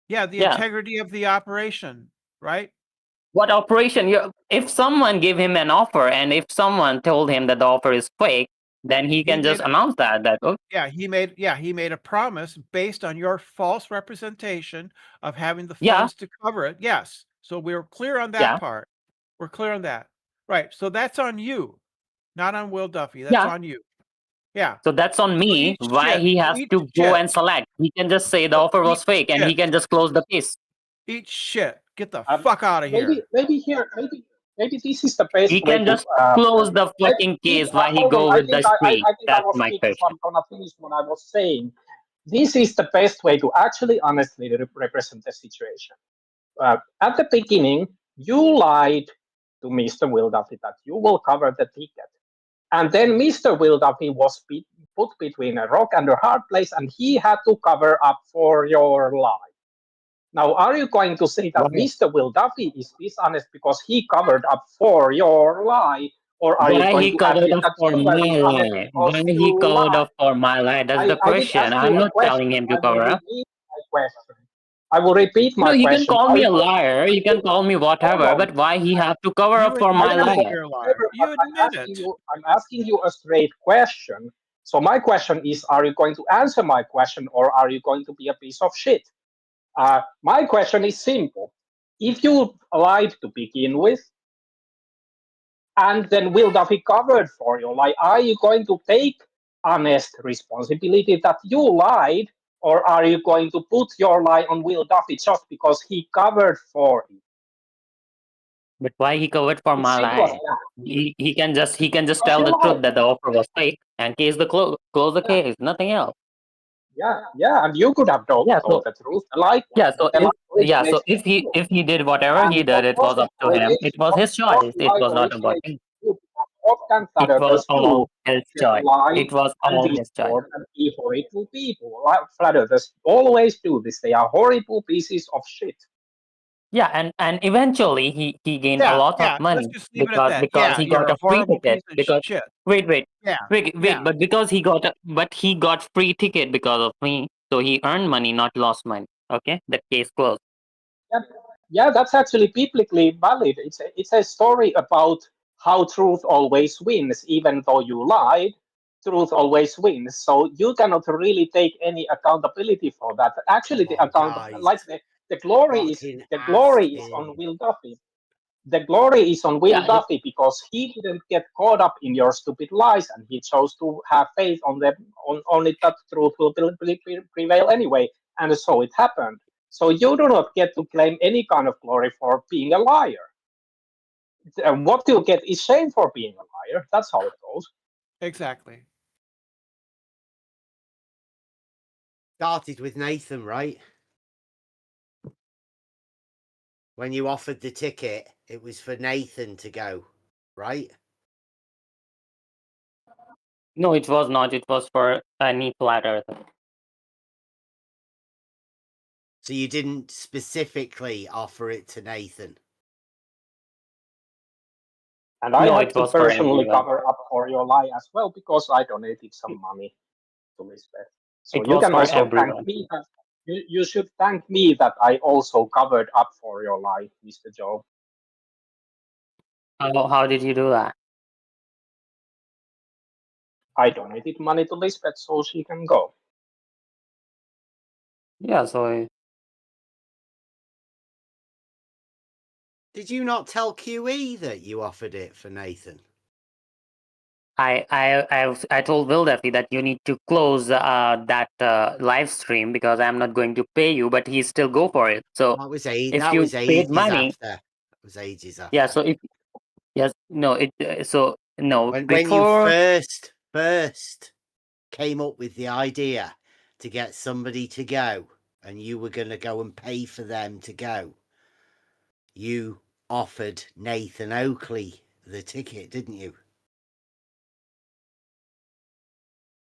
Yeah, the integrity of the operation, right? What operation? If someone gave him an offer, and if someone told him that the offer is fake, then he can just announce that. Yeah, he made a promise based on your false representation of having the funds to cover it. Yes, so we're clear on that part. We're clear on that, right? So that's on you, not on Will Duffy. That's on you. Yeah. So that's on me. Why he has to go and select? He can just say the offer was fake, and he can just close the case. Eat shit. Get the fuck out of here. Maybe this is the best he way can just close the fucking case. Why he go with the street? That's my question. I'm gonna finish what I was saying. This is the best way to actually honestly represent the situation. At the beginning, you lied to Mr. Will Duffy that you will cover the ticket. And then Mr. Will Duffy was put between a rock and a hard place, and he had to cover up for your lie. Now, are you going to say that Mr. Will Duffy is dishonest because he covered up for your lie, or are you Why going he to covered admit up that for you my were covered lie? because Why he you covered lied? up for my lie? That's the I did question. ask you I'm a not telling question. him to I will cover up. repeat my question. I will repeat No, my you can question. call Are me you a going liar. You can call me whatever. Hold But why he have to cover up You for my admit that lie? you're a liar. You admit it. I'm asking you a straight question. So my question is, are you going to answer my question or are you going to be a piece of shit? My question is simple. If you lied to begin with, and then Will Duffy covered for you, like, are you going to take honest responsibility that you lied, or are you going to put your lie on Will Duffy just because he covered for you? But why he covered for It's my simple as lie? that. He can just Because tell you the lied. truth that the offer was fake and close the Yeah. case. Nothing else. Yeah, and you could have told Yeah. So the truth. The lie, so the lie so makes you. if he did whatever he And did, it was up to him. It was his what choice. It lie was not always about makes me. you? What can It Flat was Earthers do? all his Just choice. lie It was and all his choice. distort and be horrible people. Like Flat Earthers always do this. They are horrible pieces of shit. Yeah, and eventually he gained a lot of Let's money just leave it at that. because Yeah, he you're got a a free horrible ticket. piece of Because shit. wait, Yeah. but because he got free ticket because of me, so he earned money, not lost money. Okay, that case closed. Yeah, that's actually biblically valid. It's a story about how truth always wins, even though you lied. Truth always wins, so you cannot really take any accountability for that. Actually, Come on, guys. the glory is Fucking ask on him. Will Duffy. The glory is on Will Yeah, Duffy because he didn't get caught up in your stupid lies, and he chose to have faith on it that truth will prevail anyway, and so it happened. So you do not get to claim any kind of glory for being a liar. And what you get is shame for being a liar. That's how it goes. Exactly. Started with Nathan, right? When you offered the ticket, it was for Nathan to go, right? No, it was not. It was for any flat earther. So you didn't specifically offer it to Nathan. And I No, had it to was for personally everyone. cover up for your lie as well because I donated some money to Lisbeth. So It you was can for also thank everyone. me. You should thank me that I also covered up for your lie, Mr. Joe. How did you do that? I donated money to Lisbeth so she can go. Yeah, so Did you not tell QE that you offered it for Nathan? I told Will Duffy that you need to close that live stream because I'm not going to pay you, but he still go for it. So That was if you paid ages money, after. That was ages after. yeah. So if yes, no, so no When you before. first came up with the idea to get somebody to go, and you were going to go and pay for them to go, you offered Nathan Oakley the ticket, didn't you?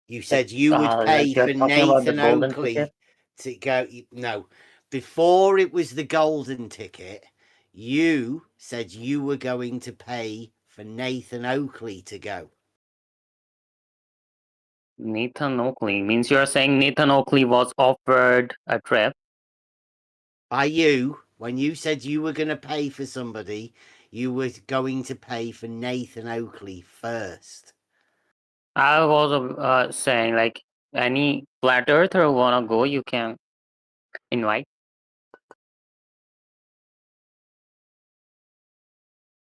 You said you would Like pay you're for talking about the Nathan golden ticket. Oakley to go. No, before it was the golden ticket, you said you were going to pay for Nathan Oakley to go. Nathan Oakley means you're saying Nathan Oakley was offered a trip By you, when you said you were going to pay for somebody, you were going to pay for Nathan Oakley first. I was saying like any flat earther wanna go, you can invite.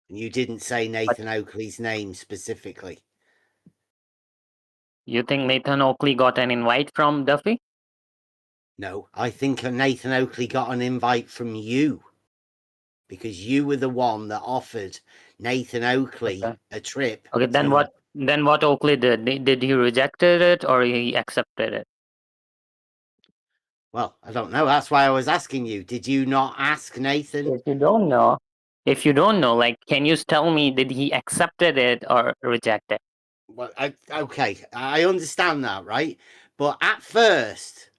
And you didn't say Nathan Oakley's name specifically. You think Nathan Oakley got an invite from Duffy? No, I think Nathan Oakley got an invite from you. Because you were the one that offered Nathan Oakley a trip. Okay, then what Oakley did? Did he rejected it or he accepted it? Well, I don't know. That's why I was asking you. Did you not ask Nathan? If you don't know, like, can you tell me, did he accepted it or reject it? Well, okay, I understand that, right? But at first,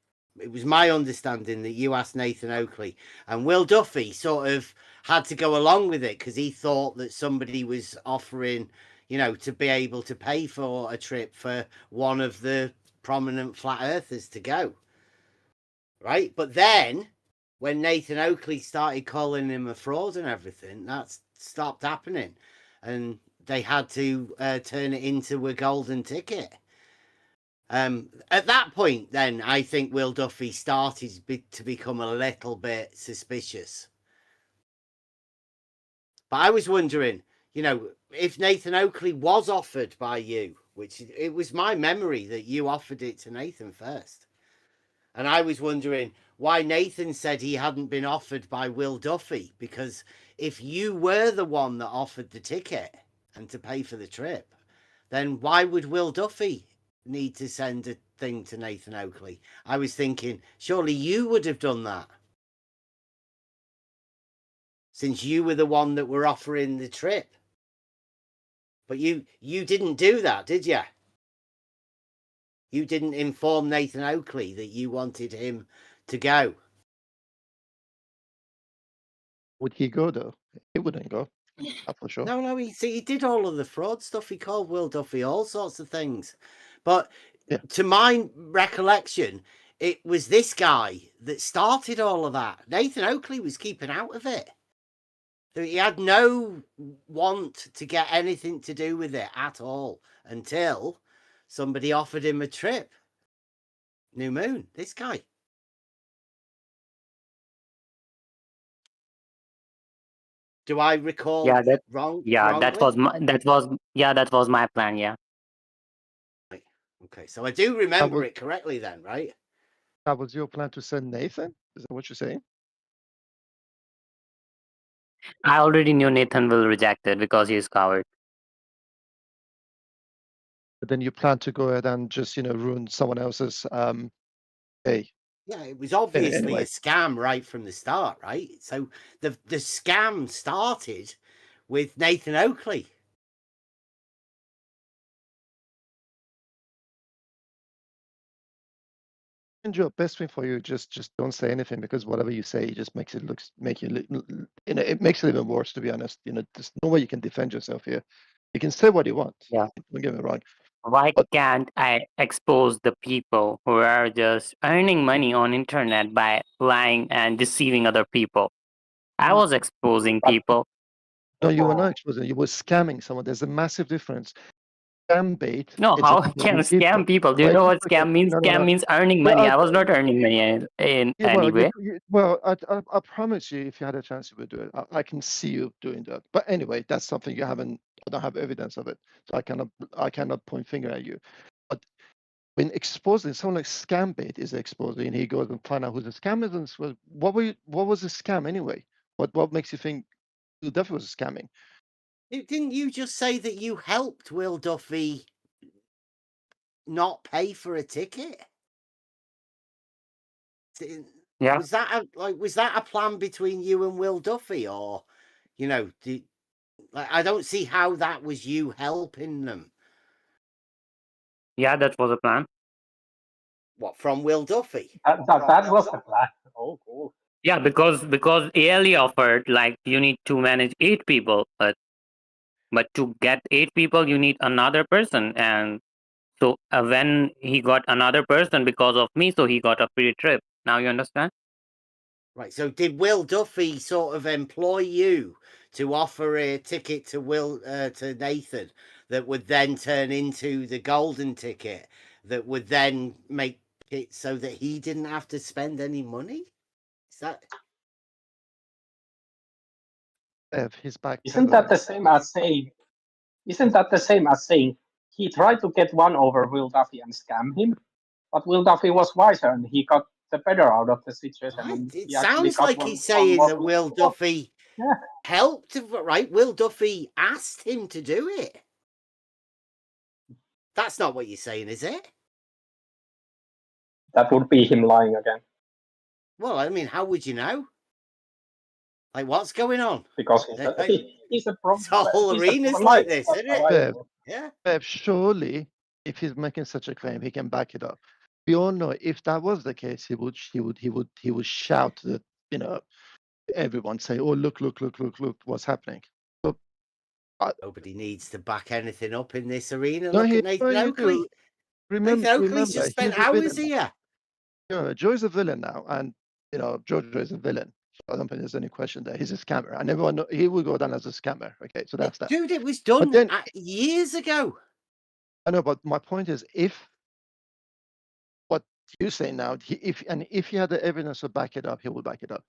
it was my understanding that you asked Nathan Oakley, and Will Duffy sort of had to go along with it because he thought that somebody was offering, you know, to be able to pay for a trip for one of the prominent flat earthers to go. Right? But then when Nathan Oakley started calling him a fraud and everything, that stopped happening. And they had to turn it into a golden ticket. At that point, then, I think Will Duffy started to become a little bit suspicious. But I was wondering, you know, if Nathan Oakley was offered by you, which it was my memory that you offered it to Nathan first. And I was wondering why Nathan said he hadn't been offered by Will Duffy, because if you were the one that offered the ticket and to pay for the trip, then why would Will Duffy need to send a thing to Nathan Oakley? I was thinking, surely you would have done that, since you were the one that were offering the trip. But you didn't do that, did you? You didn't inform Nathan Oakley that you wanted him to go. Would he go though? He wouldn't go. That's for sure. No, he did all of the fraud stuff. He called Will Duffy all sorts of things. But to my recollection, it was this guy that started all of that. Nathan Oakley was keeping out of it. He had no want to get anything to do with it at all until somebody offered him a trip. New Moon, this guy. Do I recall wrong? Yeah, that was my plan. Yeah. Okay, so I do remember it correctly then, right? That was your plan to send Nathan? Is that what you're saying? I already knew Nathan will reject it because he's coward. But then you plan to go ahead and just, you know, ruin someone else's day. Yeah, it was obviously anyway. a scam right from the start, right? So the scam started with Nathan Oakley. And your best thing for you, just don't say anything, because whatever you say just makes it it makes it even worse, to be honest. You know, there's no way you can defend yourself here. You can say what you want. Yeah. Don't get me wrong. Why can't I expose the people who are just earning money on internet by lying and deceiving other people? I was exposing people. No, you were not exposing. You were scamming someone. There's a massive difference. Scam bait. No, how can scam people? Do you know what scam means? Scam means earning money. I was not earning money in any way. Well, I promise you, if you had a chance, you would do it. I can see you doing that. But anyway, that's something you haven't. I don't have evidence of it, so I cannot point finger at you. But when exposing someone like scam bait is exposing, and he goes and find out who the scam is, and what was the scam anyway? What makes you think Will Duffy was scamming? Didn't you just say that you helped Will Duffy not pay for a ticket? Yeah. Was that a plan between you and Will Duffy, or, you know, I don't see how that was you helping them. Yeah, that was a plan. What, from Will Duffy? That was the plan. Oh, cool. Yeah, because ALE offered, like, you need to manage 8 people, but to get 8 people you need another person, and so when he got another person because of me, so he got a free trip. Now you understand? Right. So did Will Duffy sort of employ you to offer a ticket to to Nathan that would then turn into the golden ticket that would then make it so that he didn't have to spend any money? Is that his back? Isn't that the same as saying? Isn't that the same as saying he tried to get one over Will Duffy and scam him, but Will Duffy was wiser and he got the better out of the situation. And it he actually sounds got like one, he's saying one that more. Will Duffy helped, right? Will Duffy asked him to do it. That's not what you're saying, is it? That would be him lying again. Well, I mean, how would you know? Like, what's going on? Because he's a problem. The whole arena's like this, isn't it? Yeah. Surely, if he's making such a claim, he can back it up. We all know if that was the case, he would shout that, you know, everyone say, "Oh, look, what's happening." So Nobody needs to back anything up in this arena. No, Look he's at Nathan trying Oakley. to remember. Nathan Oakley's just spent He's a hours villain. here. No, Joe's a villain now, and Jojo is a villain. So I don't think there's any question there. He's a scammer, and everyone he will go down as a scammer. Okay, so that's that. Dude, it was done But then, years ago. I know, but my point is, if what you say now, if he had the evidence to back it up, he will back it up.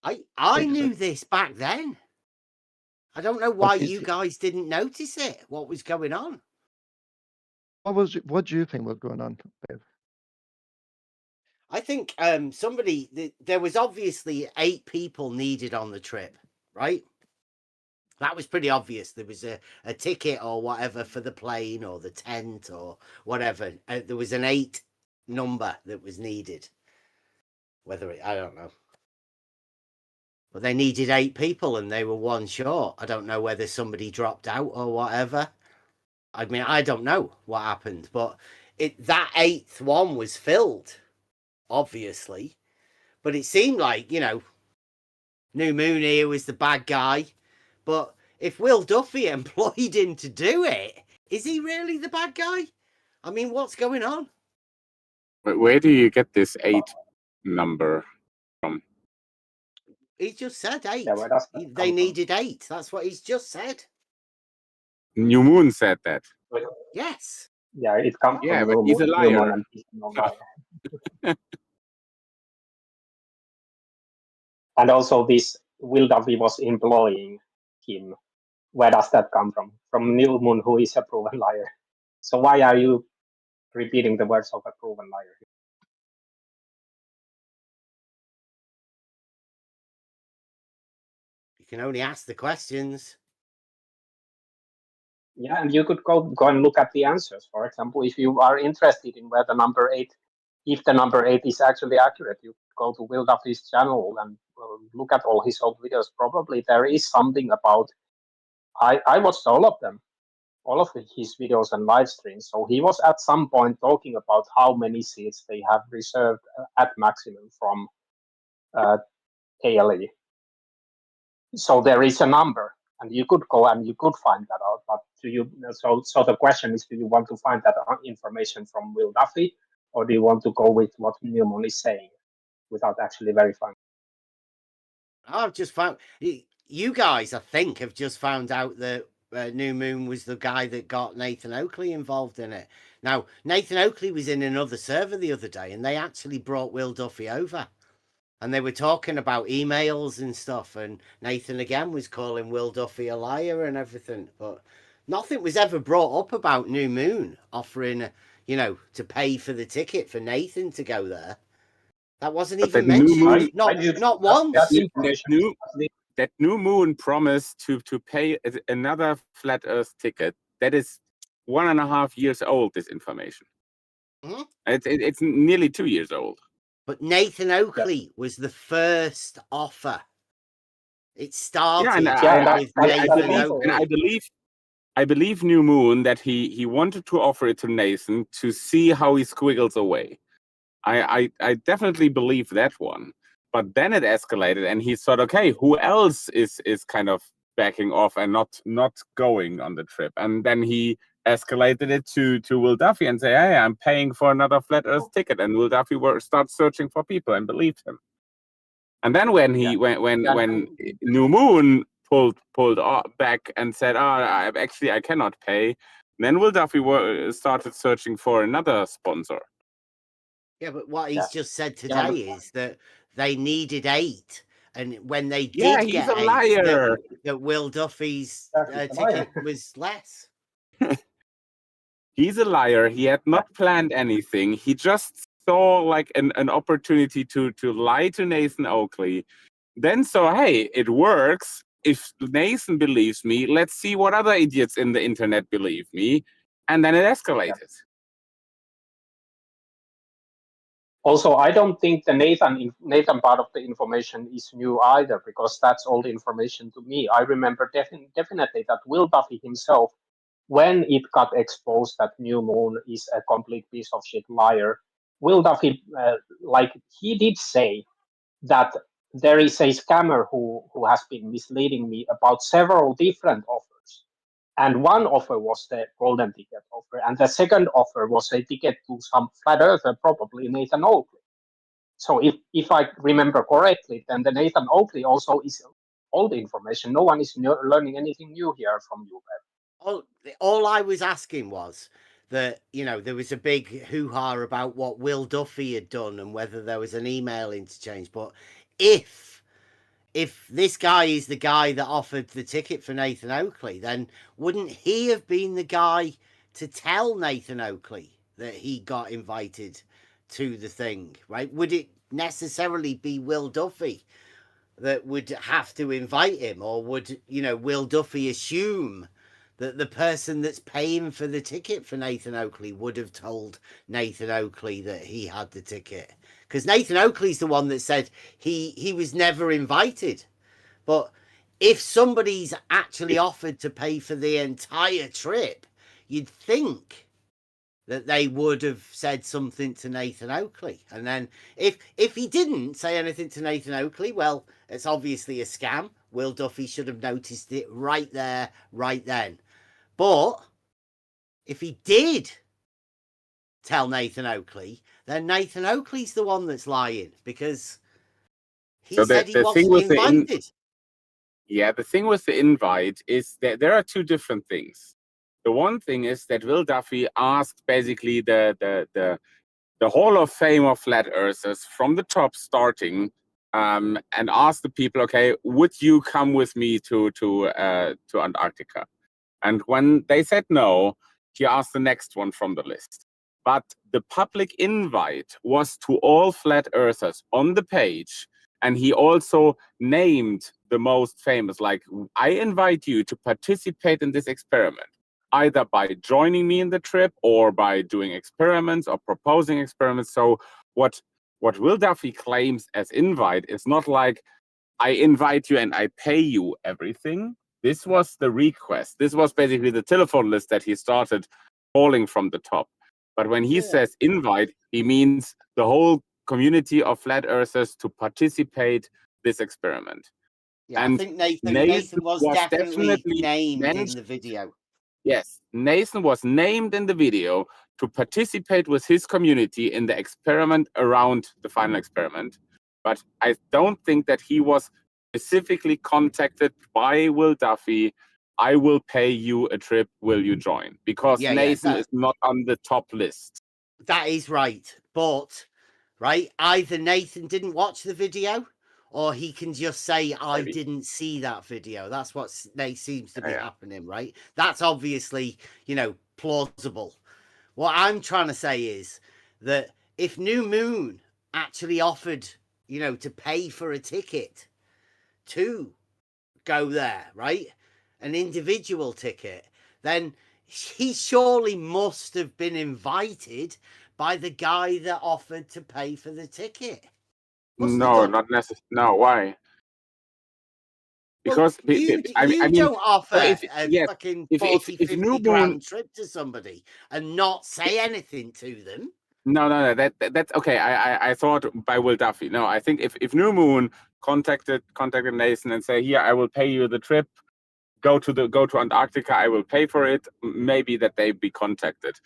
I knew this back then. I don't know why you guys didn't notice it. What was going on? What do you think was going on, Dave? I think there was obviously 8 people needed on the trip, right? That was pretty obvious. There was a ticket or whatever for the plane or the tent or whatever. There was an 8 number that was needed. I don't know. But they needed 8 people and they were 1 short. I don't know whether somebody dropped out or whatever. I mean, I don't know what happened, but that 8th one was filled, obviously. But it seemed like, New Moon here was the bad guy. But if Will Duffy employed him to do it, is he really the bad guy? I mean, what's going on? But where do you get this 8 number from? He just said 8. Yeah, they needed 8. That's what he's just said. New Moon said that. Yes. Yeah, it comes Yeah, from but he's a liar. And also this Will Duffy was employing him. Where does that come from? From New Moon, who is a proven liar. So why are you repeating the words of a proven liar? You can only ask the questions. Yeah, and you could go and look at the answers. For example, if you are interested in where the number 8, if the number 8 is actually accurate, you go to Will Duffy's channel and look at all his old videos. Probably there is something about. I watched all of them, all of his videos and live streams. So he was at some point talking about how many seats they have reserved at maximum from ALE. So there is a number, and you could go and you could find that out. But do you? So the question is, do you want to find that information from Will Duffy, or do you want to go with what Newman is saying without actually verifying? I've just found you guys, I think, have just found out that New Moon was the guy that got Nathan Oakley involved in it. Now, Nathan Oakley was in another server the other day, and they actually brought Will Duffy over. And they were talking about emails and stuff, and Nathan again was calling Will Duffy a liar and everything. But nothing was ever brought up about New Moon offering, to pay for the ticket for Nathan to go there. That wasn't even mentioned. Not once. That New Moon promised to pay another Flat Earth ticket. That is 1.5 years old, this information. Mm-hmm. It's nearly 2 years old. But Nathan Oakley was the first offer. It started with Nathan Oakley. And I believe New Moon that he wanted to offer it to Nathan to see how he squiggles away. I definitely believe that one. But then it escalated, and he thought, okay, who else is kind of backing off and not going on the trip? And then he escalated it to Will Duffy and say, hey, I'm paying for another Flat Earth ticket. And Will Duffy start searching for people and believed him. And then when New Moon pulled back and said, I cannot pay, then Will Duffy started searching for another sponsor. Yeah, but what he's just said today is that they needed 8, and when they did get 8, liar. That Will Duffy's ticket was less. He's a liar. He had not planned anything. He just saw like an opportunity to lie to Nathan Oakley. Then saw, hey, it works. If Nathan believes me, let's see what other idiots in the internet believe me. And then it escalated. Also, I don't think the Nathan part of the information is new either, because that's old information to me. I remember definitely that Will Duffy himself, when it got exposed that New Moon is a complete piece of shit liar, Will Duffy, he did say that there is a scammer who has been misleading me about several different offers. And one offer was the golden ticket offer, and the second offer was a ticket to some flat earther, probably Nathan Oakley. So if I remember correctly, then the Nathan Oakley also is all the information. No one is learning anything new here from you, Bev. All I was asking was that, you know, there was a big hoo-ha about what Will Duffy had done and whether there was an email interchange. But if this guy is the guy that offered the ticket for Nathan Oakley, then wouldn't he have been the guy to tell Nathan Oakley that he got invited to the thing, right? Would it necessarily be Will Duffy that would have to invite him, or would, you know, Will Duffy assume that the person that's paying for the ticket for Nathan Oakley would have told Nathan Oakley that he had the ticket? Because Nathan Oakley's the one that said he was never invited. But if somebody's actually offered to pay for the entire trip, you'd think that they would have said something to Nathan Oakley. And then if he didn't say anything to Nathan Oakley, well, it's obviously a scam. Will Duffy should have noticed it right there, right then. But if he did tell Nathan Oakley, then Nathan Oakley's the one that's lying, because he said he wasn't invited. Yeah, the thing with the invite is that there are two different things. The one thing is that Will Duffy asked basically the Hall of Fame of flat earthers from the top starting, and asked the people, okay, would you come with me to Antarctica? And when they said no, he asked the next one from the list. But the public invite was to all flat earthers on the page, and he also named the most famous, like, I invite you to participate in this experiment, either by joining me in the trip or by doing experiments or proposing experiments. So what Will Duffy claims as invite is not like, I invite you and I pay you everything. This was the request. This was basically the telephone list that he started calling from the top. But when he says invite, he means the whole community of flat earthers to participate this experiment. Yeah, and I think Nathan was definitely named mentioned in the video. Yes, Nathan was named in the video to participate with his community in the experiment around the final experiment. But I don't think that he was specifically contacted by Will Duffy. I will pay you a trip. Will you join? Because Nathan is not on the top list. That is right. But, right, either Nathan didn't watch the video, or he can just say, I didn't see that video. That's what seems to be happening, right? That's obviously, you know, plausible. What I'm trying to say is that if New Moon actually offered, you know, to pay for a ticket to go there, right? An individual ticket, then he surely must have been invited by the guy that offered to pay for the ticket. No, not necessarily. No, why? Because you don't offer a fucking 40, 50 grand trip to somebody and not say anything to them. No, that's okay. I thought by Will Duffy. No, I think if New Moon contacted Nathan and say, here, I will pay you the trip, go to Antarctica, I will pay for it, maybe that they be contacted.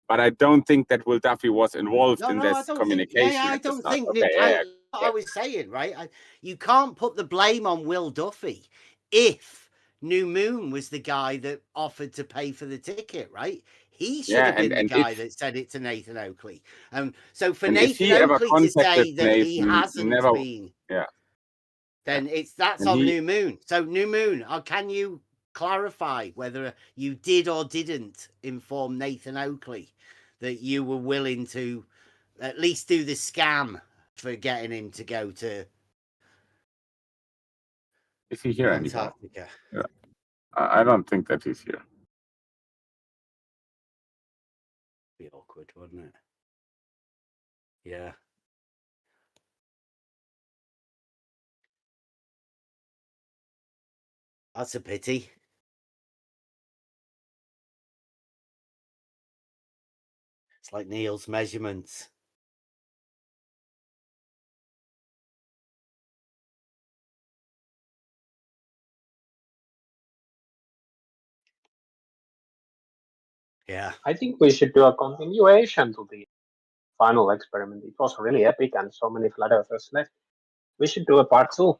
But I don't think that Will Duffy was involved in this communication. I don't think. I was saying, right? You can't put the blame on Will Duffy if New Moon was the guy that offered to pay for the ticket, right? He should have been the guy that said it to Nathan Oakley. So for Nathan Oakley to say that he hasn't been, then that's on New Moon. So New Moon, can you clarify whether you did or didn't inform Nathan Oakley that you were willing to at least do the scam for getting him to go to Is he here Antarctica? Yeah. I don't think that he's here. Be awkward, wouldn't it? Yeah. That's a pity. It's like Neil's measurements. Yeah. I think we should do a continuation to the final experiment. It was really epic and so many flat earthers left. We should do a part 2.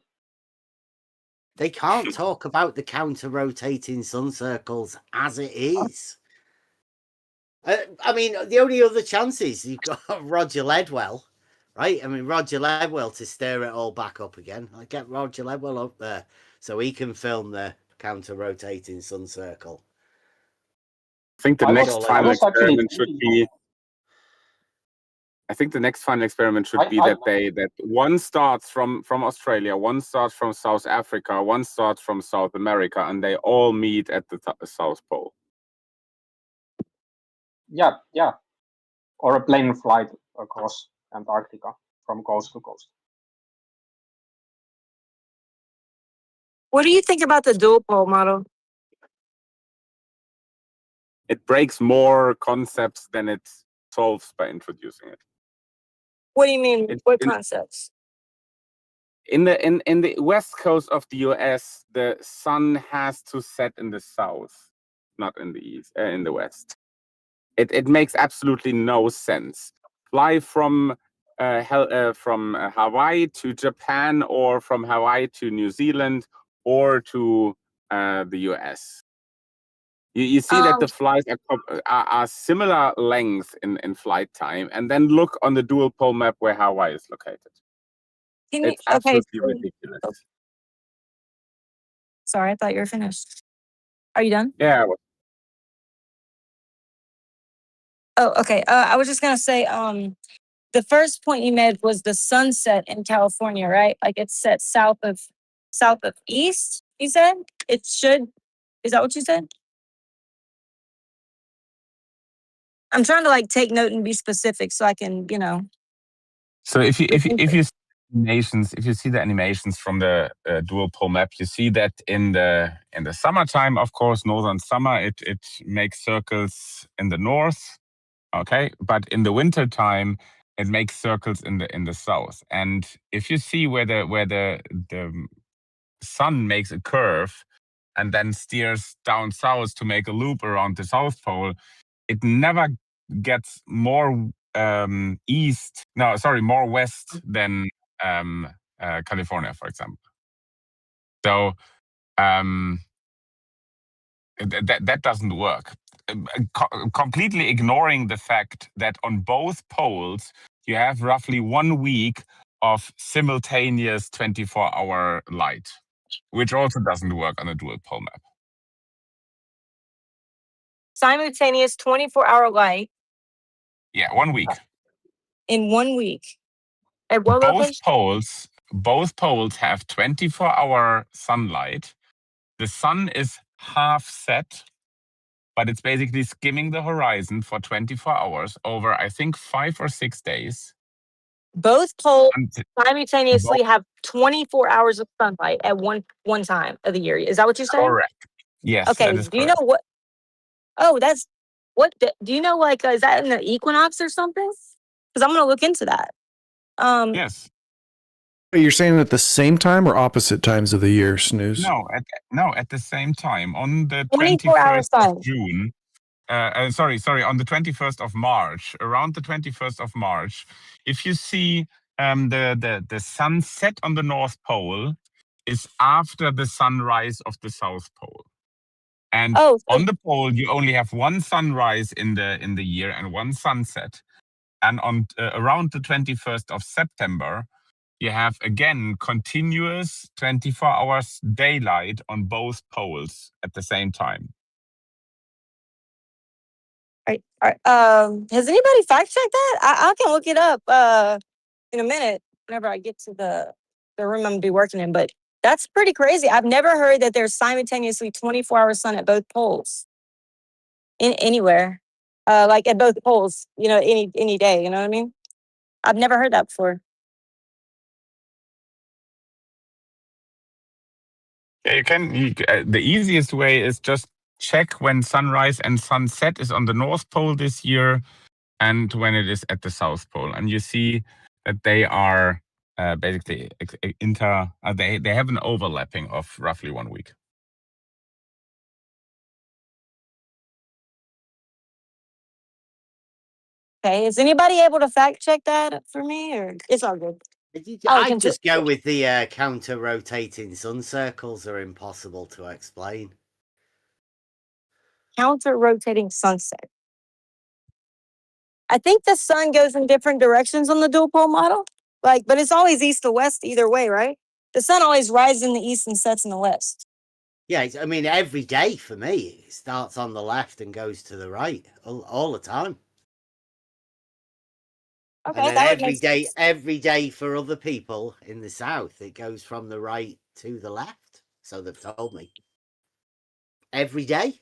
They can't talk about the counter-rotating sun circles as it is. I mean, the only other chances you've got Roger Ledwell, right? I mean, Roger Ledwell to stir it all back up again. I get Roger Ledwell up there so he can film the counter-rotating sun circle. I think the next final experiment should be. I think the next final experiment should be that one starts from Australia, one starts from South Africa, one starts from South America, and they all meet at the South Pole. Yeah. Or a plane flight across Antarctica from coast to coast. What do you think about the dual pole model? It breaks more concepts than it solves by introducing it. What do you mean? What concepts? In the west coast of the US, the sun has to set in the south, not in the east, in the west. It makes absolutely no sense. Fly from Hawaii to Japan, or from Hawaii to New Zealand, or to the US. You see that the flights are similar length in flight time, and then look on the dual pole map where Hawaii is located. It's absolutely ridiculous. Sorry, I thought you were finished. Are you done? Yeah. Oh, okay. I was just gonna say, the first point you made was the sunset in California, right? Like it's set south of east. You said it should. Is that what you said? I'm trying to like take note and be specific so I can, So if you see the animations from the dual pole map, you see that in the summertime, of course, northern summer, it makes circles in the north, okay, but in the winter time, it makes circles in the south. And if you see where the sun makes a curve and then steers down south to make a loop around the South Pole, it never gets more more west than California, for example. So that doesn't work. Completely ignoring the fact that on both poles you have roughly 1 week of simultaneous 24-hour light, which also doesn't work on a dual pole map. simultaneous 24-hour light. Yeah, 1 week. In 1 week. At what both poles have 24-hour sunlight. The sun is half set, but it's basically skimming the horizon for 24 hours over, I think, 5 or 6 days. Both poles simultaneously have 24 hours of sunlight at one time of the year. Is that what you're saying? Correct. Yes. Okay. That is Do you know what? Oh, that's what? Do you know, like, is that in the equinox or something? Because I'm going to look into that. Yes. You're saying at the same time or opposite times of the year, Snooze? No, at the same time. On the 24-hour 21st of June. On the 21st of March, around the 21st of March, if you see the sunset on the North Pole is after the sunrise of the South Pole. And on the pole, you only have one sunrise in the year and one sunset. And on around the 21st of September, you have again continuous 24 hours daylight on both poles at the same time. All right. Has anybody fact checked that? I can look it up in a minute whenever I get to the room I'm gonna be working in. But that's pretty crazy. I've never heard that there's simultaneously 24-hour sun at both poles. In anywhere, like at both poles. Any day. You know what I mean? I've never heard that before. Yeah, you can. The easiest way is just check when sunrise and sunset is on the North Pole this year and when it is at the South Pole. And you see that they are basically they have an overlapping of roughly 1 week. Okay, is anybody able to fact check that for me, or it's all good? I'd just go with the counter-rotating sun circles are impossible to explain. Counter-rotating sunset. I think the sun goes in different directions on the dual pole model, but it's always east to west either way, right? The sun always rises in the east and sets in the west. Yeah, I mean, every day for me, it starts on the left and goes to the right all the time. Okay, and then that would make sense. every day for other people in the south, it goes from the right to the left. So they've told me. Every day.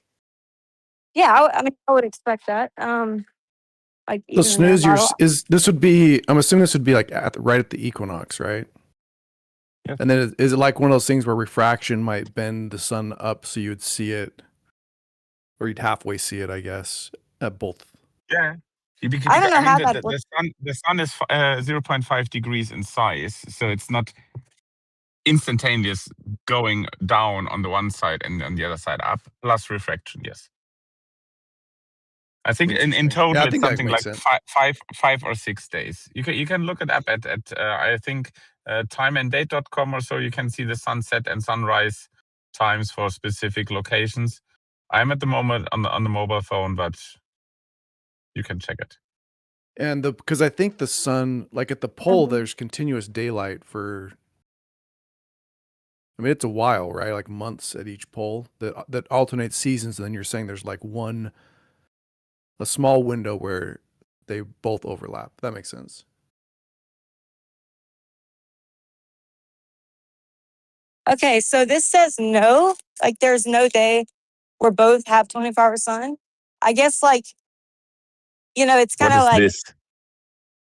Yeah, I mean, I would expect that. Like So even in their snooze, model. this would be. I'm assuming this would be like right at the equinox, right? Yeah. And then is it like one of those things where refraction might bend the sun up so you would see it, or you'd halfway see it, I guess, at both. Yeah. I don't know how that the works. sun is 0.5 degrees in size, so it's not instantaneous going down on the one side and on the other side up, plus refraction. Yes. I think in Interesting. total Yeah, I it's think that something makes like sense. 5 or 6 days. You can look it up at I think timeanddate.com or so. You can see the sunset and sunrise times for specific locations. I'm at the moment on the mobile phone, but you can check it. And because I think the sun, like at the pole, there's continuous daylight for. I mean, it's a while, right? Like months at each pole that alternates seasons. And then you're saying there's like a small window where they both overlap. That makes sense. Okay, so this says no, like there's no day where both have 24-hour sun. I guess it's kind What of is like this?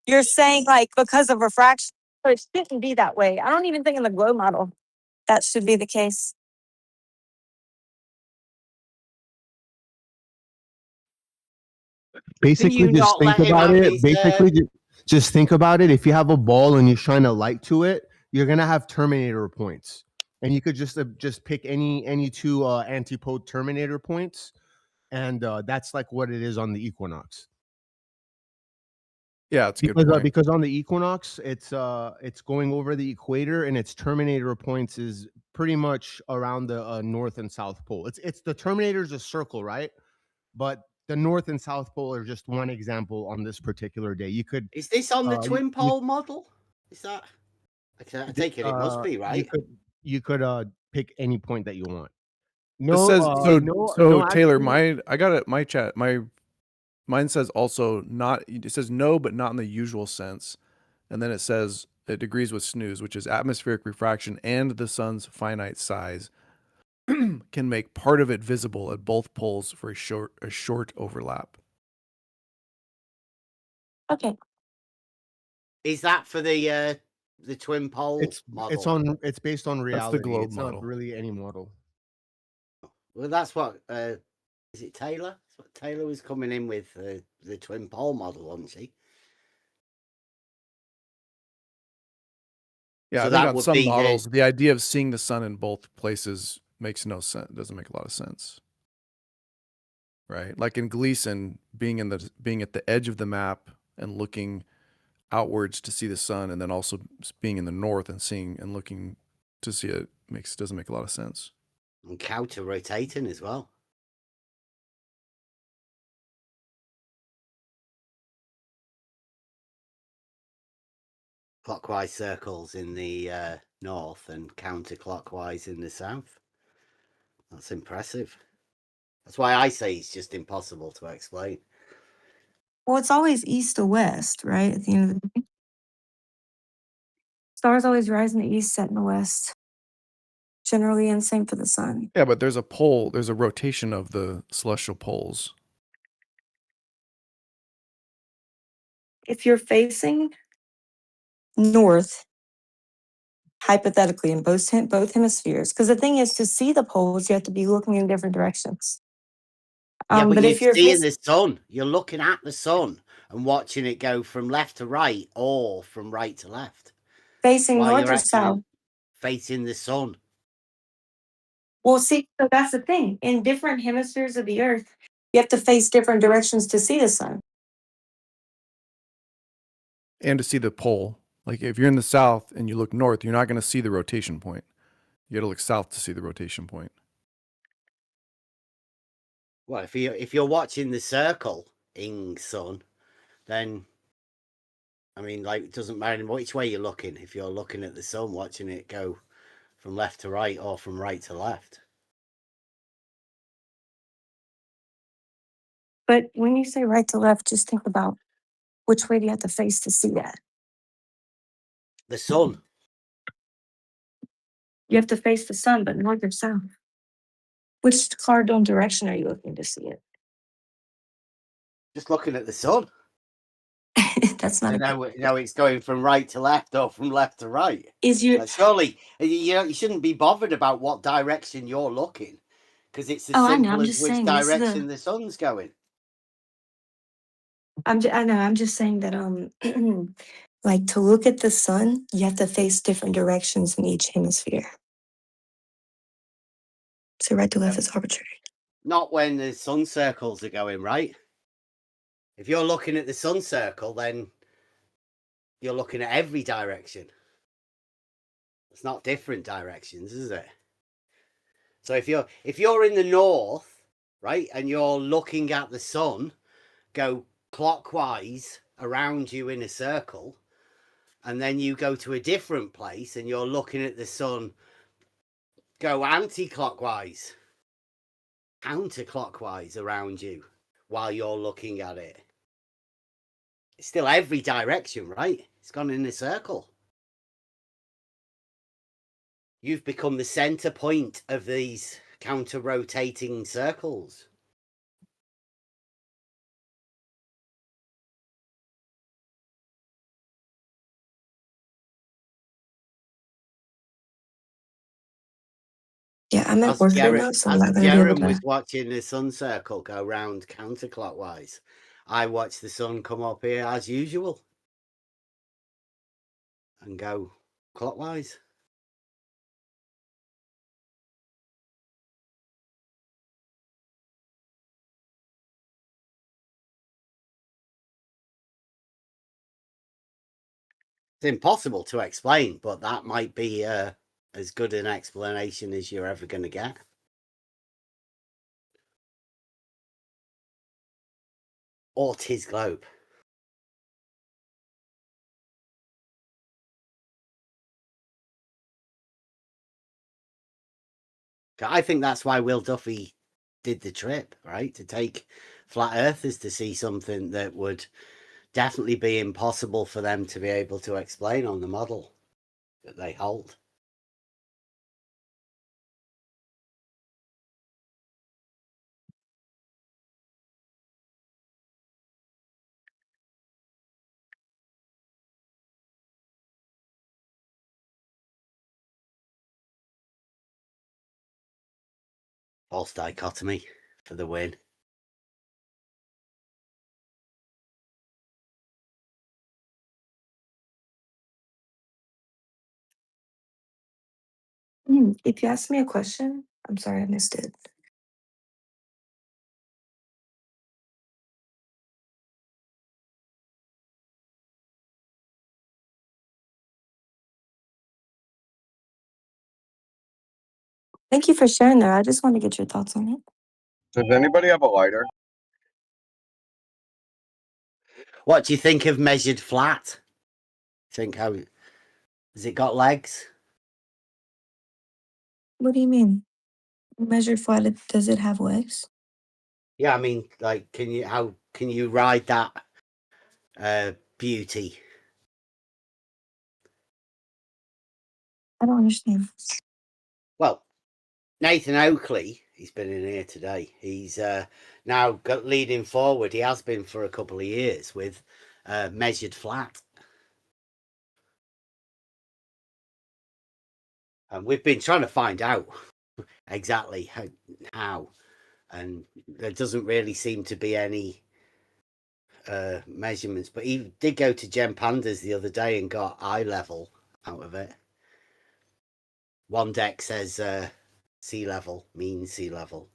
you're saying because of refraction, so it shouldn't be that way. I don't even think in the glow model that should be the case. Basically, you just not think let him about have it. his, Basically, just think about it. If you have a ball and you shine a light to it, you're gonna have Terminator points, and you could just pick any two antipode Terminator points, and that's like what it is on the equinox. Yeah, it's a good point. Because on the equinox, it's going over the equator, and its Terminator points is pretty much around the north and south pole. It's the Terminator's a circle, right? But the north and south pole are just one example on this particular day. You could. Is this on the twin pole model? Is that? I take it must be, right? You could pick any point that you want. It says so Taylor, actually, I got it. Mine says also not. It says no, but not in the usual sense, and then it says it agrees with snooze, which is atmospheric refraction and the sun's finite size can make part of it visible at both poles for a short overlap. Okay. Is that for the twin pole model? it's based on reality. That's the globe it's model. not really any model. Well, that's what is it Taylor? That's what Taylor was coming in with the twin pole model, wasn't she? Yeah, So I think that on would some be models, the idea of seeing the sun in both places makes no sense. Doesn't make a lot of sense, right? Like in Gleason, being at the edge of the map and looking outwards to see the sun, and then also being in the north and seeing and looking to see it doesn't make a lot of sense. And counter rotating as well. Clockwise circles in the north and counterclockwise in the south. That's impressive. That's why I say it's just impossible to explain. Well, it's always east to west, right? At the end of the day, stars always rise in the east, set in the west. Generally, and same for the sun. Yeah, but there's a rotation of the celestial poles. If you're facing north, hypothetically, in both hemispheres, because the thing is, to see the poles, you have to be looking in different directions. Yeah, but But you're if you're seeing the sun. You're looking at the sun and watching it go from left to right or from right to left. facing While north you're or actually south, facing the sun. well, see, so that's the thing. In different hemispheres of the earth, you have to face different directions to see the sun. and to see the pole. Like if you're in the south and you look north, you're not going to see the rotation point. You got to look south to see the rotation point. Well, if you're watching the circle, sun, then I mean, like, it doesn't matter which way you're looking. If you're looking at the sun, watching it go from left to right or from right to left. But when you say right to left, just think about which way do you have to face to see that? The sun. You have to face the sun, but north or south. Which cardinal direction are you looking to see it? Just looking at the sun. That's not No, it's going from right to left or from left to right. Is your surely you shouldn't be bothered about what direction you're looking, because it's as I know. simple I'm as just which saying this is direction the sun's going. I know. I'm just saying that like to look at the sun, you have to face different directions in each hemisphere. So right to left is arbitrary. Not when the sun circles are going, right? If you're looking at the sun circle, then you're looking at every direction. It's not different directions, is it? So if you're in the north, right, and you're looking at the sun go clockwise around you in a circle, and then you go to a different place and you're looking at the sun go anti-clockwise, counterclockwise around you while you're looking at it. It's still every direction, right? It's gone in a circle. You've become the center point of these counter-rotating circles. Yeah, I'm at work right now, so I'm not gonna be able Jerem to. was watching the sun circle go round counterclockwise. I watched the sun come up here as usual and go clockwise. It's impossible to explain, but that might be as good an explanation as you're ever going to get. Or 'tis globe. I think that's why Will Duffy did the trip, right? To take flat earthers to see something that would definitely be impossible for them to be able to explain on the model that they hold. False dichotomy for the win. If you ask me a question, I'm sorry I missed it. Thank you for sharing that. I just want to get your thoughts on it. Does anybody have a lighter? What do you think of measured flat? Think how has it got legs? What do you mean? Measured flat, does it have legs? Yeah, I mean, like, how can you ride that beauty? I don't understand. Well, Nathan Oakley, he's been in here today. He's now leading forward. He has been for a couple of years with measured flat. And we've been trying to find out exactly how. And there doesn't really seem to be any measurements. But he did go to Gem Pandas the other day and got eye level out of it. One deck says sea level, mean sea level.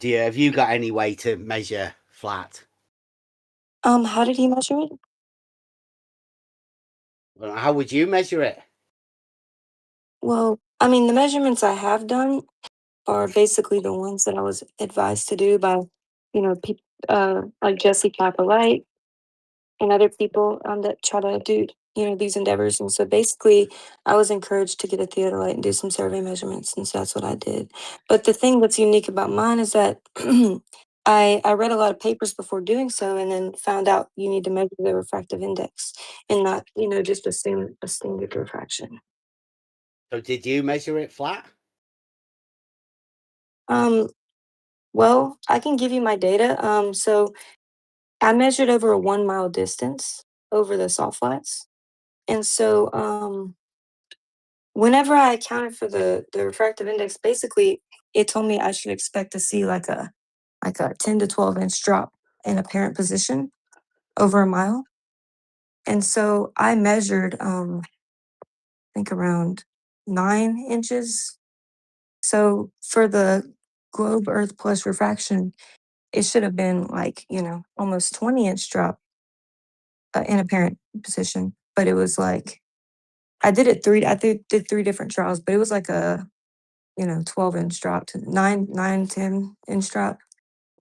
But have you got any way to measure flat? How did he measure it? Well, how would you measure it? Well, I mean, the measurements I have done are basically the ones that I was advised to do by, people like Jesse Capelite and other people that try to do, these endeavors. And so basically, I was encouraged to get a theodolite and do some survey measurements, and so that's what I did. But the thing that's unique about mine is that I read a lot of papers before doing so, and then found out you need to measure the refractive index and not, just assume a standard refraction. So did you measure it flat? Well, I can give you my data. So I measured over a 1 mile distance over the salt flats. And so whenever I accounted for the refractive index, basically it told me I should expect to see like a 10 to 12 inch drop in apparent position over a mile. And so I measured I think around 9 inches. So for the globe Earth plus refraction, it should have been like, almost 20-inch drop in apparent position. But it was like, I did 3 different trials, but it was like a, 12-inch drop to 10-inch drop.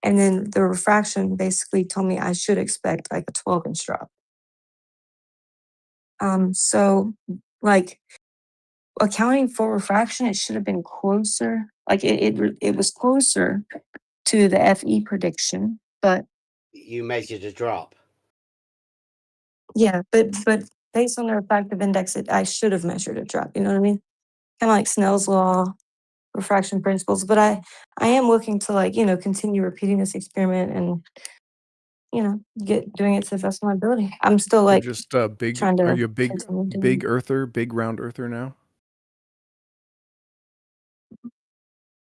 And then the refraction basically told me I should expect like a 12-inch drop. So like accounting for refraction, it should have been closer. Like it was closer to the FE prediction, but You measured a drop. yeah, but based on the refractive index, I should have measured a drop. You know what I mean? Kind of like Snell's law, refraction principles. But I am looking to continue repeating this experiment and doing it to the best of my ability. I'm still You're like just big. trying to Are you a big continue doing big it. earther, big round earther now?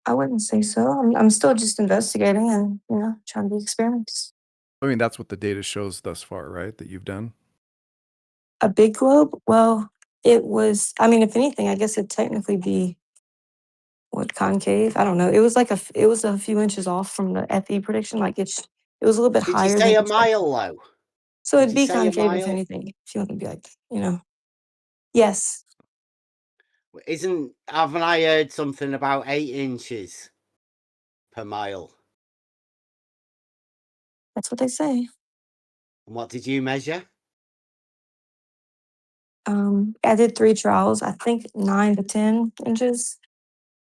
I wouldn't say so. I'm still just investigating and trying to do experiments. I mean, that's what the data shows thus far, right? That you've done. A big globe? Well, it was. I mean, if anything, I guess it'd technically be concave. I don't know. It was it was a few inches off from the FE prediction. Like it was a little bit Did you higher say than a expected. mile though? So Did it'd you be say a concave if mile? anything. If you want to be like, yes. Haven't I heard something about 8 inches per mile? That's what they say. And what did you measure? I did 3 trials. I think 9 to 10 inches,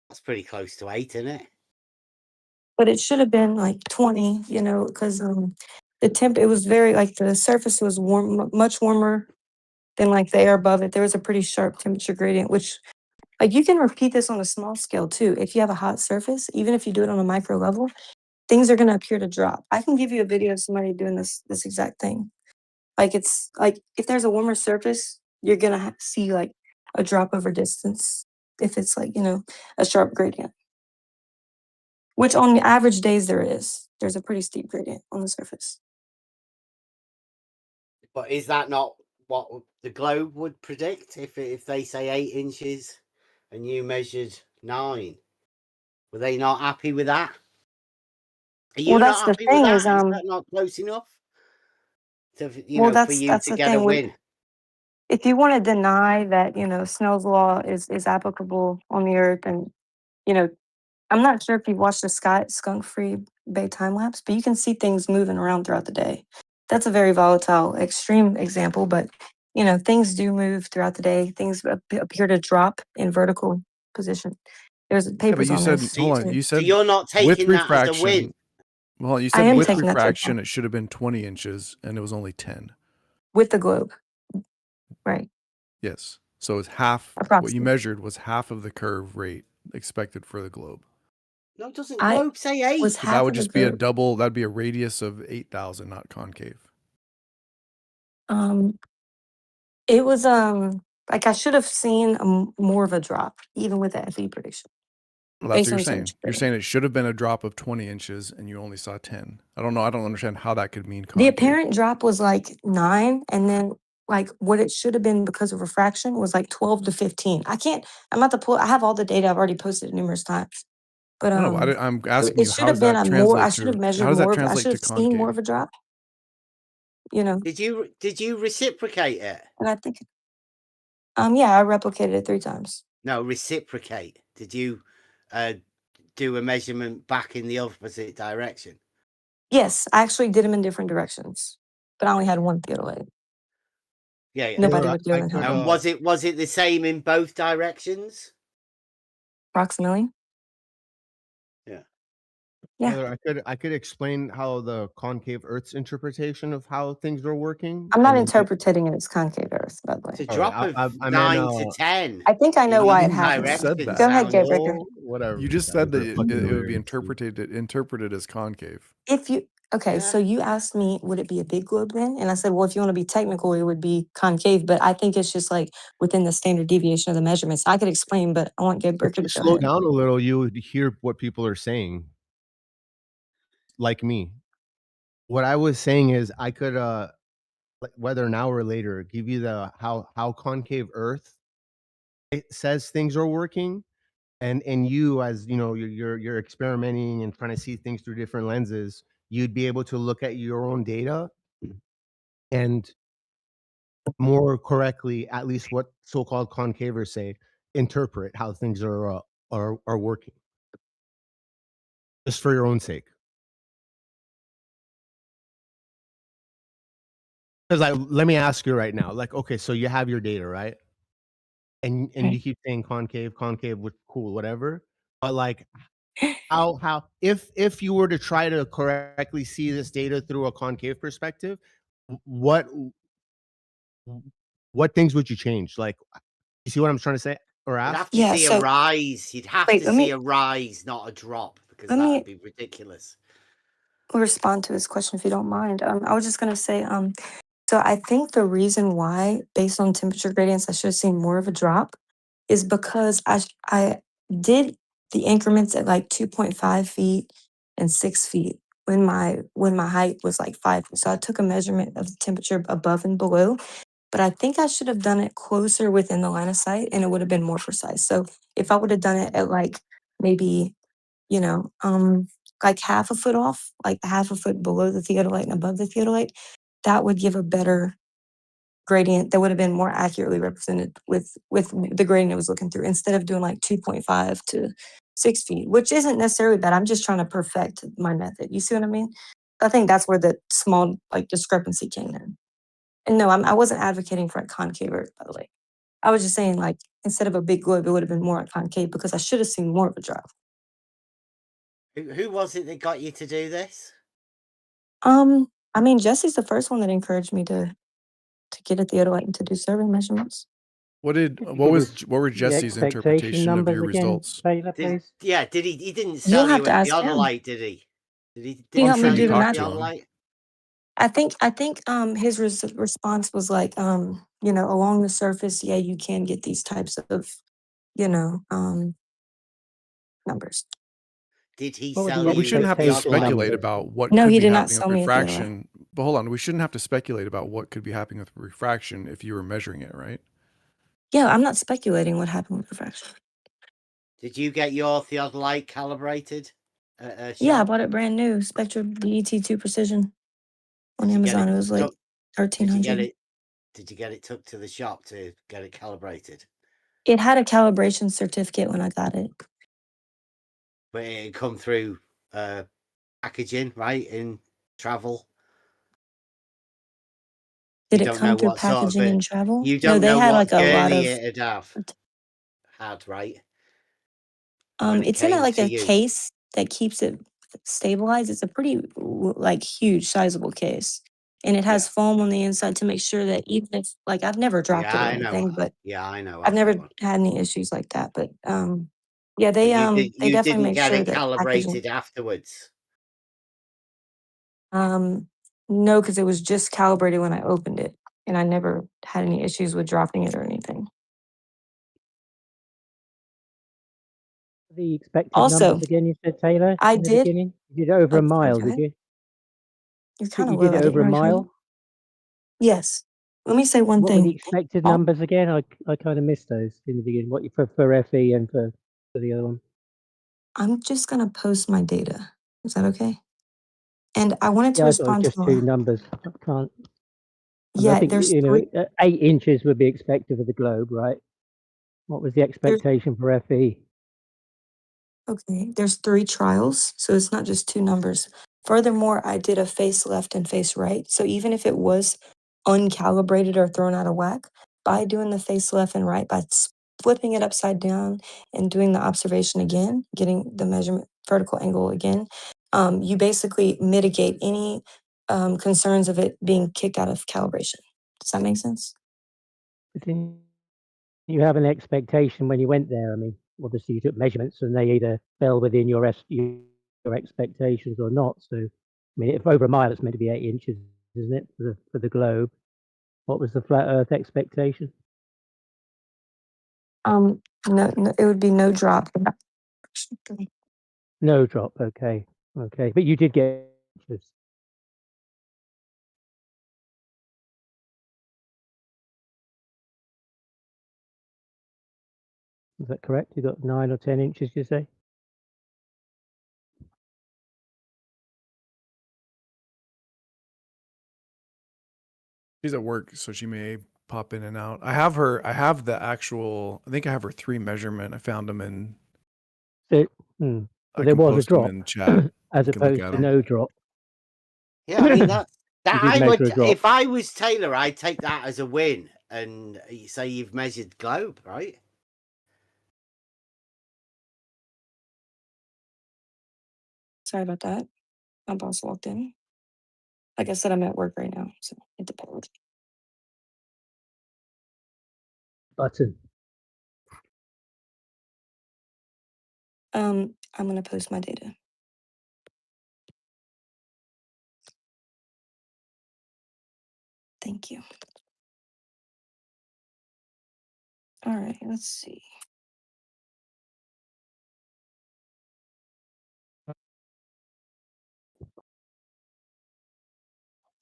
That's pretty close to 8, isn't it? but it should have been like 20. Because it was very like the surface was warm, much warmer than like the air above it. There was a pretty sharp temperature gradient, which like you can repeat this on a small scale too. If you have a hot surface, even if you do it on a micro level, things are going to appear to drop. I can give you a video of somebody doing this exact thing. Like it's like if there's a warmer surface, you're going to see like a drop over distance if it's like, a sharp gradient. Which on the average days there's a pretty steep gradient on the surface. But is that not what the globe would predict if they say 8 inches and you measured 9? Were they not happy with that? Are you Well, not that's the happy with thing that? is Is that not close enough to well for you that's to the get a thing with win? if you want to deny that, Snell's law is applicable on the earth and, I'm not sure if you've watched the skunk-free Bay time lapse, but you can see things moving around throughout the day. That's a very volatile, extreme example, but things do move throughout the day. Things appear to drop in vertical position. There's Yeah, but papers you on said, this. hold on. You So said you're not with taking that as a win. refraction. Well, you I said am with taking that as a refraction, win. it should have been 20 inches, and it was only 10. With the globe, right? Yes. So it's half. What you Approximately. measured was half of the curve rate expected for the globe. No, doesn't I globe say 8? was But half that of would the just be a globe. double. That'd be a radius of 8,000, not concave. It was like I should have seen more of a drop, even with the FE prediction, Well, that's what based you're on saying. temperature You're gradient. saying it should have been a drop of 20 inches, and you only saw 10. I don't know. I don't understand how that could mean The concave. apparent drop was like 9, and then like what it should have been because of refraction was like 12 to 15. I'm about to pull. I have all the data. I've already posted it numerous times. But No, I'm asking it you, should how have does been that a more. I translate should have to? measured How does that more. I translate should to have seen more of concave? a drop. You know, Did you reciprocate it? and I think, yeah, I replicated it 3 times. No, reciprocate. Did you do a measurement back in the opposite direction? Yes, I actually did them in different directions, but I only had one theodolite. Yeah, yeah. Nobody yeah. would do it. And was it the same in both directions? Approximately. Yeah. Yeah. Taylor, I could explain how the concave Earth's interpretation of how things are working. I'm not and then interpreting it as concave Earth, by the way. It's a All right, drop of I 9 meant, to 10. I think I know in why it each happened. You said direction that. Go ahead, sounds. Gatebreaker. whatever. You just guys said that are fucking it would be weird. interpreted as concave. If you okay, so you asked me, would it be a big globe then? And I said, well, if you want to be technical, it would be concave. But I think it's just like within the standard deviation of the measurements. I could explain, but I want If Gatebreaker to you go slow ahead. down a little, you would hear what people are saying. Like me. What I was saying is I could whether now or later give you the how concave Earth it says things are working, and you, as you know, you're experimenting and trying to see things through different lenses, you'd be able to look at your own data and more correctly, at least what so-called concavers say, interpret how things are working, just for your own sake. Because let me ask you right now, like, okay, so you have your data, right? And you keep saying concave, cool, whatever. But like, how if you were to try to correctly see this data through a concave perspective, what things would you change? Like, you see what I'm trying to say or You'd ask? have to see a rise. You'd have wait, to see a rise, not a drop, because let that me would be ridiculous. respond to his question if you don't mind. I was just gonna say, so I think the reason why, based on temperature gradients, I should have seen more of a drop is because I did the increments at like 2.5 feet and 6 feet when my height was like 5 feet. So I took a measurement of the temperature above and below, but I think I should have done it closer within the line of sight and it would have been more precise. So if I would have done it at like maybe, you know, like half a foot off, like half a foot below the theodolite and above the theodolite, that would give a better gradient that would have been more accurately represented with the gradient I was looking through, instead of doing like 2.5 to 6 feet, which isn't necessarily bad. I'm just trying to perfect my method. You see what I mean? I think that's where the small like discrepancy came in. And no, I wasn't advocating for a concave Earth, by the way. I was just saying, like, instead of a big globe, it would have been more concave because I should have seen more of a drop. Who was it that got you to do this? I mean, Jesse's the first one that encouraged me to get a theodolite and to do survey measurements. What were Jesse's interpretation of your results? Did he didn't You'll sell have you to a ask him. theodolite, did he? Did He he helped me sell do you the a math. theodolite? I think his response was like, you know, along the surface, yeah, you can get these types of, you know, numbers. Did he Well, sell we you shouldn't the have to theodolite? speculate about what No, could he be did not happening with sell me a theodolite. refraction. But hold on, we shouldn't have to speculate about what could be happening with refraction if you were measuring it, right? Yeah, I'm not speculating what happened with refraction. Did you get your theodolite calibrated at a Yeah, I shop? bought it brand new, Spectra DET2 Precision on Did you get Amazon. It was like Did you get $1,300. it? Did you get it took to the shop to get it calibrated? It had a calibration certificate when I got it. But it had come through packaging, right? In travel. Did You it don't come know through what sort of packaging it. and travel? You No, don't they know had what like a lot journey of. it'd had, right? When it It's in came like to a you. case that keeps it stabilized. It's a pretty like huge, sizable case, and it has foam on the inside to make sure that even if like I've never dropped Yeah, it or I know. anything, but I know. I've I've never got one. had any issues like that. But yeah, But you they definitely didn't make get sure it that packaging. calibrated afterwards. No, because it was just calibrated when I opened it, and I never had any issues with dropping it or anything. The expected Also, numbers again, you said, Taylor, I in the did. beginning? You did it over Oh, a sorry, mile, go did ahead. you? You're kind You of did low. it I didn't over a really hear you. mile? Yes. Let me say one What were the thing. expected numbers again? I kind of missed those in the beginning. What you for FE and for the other one? I'm just gonna post my data. Is that okay? And I wanted to Yeah, I thought it was respond just to two numbers. I can't. I mean, I yeah, think there's you know, 3 8 inches would be expected of the globe, right? What was the there's expectation for E? FE? okay, there's 3 trials, so it's not just 2 numbers. Furthermore, I did a face left and face right. So even if it was uncalibrated or thrown out of whack, by doing the face left and right, by flipping it upside down and doing the observation again, getting the measurement vertical angle again, you basically mitigate any concerns of it being kicked out of calibration. Does that make sense? But didn't you have an expectation when you went there? I mean, obviously you took measurements and they either fell within your expectations or not. So, I mean, if over a mile, it's meant to be 8 inches, isn't it, for the globe? What was the flat Earth expectation? No, it would be no drop. No drop. Okay, okay, but you did get inches. Is that correct? You got 9 or 10 inches, you say? She's at work, so she may pop in and out. I have her. I have the actual. I think I have her 3 measurement. I found them in. So, I there can was a post them drop in chat. as You can look opposed at to them. no drop. Yeah, I mean that You did I measure would a drop. if I was Taylor, I'd take that as a win and say you've measured globe, right? Sorry about that. My boss walked in. Like I said, I'm at work right now, so it depends. Button. I'm gonna post my data. Thank you. All right, let's see.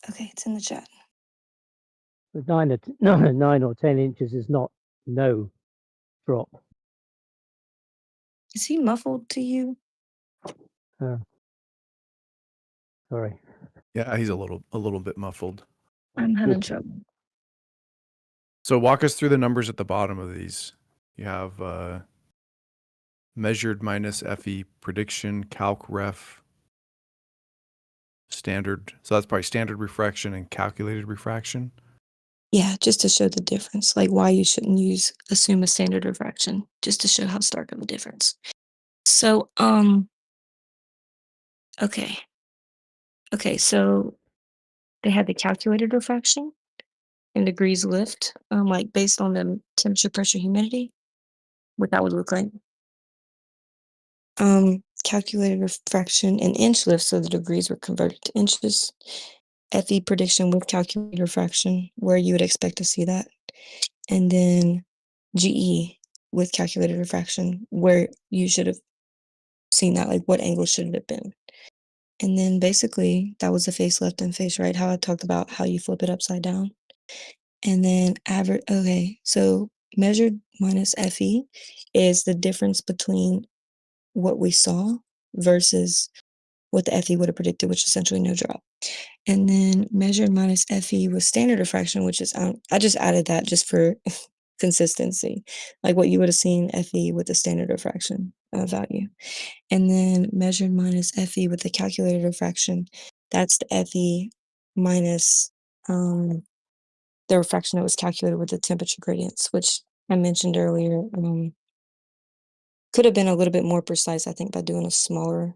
Okay, it's in the chat. But 9 or 10 inches is not no drop. Is he muffled to you? Sorry. Yeah, he's a little bit muffled. I'm having trouble. So walk us through the numbers at the bottom of these. You have measured minus FE prediction, calc ref, standard. So that's probably standard refraction and calculated refraction. Yeah, just to show the difference, like why you shouldn't assume a standard refraction, just to show how stark of a difference. So, okay. Okay, so they had the calculated refraction in degrees lift, like based on the temperature, pressure, humidity, what that would look like. Calculated refraction in inch lift, so the degrees were converted to inches. FE prediction with calculated refraction, where you would expect to see that. And then GE with calculated refraction, where you should have seen that, like what angle should it have been. And then basically that was the face left and face right, how I talked about how you flip it upside down. And then average, okay, so measured minus FE is the difference between what we saw versus what the FE would have predicted, which is essentially no drop. And then measured minus FE was standard refraction, which is, I just added that just for consistency, like what you would have seen FE with the standard refraction value. And then measured minus FE with the calculated refraction, that's the FE minus the refraction that was calculated with the temperature gradients, which I mentioned earlier. Could have been a little bit more precise, I think, by doing a smaller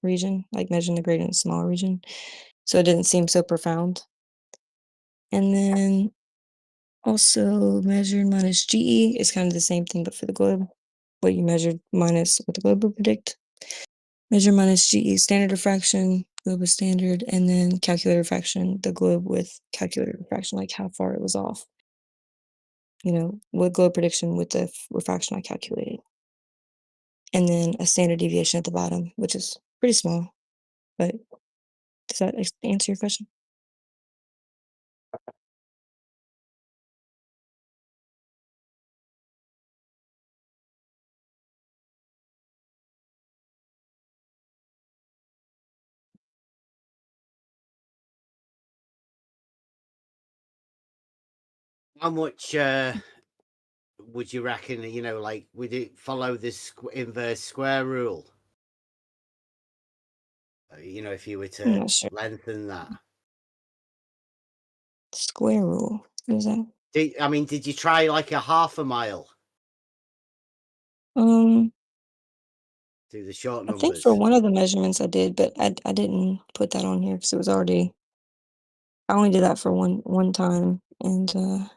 region, like measuring the gradient in a smaller region. So it didn't seem so profound. And then also measured minus GE is kind of the same thing, but for the globe, what you measured minus what the globe would predict. Measure minus GE, standard refraction, globe with standard, and then calculated refraction, the globe with calculated refraction, like how far it was off. You know, what globe prediction with the refraction I calculated. And then a standard deviation at the bottom, which is pretty small, but does that answer your question? How much would you reckon? You know, like would it follow this inverse square rule? You know, if you were I'm to not sure. lengthen that. Square rule. What is that? Did you try like a half a mile? Um, Do the short I think for numbers. one of the measurements I did, but I didn't put that on here because it was already. I only did that for one time, and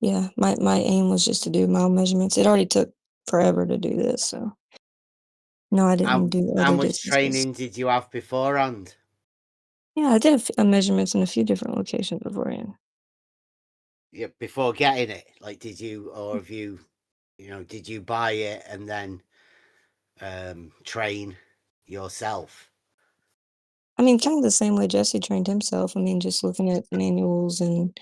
yeah, my aim was just to do mile measurements. It already took forever to do this, so no, I didn't do How other much distances. training did you have beforehand? Yeah, I did measurements in a few different locations beforehand. Yeah, before getting it, like, did you, or have you, did you buy it and then train yourself? I mean, kind of the same way Jesse trained himself. I mean, just looking at manuals, and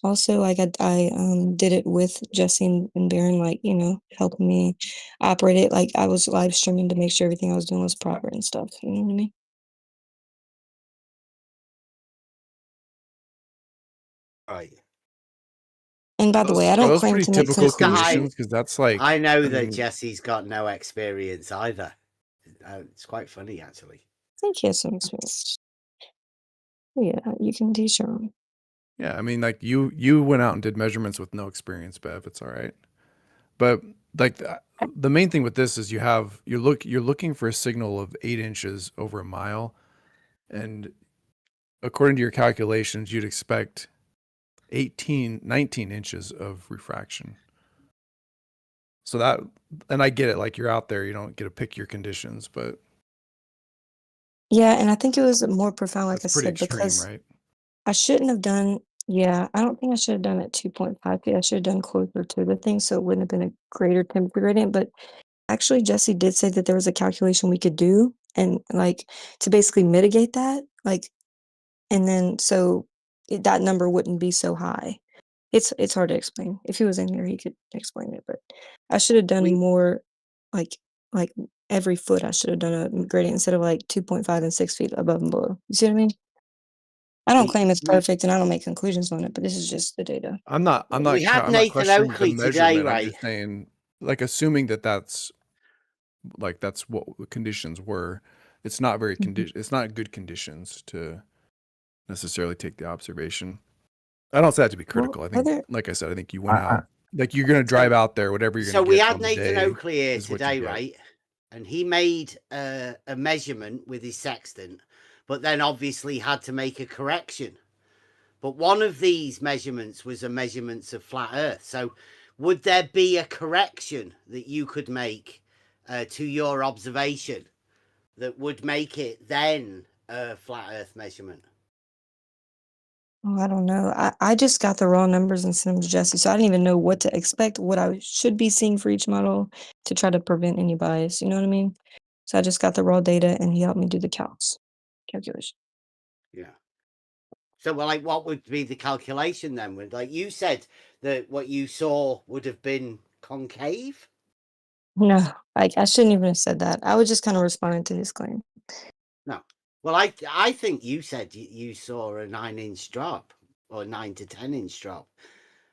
also like I did it with Jesse and Baron, like, helping me operate it. Like I was live streaming to make sure everything I was doing was proper and stuff. You know what I mean? Right. And by the way, I Are don't those claim pretty to make typical conclusions. conditions? Because that's like, I know I that mean, Jesse's got no experience either. It's quite funny, actually. I think he has some experience. Yeah, you can teach him. yeah, I mean, like you went out and did measurements with no experience, Bev. It's all right. But like the main thing with this is you're looking for a signal of 8 inches over a mile, and according to your calculations, you'd expect 19 inches of refraction. So that, and I get it, like you're out there, you don't get to pick your conditions, but Yeah, and I think it was more profound, like I that's pretty said, extreme, because right? I shouldn't have done. Yeah, I don't think I should have done it 2.5 feet. I should have done closer to the thing, so it wouldn't have been a greater temperature gradient. But actually, Jesse did say that there was a calculation we could do, and like to basically mitigate that, like, and then so that number wouldn't be so high. It's hard to explain. If he was in here, he could explain it. But I should have done more, like like every foot. I should have done a gradient instead of like 2.5 and 6 feet above and below. You see what I mean? I don't claim it's perfect, and I don't make conclusions on it, but this is just the data. I'm not We had Nathan questioning the Oakley today, measurement. I'm right? just saying, like, assuming that's what the conditions were. It's not very it's not good conditions to necessarily take the observation. I don't say that to be critical. I think, like I said, I think you went out, like you're going to drive out there, whatever you're So going to we get had on the Nathan day Oakley here is what you today, get. right? And he made a measurement with his sextant, but then obviously had to make a correction. But one of these measurements was a measurements of flat Earth. So would there be a correction that you could make to your observation that would make it then a flat Earth measurement? Oh, I don't know. I just got the raw numbers and sent them to Jesse, so I didn't even know what to expect, what I should be seeing for each model to try to prevent any bias. You know what I mean? So I just got the raw data, and he helped me do the calculation. Yeah. So, well, like, what would be the calculation then? Would, like you said, that what you saw would have been concave? No, I shouldn't even have said that. I was just kind of responding to his claim. No. Well, I think you said you saw a 9-inch drop or 9 to 10-inch drop.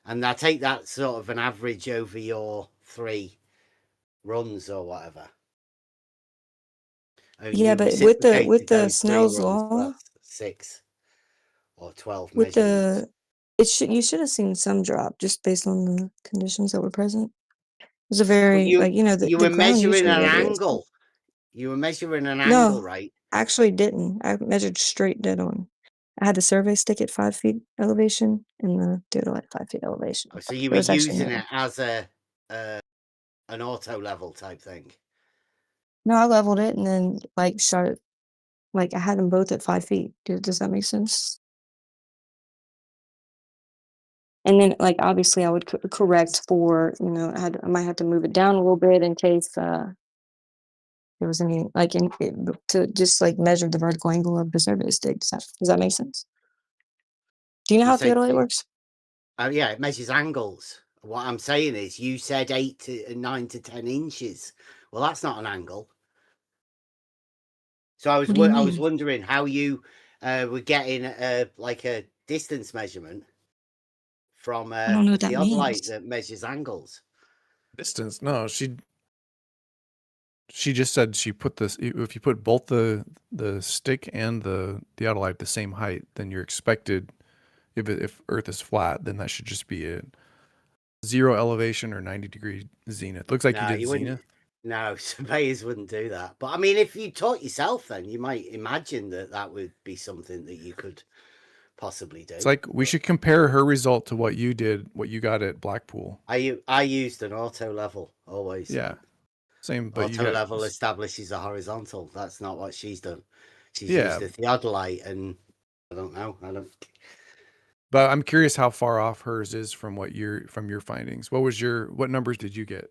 And I take that sort of an average over your 3 runs or whatever. I mean, Yeah, you but with the reciprocated those 3 Snell's runs, so law, that's 6 or 12 with measurements. you should have seen some drop just based on the conditions that were present. It was a But very you you the were ground measuring usually an radiates. angle. You were measuring an angle, No, right? actually didn't. I measured straight dead on. I had the survey stick at 5 feet elevation and the doodle at 5 feet elevation. Oh, so you were There was actually using no. it as an auto level type thing. No, I leveled it and then like shot it. Like I had them both at 5 feet. Does that make sense? And then like obviously I would correct for, I might have to move it down a little bit in case there was any to just like measure the vertical angle of the survey stick. Does that make sense? Do you know You how say, theodolite works? yeah, it measures angles. What I'm saying is, you said 9 to 10 inches. Well, that's not an angle. So I was What do you I was mean? wondering how you were getting like a distance measurement from I don't know a what that theodolite means. that measures angles. Distance? No, she just said she put this. If you put both the stick and the theodolite the same height, then you're expected. If Earth is flat, then that should just be a 0 elevation or 90-degree zenith. Looks like No, you did wouldn't. zenith. No, surveyors wouldn't do that. But I mean, if you taught yourself, then you might imagine that would be something that you could possibly do. It's like we should compare her result to what you did, what you got at Blackpool. I used an auto level always. Yeah, same. But you Auto got level establishes a horizontal. That's not what she's done. She's Yeah. used a theodolite, and I don't know. But I'm curious how far off hers is from your findings. What numbers did you get?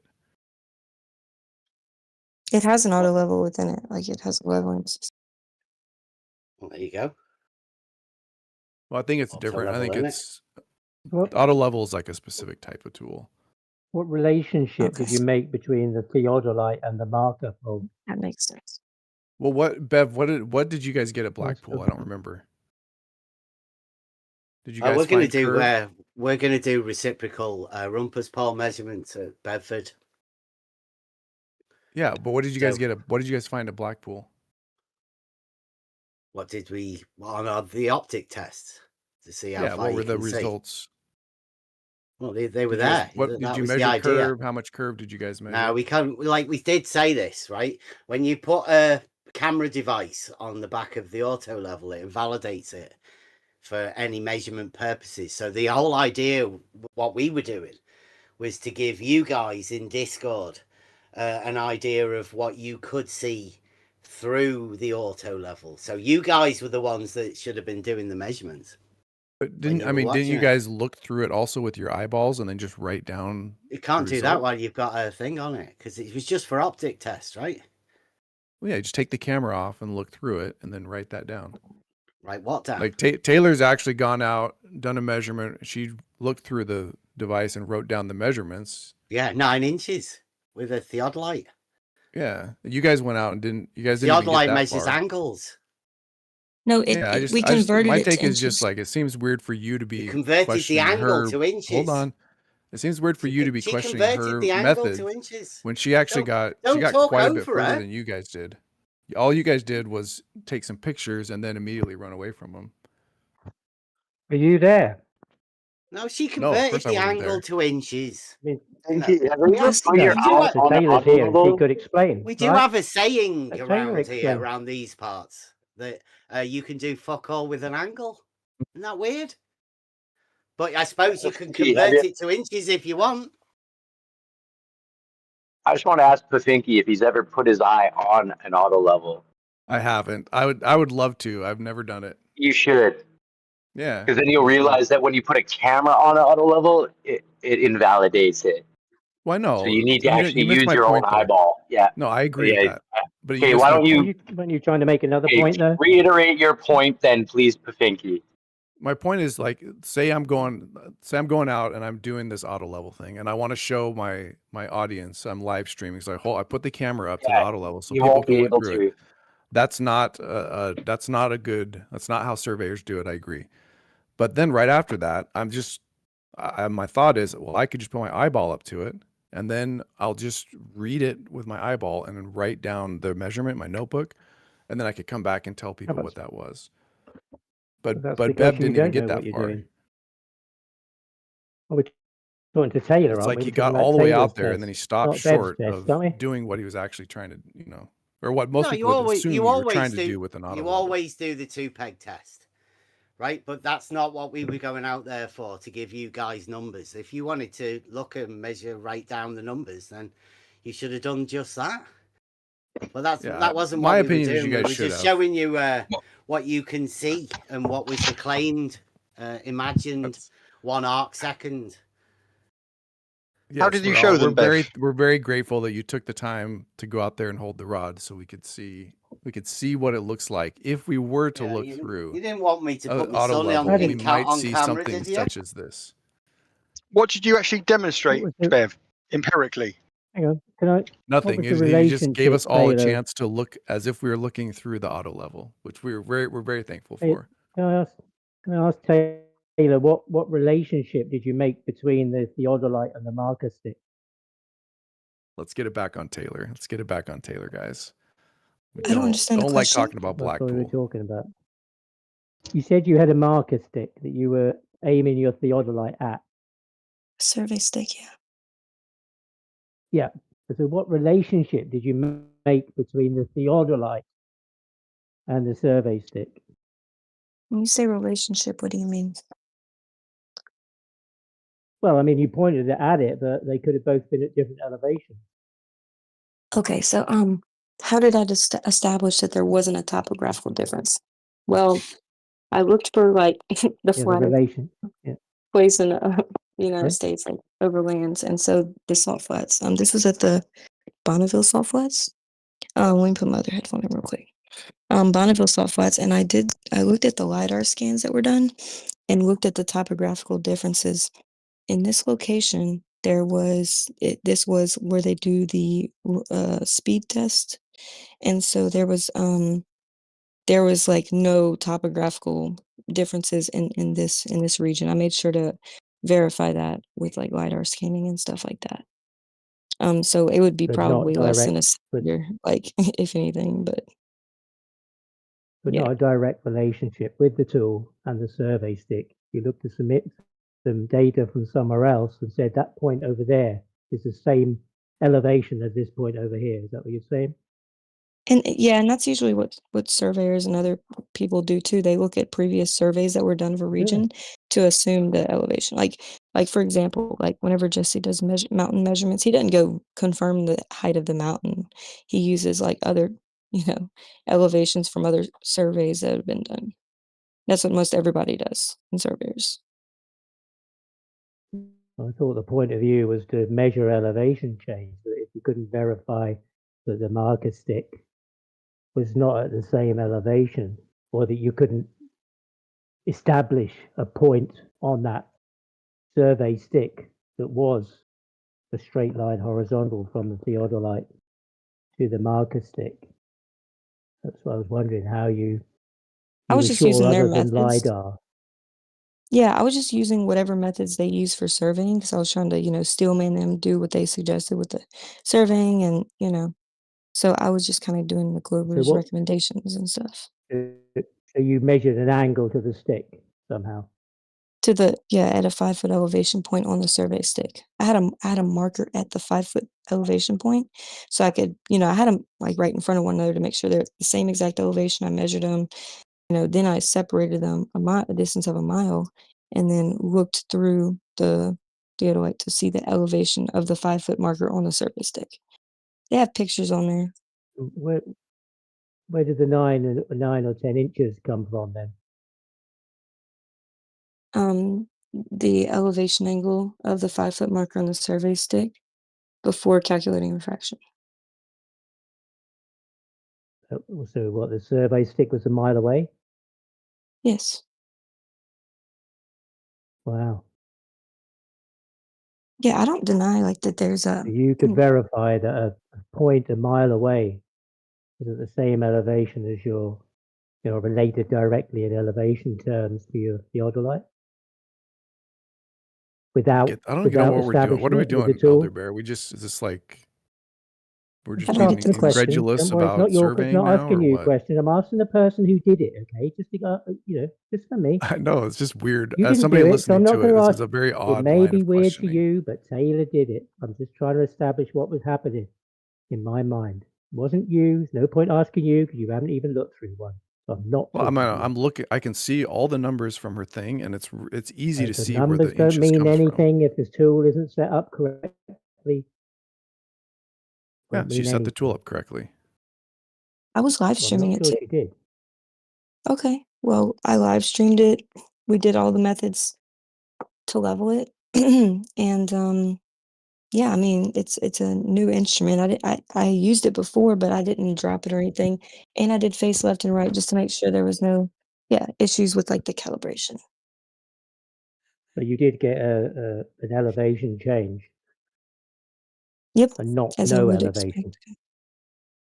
It has an auto level within it. Like it has a leveling system. Well, there you go. Well, I think it's Auto different. I level, think innit? it's What auto level is like a specific type of tool. what relationship did you make between the theodolite and the marker fold? That makes sense. Well, Bev? What did you guys get at Blackpool? I don't remember. Did you guys we're going to find do curve? we're going to do reciprocal rumpus pole measurements at Bedford. Yeah, but what did you guys So- get? What did you guys find at Blackpool? What did we on the optic tests to see how Yeah, far what were you the can see? results? Well, they were Did you guys- there. What That did you was the measure idea. curve? How much curve did you guys measure? No, we can't. Like we did say this, right? When you put a camera device on the back of the auto level, it invalidates it for any measurement purposes. So the whole idea, what we were doing, was to give you guys in Discord an idea of what you could see through the auto level. So you guys were the ones that should have been doing the measurements. But when you were didn't watching you it. guys look through it also with your eyeballs and then just write down? You can't the do that result? while you've got a thing on it because it was just for optic tests, right? Well, yeah, just take the camera off and look through it and then write that down. Right, what down? Like Taylor's actually gone out, done a measurement. She looked through the device and wrote down the measurements. Yeah, 9 inches with a theodolite. Yeah, you guys went out and didn't. You guys didn't even get Theodolite that measures far. angles. No, Yeah, we converted my it to take is inches. just like it seems weird for you to be converted the questioning angle her. to inches. Hold on, it seems weird for you to be She questioning converted her the angle method to inches. when she actually Don't got talk quite a bit over further her. than you guys did. All you guys did was take some pictures and then immediately run away from them. Were you there? No, she No, of converted course I the wasn't angle there. to inches. I mean, Thank No. you. Have We you have- put your we do eye have- so on the Taylor's auto here and she level? could explain. We do right? have a saying Let Taylor around explain. here, around these parts, that you can do fuck all with an angle. Isn't that weird? But I suppose you can Pafinki, have convert you- it to inches if you want. I just want to ask Pafinki if he's ever put his eye on an auto level. I haven't. I would love to. I've never done it. You should, Yeah. because then you'll realize that when you put a camera on an auto level, it invalidates it. Why no? So you need to actually you missed use my your own point there. eyeball. Yeah. No, I agree with Yeah. that. But Okay, you why missed my don't you- point. Weren't you trying to make another Okay, point though? reiterate your point then, please, Pafinki. My point is like, say I'm going out and I'm doing this auto level thing, and I want to show my audience. I'm live streaming, so I put the camera up to the Yeah, auto level so you people won't can be look able through it. to. That's not that's not how surveyors do it. I agree. But then right after that, my thought is, well, I could just put my eyeball up to it, and then I'll just read it with my eyeball and then write down the measurement in my notebook, and then I could come back and tell people but- what that was. But That's Bev because you didn't even don't get know that what you're far. doing. Well, we're talking to Taylor, It's aren't like we? he We're got talking about all the way Taylor's out there, and then he test, stopped not Bev's short test, of don't we? doing what he was actually trying to, or what most No, people would assume you were trying to do with an auto You level. always do the 2-peg test, right? But that's not what we were going out there for, to give you guys numbers. If you wanted to look and measure, write down the numbers, then you should have done just that. But that wasn't my what we opinion were is doing. you We guys were should just have. showing you what you can see and what was the claimed imagined 1 arc second. Yes, did you we're show all- them, We're very grateful that you took the time to go out there and hold the rod, so we could see what it looks like if we were to look through. You didn't want me to put my auto Sully on, level, we on might see camera, something did you? such as this. What did you actually demonstrate, What was the- Bev, empirically? Hang on, can I? Nothing. What was the He just gave relationship, us all a Taylor? chance to look as if we were looking through the auto level, which we're very thankful Hey, for. Can I ask Taylor, what relationship did you make between the theodolite and the marker stick? Let's get it back on Taylor. Let's get it back on Taylor, guys. We I don't understand the don't like question. talking about That's what we were Blackpool. talking about. You said you had a marker stick that you were aiming your theodolite at. Survey stick, yeah. Yeah. So what relationship did you make between the theodolite and the survey stick? When you say relationship, what do you mean? Well, I mean, you pointed at it, but they could have both been at different elevations. Okay, so how did I just establish that there wasn't a topographical difference? Well, I looked for like the Yeah, the flattest relation. Yeah. place in the United Okay. States, like overlands, and so the salt flats. This was at the Bonneville Salt Flats. Let me put my other headphone in real quick. Bonneville Salt Flats, and I looked at the LiDAR scans that were done and looked at the topographical differences. In this location, this was where they do the speed test. And so there was like no topographical differences in this region. I made sure to verify that with like LiDAR scanning and stuff like that. So it would be But not probably less than a direct, but centimeter, like if anything, but yeah. not a direct relationship with the tool and the survey stick. You looked to submit some data from somewhere else and said that point over there is the same elevation as this point over here. Is that what you're saying? And yeah, and that's usually what surveyors and other people do too. They look at previous surveys that were done of a region to assume the elevation. Like for example, like whenever Jesse does mountain measurements, he doesn't go confirm the height of the mountain. He uses like other, elevations from other surveys that have been done. That's what most everybody does in surveyors. I thought the point of view was to measure elevation change. That if you couldn't verify that the marker stick was not at the same elevation, or that you couldn't establish a point on that survey stick that was a straight line horizontal from the theodolite to the marker stick. That's what I was wondering, how you I was were just sure using their other than methods. LiDAR. Yeah, I was just using whatever methods they use for surveying because I was trying to, steelman them, do what they suggested with the surveying and, so I was just kind of doing the So Glover's what? recommendations and stuff. So you measured an angle to the stick somehow. At a 5-foot elevation point on the survey stick. I had a marker at the 5-foot elevation point, so I could, I had them like right in front of one another to make sure they're at the same exact elevation. I measured them, then I separated them a distance of a mile, and then looked through the theodolite to see the elevation of the 5-foot marker on the survey stick. They have pictures on there. Where did the 9 or 10 inches come from then? The elevation angle of the 5-foot marker on the survey stick before calculating refraction. So what, the survey stick was a mile away? Yes. Wow. Yeah, I don't deny like that there's a. So you could verify that a point a mile away is at the same elevation as your, related directly in elevation terms to your theodolite? Without I don't even know what we're doing. What are we establishing it with doing, the tool? Elder Bear? Is this like we're just I'm being asking a question. incredulous Don't worry, it's about not your, it's surveying not now, asking or you a what? question. I'm asking the person who did it. Okay, just for me. I know it's just weird. You As didn't somebody do it, so listening I'm not to it, going to this ask. is a very It odd may line be of weird to questioning. you, but Taylor did it. I'm just trying to establish what was happening in my mind. It wasn't you. There's no point asking you because you haven't even looked through one. So I'm not. Well, talking to you. I'm looking. I can see all the numbers from her thing, and it's easy to The see where numbers the don't inches mean comes from. anything if this tool isn't set up correctly. Yeah, Won't she mean set the tool anything. up correctly. I was live Well, I'm streaming not it sure too. she did. Okay, well, I live streamed it. We did all the methods to level it, and yeah, I mean it's a new instrument. I used it before, but I didn't drop it or anything, and I did face left and right just to make sure there was no issues with like the calibration. But you did get an elevation change. Yep, And not as I no would elevation expect.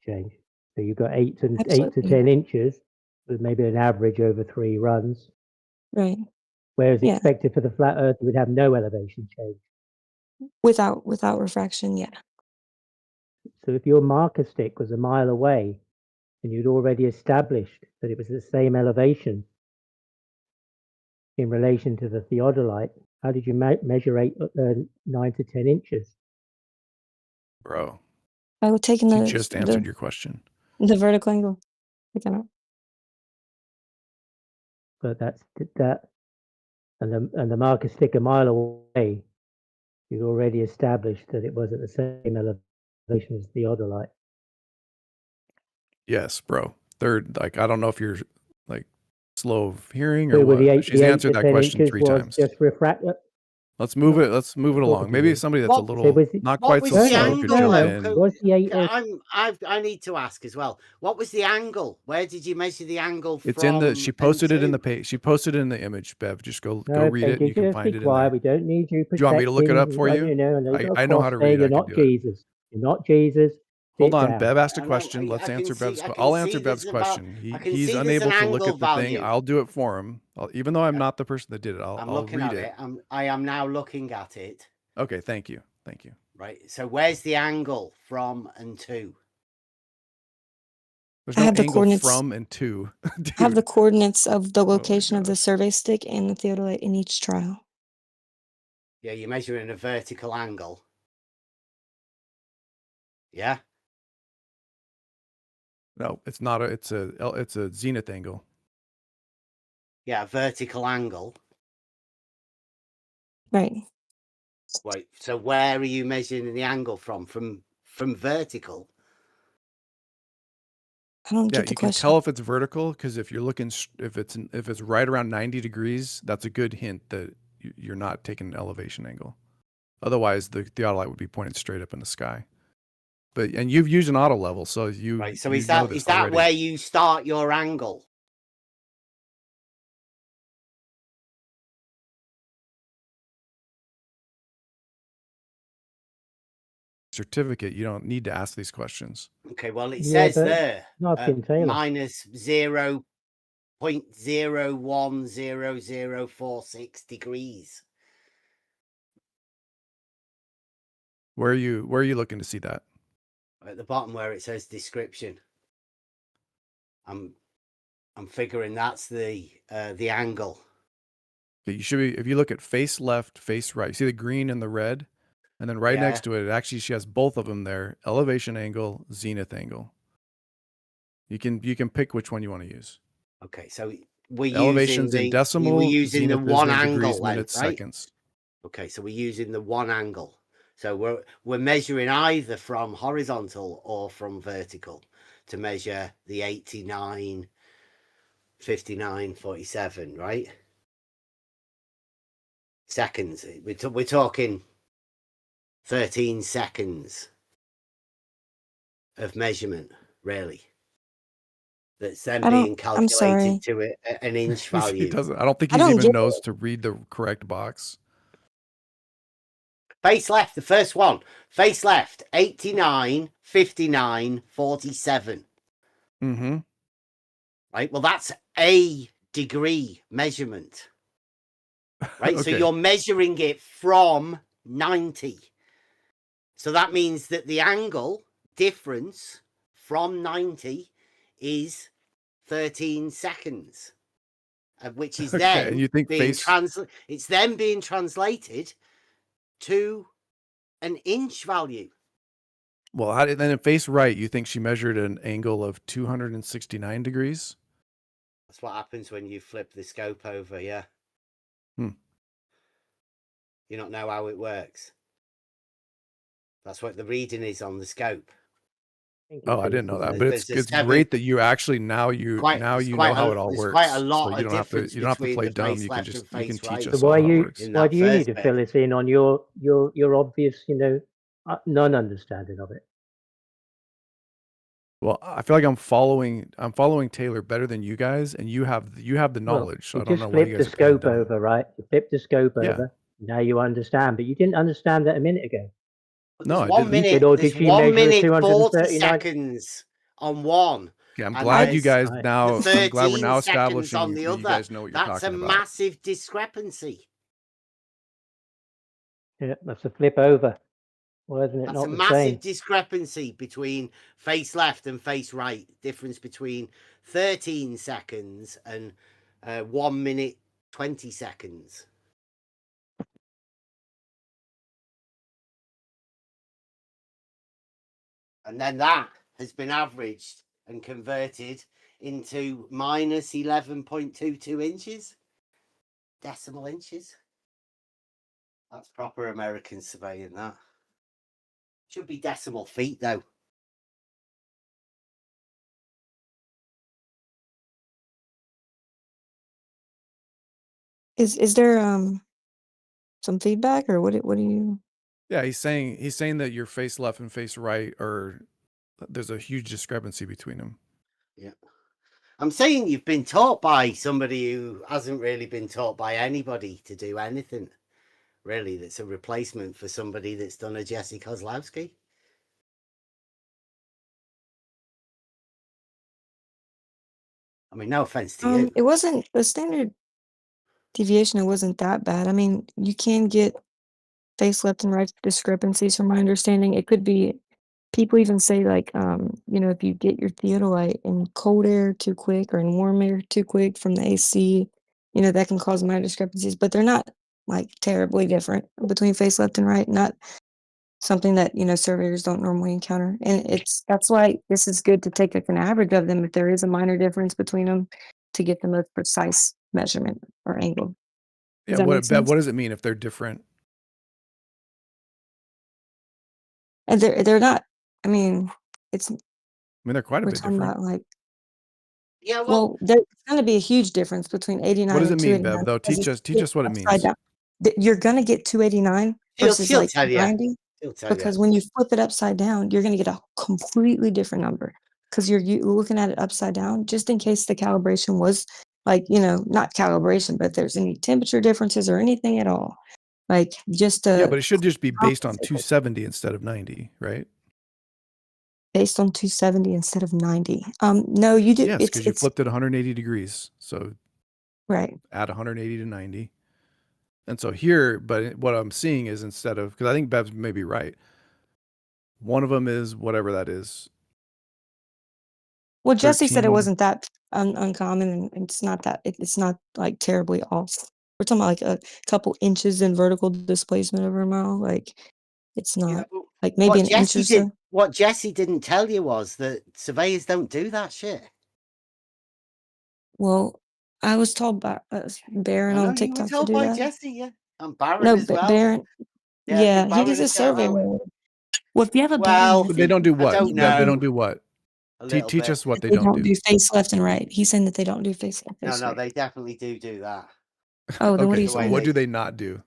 change. So you've got 8 to Absolutely. 10 inches with maybe an average over 3 runs. Right. Whereas Yeah. expected for the flat Earth, it would have no elevation change. Without refraction, yeah. So if your marker stick was a mile away and you'd already established that it was the same elevation in relation to the theodolite, how did you measure 9 to 10 inches? Bro, I would take she just answered your question. the vertical angle. Taken out. But that's that, and the marker stick a mile away, you'd already established that it wasn't the same elevation as theodolite. Yes, bro. Third, like, I don't know if you're like slow of hearing or So with what. She's answered that question 3 times. Just refract. Let's move it. Let's move it along. Maybe somebody that's a little not quite so slow could jump in. Was the 8 I need to ask as well. What was the angle? Where did you measure the angle from? It's in the. She posted it in the page. She posted it in the image. Bev, just go read it. And you can find it in there. We don't need you. Do you want me to look it up for you? I know how to read. You're not Jesus. You're not Jesus. Hold on, Bev asked a question. Let's answer Bev's question. I'll answer Bev's question. He's unable to look at the thing. I'll do it for him. Even though I'm not the person that did it, I'll read it. I am now looking at it. Okay, thank you. Thank you. Right. So where's the angle from and to? There's no angle from and to. I have the coordinates of the location of the survey stick and the theodolite in each trial. Yeah, you're measuring a vertical angle. Yeah. No, it's not it's a zenith angle. Yeah, vertical angle. Right. Wait, so where are you measuring the angle from? From vertical? I don't get the you question. Can tell if it's vertical because if you're looking, if it's right around 90 degrees, that's a good hint that you're not taking an elevation angle. Otherwise, the theodolite would be pointed straight up in the sky. And you've used an auto level, so you right. So you is that already. Where you start your angle? Certificate, you don't need to ask these questions. Okay, well it says there minus -0.010046 degrees. Where are you looking to see that? At the bottom where it says description. I'm figuring that's the angle. But you should be, if you look at face left, face right, see the green and the red, and then right next to it, actually she has both of them there: elevation angle, zenith angle. You can pick which one you want to use. Okay, so we're elevations using in decimal. We're using the one angle, degrees, then, minutes, right? seconds. Okay, so we're using the one angle. So we're measuring either from horizontal or from vertical to measure the 89, 59, 47, right? Seconds. We're talking 13 seconds of measurement, really. That's then being calculated to an inch value. He doesn't. I don't think he even knows to read the correct box. Face left, the first one. Face left, 89, 59, 47. Mm-hmm. Right, well, that's a degree measurement. Right, Okay. So you're measuring it from 90. So that means that the angle difference from 90 is 13 seconds, which is then and you think being it's then being translated to an inch value. Well, then in face right, you think she measured an angle of 269 degrees? That's what happens when you flip the scope over, yeah. You don't know how it works. That's what the reading is on the scope. Oh, I didn't know that, but it's great that you actually now you know how it all works. Quite a lot so you don't have to play dumb. You can teach us. So why how it works. why do you need to fill us in on your obvious, non-understanding of it? Well, I feel like I'm following Taylor better than you guys, and you have the knowledge. So I don't know why you guys just flip the scope over, right? You flip the scope over. Now you understand, but you didn't understand that a minute ago. No, there's 1 minute. There's 1 minute 40 seconds on one. Yeah, I'm and glad you there's guys now. the I'm glad we're 13 now seconds establishing on the that you other. guys know what you're That's a talking about. massive discrepancy. Yeah, that's a flip over. Well, isn't it That's not a the massive same? discrepancy between face left and face right. Difference between 13 seconds and 1 minute 20 seconds. And then that has been averaged and converted into minus 11.22 inches. Decimal inches. That's proper American surveying, that. Should be decimal feet, though. Is there some feedback, or what do you? Yeah, he's saying that your face left and face right there's a huge discrepancy between them. Yeah. I'm saying you've been taught by somebody who hasn't really been taught by anybody to do anything, really, that's a replacement for somebody that's done a Jesse Kozlowski. I mean, no offense to you. It wasn't the standard deviation. It wasn't that bad. I mean, you can get face left and right discrepancies from my understanding. It could be, people even say like, if you get your theodolite in cold air too quick or in warm air too quick from the AC, that can cause minor discrepancies, but they're not like terribly different between face left and right. Not something that, surveyors don't normally encounter. And that's why this is good to take like an average of them if there is a minor difference between them to get the most precise measurement or angle. Yeah, Does that make what sense? does it mean if they're different? And they're not, I mean, I mean, they're quite a we're bit talking different. about like, Yeah, well, there's gonna be a huge difference between 89 What does and it mean, 289 Bev, though? because Teach it's us what it upside means. down. You're gonna get 289 versus She'll like tell you. 90 She'll tell you. because when you flip it upside down, you're gonna get a completely different number because you're looking at it upside down, just in case the calibration was like, not calibration, but if there's any temperature differences or anything at all. Like just Yeah, but it should just be based on compensate. 270 instead of 90, right? Based on 270 instead of 90. No, you do. Yes, because you It's flipped it 180 degrees. So right. add 180 to 90. And so here, but what I'm seeing is instead of, because I think Bev's may be right. One of them is whatever that is. Well, Jesse said it 13. wasn't that uncommon, and it's not that it's not like terribly off. We're talking about like a couple inches in vertical displacement over a mile. Like it's not like maybe an inch or so. What Jesse didn't tell you was that surveyors don't do that shit. Well, I was told by Baron I know on you were TikTok to told do by that. Jesse, yeah. And Baron No, as but well. Baron, Yeah, give he's Baron a survey. Well, if you have a better Well, But they don't do I what? don't Bev, they know. don't do what? A little Teach bit. us what they They don't do. face left and right. He's saying that they don't do face left, No, face no, right. they definitely do that. Oh, then what are Okay, you so saying? what do they not do?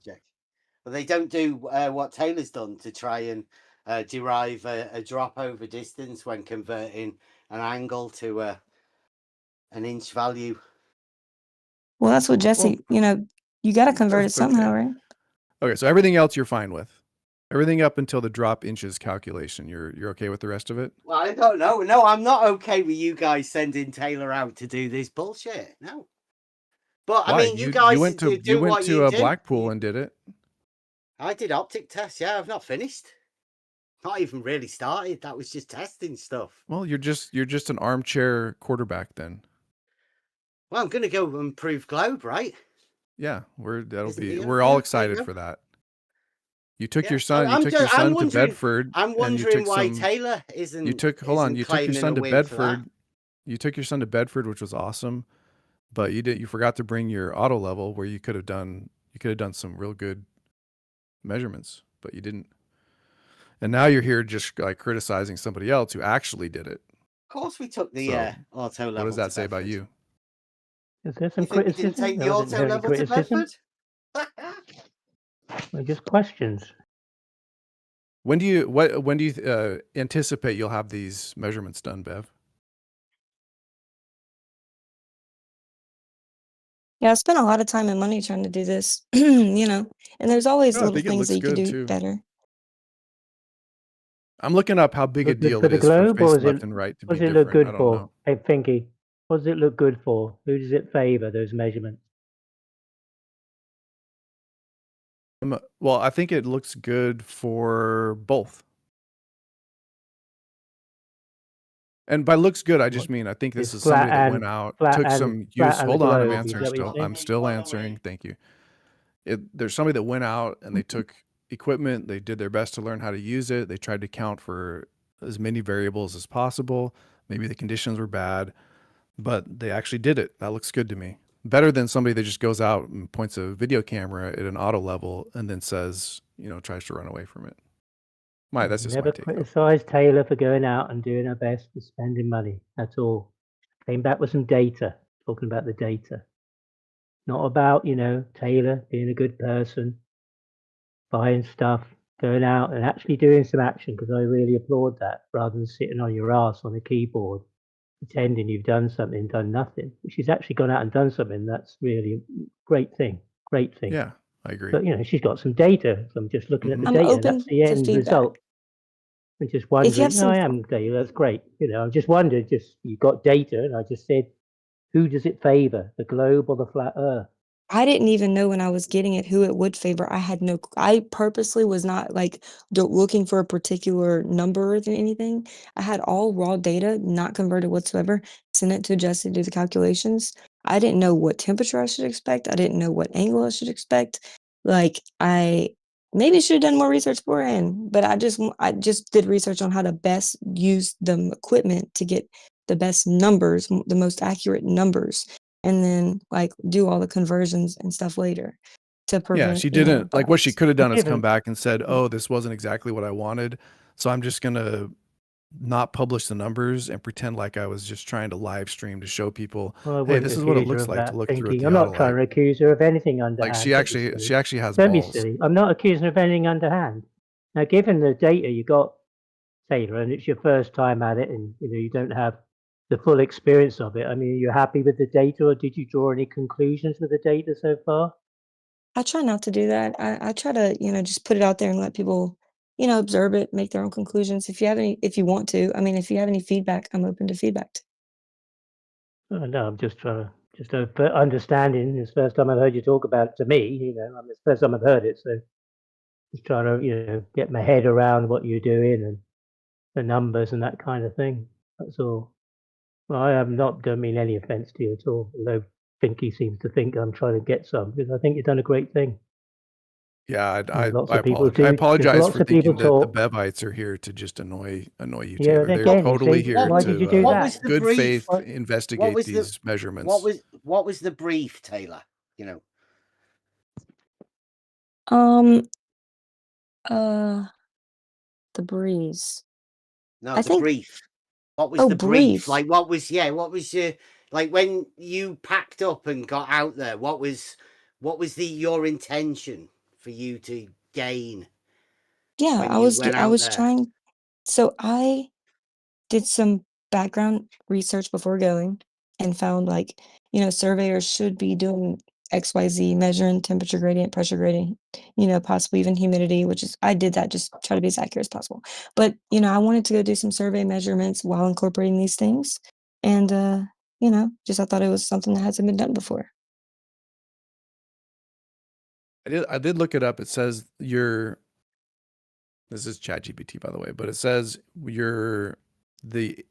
But they don't do what Taylor's done to try and derive a drop over distance when converting an angle to an inch value. Well, that's what Jesse. You got to convert it somehow, right? Okay, so everything else you're fine with. Everything up until the drop inches calculation. You're okay with the rest of it? Well, I don't know. No, I'm not okay with you guys sending Taylor out to do this bullshit. No. But Why? I mean, you guys went to do what to you do. Blackpool and did it. I did optic tests. Yeah, I've not finished. Not even really started. That was just testing stuff. Well, you're just an armchair quarterback then. Well, I'm gonna go and prove globe, right? Yeah, Isn't we're all excited for that. You took your son. You took your son to Bedford. I'm wondering why Taylor isn't. You took your son to Bedford. You took your son to Bedford, which was awesome, but you forgot to bring your auto level where you could have done some real good measurements, but you didn't. And now you're here just like criticizing somebody else who actually did it. Of course, we took the auto level. What does that say about you? Is there some You think we criticism? didn't take the No, I didn't auto hear any level to criticism. Bedford? Well, just questions. When do you anticipate you'll have these measurements done, Bev? Yeah, I spent a lot of time and money trying to do this, and there's always No, I little think it things looks that you could good do too. better. I'm looking up how big a Look good deal for it the is for globe, or facing is left it? and right to What be does it look different. I good don't for? know. Hey, Finky, what does it look good for? Who does it favor? Those measurements. Well, I think it looks good for both. And by looks good, I just mean I think this It's is somebody flat that and went out, flat took and some flat use. and the Hold on, I'm globe. Is answering that what you're still. saying? I'm still answering. Thank you. There's somebody that went out and they took equipment. They did their best to learn how to use it. They tried to count for as many variables as possible. Maybe the conditions were bad, but they actually did it. That looks good to me. Better than somebody that just goes out and points a video camera at an auto level and then says, tries to run away from it. That's just my Never take. criticize Taylor for going out and doing her best for spending money. That's all. Came back with some data, talking about the data. Not about, Taylor being a good person, buying stuff, going out and actually doing some action, because I really applaud that, rather than sitting on your ass on a keyboard, pretending you've done something, done nothing. If she's actually gone out and done something, that's really a great thing. Great thing. Yeah, I agree. But, she's got some data. So I'm just looking at the I'm data, and open that's the to end feedback. result. I'm just If you have wondering, some, I am Taylor, that's great. I just wondered, you got data, and I just said, who does it favor, the globe or the flat earth? I didn't even know when I was getting it who it would favor. I purposely was not looking for a particular number or anything. I had all raw data, not converted whatsoever, sent it to Jesse to do the calculations. I didn't know what temperature I should expect. I didn't know what angle I should expect. I maybe should have done more research beforehand, but I just did research on how to best use the equipment to get the best numbers, the most accurate numbers, and then do all the conversions and stuff later to prevent. Yeah, she didn't what she could have done is come Given- back and said, "Oh, this wasn't exactly what I wanted, so I'm just gonna not publish the numbers and pretend like I was just trying to live stream to show people, Well, I hey, wouldn't this is what it accuse her looks of like to that look through at thinking. the I'm not auto trying light." to accuse her of anything underhand. She actually has Don't be balls. silly. I'm not accusing her of anything underhand. Now, given the data you got, Taylor, and it's your first time at it, and you don't have the full experience of it. I mean, are you happy with the data, or did you draw any conclusions with the data so far? I try not to do that. I try to, just put it out there and let people, observe it, make their own conclusions. If you want to, if you have any feedback, I'm open to feedback. No, I'm just trying to for understanding. It's the first time I've heard you talk about it to me. It's the first time I've heard it, so just trying to get my head around what you're doing and the numbers and that kind of thing. That's all. Well, don't mean any offence to you at all, although Finky seems to think I'm trying to get some, because I think you've done a great thing. Yeah, Lots I of people apologize. I do. apologize Lots for of people thinking that the talk. Bevites are here to just annoy you, Yeah, Taylor. They're again, you totally see, here why did you do to What that? was the good brief? faith investigate these measurements. What was the brief, Taylor? The breeze. No, I the think. brief. What was the brief? Brief. What was your when you packed up and got out there? What was your intention for you to gain? Yeah, when I you was went I out was there? trying. So I did some background research before going and found surveyors should be doing XYZ, measuring temperature gradient, pressure gradient, possibly even humidity, which is, I did that, just try to be as accurate as possible. But, I wanted to go do some survey measurements while incorporating these things. And, I thought it was something that hasn't been done before. I did look it up. It says this is ChatGPT, by the way, but it says the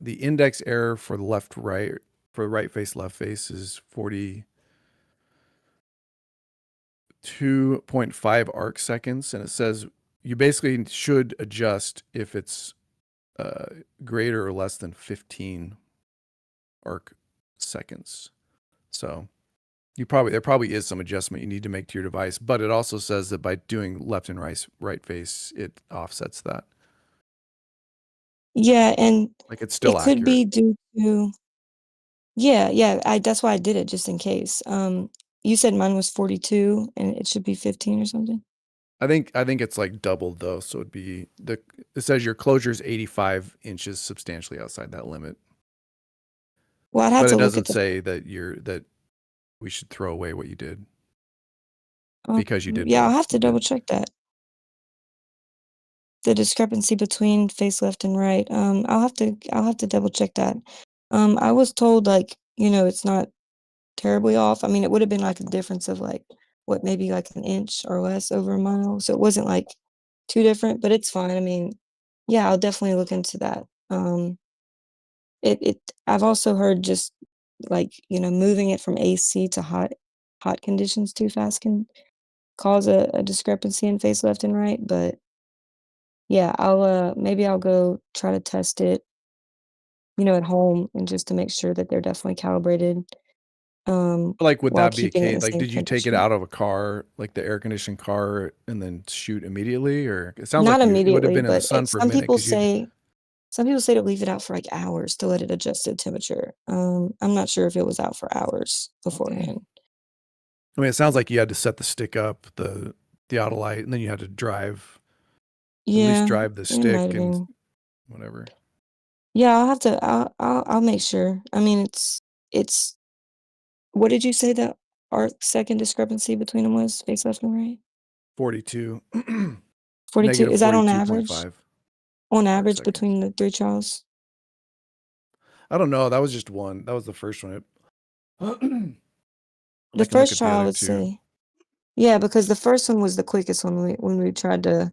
index error for the right face, left face is 42.5 arc seconds, and it says you basically should adjust if it's greater or less than 15 arc seconds. So there probably is some adjustment you need to make to your device, but it also says that by doing left and right face, it offsets that. Yeah, and it's still it could accurate. be due to. Yeah. That's why I did it, just in case. You said mine was 42 and it should be 15 or something. I think it's doubled though, so it says your closure is 85 inches, substantially outside that limit. Well, I'd have but to it look doesn't at the. say that we should throw away what you did because you did. Yeah, I'll both. have to double check that. the discrepancy between face left and right. I'll have to double check that. I was told like, it's not terribly off. I mean, it would have been like a difference of like maybe like an inch or less over a mile. So it wasn't like too different, but it's fine. I mean, yeah, I'll definitely look into that. I've also heard just like, moving it from AC to hot conditions too fast can cause a discrepancy in face left and right, but yeah, maybe I'll go try to test it, at home and just to make sure that they're definitely calibrated, Like, would while that be a keeping it in case? the Like, same did you take it temperature. out of a car, like the air conditioned car, and then shoot immediately? Or it sounds Not like it would have immediately, been in the but sun for a some minute people because you'd. say to leave it out for like hours to let it adjust to the temperature. I'm not sure if it was out for hours beforehand. I mean, it sounds like you had to set the stick up, the auto light, and then you had to drive, at least Yeah, drive the it might stick have and been. whatever. Yeah, I'll have to. I'll make sure. I mean, it's. What did you say that our second discrepancy between them was? Face left and right. 42. 42. Negative Is that on average? 42.5 On average seconds. between the three trials? I don't know. That was just one. That was the first one. I The can look first at the trial, I other would two. say. Yeah, because the first one was the quickest when we tried to,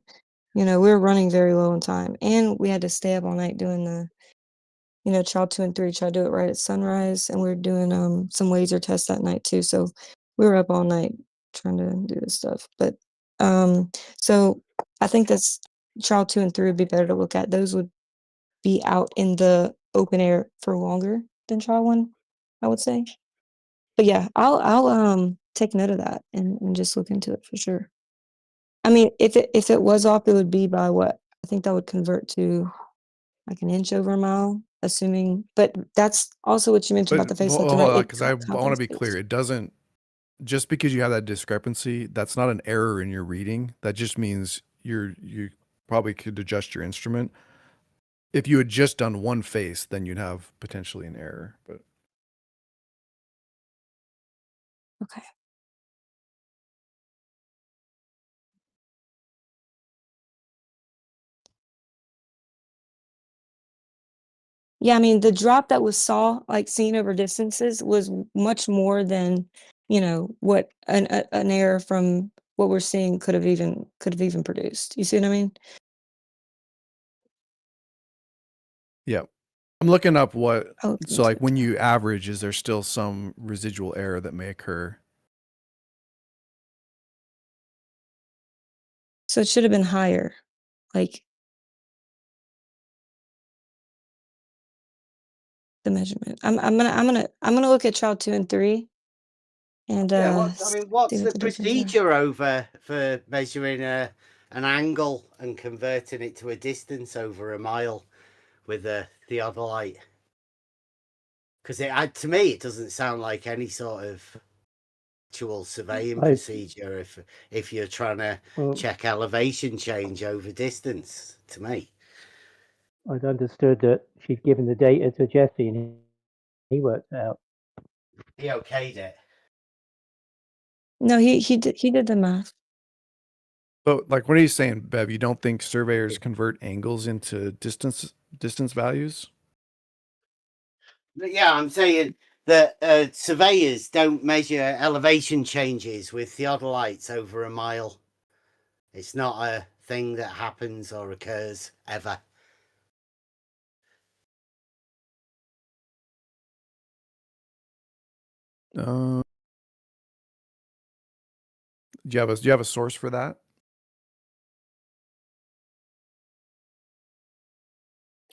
we were running very low on time, and we had to stay up all night doing the, trial 2 and 3. Tried to do it right at sunrise, and we were doing some laser tests that night too. So we were up all night trying to do this stuff. But so I think that's trial 2 and 3 would be better to look at. Those would be out in the open air for longer than trial 1, I would say. But yeah, I'll take note of that and just look into it for sure. I mean, if it was off, it would be by what? I think that would convert to like an inch over a mile, assuming. But that's also what you mentioned about But the face left and hold right. on, It because I how want to things be goes. clear. It doesn't, just because you have that discrepancy, that's not an error in your reading. That just means you probably could adjust your instrument. If you had just done one face, then you'd have potentially an error. But Okay. Yeah, I mean, the drop that was seen over distances was much more than, what an error from what we're seeing could have even produced. You see what I mean? yeah, I'm looking up what. I'll look So into like it. when you average, is there still some residual error that may occur? So it should have been higher. Like the measurement. I'm gonna look at trial 2 and 3 and Yeah, see what's what the the difference are. procedure for measuring an angle and converting it to a distance over a mile with a theodolite? Because to me, it doesn't sound like any sort of actual surveying procedure if you're trying to check elevation change over distance. To me, I'd understood that she'd given the data to Jesse and he worked it out. he okayed it. No, he did the math. But like, what are you saying, Bev? You don't think surveyors convert angles into distance values? Yeah, I'm saying that surveyors don't measure elevation changes with theodolites over a mile. It's not a thing that happens or occurs ever. Do you have a source for that?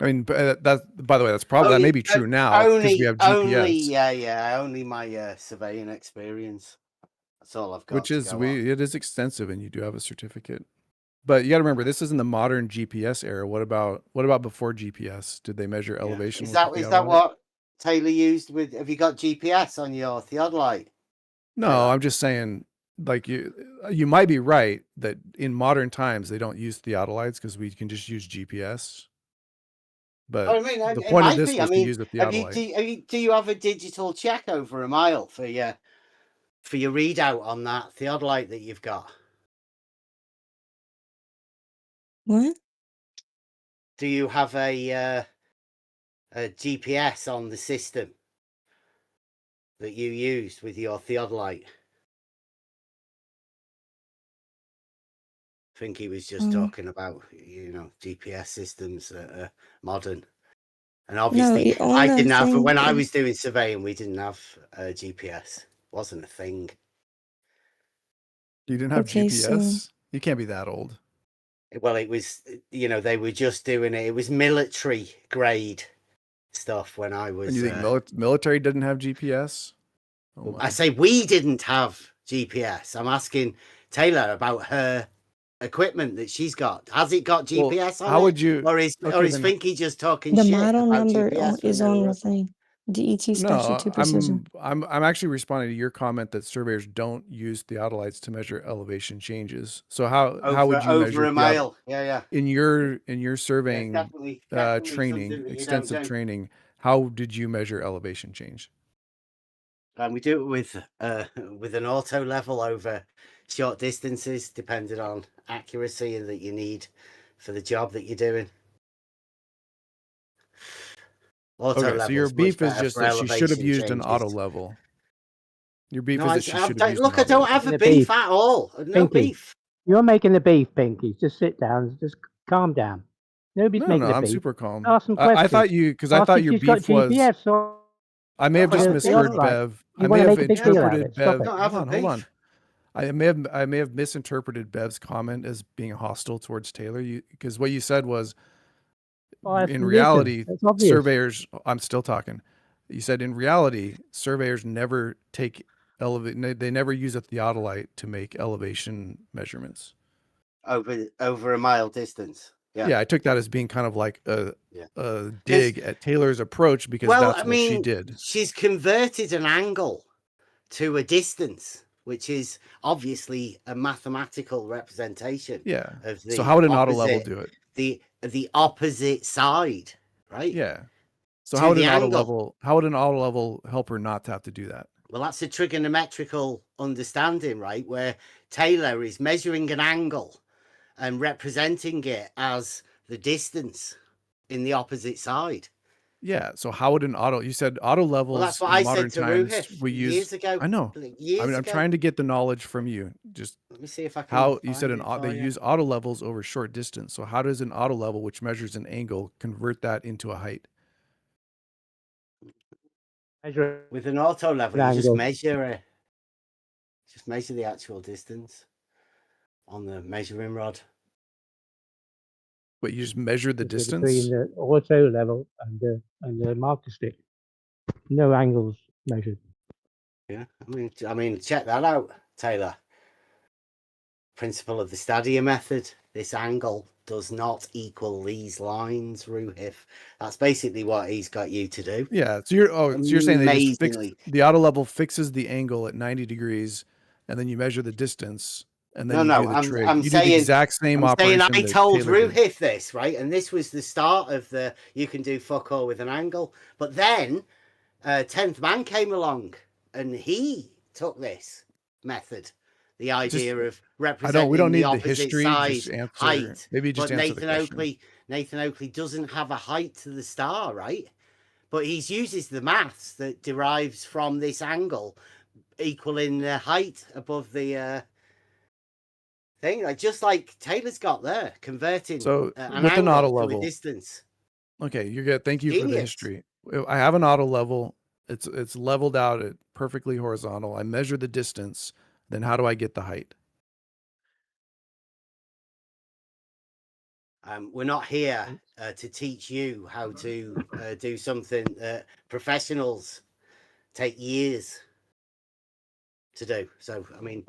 I mean, that, by the way, that may be true now because we have GPS. Only my surveying experience. That's all I've got. Which is it is extensive, and you do have a certificate. But you got to remember, this is in the modern GPS era. What about before GPS? Did they measure elevation? Is that what Taylor used with? Have you got GPS on your theodolite? No, I'm just saying. Like you might be right that in modern times they don't use theodolites because we can just use GPS. But I mean, the it point of might this be. was to use the theodolite. Do you have a digital check over a mile for your readout on that theodolite that you've got? What? Do you have a GPS on the system that you used with your theodolite? I think he was just talking about, GPS systems that are modern. And obviously, on I the didn't have, thing, when I was doing surveying, we didn't have GPS. It wasn't a thing. You didn't have Okay, so- GPS? You can't be that old. Well, it was, they were just doing it. It was military grade stuff when I was. And you think military didn't have GPS? Oh I say we didn't have GPS. I'm asking Taylor about her equipment that she's got. Has it got GPS on how it? would you- Or is okay, then- Finky just talking The shit model about number GPS is when they on were- the thing. DET Special 2 No, Precision. I'm actually responding to your comment that surveyors don't use theodolites to measure elevation changes. So how would you over measure a mile? Yeah. in your surveying definitely training, something that you don't extensive do. training? How did you measure elevation change? And we do it with an auto level over short distances, depending on accuracy that you need for the job that you're doing. Auto Okay, level so your is much beef is better just for that she should have elevation used an changes. auto level. Your beef No, is I that she should have used look, an I auto don't level. have a The beef beef. at all. No Pinky, beef. You're making the beef, Pinky. Just sit down. Just calm down. Nobody's No, making no, the I'm beef. super calm. Ask some questions. I thought you, because I Ask thought if your she's got beef was. GPS or I may have just the misheard theodolite. Bev. You I wanna may have make a big deal out of interpreted it. Stop Bev. it. Don't have a Hold on. beef. I may have misinterpreted Bev's comment as being hostile towards Taylor. Because what you said was, Well, that's in the reality, reason. It's obvious. surveyors. I'm still talking. You said in reality, surveyors never take They never use a theodolite to make elevation measurements. Over a mile distance. Yeah, I took that as being kind of like a Yeah. dig at Taylor's approach because Well, that's I what she mean, did. she's converted an angle to a distance, which is obviously a mathematical representation. Yeah. Of the So how would an auto level opposite- do it? The opposite side, right? Yeah. So To how would the an auto angle. level? How would an auto level help her not to have to do that? Well, that's a trigonometrical understanding, right? Where Taylor is measuring an angle and representing it as the distance in the opposite side. Yeah. So how would an auto? You said auto levels that's what in I modern said to times Ruhif we use. years ago. I know. Years I mean, I'm ago. trying to get the knowledge from you. Just Let me see if I can. how you said find it for they you. use auto levels over short distance. So how does an auto level, which measures an angle, convert that into a height? Measure With an auto level, an you just angle. measure the actual distance on the measuring rod. But you just measure the Between distance. the auto level and the marker stick. No angles measured. Yeah, I mean, check that out, Taylor. Principle of the stadia method. This angle does not equal these lines, Ruhif. That's basically what he's got you to do. Yeah. So you're saying they just fix Amazingly. the auto level fixes the angle at 90 degrees, and then you measure the distance, and then you do the trig. I'm You saying do the exact same operation. I that told Taylor did. Ruhif this, right? And this was the start of the you can do fuck all with an angle. But then 10th Man came along and he took this method, the idea of representing we don't the need the opposite history, side just answer- height. maybe just but answer the question. Nathan Oakley doesn't have a height to the star, right? But he uses the maths that derives from this angle equaling the height above the thing, like just like Taylor's got there, converting So an with an angle auto to level, a distance. okay, you're good. Thank you for the Genius. history. I have an auto level. It's leveled out at perfectly horizontal. I measure the distance. Then how do I get the height? We're not here to teach you how to do something that professionals take years to do. So, I mean,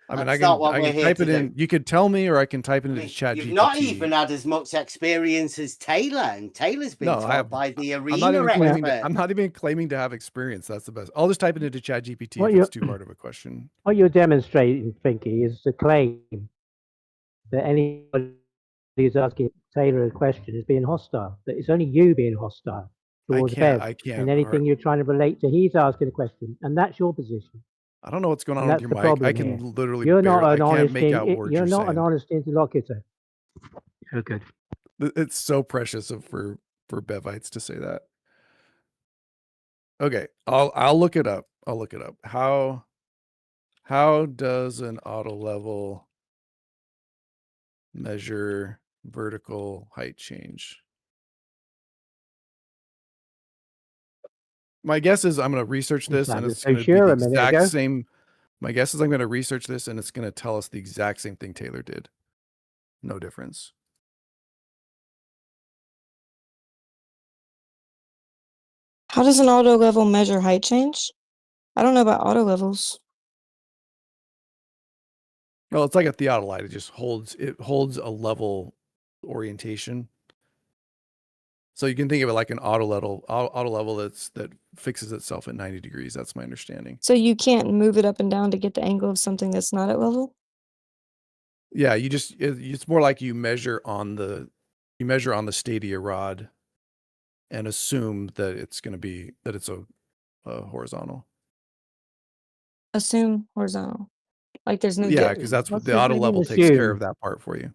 I mean, that's I not what can we're here type to it do. in. You could tell me, or I can type it into Chat You've GPT. not even had as much experience as Taylor, and Taylor's been No, I taught have. by the I'm arena not even claiming. expert. I'm not even claiming to have experience. That's the best. I'll just type it into Chat GPT What if it's you- too hard of a question. What you're demonstrating, Finky, is the claim that anybody who's asking Taylor a question is being hostile. That it's only you being hostile towards Bev. I can't. And anything you're trying to relate to, he's asking a question, and that's your position. I don't know what's going on And with that's your the mic. problem I can here. literally. You're not barely, an I can't honest. make out words You're you're not saying. an honest interlocutor. You're good. It's so precious for Bevites to say that. Okay, I'll look it up. I'll look it up. How does an auto level measure vertical height change? My guess is I'm going to research this and it's going to be the exact same. My guess is I'm going to research this and it's going to tell us the exact same thing Taylor did. No difference. How does an auto level measure height change? I don't know about auto levels. Well, it's like a theodolite. It holds a level orientation. So you can think of it like an auto level that fixes itself at 90 degrees. That's my understanding. So you can't move it up and down to get the angle of something that's not at level? Yeah, it's more like you measure on the stadia rod and assume that it's a horizontal. Assume horizontal. Like there's no Yeah, dip. because that's what the auto level takes care of that part for you.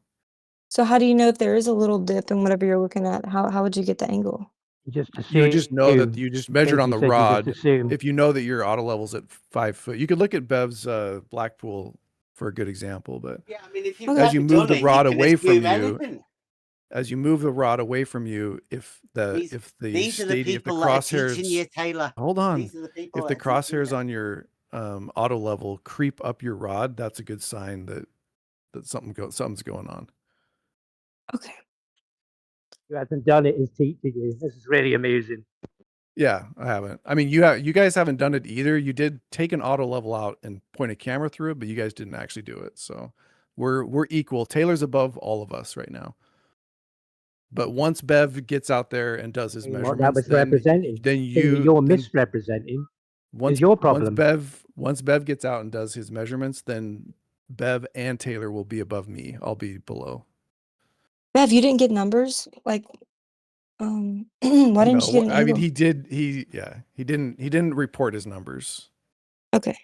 So how do you know if there is a little dip in whatever you're looking at? How would you get the angle? You just know that you just measured on the rod. If you know that your auto level's at 5 foot, you could look at Bev's Blackpool for a good example. But yeah, I mean, if you've as you never move done the it, rod you can away from assume you, anything. as you move the rod away from you, if the These are the people that are teaching you, Taylor. Hold on. These are the people If the that are teaching crosshairs on your auto level creep up your rod, that's a good sign that something's going on. Okay. Who hasn't done it is teaching you. This is really amusing. Yeah, I haven't. I mean, you guys haven't done it either. You did take an auto level out and point a camera through it, but you guys didn't actually do it. So we're equal. Taylor's above all of us right now. But once Bev gets out there and does his measurements, what that was representing. then You're misrepresenting. Is your problem? Once Bev gets out and does his measurements, then Bev and Taylor will be above me. I'll be below. Bev, you didn't get numbers? Like, why didn't you get an I mean, angle? he did. He didn't report his numbers. Okay.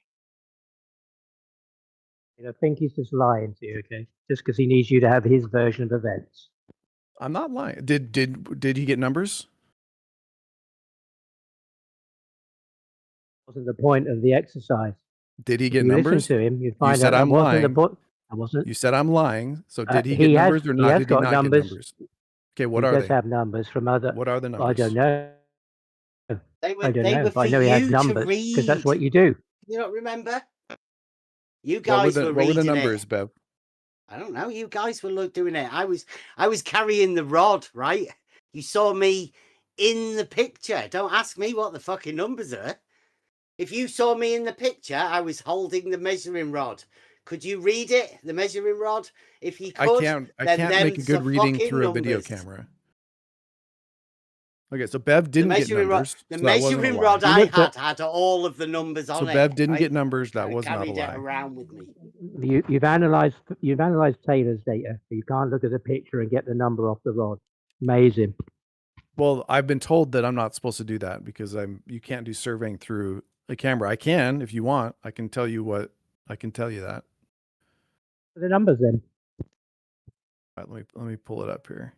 I think he's just lying to you, okay? Just because he needs you to have his version of events. I'm not lying. Did he get numbers? Wasn't the point of the exercise. Did he If get you numbers? listen to him, you find said out I'm that wasn't the lying. point. I wasn't. You said I'm lying. So did he get numbers or not? Did he not get numbers? Okay, what he are does they? have numbers from other. What are the numbers? I don't know. They were, I don't they know. were But I for know he had you to numbers read. because that's what you do. You don't remember? You What guys were reading the numbers, it. Bev? I don't know. You guys were doing it. I was carrying the rod, right? You saw me in the picture. Don't ask me what the fucking numbers are. If you saw me in the picture, I was holding the measuring rod. Could you read it, the measuring rod? If you could, I can't make a good reading through a video camera. Okay, so Bev didn't get numbers. The so that wasn't a measuring lie. rod I had all of the numbers on So it. Bev didn't right? get numbers. That I was not a carried it lie. around with me. You've analysed Taylor's data, but you can't look at the picture and get the number off the rod. Amazing. Well, I've been told that I'm not supposed to do that because you can't do surveying through a camera. I can if you want. I can tell you that. The numbers then. All right, let me pull it up here.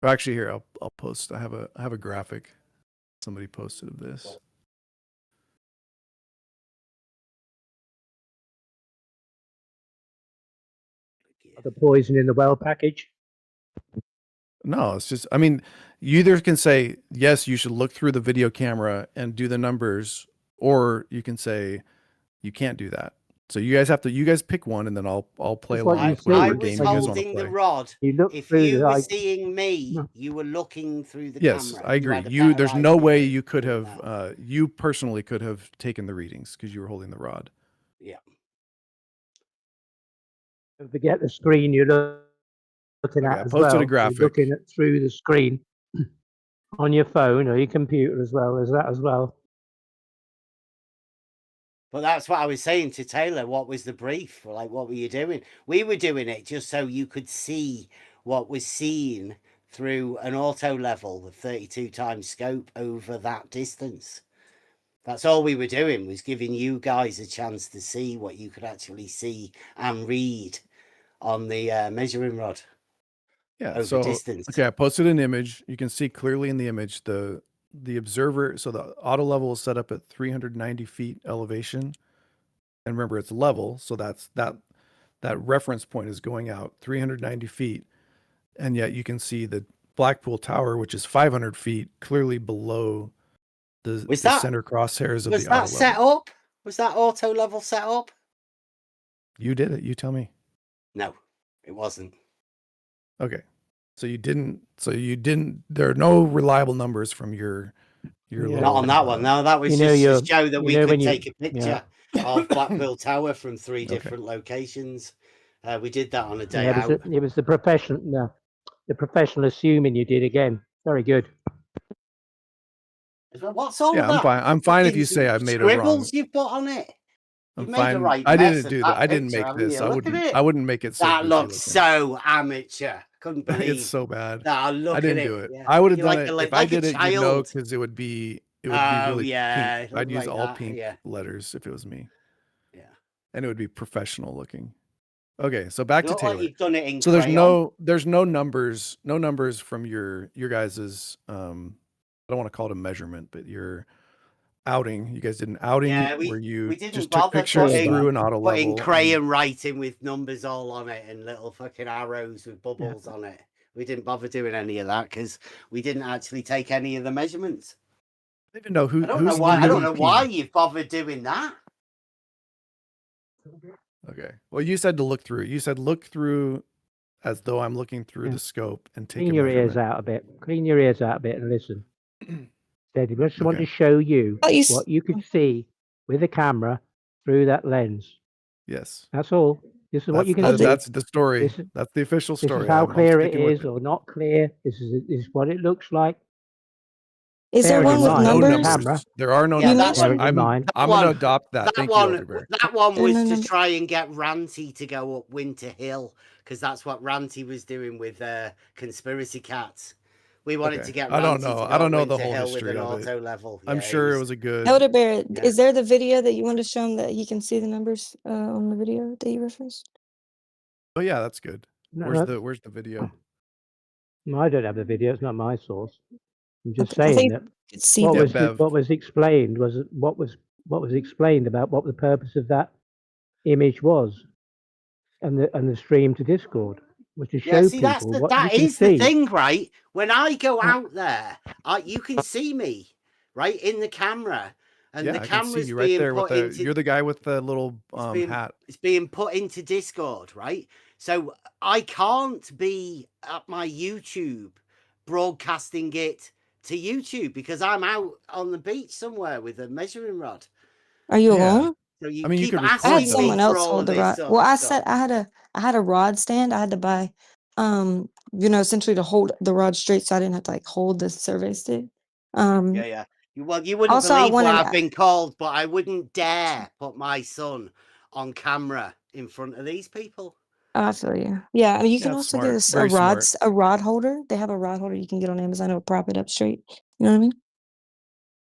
Actually, here I'll post. I have a graphic somebody posted of this. The poison in the well package. No, it's just, I mean, you either can say, yes, you should look through the video camera and do the numbers, or you can say you can't do that. So you guys pick one and then I'll play along with whatever game you guys want to play. The rod. If you were seeing me, you were looking through the camera. Yes, I agree. There's no way you could have, you personally could have taken the readings because you were holding the rod. Yeah. Don't forget the screen you're looking at as well. I posted a graphic. You're looking through the screen on your phone or your computer as well as that as well. But that's what I was saying to Taylor. What was the brief? Like, what were you doing? We were doing it just so you could see what was seen through an auto level, the 32 times scope over that distance. That's all we were doing, was giving you guys a chance to see what you could actually see and read on the measuring rod. Yeah. Over So distance. okay, I posted an image. You can see clearly in the image the observer. So the auto level is set up at 390 feet elevation, and remember it's level, so that's that reference point is going out 390 feet, and yet you can see the Blackpool Tower, which is 500 feet, clearly below the center crosshairs of Was the that auto set level. up? Was that auto level set up? You did it. You tell me. No, it wasn't. Okay. So you didn't. There are no reliable numbers from your little. Not on that one. No, that was You know, just you're- to show that you we know could when you- take a picture of Blackpool Tower from 3 Okay. different locations. We did that on a day Yeah, out. it was the professional. No, the professional assuming you did again. Very good. What's all Yeah, that? I'm fine. I'm fine if you fucking say I've made it wrong. scribbles you've put on it. I'm You made fine. the right I mess didn't of do that that. I didn't picture, make haven't this. you? Look at it. I wouldn't make it so That goofy looks looking. so amateur. Couldn't believe It's so bad. that. Look I didn't at do it. it. Yeah. I would have You're done like it a, if I like did a it. You'd know child. because it would be Oh, really yeah, pink. I'd use like all that, pink yeah. letters if it was me. Yeah. And it would be professional looking. Okay, so back You to look like Taylor. you've done it in So there's crayon. no numbers from your guys's I don't want to call it a measurement, but your outing. You guys did an outing Yeah, where you we didn't just took bother pictures putting, through an auto putting level. crayon writing with numbers all on it and little fucking arrows with bubbles on it. We didn't bother doing any of that because we didn't actually take any of the measurements. I don't even know I don't know why. I don't know why you've bothered doing that. Okay. Well, you said to look through. You said look through as though I'm looking through the scope and take Clean a your measurement. ears out a bit. Clean your ears out a bit and listen. Said, I just want Okay. to show you Oh, what you could see with the camera through that lens. Yes. That's all. This is what you can see. That's the story. This is- That's the official This story. is how I'm clear it sticking with is or not clear. This is what it looks like. Is there Bearing one in with mind, no the numbers? camera, There are no Yeah, numbers. that one- bearing in mind. I'm going to adopt that. Thank you, Elderberry. That one was to Remember. try and get Ranty to go up Winter Hill because that's what Ranty was doing with Conspiracy Cats. We wanted Okay. to get I don't Ranty know. to go I don't up know the Winter whole Hill with history an of it. auto level. I'm Yeah, sure it was a good. Elder Bear, Yeah. is there the video that you want to show him that he can see the numbers on the video that you referenced? Oh yeah, that's good. No, Where's the video? No, I don't have the video. It's not my source. I'm just Okay, I saying think that you could see Yeah, the Bev. what was explained was what was explained about what the purpose of that image was, and the stream to Discord was to show Yeah, see, that's people what you that can is see. the thing, right? When I go out there, you can see me right in the camera, and Yeah, the I can see camera's you right being there with put into. you're the guy with the little hat. It's being put into Discord, right? So I can't be at my YouTube broadcasting it to YouTube because I'm out on the beach somewhere with a measuring rod. Are you Yeah. alone? So you I mean, you keep could I record had asking them. me someone for else all hold of the this rod. sort Well, of I stuff. said I had a rod stand. I had to buy, essentially to hold the rod straight, so I didn't have to like hold the survey stick. Yeah. Well, you wouldn't Also, I believe what wanted. I've been called, but I wouldn't dare put my son on camera in front of these people. I feel you. Yeah, I mean, you Yeah, can it's also get smart. a Very rod, smart. a rod holder. They have a rod holder you can get on Amazon. It'll prop it up straight. You know what I mean?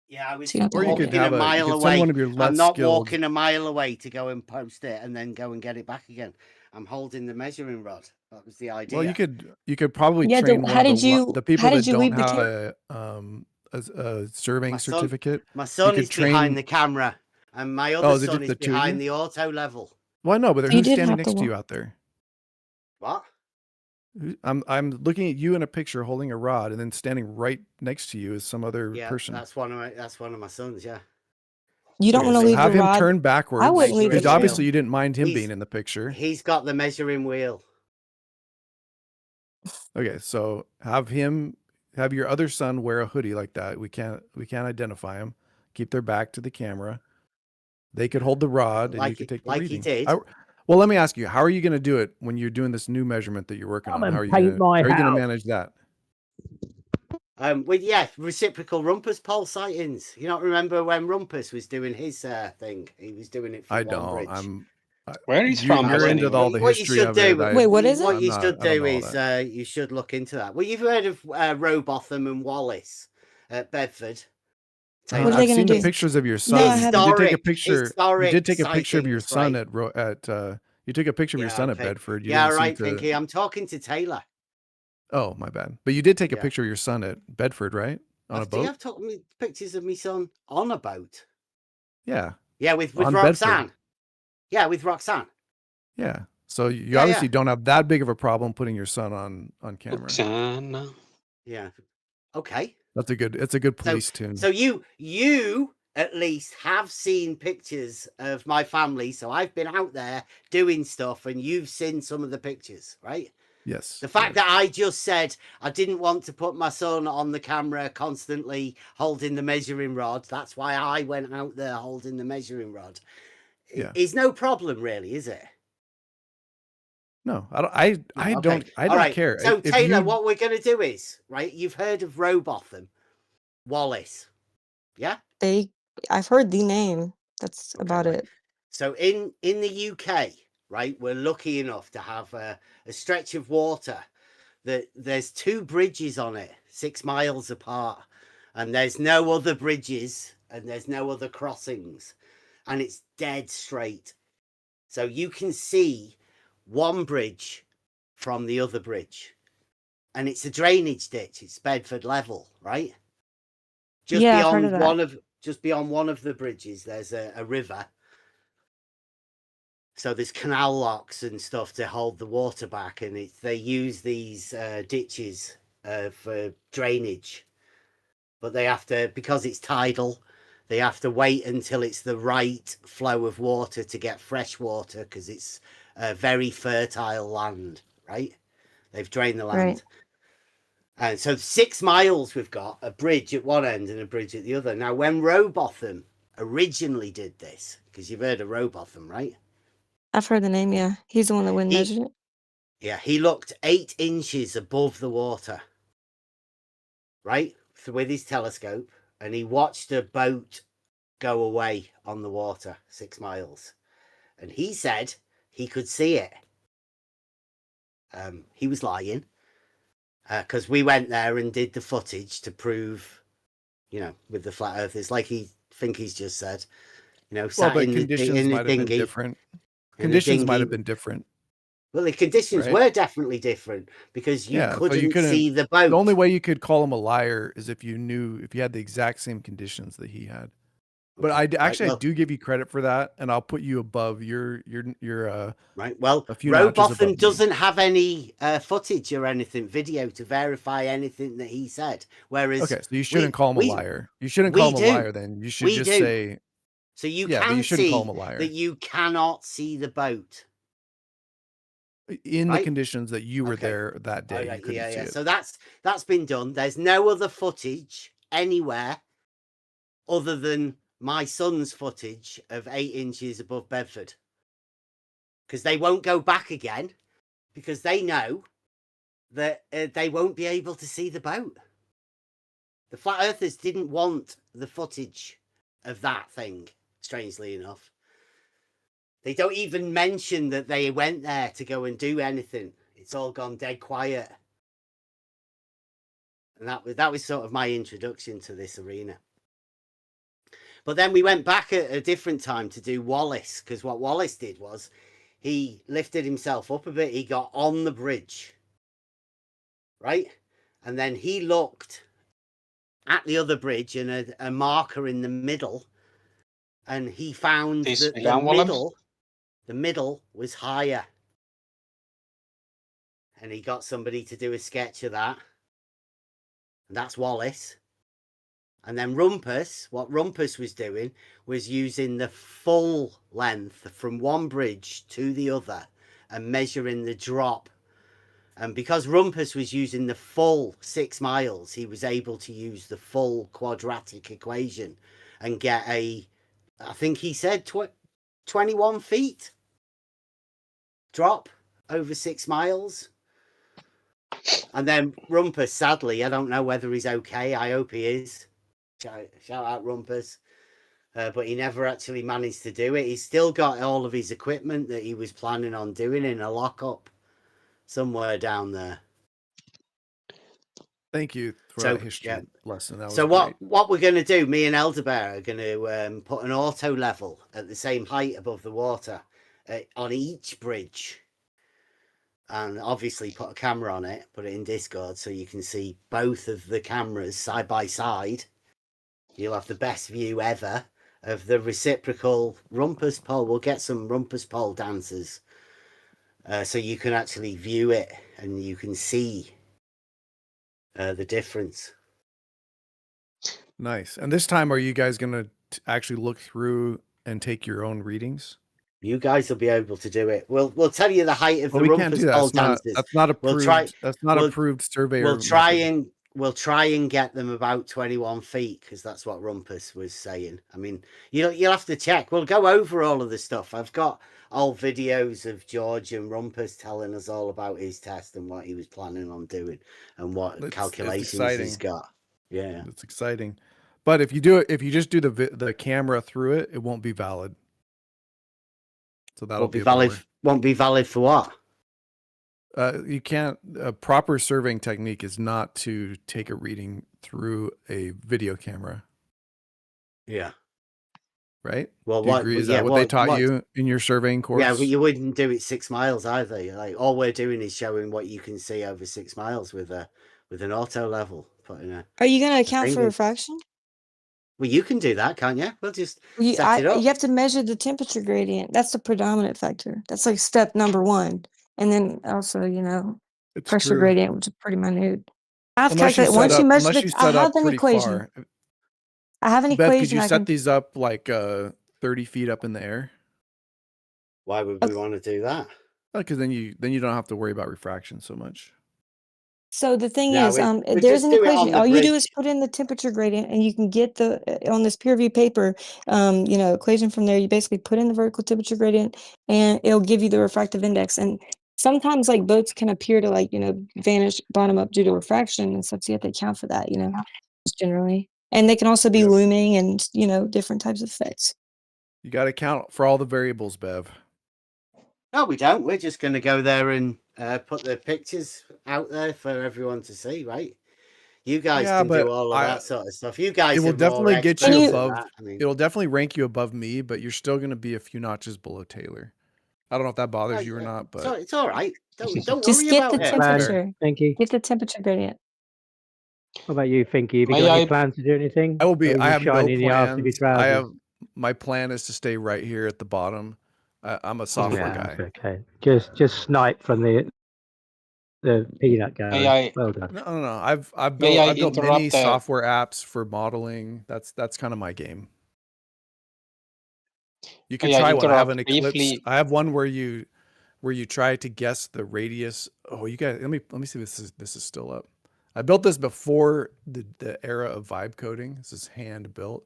Yeah, I was So you don't have to Or you hold could it. have a mile you could away. send one of your I'm less not skilled. walking a mile away to go and post it and then go and get it back again. I'm holding the measuring rod. That was the idea. Well, you could probably Yeah. train one How of did the you? the people How that did you don't leave the have camera? a surveying My son, certificate. my You son could is behind train. the camera, and my Oh, other is it son just is the two of behind you? the auto level. Well, no, but So you who's did standing have to next to you walk. out there? What? I'm looking at you in a picture holding a rod, and then standing right next to you is some other Yeah, person. that's one of my sons. Yeah. You don't Okay, want to so leave have the him rod. turn I backwards wouldn't leave because it. obviously you didn't mind him He's being in the picture. he's got the measuring wheel. Okay, so have your other son wear a hoodie like that. We can't identify him. Keep their back to the camera. They could hold the rod, and you could take the like reading. he did. Well, let me ask you: how are you going to do it when you're doing this new measurement that you're working Come on? and How are you paint my going to house. manage that? Reciprocal Rumpus pole sightings. You don't remember when Rumpus was doing his thing? He was doing it for I One don't. Bridge. Where he's from, You're into anyway. all the What you history should of do. it. Wait, what is What it? you I should don't do know all is that. you should look into that. Well, you've heard of Robotham and Wallace at Bedford. Taylor. What are they I've gonna seen the do? pictures of your No, son. I You did haven't. take a picture. You Historic did take a picture of your sightings, son right? you took a picture of your Yeah, son at okay. Bedford. You Yeah, didn't seem right, to. Pinky. I'm talking to Taylor. Oh, my bad. But you did take a Yeah. picture of your son at Bedford, right? On a boat. I've taken pictures of my son on a boat. Yeah. Yeah, with On Roxanne. Bedford. Yeah, with Roxanne. Yeah. So you Yeah, obviously yeah. don't have that big of a problem putting your son on camera. Roxanne. Yeah. Okay. It's a good police tune. So you at least have seen pictures of my family. So I've been out there doing stuff, and you've seen some of the pictures, right? Yes. The fact that I just said I didn't want to put my son on the camera constantly holding the measuring rod. That's why I went out there holding the measuring rod. Yeah. Is no problem, really, is it? No, I don't. I All don't right. care. So If Taylor, you- what we're going to do is, right? You've heard of Robotham, Wallace, yeah? I've heard the name. That's about right. it. So in the UK, right, we're lucky enough to have a stretch of water that there's 2 bridges on it, 6 miles apart, and there's no other bridges and there's no other crossings, and it's dead straight. So you can see one bridge from the other bridge, and it's a drainage ditch. It's Bedford level, right? Just Yeah, I've heard of beyond that. just beyond one of the bridges, there's a river. So there's canal locks and stuff to hold the water back, and they use these ditches for drainage. But they have to, because it's tidal, they have to wait until it's the right flow of water to get fresh water, because it's a very fertile land, right? They've drained the land. Right. And so 6 miles we've got, a bridge at one end and a bridge at the other. Now, when Robotham originally did this, because you've heard of Robotham, right? I've heard the name, yeah. He's the one that went and measured it. Yeah, he looked 8 inches above the water, right? With his telescope, and he watched a boat go away on the water 6 miles. And he said he could see it. He was lying, because we went there and did the footage to prove, with the flat earthers, like he's just said, sat but in conditions the might have been dinghy. different. Conditions might have been different. Well, the conditions Right? were definitely different, because you Yeah, so couldn't see the boat. The only way you could call him a liar is if you had the exact same conditions that he had. But I do give you credit for that, and I'll put you above your right. Well, a few notches above Robotham me. doesn't have any footage or anything, video to verify anything that he said. Whereas, Okay, so you shouldn't call him a liar. You shouldn't we call him do. a liar. Then you should We just do. say. So you Yeah, but can you shouldn't call see him a liar. that you cannot see the boat In the right? conditions that you were there that day. All You right, couldn't see it. So that's been done. There's no other footage anywhere other than my son's footage of 8 inches above Bedford, because they won't go back again, because they know that they won't be able to see the boat. The flat earthers didn't want the footage of that thing, strangely enough. They don't even mention that they went there to go and do anything. It's all gone dead quiet. And that was sort of my introduction to this arena. But then we went back at a different time to do Wallace, because what Wallace did was he lifted himself up a bit. He got on the bridge, right? And then he looked at the other bridge and a marker in the middle, and he found that the middle was higher. And he got somebody to do a sketch of that. And that's Wallace. And then what Rumpus was doing was using the full length from one bridge to the other and measuring the drop. And because Rumpus was using the full 6 miles, he was able to use the full quadratic equation and get I think he said 21 feet drop over 6 miles. And then Rumpus, sadly, I don't know whether he's okay. I hope he is. Shout out Rumpus. But he never actually managed to do it. He's still got all of his equipment that he was planning on doing in a lockup somewhere down there. Thank you for So, that history lesson. That was So great. what we're going to do, me and Elderbear are going to put an auto level at the same height above the water on each bridge, and obviously put a camera on it, put it in Discord so you can see both of the cameras side by side. You'll have the best view ever of the reciprocal rumpus pole. We'll get some rumpus pole dancers so you can actually view it and you can see the difference. Nice. And this time, are you guys going to actually look through and take your own readings? You guys will be able to do it. We'll tell you the height of Well, the we can't rumpus do that. pole That's not, dancers. that's not approved. We'll try. That's not approved surveyor. We'll try and get them about 21 feet because that's what Rumpus was saying. I mean, you'll have to check. We'll go over all of the stuff. I've got old videos of George and Rumpus telling us all about his test and what he was planning on doing and what calculations he's got. Yeah, it's exciting. But if you do it, if you just do the camera through it, it won't be valid. So that'll be valid. Won't be valid for what? You can't. A proper surveying technique is not to take a reading through a video camera. Yeah. Right. Well, do you agree? Is that what they taught you in your surveying course? Yeah, but you wouldn't do it 6 miles either. Like all we're doing is showing what you can see over 6 miles with an auto level. Are you going to account for refraction? Well, you can do that, can't you? We'll just You set it up. have to measure the temperature gradient. That's the predominant factor. That's like step number 1. And then also, pressure gradient, which is pretty minute. I've calculated once you measure the, I have an equation. I have an equation. Could you set these up like 30 feet up in the air? Why would we want to do that? Because then you don't have to worry about refraction so much. So the thing is, there's an equation. All you do is put in the temperature gradient, and you can get on this peer review paper, equation from there. You basically put in the vertical temperature gradient, and it'll give you the refractive index. And sometimes, like boats can appear to vanish bottom up due to refraction and stuff. So you have to account for that, just generally. And they can also be looming and different types of effects. You got to account for all the variables, Bev. No, we don't. We're just going to go there and put the pictures out there for everyone to see, right? You guys can do all of that sort of stuff. You guys, it will definitely get you above. I It'll definitely rank you above me, but you're still going to be a few notches below Taylor. I don't know if that bothers you or not, but it's all right. Don't just worry get about the temperature. Thank you. Get the temperature gradient. What about you, Finky? Have you got any plans to do anything? I will be. I have no plans. I have. My plan is to stay right here at the bottom. I'm a software guy. Okay. Just snipe from the peanut guy. Well done. No. I've built many software apps for modeling. That's kind of my game. You can try one. I have an eclipse. I have one where you try to guess the radius. Oh, you guys, let me see if this is still up. I built this before the era of vibe coding. This is hand built.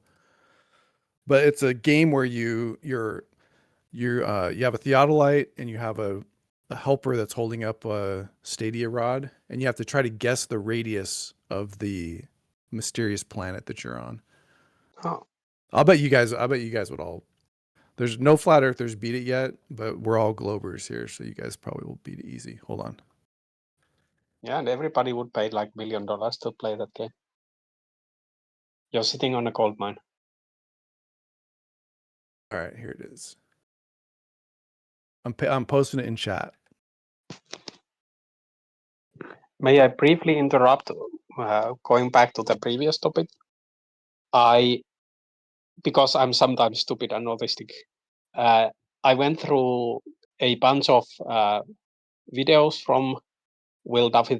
But it's a game where you have a theodolite and you have a helper that's holding up a stadia rod, and you have to try to guess the radius of the mysterious planet that you're on. Oh. I'll bet you guys would all. There's no flat earthers beat it yet, but we're all globers here, so you guys probably will beat it easy. Hold on. Yeah, and everybody would pay like $1 million to play that game. You're sitting on a gold mine. All right, here it is. I'm posting it in chat. May I briefly interrupt? Going back to the previous topic, because I'm sometimes stupid and autistic, I went through a bunch of videos from Will Duffy,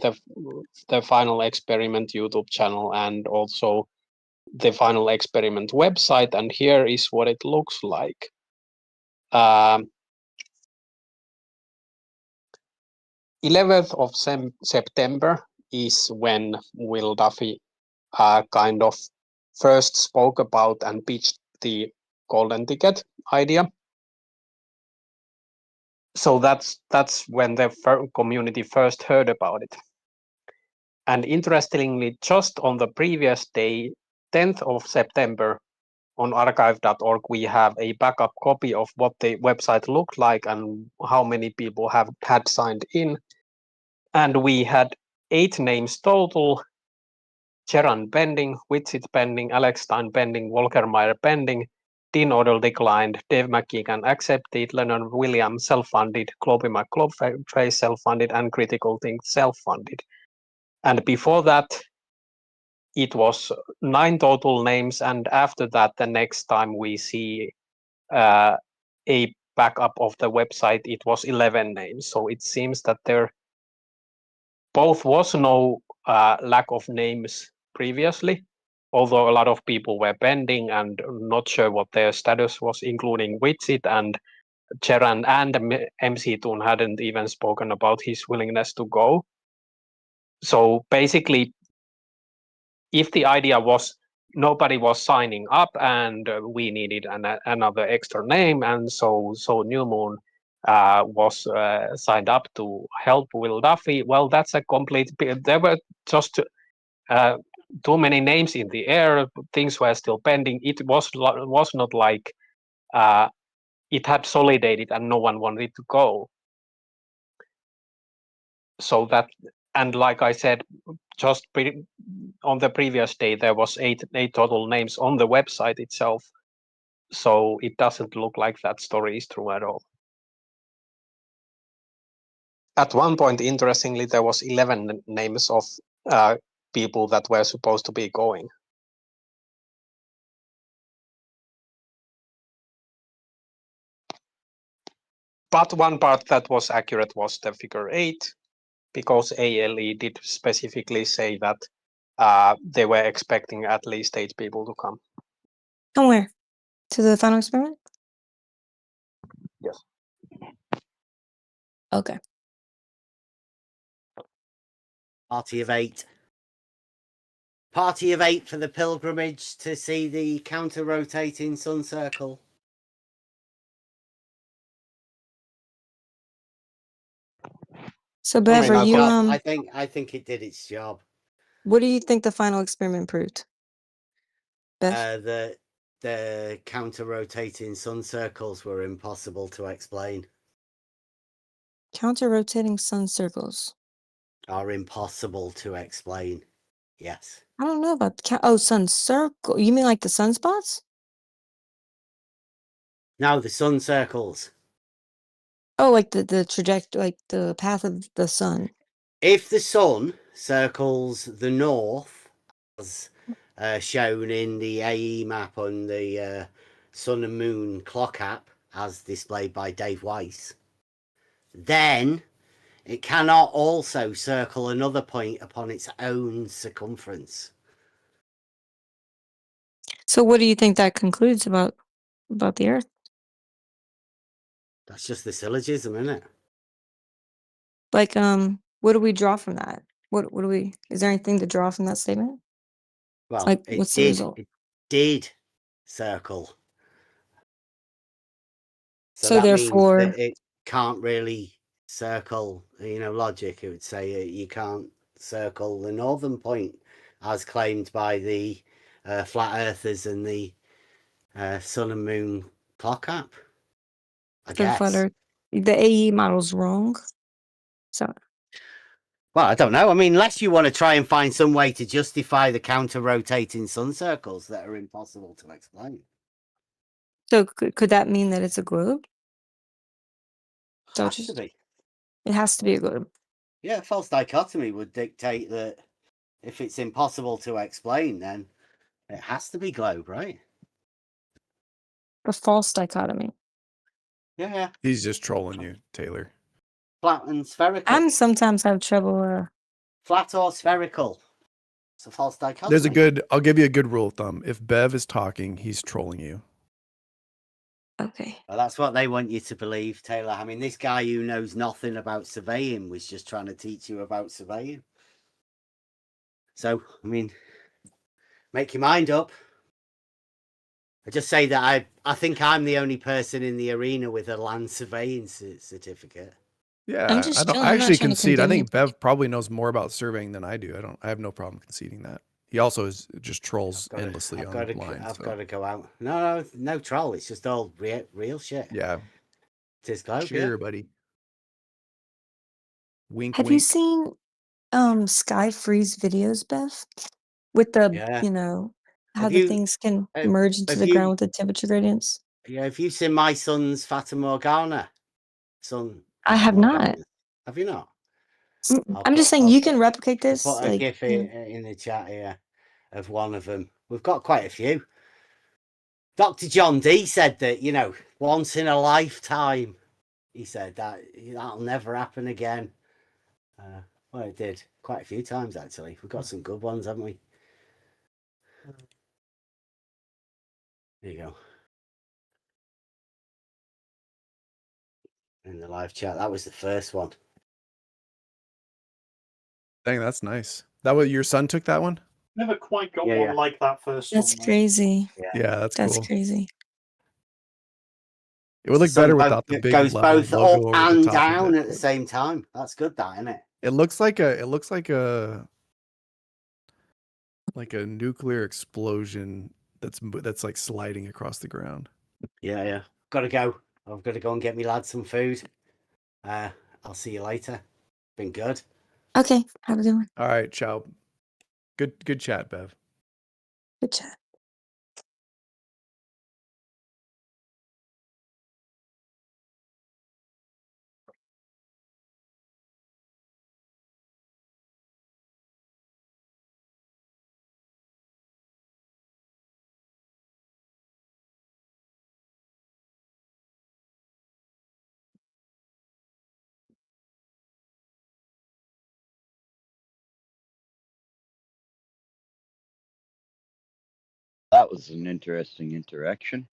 the Final Experiment YouTube channel, and also the Final Experiment website, and here is what it looks like. 11th of September is when Will Duffy kind of first spoke about and pitched the golden ticket idea. So that's when the community first heard about it. And interestingly, just on the previous day, 10th of September, on archive.org, we have a backup copy of what the website looked like and how many people had signed in. And we had 8 names total, Geran pending, Witsit pending, Alex Stein pending, Volker Meyer pending, Dean Odell declined, Dave McKeegan accepted, Leonard Williams self-funded, Clopey McClopey self-funded, and Critical Think self-funded. And before that, it was 9 total names, and after that, the next time we see a backup of the website, it was 11 names. So it seems that there both was no lack of names previously, although a lot of people were pending and not sure what their status was, including Witsit, and Geran and MC Toon hadn't even spoken about his willingness to go. So basically, if the idea was nobody was signing up and we needed another extra name, and so New Moon was signed up to help Will Duffy, well, that's a complete. There were just too many names in the air. Things were still pending. It was not like it had solidated and no one wanted to go. So that, and like I said, just on the previous day, there was eight total names on the website itself. So it doesn't look like that story is true at all. At one point, interestingly, there was 11 names of people that were supposed to be going. But one part that was accurate was the figure 8, because ALE did specifically say that they were expecting at least 8 people to come. Come where? To the final experiment? Yes. Okay. Party of 8. Party of 8 for the pilgrimage to see the counter-rotating sun circle. So Bev, are you I think it did its job. what do you think the final experiment proved? Bev? The counter-rotating sun circles were impossible to explain. Counter-rotating sun circles. Are impossible to explain. Yes. I don't know about the sun circle. You mean like the sunspots? No, the sun circles. Oh, like the trajectory, like the path of the sun. If the sun circles the north, as shown in the AE map on the Sun and Moon clock app, as displayed by Dave Weiss, then it cannot also circle another point upon its own circumference. So what do you think that concludes about the Earth? That's just the syllogism, isn't it? Like, what do we draw from that? What do we? Is there anything to draw from that statement? Well, Like, what's the result? It did circle. So that therefore, means that it can't really circle, logic. It would say you can't circle the northern point as claimed by the flat earthers and the Sun and Moon clock app. I guess. The AE model's wrong. So. Well, I don't know. I mean, unless you want to try and find some way to justify the counter-rotating sun circles that are impossible to explain. So could that mean that it's a globe? It has to be. It has to be a globe. Yeah, false dichotomy would dictate that if it's impossible to explain, then it has to be globe, right? A false dichotomy. Yeah. He's just trolling you, Taylor. Flat and spherical. I'm sometimes have trouble. Flat or spherical. It's a false dichotomy. I'll give you a good rule of thumb. If Bev is talking, he's trolling you. Okay. Well, that's what they want you to believe, Taylor. I mean, this guy who knows nothing about surveying was just trying to teach you about surveying. So, I mean, make your mind up. I just say that I think I'm the only person in the arena with a land surveying certificate. Yeah, I actually concede. I think Bev probably knows more about surveying than I do. I have no problem conceding that. He also just trolls endlessly online. I've got to go out. No troll. It's just all real shit. Yeah. It is globe, Sure, buddy. Wink, Have you seen Sky Freeze videos, Bev? with the Yeah. you know how Have the you things can have, merge into have the ground you with the temperature gradients. have you seen my son's Fata Morgana? Son I Fata have not. Morgana. Have you not? I'm just saying you can replicate I'll this. put a Like, GIF in the chat here of one of them. We've got quite a few. Dr. John D said that, once in a lifetime, he said that'll never happen again. Well, it did quite a few times, actually. We've got some good ones, haven't we? There you go. In the live chat, that was the first one. Dang, that's nice. That was your son took that one? Never quite got Yeah, one yeah. like that first that's one. crazy. Yeah, that's That's cool. crazy. It would look better without the It big goes level both logo up over the and top down of it. at the same time. That's good, that, isn't it? It looks like a nuclear explosion that's like sliding across the ground. Yeah, yeah. Gotta go. I've got to go and get me lad some food. I'll see you later. Been good. Okay, have a good one. All right, ciao. Good chat, Bev. Good chat. That was an interesting interaction.